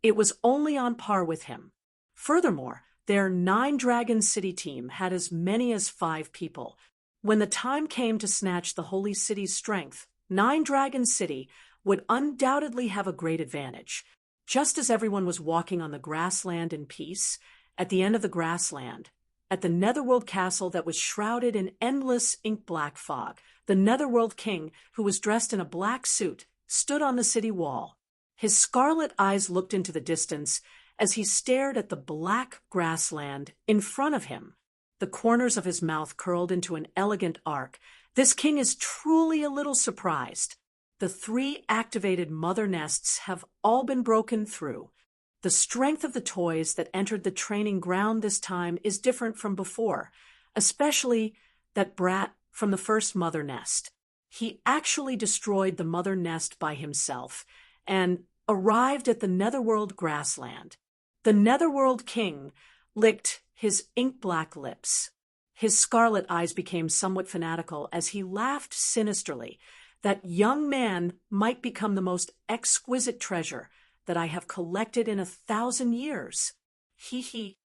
it was only on par with him. Furthermore, their 9 Dragon City team had as many as 5 people. When the time came to snatch the Holy City's strength, 9 Dragon City would undoubtedly have a great advantage. Just as everyone was walking on the grassland in peace, at the end of the grassland, at the Netherworld Castle that was shrouded in endless ink-black fog, the Netherworld King, who was dressed in a black suit, stood on the city wall. His scarlet eyes looked into the distance as he stared at the black grassland in front of him. The corners of his mouth curled into an elegant arc. This king is truly a little surprised. The 3 activated mother nests have all been broken through. The strength of the toys that entered the training ground this time is different from before, especially that brat from the first mother nest. He actually destroyed the mother nest by himself and arrived at the Netherworld grassland. The Netherworld King licked his ink-black lips. His scarlet eyes became somewhat fanatical as he laughed sinisterly. That young man might become the most exquisite treasure that I have collected in 1,000 years. He.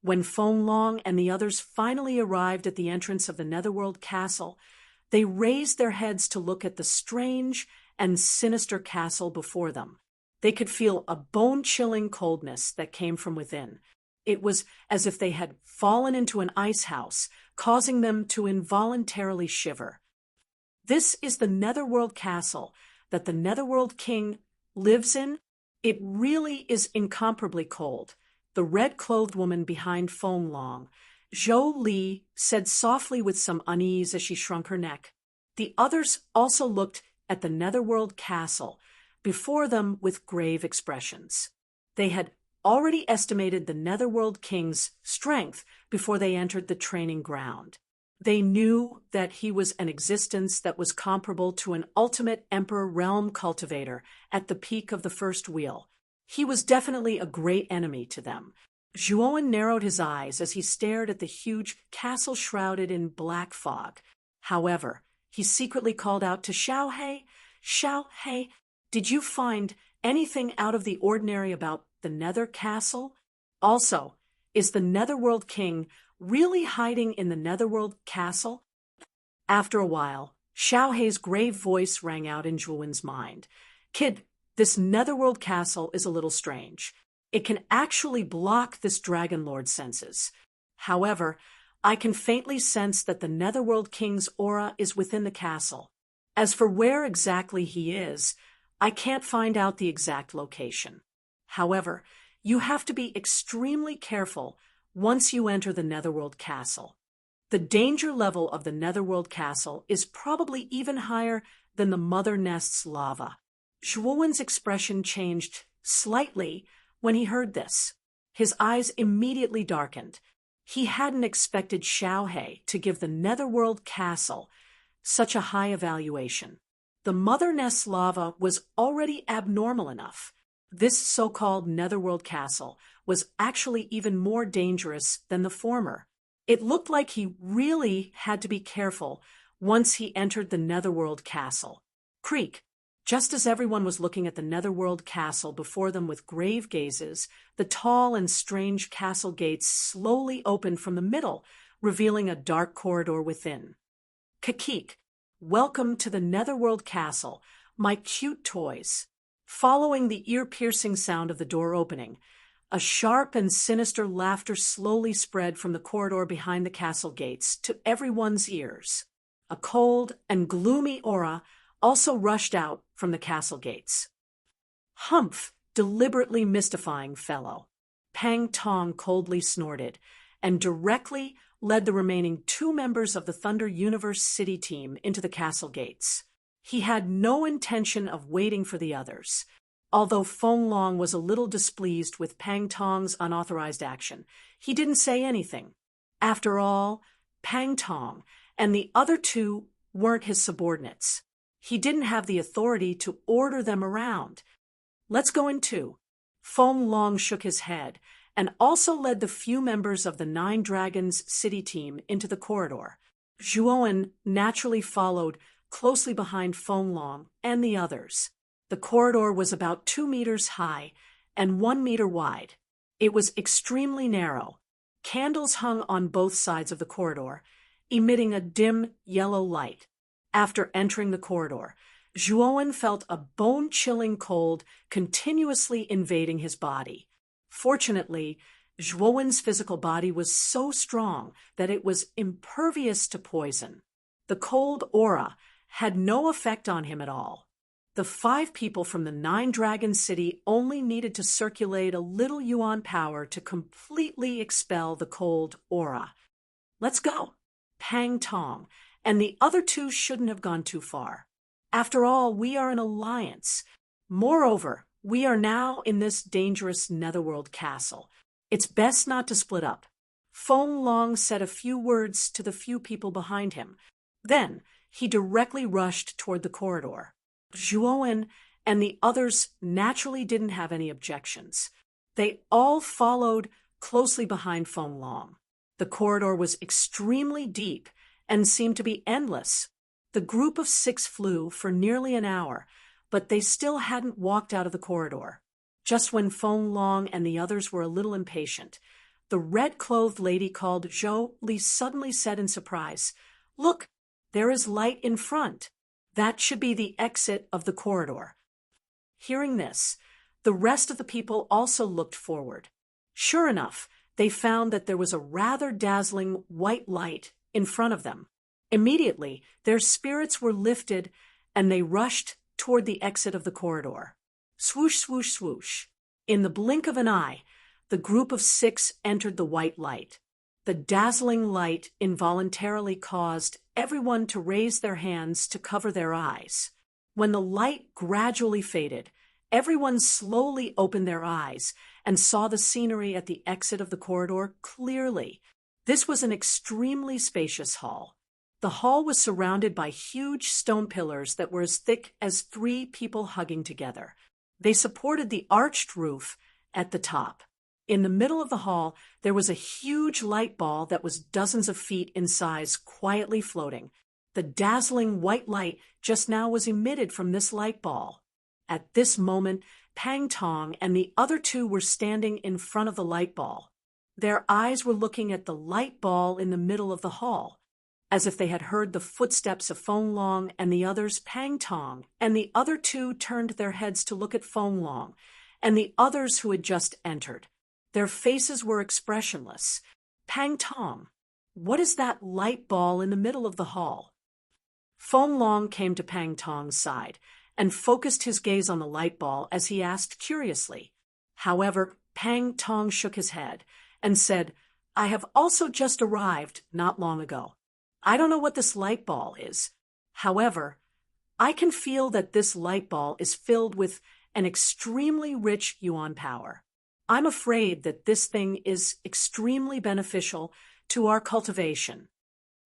When Feng Long and the others finally arrived at the entrance of the Netherworld Castle, they raised their heads to look at the strange and sinister castle before them. They could feel a bone-chilling coldness that came from within. It was as if they had fallen into an ice house, causing them to involuntarily shiver. This is the Netherworld Castle that the Netherworld King lives in. It really is incomparably cold. The red-clothed woman behind Feng Long, Zhou Li, said softly with some unease as she shrunk her neck. The others also looked at the Netherworld Castle before them with grave expressions. They had already estimated the Netherworld King's strength before they entered the training ground. They knew that he was an existence that was comparable to an ultimate Emperor realm cultivator at the peak of the first wheel. He was definitely a great enemy to them. Zhuowen narrowed his eyes as he stared at the huge castle shrouded in black fog. However, he secretly called out to Xiaohe, "Xiaohe, did you find anything out of the ordinary about the Nether Castle? Also, is the Netherworld King really hiding in the Netherworld Castle?" After a while, Xiaohe's grave voice rang out in Zhuowen's mind. "Kid, this Netherworld Castle is a little strange. It can actually block this Dragon Lord's senses. However, I can faintly sense that the Netherworld King's aura is within the castle. As for where exactly he is, I can't find out the exact location. However, you have to be extremely careful once you enter the Netherworld Castle. The danger level of the Netherworld Castle is probably even higher than the Mother Nest's lava." Zhuowen's expression changed slightly when he heard this. His eyes immediately darkened. He hadn't expected Xiaohe to give the Netherworld Castle such a high evaluation. The Mother Nest's lava was already abnormal enough. This so-called Netherworld Castle was actually even more dangerous than the former. It looked like he really had to be careful once he entered the Netherworld Castle. Creak. Just as everyone was looking at the Netherworld Castle before them with grave gazes, the tall and strange castle gates slowly opened from the middle, revealing a dark corridor within. Kakik, welcome to the Netherworld Castle, my cute toys. Following the ear-piercing sound of the door opening, a sharp and sinister laughter slowly spread from the corridor behind the castle gates to everyone's ears. A cold and gloomy aura also rushed out from the castle gates. Humph, deliberately mystifying fellow. Pang Tong coldly snorted, and directly led the remaining 2 members of the Thunder Universe City team into the castle gates. He had no intention of waiting for the others. Although Feng Long was a little displeased with Pang Tong's unauthorized action, he didn't say anything. After all, Pang Tong and the other 2 weren't his subordinates. He didn't have the authority to order them around. Let's go in too. Feng Long shook his head and also led the few members of the 9 Dragons City team into the corridor. Zhuowen naturally followed closely behind Feng Long and the others. The corridor was about 2 meters high and 1 meter wide. It was extremely narrow. Candles hung on both sides of the corridor, emitting a dim yellow light. After entering the corridor, Zhuowen felt a bone-chilling cold continuously invading his body. Fortunately, Zhuowen's physical body was so strong that it was impervious to poison. The cold aura had no effect on him at all. The 5 people from the 9 Dragon City only needed to circulate a little yuan power to completely expel the cold aura. Let's go. Pang Tong and the other 2 shouldn't have gone too far. After all, we are an alliance. Moreover, we are now in this dangerous Netherworld castle. It's best not to split up. Feng Long said a few words to the few people behind him. Then he directly rushed toward the corridor. Zhuowen and the others naturally didn't have any objections. They all followed closely behind Feng Long. The corridor was extremely deep and seemed to be endless. The group of 6 flew for nearly an hour, but they still hadn't walked out of the corridor. Just when Feng Long and the others were a little impatient, the red-clothed lady called Zhou Li suddenly said in surprise, "Look, there is light in front. That should be the exit of the corridor." Hearing this, the rest of the people also looked forward. Sure enough, they found that there was a rather dazzling white light in front of them. Immediately, their spirits were lifted and they rushed toward the exit of the corridor. Swoosh, swoosh, swoosh. In the blink of an eye, the group of 6 entered the white light. The dazzling light involuntarily caused everyone to raise their hands to cover their eyes. When the light gradually faded, everyone slowly opened their eyes and saw the scenery at the exit of the corridor clearly. This was an extremely spacious hall. The hall was surrounded by huge stone pillars that were as thick as 3 people hugging together. They supported the arched roof at the top. In the middle of the hall, there was a huge light ball that was dozens of feet in size, quietly floating. The dazzling white light just now was emitted from this light ball. At this moment, Pang Tong and the other 2 were standing in front of the light ball. Their eyes were looking at the light ball in the middle of the hall. As if they had heard the footsteps of Feng Long and the others, Pang Tong and the other 2 turned their heads to look at Feng Long and the others who had just entered. Their faces were expressionless. Pang Tong, what is that light ball in the middle of the hall? Feng Long came to Pang Tong's side and focused his gaze on the light ball as he asked curiously. However, Pang Tong shook his head and said, "I have also just arrived not long ago. I don't know what this light ball is. However, I can feel that this light ball is filled with an extremely rich yuan power. I'm afraid that this thing is extremely beneficial to our cultivation."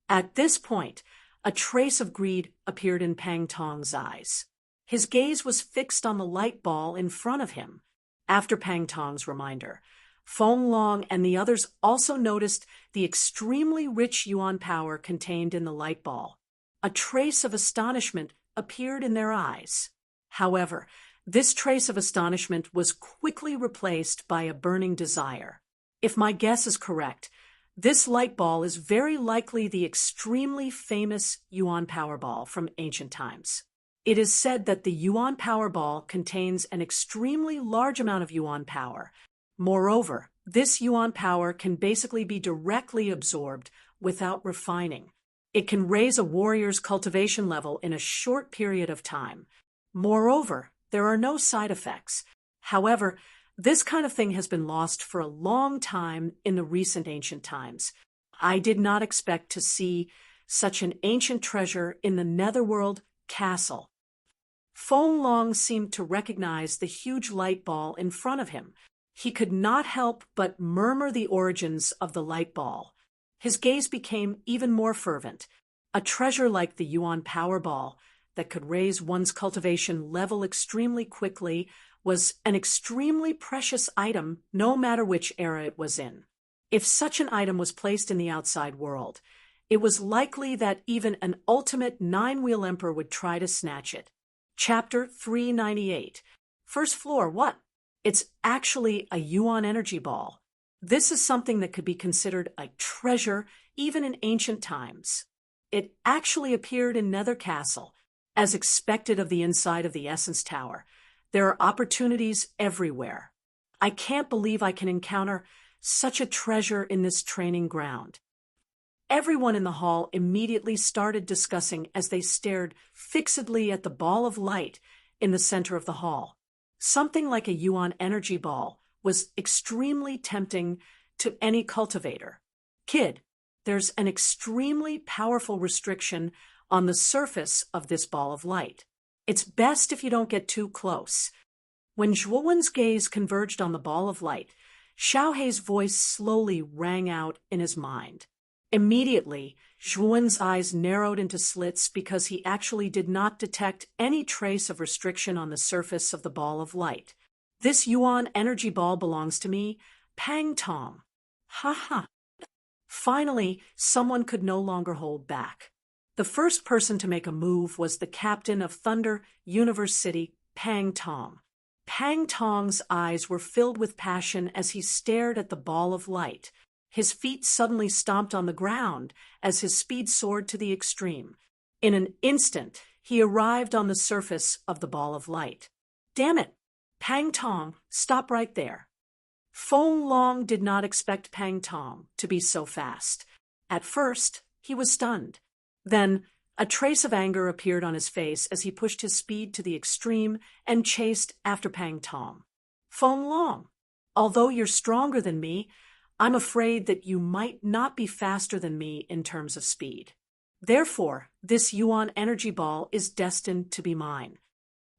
At this point, a trace of greed appeared in Pang Tong's eyes. His gaze was fixed on the light ball in front of him. After Pang Tong's reminder, Feng Long and the others also noticed the extremely rich yuan power contained in the light ball. A trace of astonishment appeared in their eyes. However, this trace of astonishment was quickly replaced by a burning desire. If my guess is correct, This light ball is very likely the extremely famous Yuan power ball from ancient times. It is said that the Yuan power ball contains an extremely large amount of Yuan power. Moreover, this Yuan power can basically be directly absorbed without refining. It can raise a warrior's cultivation level in a short period of time. Moreover, there are no side effects. However, this kind of thing has been lost for a long time in the recent ancient times. I did not expect to see such an ancient treasure in the netherworld castle. Feng Long seemed to recognize the huge light ball in front of him. He could not help but murmur the origins of the light ball. His gaze became even more fervent. A treasure like the Yuan power ball that could raise one's cultivation level extremely quickly was an extremely precious item no matter which era it was in. If such an item was placed in the outside world, it was likely that even an ultimate nine-wheel emperor would try to snatch it. Chapter 398. First floor, what? It's actually a Yuan energy ball. This is something that could be considered a treasure even in ancient times. It actually appeared in Nether Castle, as expected of the inside of the Essence Tower. There are opportunities everywhere. I can't believe I can encounter such a treasure in this training ground. Everyone in the hall immediately started discussing as they stared fixedly at the ball of light in the center of the hall. Something like a Yuan energy ball was extremely tempting to any cultivator. Kid, there's an extremely powerful restriction on the surface of this ball of light. It's best if you don't get too close. When Zhuowen's gaze converged on the ball of light, Xiaohei's voice slowly rang out in his mind. Immediately, Zhuowen's eyes narrowed into slits because he actually did not detect any trace of restriction on the surface of the ball of light. This Yuan energy ball belongs to me, Pang Tong. Ha ha. Finally, someone could no longer hold back. The first person to make a move was the captain of Thunder Universe City, Pang Tong. Pang Tong's eyes were filled with passion as he stared at the ball of light. His feet suddenly stomped on the ground as his speed soared to the extreme. In an instant, he arrived on the surface of the ball of light. Damn it! Pang Tong, stop right there. Feng Long did not expect Pang Tong to be so fast. At first, he was stunned. Then, a trace of anger appeared on his face as he pushed his speed to the extreme and chased after Pang Tong. Feng Long, although you're stronger than me, I'm afraid that you might not be faster than me in terms of speed. Therefore, this Yuan energy ball is destined to be mine.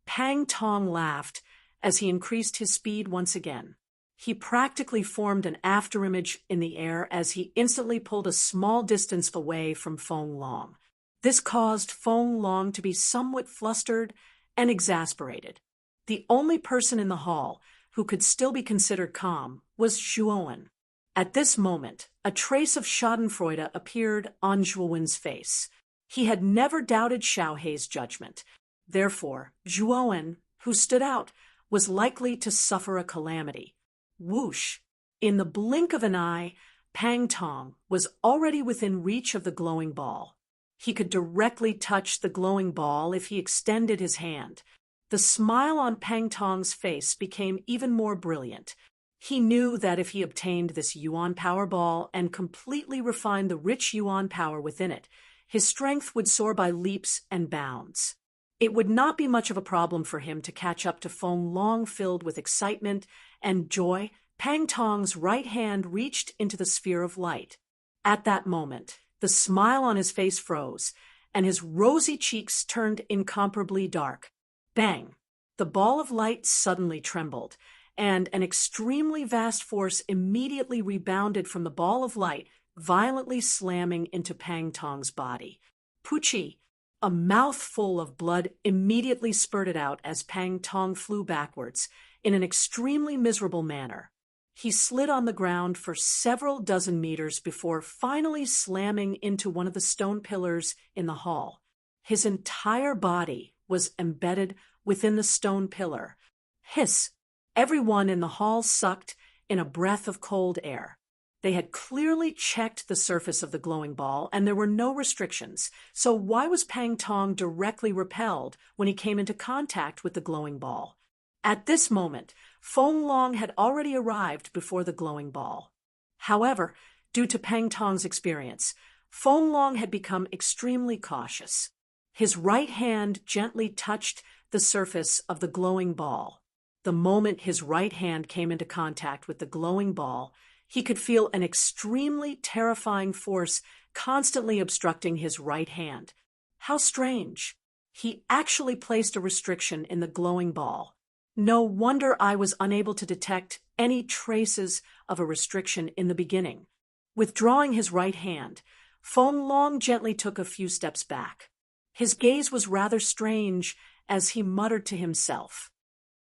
Pang Tong laughed as he increased his speed once again. He practically formed an afterimage in the air as he instantly pulled a small distance away from Feng Long. This caused Feng Long to be somewhat flustered and exasperated. The only person in the hall who could still be considered calm was Zhuowen. At this moment, a trace of schadenfreude appeared on Zhuowen's face. He had never doubted Xiaohei's judgment. Therefore, Zhuowen, who stood out, was likely to suffer a calamity. Whoosh! In the blink of an eye, Pang Tong was already within reach of the glowing ball. He could directly touch the glowing ball if he extended his hand. The smile on Pang Tong's face became even more brilliant. He knew that if he obtained this Yuan power ball and completely refined the rich Yuan power within it, his strength would soar by leaps and bounds. It would not be much of a problem for him to catch up to Feng Long. Filled with excitement and joy, Pang Tong's right hand reached into the sphere of light. At that moment, the smile on his face froze, and his rosy cheeks turned incomparably dark. Bang! The ball of light suddenly trembled, and an extremely vast force immediately rebounded from the ball of light, violently slamming into Pang Tong's body. Puchi! A mouthful of blood immediately spurted out as Pang Tong flew backwards in an extremely miserable manner. He slid on the ground for several dozen meters before finally slamming into one of the stone pillars in the hall. His entire body was embedded within the stone pillar. Hiss! Everyone in the hall sucked in a breath of cold air. They had clearly checked the surface of the glowing ball, and there were no restrictions. So why was Pang Tong directly repelled when he came into contact with the glowing ball? At this moment, Feng Long had already arrived before the glowing ball. However, due to Pang Tong's experience, Feng Long had become extremely cautious. His right hand gently touched the surface of the glowing ball. The moment his right hand came into contact with the glowing ball, he could feel an extremely terrifying force constantly obstructing his right hand. How strange! He actually placed a restriction in the glowing ball. No wonder I was unable to detect any traces of a restriction in the beginning. Withdrawing his right hand, Feng Long gently took a few steps back. His gaze was rather strange as he muttered to himself,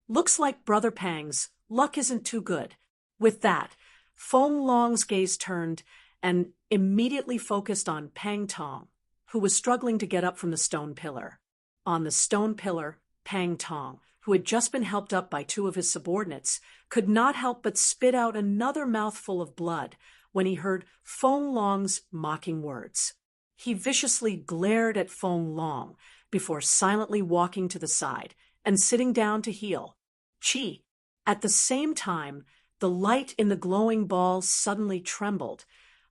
"Looks like Brother Pang's luck isn't too good." With that, Feng Long's gaze turned and immediately focused on Pang Tong, who was struggling to get up from the stone pillar. On the stone pillar, Pang Tong, who had just been helped up by two of his subordinates, could not help but spit out another mouthful of blood when he heard Feng Long's mocking words. He viciously glared at Feng Long before silently walking to the side and sitting down to heal. Chi! At the same time, the light in the glowing ball suddenly trembled,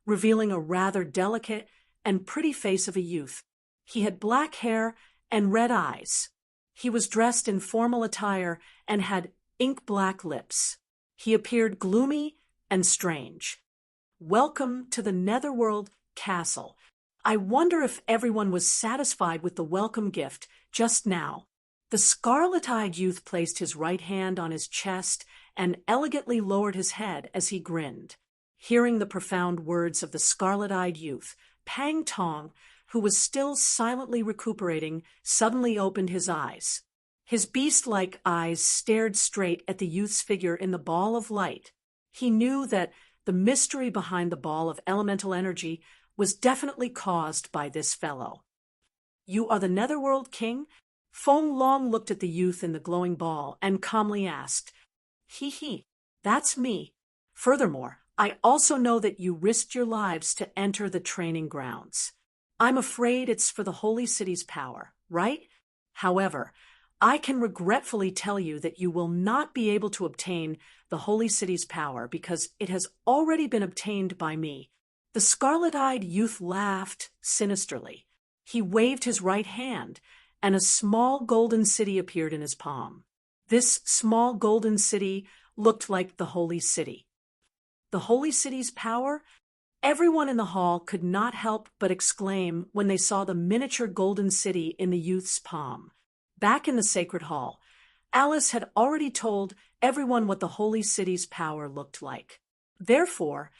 revealing a rather delicate and pretty face of a youth. He had black hair and red eyes. He was dressed in formal attire and had ink-black lips. He appeared gloomy and strange. "Welcome to the Netherworld Castle. I wonder if everyone was satisfied with the welcome gift just now." The scarlet-eyed youth placed his right hand on his chest and elegantly lowered his head as he grinned. Hearing the profound words of the scarlet-eyed youth, Pang Tong, who was still silently recuperating, suddenly opened his eyes. His beast-like eyes stared straight at the youth's figure in the ball of light. He knew that the mystery behind the ball of elemental energy was definitely caused by this fellow. "You are the Netherworld King?" Feng Long looked at the youth in the glowing ball and calmly asked, "Hee, that's me. Furthermore, I also know that you risked your lives to enter the training grounds. I'm afraid it's for the Holy City's power, right? However, I can regretfully tell you that you will not be able to obtain the Holy City's power because it has already been obtained by me." The scarlet-eyed youth laughed sinisterly. He waved his right hand, and a small golden city appeared in his palm. This small golden city looked like the Holy City. The Holy City's power? Everyone in the hall could not help but exclaim when they saw the miniature golden city in the youth's palm. Back in the sacred hall, Alice had already told everyone what the Holy City's power looked like. Therefore,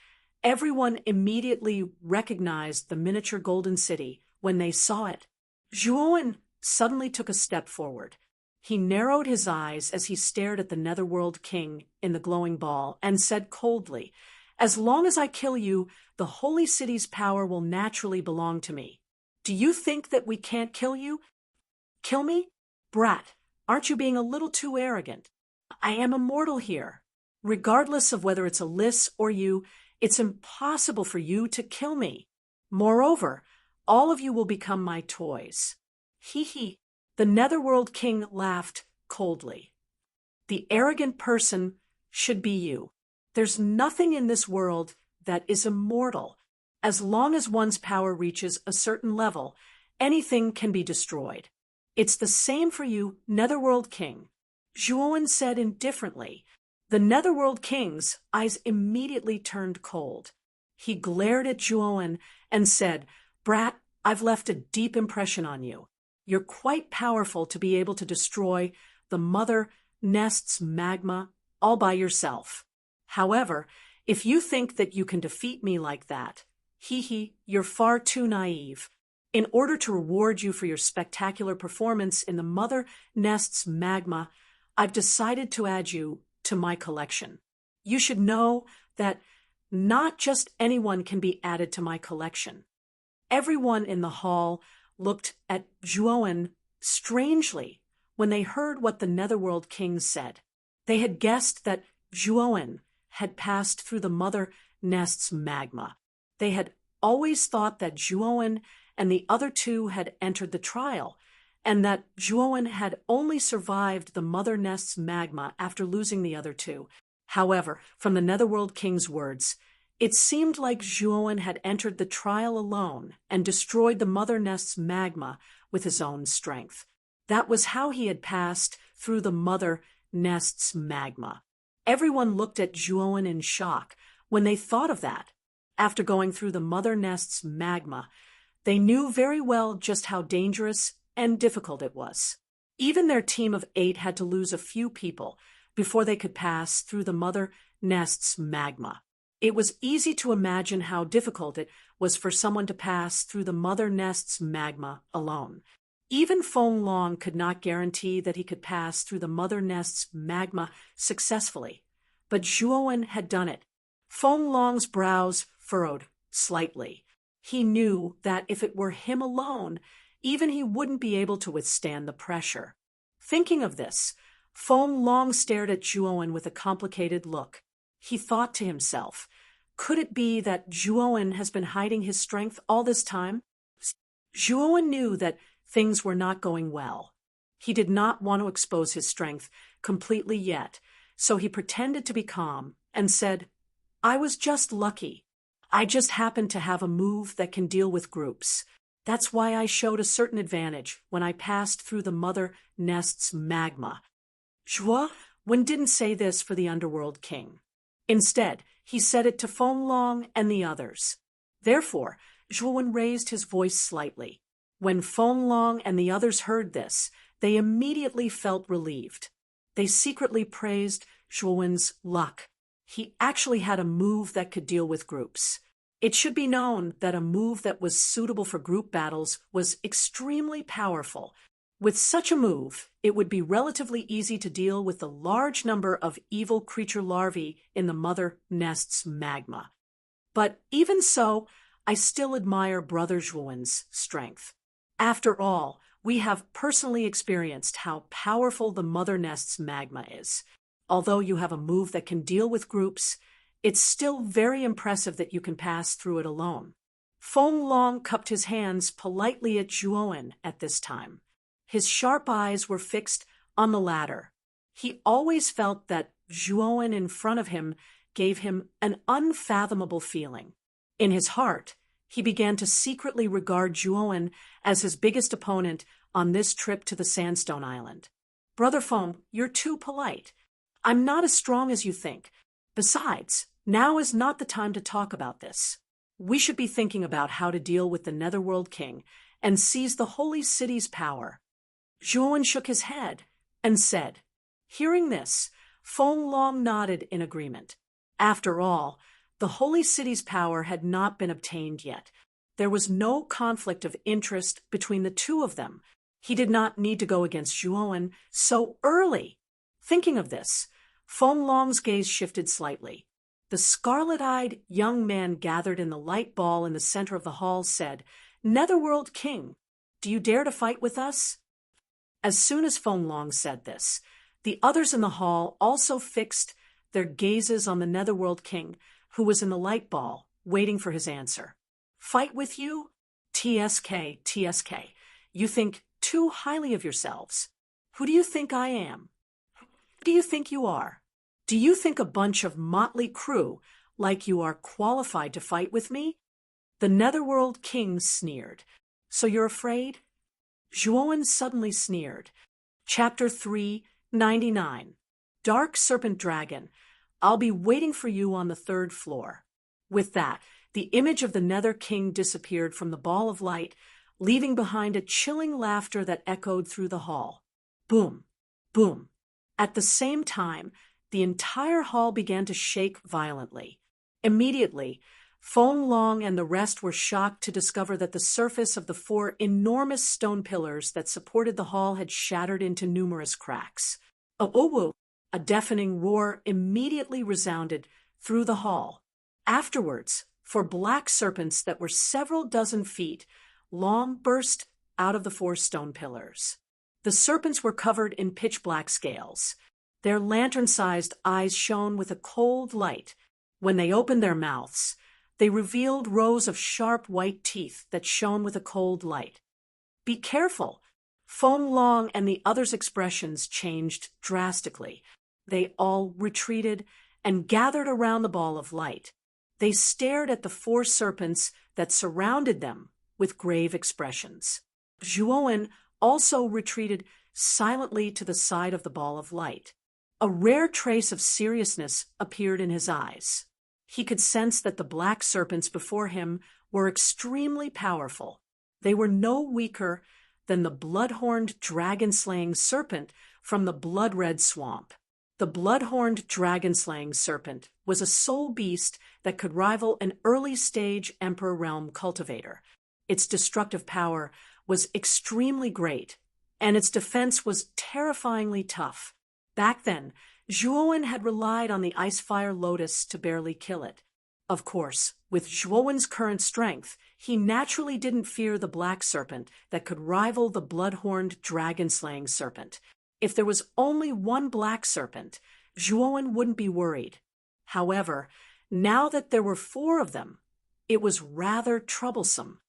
everyone immediately recognized the miniature golden city when they saw it. Zhuowen suddenly took a step forward. He narrowed his eyes as he stared at the Netherworld King in the glowing ball and said coldly, "As long as I kill you, the Holy City's power will naturally belong to me. Do you think that we can't kill you? Kill me? Brat, aren't you being a little too arrogant? I am immortal here. Regardless of whether it's Alice or you, it's impossible for you to kill me. Moreover, all of you will become my toys." Hee. The Netherworld King laughed coldly. "The arrogant person should be you. There's nothing in this world that is immortal. As long as one's power reaches a certain level, anything can be destroyed. It's the same for you, Netherworld King." Zhuowen said indifferently. The Netherworld King's eyes immediately turned cold. He glared at Zhuowen and said, "Brat, I've left a deep impression on you. You're quite powerful to be able to destroy the mother nest's magma all by yourself. However, if you think that you can defeat me like that, you're far too naive. In order to reward you for your spectacular performance in the mother nest's magma, I've decided to add you to my collection. You should know that not just anyone can be added to my collection." Everyone in the hall looked at Zhuowen strangely when they heard what the Netherworld King said. They had guessed that Zhuowen had passed through the mother nest's magma. They had always thought that Zhuowen and the other two had entered the trial, and that Zhuowen had only survived the mother nest's magma after losing the other two. However, from the Netherworld King's words, it seemed like Zhuowen had entered the trial alone and destroyed the mother nest's magma with his own strength. That was how he had passed through the mother nest's magma. Everyone looked at Zhuowen in shock when they thought of that. After going through the mother nest's magma, they knew very well just how dangerous and difficult it was. Even their team of 8 had to lose a few people before they could pass through the mother nest's magma. It was easy to imagine how difficult it was for someone to pass through the mother nest's magma alone. Even Feng Long could not guarantee that he could pass through the mother nest's magma successfully. But Zhuowen had done it. Feng Long's brows furrowed slightly. He knew that if it were him alone, even he wouldn't be able to withstand the pressure. Thinking of this, Feng Long stared at Zhuowen with a complicated look. He thought to himself, could it be that Zhuowen has been hiding his strength all this time? Zhuowen knew that things were not going well. He did not want to expose his strength completely yet, so he pretended to be calm and said, I was just lucky. I just happened to have a move that can deal with groups. That's why I showed a certain advantage when I passed through the mother nest's magma. Zhuowen didn't say this for the Underworld King. Instead, he said it to Feng Long and the others. Therefore, Zhuowen raised his voice slightly. When Feng Long and the others heard this, they immediately felt relieved. They secretly praised Zhuowen's luck. He actually had a move that could deal with groups. It should be known that a move that was suitable for group battles was extremely powerful. With such a move, it would be relatively easy to deal with the large number of evil creature larvae in the mother nest's magma. But even so, I still admire Brother Zhuowen's strength. After all, we have personally experienced how powerful the mother nest's magma is. Although you have a move that can deal with groups, it's still very impressive that you can pass through it alone. Feng Long cupped his hands politely at Zhuowen at this time. His sharp eyes were fixed on the latter. He always felt that Zhuowen in front of him gave him an unfathomable feeling. In his heart, he began to secretly regard Zhuowen as his biggest opponent on this trip to the Sandstone Island. Brother Feng, you're too polite. I'm not as strong as you think. Besides, now is not the time to talk about this. We should be thinking about how to deal with the Netherworld King and seize the Holy City's power. Zhuowen shook his head and said. Hearing this, Feng Long nodded in agreement. After all, the Holy City's power had not been obtained yet. There was no conflict of interest between the two of them. He did not need to go against Zhuowen so early. Thinking of this, Feng Long's gaze shifted slightly. The scarlet-eyed young man gathered in the light ball in the center of the hall said, Netherworld King, do you dare to fight with us? As soon as Feng Long said this, the others in the hall also fixed their gazes on the Netherworld King, who was in the light ball, waiting for his answer. Fight with you? TSK, TSK. You think too highly of yourselves. Who do you think I am? Who do you think you are? Do you think a bunch of motley crew like you are qualified to fight with me? The Netherworld King sneered. So you're afraid? Zhuowen suddenly sneered. Chapter 399. Dark Serpent Dragon, I'll be waiting for you on the 3rd floor. With that, the image of the Nether King disappeared from the ball of light, leaving behind a chilling laughter that echoed through the hall. Boom, boom. At the same time, the entire hall began to shake violently. Immediately, Feng Long and the rest were shocked to discover that the surface of the 4 enormous stone pillars that supported the hall had shattered into numerous cracks. A deafening roar immediately resounded through the hall. Afterwards, 4 black serpents that were several dozen feet long burst out of the 4 stone pillars. The serpents were covered in pitch-black scales. Their lantern-sized eyes shone with a cold light. When they opened their mouths, they revealed rows of sharp white teeth that shone with a cold light. "Be careful!" Feng Long and the others' expressions changed drastically. They all retreated and gathered around the ball of light. They stared at the four serpents that surrounded them with grave expressions. Zhuowen also retreated silently to the side of the ball of light. A rare trace of seriousness appeared in his eyes. He could sense that the black serpents before him were extremely powerful. They were no weaker than the blood-horned dragon-slaying serpent from the blood-red swamp. The blood-horned dragon-slaying serpent was a soul beast that could rival an early-stage Emperor Realm cultivator. Its destructive power was extremely great, and its defense was terrifyingly tough. Back then, Zhuowen had relied on the Icefire Lotus to barely kill it. Of course, with Zhuowen's current strength, he naturally didn't fear the black serpent that could rival the blood-horned dragon-slaying serpent. If there was only one black serpent, Zhuowen wouldn't be worried. However, now that there were four of them, it was rather troublesome.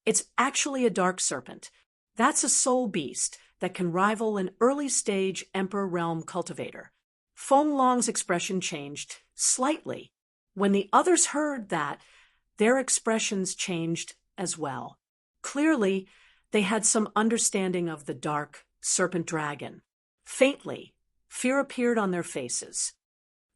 It's actually a dark serpent. That's a soul beast that can rival an early-stage Emperor Realm cultivator. Feng Long's expression changed slightly. When the others heard that, their expressions changed as well. Clearly, they had some understanding of the dark serpent dragon. Faintly, fear appeared on their faces.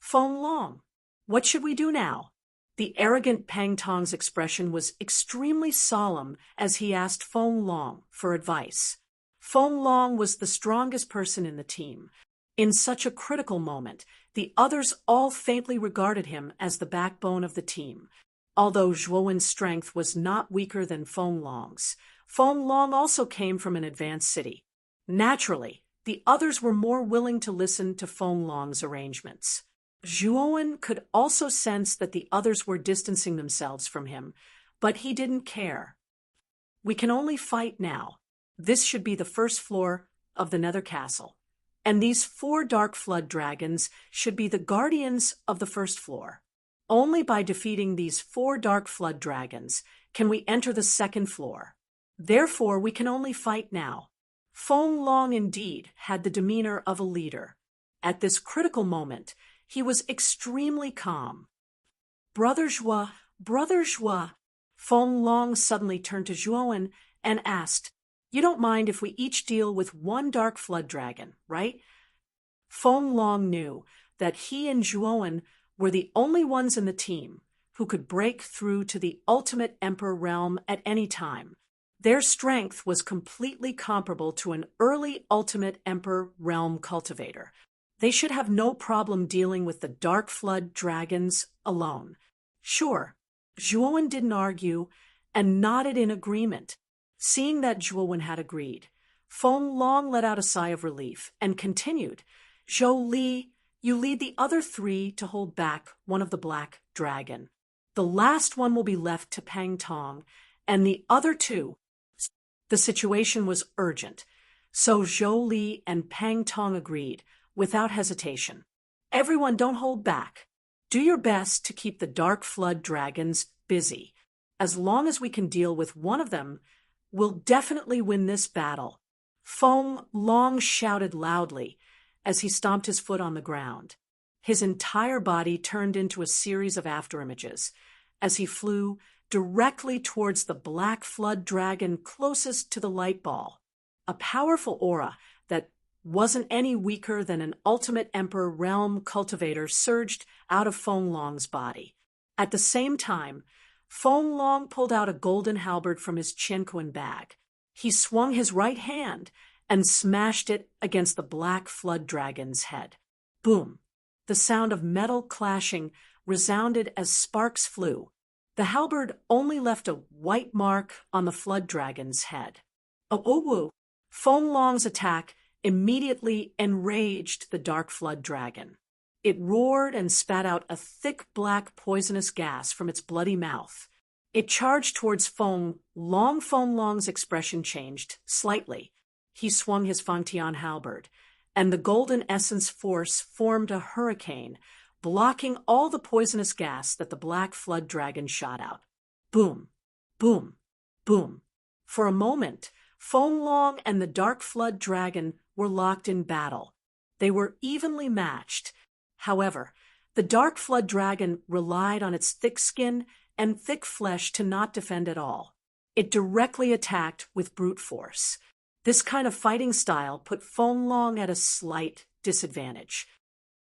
"Feng Long, what should we do now?" The arrogant Pang Tong's expression was extremely solemn as he asked Feng Long for advice. Feng Long was the strongest person in the team. In such a critical moment, the others all faintly regarded him as the backbone of the team. Although Zhuowen's strength was not weaker than Feng Long's, Feng Long also came from an advanced city. Naturally, the others were more willing to listen to Feng Long's arrangements. Zhuowen could also sense that the others were distancing themselves from him, but he didn't care. "We can only fight now. This should be the first floor of the Nether Castle, and these four dark flood dragons should be the guardians of the first floor. Only by defeating these four dark flood dragons can we enter the second floor. Therefore, we can only fight now." Feng Long indeed had the demeanor of a leader. At this critical moment, he was extremely calm. Brother Zhuo, Feng Long suddenly turned to Zhuowen and asked, "You don't mind if we each deal with one dark flood dragon, right?" Feng Long knew that he and Zhuowen were the only ones in the team who could break through to the ultimate Emperor Realm at any time. Their strength was completely comparable to an early ultimate Emperor Realm cultivator. They should have no problem dealing with the dark flood dragons alone. Sure, Zhuowen didn't argue and nodded in agreement. Seeing that Zhuowen had agreed, Feng Long let out a sigh of relief and continued, "Zhou Li, you lead the other three to hold back one of the black dragon. The last one will be left to Pang Tong, and the other two." The situation was urgent, so Zhou Li and Pang Tong agreed, without hesitation. "Everyone, don't hold back. Do your best to keep the dark flood dragons busy. As long as we can deal with one of them, we'll definitely win this battle." Feng Long shouted loudly as he stomped his foot on the ground. His entire body turned into a series of afterimages as he flew directly towards the black flood dragon closest to the light ball. A powerful aura that wasn't any weaker than an ultimate Emperor Realm cultivator surged out of Feng Long's body. At the same time, Feng Long pulled out a golden halberd from his Qianquan bag. He swung his right hand and smashed it against the black flood dragon's head. Boom! The sound of metal clashing resounded as sparks flew. The halberd only left a white mark on the flood dragon's head. Oh! Feng Long's attack immediately enraged the dark flood dragon. It roared and spat out a thick black poisonous gas from its bloody mouth. It charged towards Feng Long. Feng Long's expression changed slightly. He swung his Fangtian halberd, and the golden essence force formed a hurricane blocking all the poisonous gas that the black flood dragon shot out. Boom, boom, boom. For a moment, Fenglong and the dark flood dragon were locked in battle. They were evenly matched. However, the dark flood dragon relied on its thick skin and thick flesh to not defend at all. It directly attacked with brute force. This kind of fighting style put Fenglong at a slight disadvantage.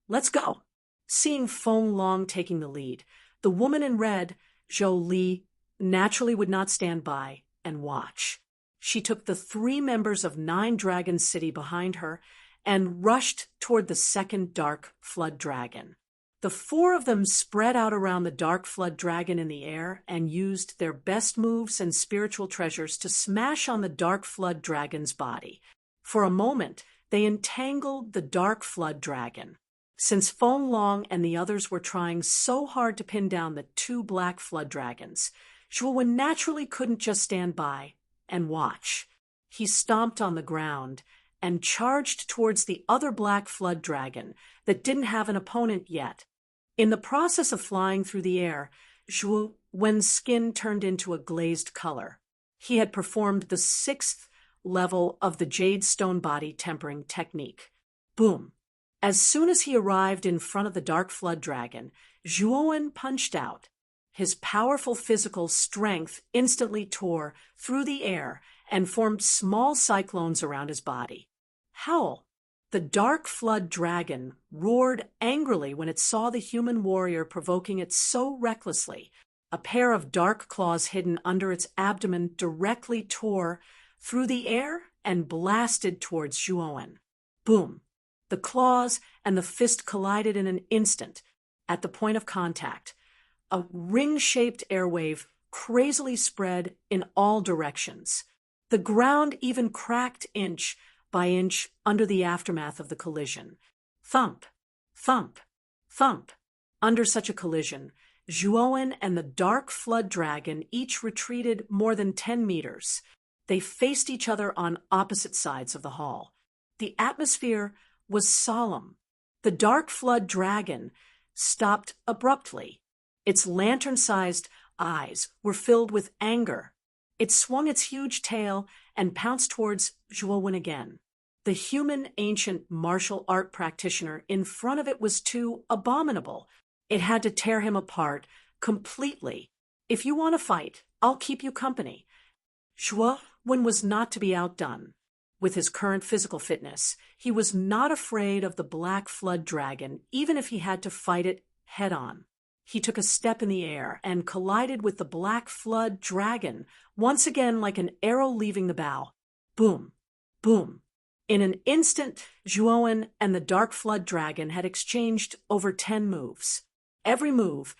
Let's go. Seeing Fenglong taking the lead, the woman in red, Zhou Li, naturally would not stand by and watch. She took the 3 members of 9 Dragon City behind her and rushed toward the second dark flood dragon. The 4 of them spread out around the dark flood dragon in the air and used their best moves and spiritual treasures to smash on the dark flood dragon's body. For a moment, they entangled the dark flood dragon. Since Fenglong and the others were trying so hard to pin down the 2 black flood dragons, Zhuwen naturally couldn't just stand by and watch. He stomped on the ground and charged towards the other black flood dragon that didn't have an opponent yet. In the process of flying through the air, Zhuwen's skin turned into a glazed color. He had performed the 6th level of the Jade Stone Body Tempering Technique. Boom! As soon as he arrived in front of the dark flood dragon, Zhuwen punched out. His powerful physical strength instantly tore through the air and formed small cyclones around his body. Howl! The dark flood dragon roared angrily when it saw the human warrior provoking it so recklessly. A pair of dark claws hidden under its abdomen directly tore through the air and blasted towards Zhuwen. Boom! The claws and the fist collided in an instant. At the point of contact, a ring-shaped airwave crazily spread in all directions. The ground even cracked inch by inch under the aftermath of the collision. Thump, thump, thump. Under such a collision, Zhuwen and the dark flood dragon each retreated more than 10 meters. They faced each other on opposite sides of the hall. The atmosphere was solemn. The dark flood dragon stopped abruptly. Its lantern-sized eyes were filled with anger. It swung its huge tail and pounced towards Zhuwen again. The human ancient martial art practitioner in front of it was too abominable. It had to tear him apart completely. If you want to fight, I'll keep you company. Zhuwen was not to be outdone. With his current physical fitness, he was not afraid of the black flood dragon, even if he had to fight it head-on. He took a step in the air and collided with the black flood dragon, once again like an arrow leaving the bow. Boom, boom. In an instant, Zhuwen and the dark flood dragon had exchanged over 10 moves. Every move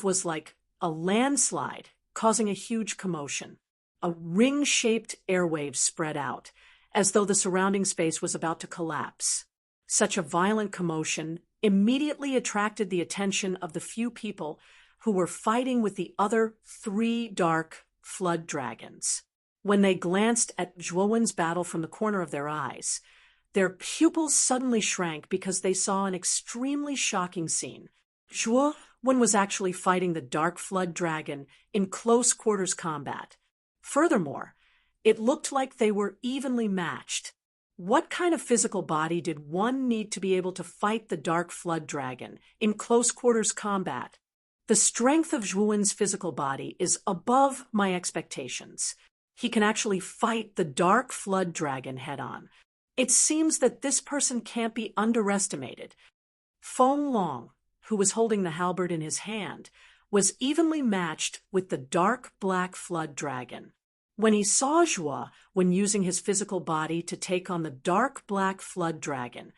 was like a landslide, causing a huge commotion. A ring-shaped airwave spread out, as though the surrounding space was about to collapse. Such a violent commotion immediately attracted the attention of the few people who were fighting with the other 3 dark flood dragons. When they glanced at Zhuwen's battle from the corner of their eyes, their pupils suddenly shrank because they saw an extremely shocking scene. Zhuwen was actually fighting the dark flood dragon in close quarters combat. Furthermore, it looked like they were evenly matched. What kind of physical body did one need to be able to fight the dark flood dragon in close quarters combat? The strength of Zhuwen's physical body is above my expectations. He can actually fight the dark flood dragon head-on. It seems that this person can't be underestimated. Fenglong, who was holding the halberd in his hand, was evenly matched with the dark black flood dragon. When he saw Zhuwen using his physical body to take on the dark black flood dragon,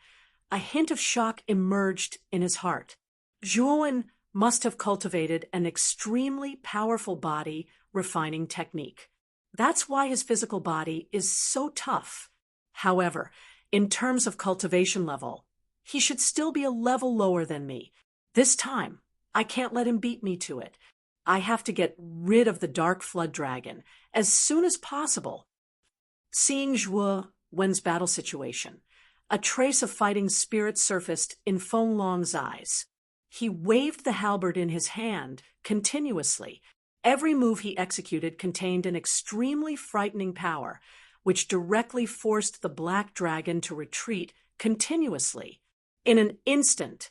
a hint of shock emerged in his heart. Zhuwen must have cultivated an extremely powerful body refining technique. That's why his physical body is so tough. However, in terms of cultivation level, he should still be a level lower than me. This time, I can't let him beat me to it. I have to get rid of the dark flood dragon as soon as possible. Seeing Zhuwen's battle situation, a trace of fighting spirit surfaced in Feng Long's eyes. He waved the halberd in his hand continuously. Every move he executed contained an extremely frightening power, which directly forced the black dragon to retreat continuously. In an instant,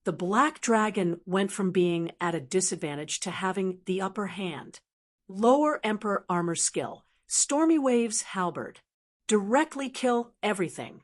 the black dragon went from being at a disadvantage to having the upper hand. Lower Emperor armor skill, Stormy Wave's halberd. Directly kill everything.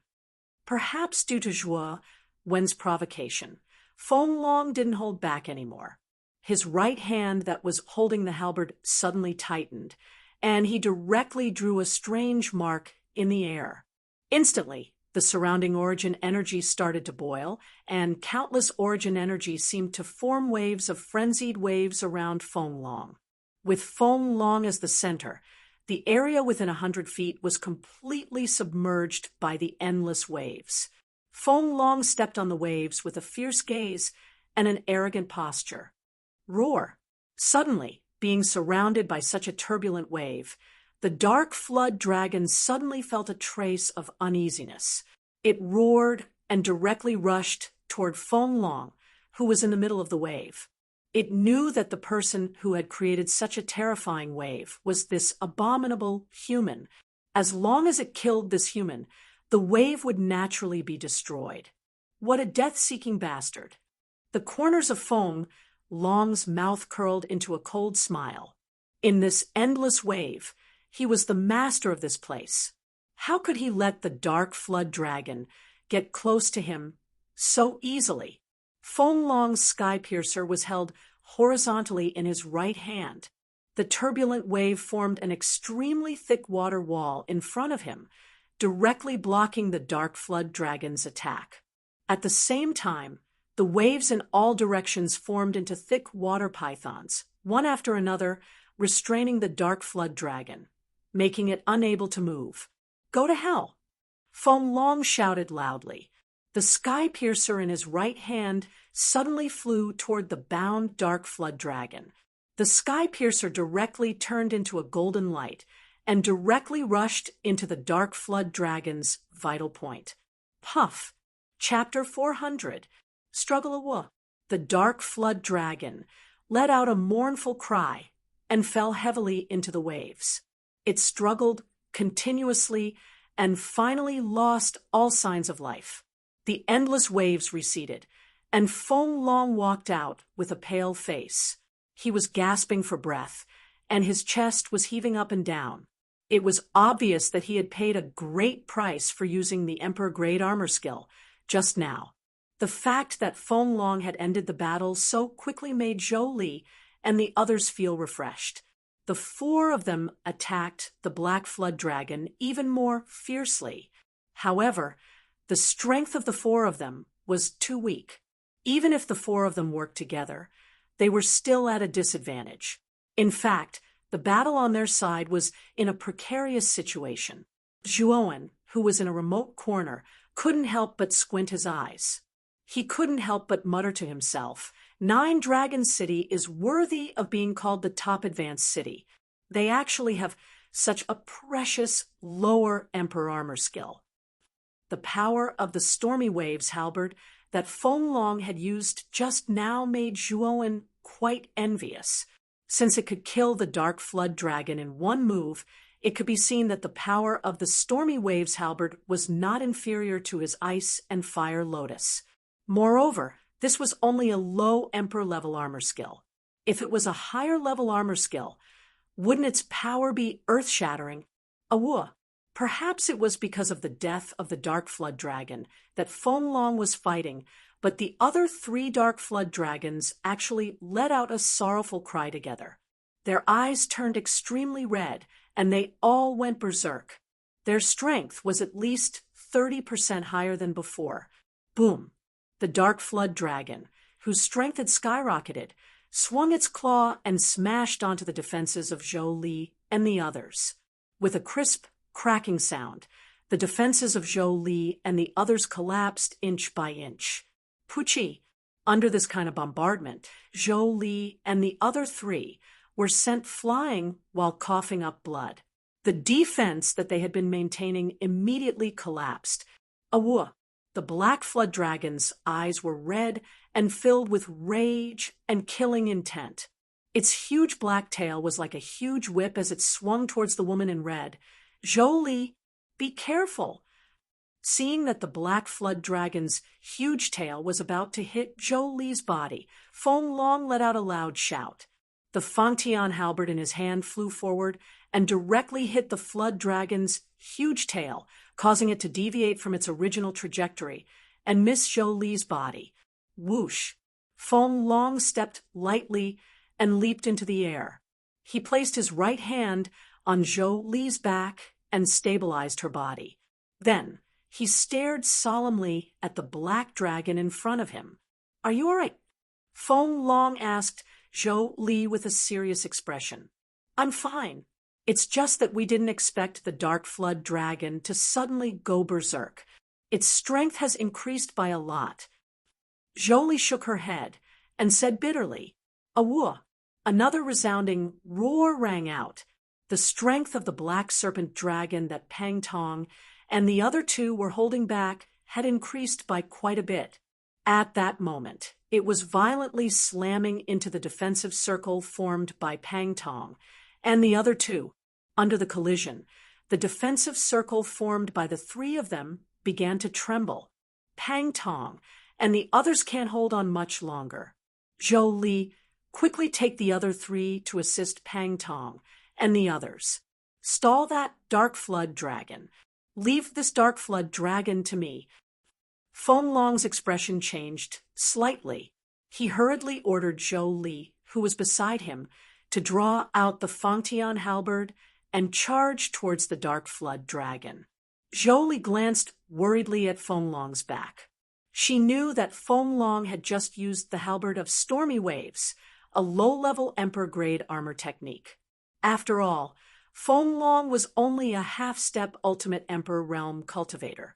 Perhaps due to Zhuo Wen's provocation, Feng Long didn't hold back anymore. His right hand that was holding the halberd suddenly tightened, and he directly drew a strange mark in the air. Instantly, the surrounding origin energy started to boil, and countless origin energy seemed to form waves of frenzied waves around Feng Long. With Feng Long as the center, the area within 100 feet was completely submerged by the endless waves. Feng Long stepped on the waves with a fierce gaze and an arrogant posture. Roar! Suddenly, being surrounded by such a turbulent wave, the dark flood dragon suddenly felt a trace of uneasiness. It roared and directly rushed toward Feng Long, who was in the middle of the wave. It knew that the person who had created such a terrifying wave was this abominable human. As long as it killed this human, the wave would naturally be destroyed. What a death-seeking bastard! The corners of Feng Long's mouth curled into a cold smile. In this endless wave, he was the master of this place. How could he let the dark flood dragon get close to him so easily? Feng Long's sky piercer was held horizontally in his right hand. The turbulent wave formed an extremely thick water wall in front of him, directly blocking the dark flood dragon's attack. At the same time, the waves in all directions formed into thick water pythons, one after another, restraining the dark flood dragon, making it unable to move. Go to hell! Feng Long shouted loudly. The sky piercer in his right hand suddenly flew toward the bound dark flood dragon. The sky piercer directly turned into a golden light and directly rushed into the dark flood dragon's vital point. Puff! Chapter 400. Struggle Awa. The dark flood dragon let out a mournful cry and fell heavily into the waves. It struggled continuously and finally lost all signs of life. The endless waves receded, and Feng Long walked out with a pale face. He was gasping for breath, and his chest was heaving up and down. It was obvious that he had paid a great price for using the Emperor-grade armor skill just now. The fact that Feng Long had ended the battle so quickly made Zhou Li and the others feel refreshed. The four of them attacked the Black Flood Dragon even more fiercely. However, the strength of the four of them was too weak. Even if the four of them worked together, they were still at a disadvantage. In fact, the battle on their side was in a precarious situation. Zhuowen, who was in a remote corner, couldn't help but squint his eyes. He couldn't help but mutter to himself, Nine Dragon City is worthy of being called the top advanced city. They actually have such a precious lower Emperor armor skill. The power of the Stormy Waves halberd that Feng Long had used just now made Zhuowen quite envious. Since it could kill the Dark Flood Dragon in one move, it could be seen that the power of the Stormy Waves halberd was not inferior to his Ice and Fire Lotus. Moreover, this was only a low Emperor-level armor skill. If it was a higher-level armor skill, wouldn't its power be earth-shattering? Awa. Perhaps it was because of the death of the Dark Flood Dragon that Feng Long was fighting, but the other three Dark Flood Dragons actually let out a sorrowful cry together. Their eyes turned extremely red, and they all went berserk. Their strength was at least 30% higher than before. Boom! The Dark Flood Dragon, whose strength had skyrocketed, swung its claw and smashed onto the defenses of Zhou Li and the others. With a crisp, cracking sound, the defenses of Zhou Li and the others collapsed inch by inch. Puchi! Under this kind of bombardment, Zhou Li and the other three were sent flying while coughing up blood. The defense that they had been maintaining immediately collapsed. Awua! The black flood dragon's eyes were red and filled with rage and killing intent. Its huge black tail was like a huge whip as it swung towards the woman in red. Jolie, be careful! Seeing that the black flood dragon's huge tail was about to hit Jolie's body, Feng Long let out a loud shout. The Fangtian halberd in his hand flew forward and directly hit the flood dragon's huge tail, causing it to deviate from its original trajectory and miss Jolie's body. Whoosh! Feng Long stepped lightly and leaped into the air. He placed his right hand on Jolie's back and stabilized her body. Then, he stared solemnly at the black dragon in front of him. Are you all right? Feng Long asked Jolie with a serious expression. I'm fine. It's just that we didn't expect the dark flood dragon to suddenly go berserk. Its strength has increased by a lot. Jolie shook her head and said bitterly, Awua! Another resounding roar rang out. The strength of the black serpent dragon that Pang Tong and the other two were holding back had increased by quite a bit. At that moment, it was violently slamming into the defensive circle formed by Pang Tong and the other two. Under the collision, the defensive circle formed by the three of them began to tremble. Pang Tong and the others can't hold on much longer. Jolie, quickly take the other three to assist Pang Tong and the others. Stall that dark flood dragon. Leave this dark flood dragon to me. Feng Long's expression changed slightly. He hurriedly ordered Jolie, who was beside him, to draw out the Fangtian halberd and charge towards the dark flood dragon. Jolie glanced worriedly at Feng Long's back. She knew that Feng Long had just used the halberd of stormy waves, a low-level Emperor-grade armor technique. After all, Feng Long was only a half-step Ultimate Emperor Realm cultivator.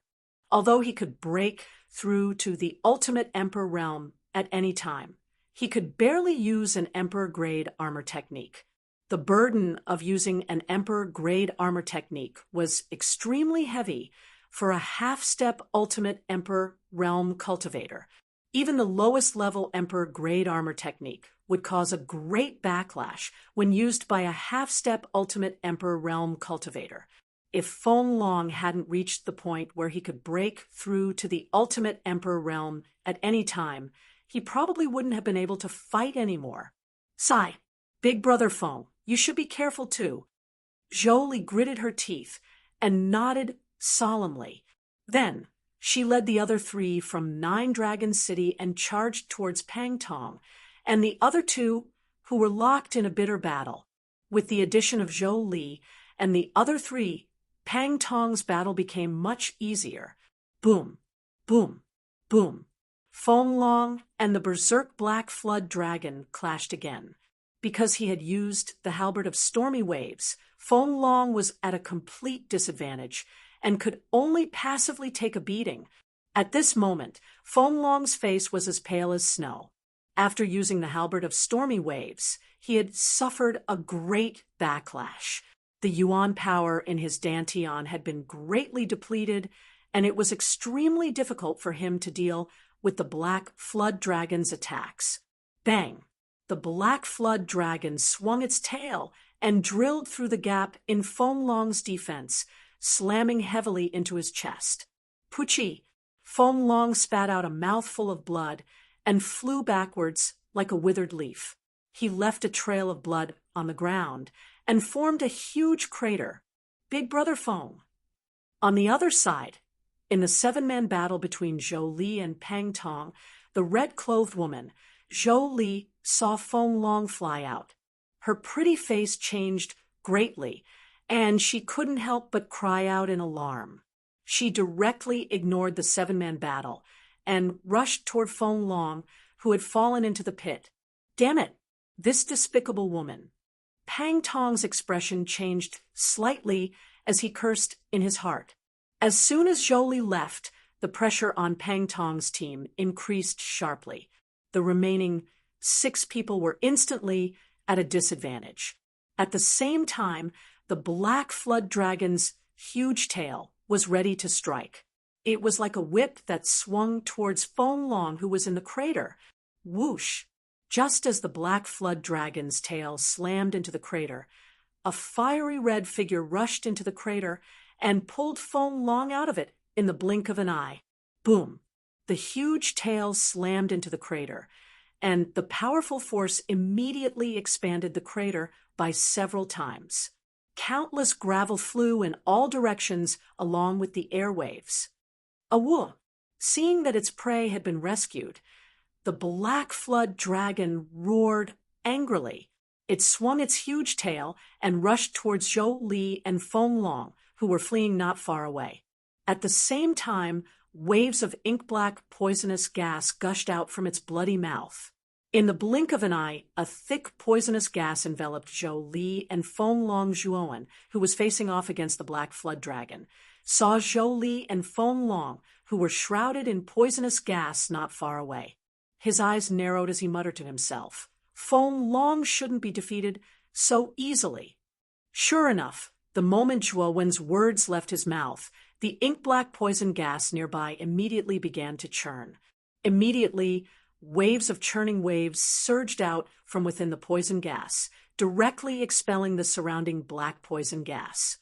Although he could break through to the Ultimate Emperor Realm at any time, he could barely use an Emperor-grade armor technique. The burden of using an Emperor-grade armor technique was extremely heavy for a half-step Ultimate Emperor Realm cultivator. Even the lowest-level Emperor-grade armor technique would cause a great backlash when used by a half-step Ultimate Emperor Realm cultivator. If Feng Long hadn't reached the point where he could break through to the Ultimate Emperor Realm at any time, he probably wouldn't have been able to fight anymore. Sigh, Big Brother Feng, you should be careful too. Jolie gritted her teeth and nodded solemnly. Then, she led the other three from Nine Dragon City and charged towards Pang Tong and the other two who were locked in a bitter battle. With the addition of Jolie and the other three, Pang Tong's battle became much easier. Boom, boom, boom. Feng Long and the berserk black flood dragon clashed again. Because he had used the halberd of stormy waves, Feng Long was at a complete disadvantage and could only passively take a beating. At this moment, Feng Long's face was as pale as snow. After using the halberd of stormy waves, he had suffered a great backlash. The yuan power in his dantian had been greatly depleted, and it was extremely difficult for him to deal with the black flood dragon's attacks. Bang! The black flood dragon swung its tail and drilled through the gap in Feng Long's defense, slamming heavily into his chest. Puchi! Feng Long spat out a mouthful of blood and flew backwards like a withered leaf. He left a trail of blood on the ground and formed a huge crater. Big Brother Feng. On the other side, in the seven-man battle between Jolie and Pang Tong, the red-clothed woman, Jolie, saw Feng Long fly out. Her pretty face changed greatly, and she couldn't help but cry out in alarm. She directly ignored the seven-man battle and rushed toward Feng Long, who had fallen into the pit. Damn it! This despicable woman. Pang Tong's expression changed slightly as he cursed in his heart. As soon as Jolie left, the pressure on Pang Tong's team increased sharply. The remaining 6 people were instantly at a disadvantage. At the same time, the black flood dragon's huge tail was ready to strike. It was like a whip that swung towards Feng Long, who was in the crater. Whoosh! Just as the black flood dragon's tail slammed into the crater, a fiery red figure rushed into the crater and pulled Feng Long out of it in the blink of an eye. Boom! The huge tail slammed into the crater, and the powerful force immediately expanded the crater by several times. Countless gravel flew in all directions along with the airwaves. Awoo! Seeing that its prey had been rescued, the black flood dragon roared angrily. It swung its huge tail and rushed towards Zhou Li and Feng Long, who were fleeing not far away. At the same time, waves of ink-black poisonous gas gushed out from its bloody mouth. In the blink of an eye, a thick poisonous gas enveloped Zhou Li, and Feng Long Zhuowen, who was facing off against the black flood dragon, saw Zhou Li and Feng Long, who were shrouded in poisonous gas not far away. His eyes narrowed as he muttered to himself, "Feng Long shouldn't be defeated so easily." Sure enough, the moment Zhuowen's words left his mouth, the ink-black poison gas nearby immediately began to churn. Immediately, waves of churning waves surged out from within the poison gas, directly expelling the surrounding black poison gas.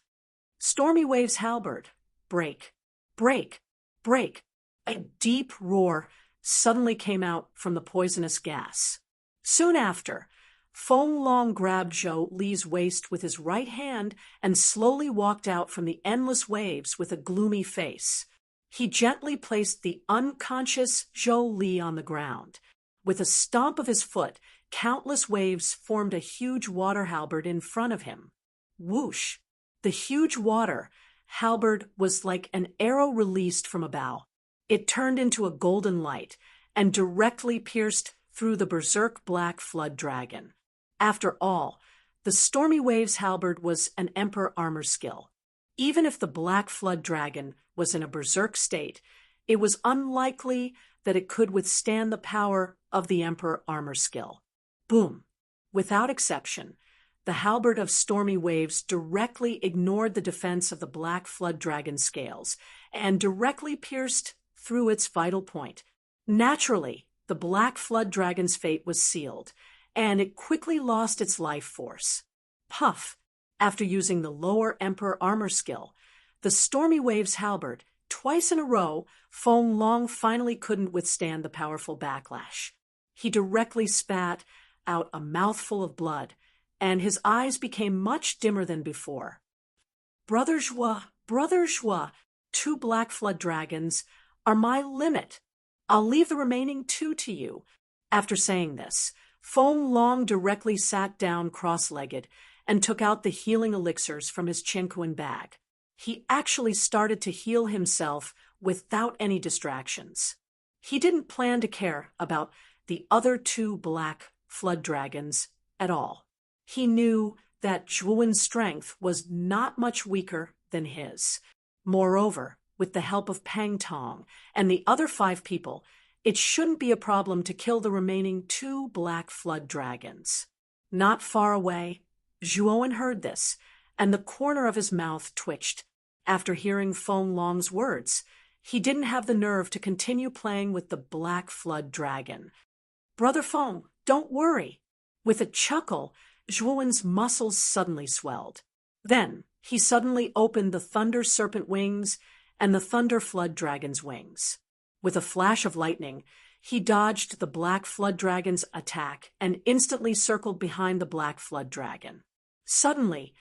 Stormy Wave's halberd. Break, break, break. A deep roar suddenly came out from the poisonous gas. Soon after, Feng Long grabbed Zhou Li's waist with his right hand and slowly walked out from the endless waves with a gloomy face. He gently placed the unconscious Zhou Li on the ground. With a stomp of his foot, countless waves formed a huge water halberd in front of him. Whoosh! The huge water halberd was like an arrow released from a bow. It turned into a golden light and directly pierced through the berserk black flood dragon. After all, the Stormy Waves halberd was an Emperor armor skill. Even if the black flood dragon was in a berserk state, it was unlikely that it could withstand the power of the Emperor armor skill. Boom! Without exception, the halberd of Stormy Waves directly ignored the defense of the black flood dragon's scales and directly pierced through its vital point. Naturally, the black flood dragon's fate was sealed, and it quickly lost its life force. Puff! After using the lower Emperor armor skill, the Stormy Waves halberd, twice in a row, Feng Long finally couldn't withstand the powerful backlash. He directly spat out a mouthful of blood, and his eyes became much dimmer than before. Brother Zhua, 2 black flood dragons are my limit. I'll leave the remaining 2 to you. After saying this, Feng Long directly sat down cross-legged and took out the healing elixirs from his Qianquan bag. He actually started to heal himself without any distractions. He didn't plan to care about the other 2 black flood dragons at all. He knew that Zhuowen's strength was not much weaker than his. Moreover, with the help of Pang Tong and the other 5 people, it shouldn't be a problem to kill the remaining 2 black flood dragons. Not far away, Zhuowen heard this, and the corner of his mouth twitched. After hearing Feng Long's words, he didn't have the nerve to continue playing with the black flood dragon. Brother Feng, don't worry. With a chuckle, Zhuowen's muscles suddenly swelled. Then he suddenly opened the thunder serpent wings and the thunder flood dragon's wings. With a flash of lightning, he dodged the black flood dragon's attack and instantly circled behind the black flood dragon. Suddenly,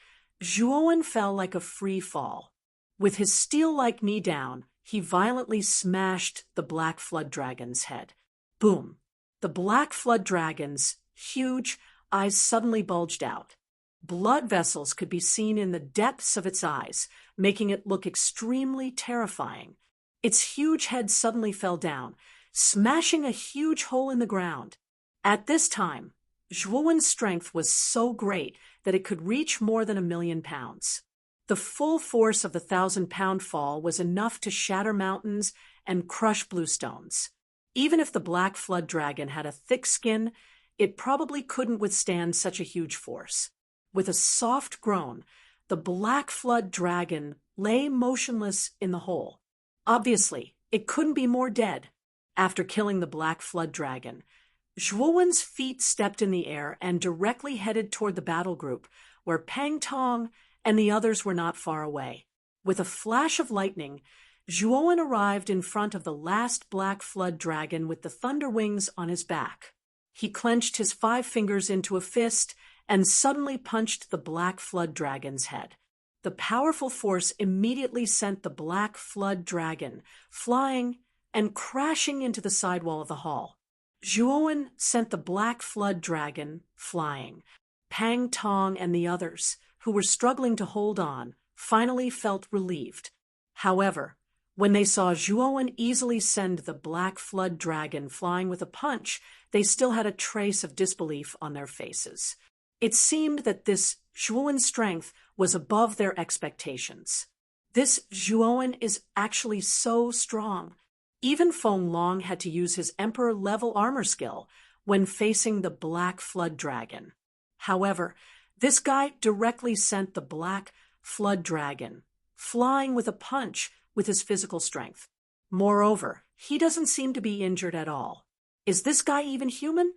Zhuowen fell like a free fall. With his steel-like knee down, he violently smashed the black flood dragon's head. Boom! The black flood dragon's huge eyes suddenly bulged out. Blood vessels could be seen in the depths of its eyes, making it look extremely terrifying. Its huge head suddenly fell down, smashing a huge hole in the ground. At this time, Zhuowen's strength was so great that it could reach more than 1,000,000 pounds. The full force of the 1,000-pound fall was enough to shatter mountains and crush bluestones. Even if the black flood dragon had a thick skin, it probably couldn't withstand such a huge force. With a soft groan, the black flood dragon lay motionless in the hole. Obviously, it couldn't be more dead. After killing the black flood dragon, Zhuowen's feet stepped in the air and directly headed toward the battle group, where Pang Tong and the others were not far away. With a flash of lightning, Zhuowen arrived in front of the last black flood dragon with the thunder wings on his back. He clenched his 5 fingers into a fist and suddenly punched the black flood dragon's head. The powerful force immediately sent the black flood dragon flying and crashing into the sidewall of the hall. Zhuowen sent the black flood dragon flying. Pang Tong and the others, who were struggling to hold on, finally felt relieved. However, when they saw Zhuowen easily send the black flood dragon flying with a punch, they still had a trace of disbelief on their faces. It seemed that this Zhuowen strength was above their expectations. This Zhuowen is actually so strong. Even Feng Long had to use his Emperor-level armor skill when facing the black flood dragon. However, this guy directly sent the black flood dragon flying with a punch with his physical strength. Moreover, he doesn't seem to be injured at all. Is this guy even human?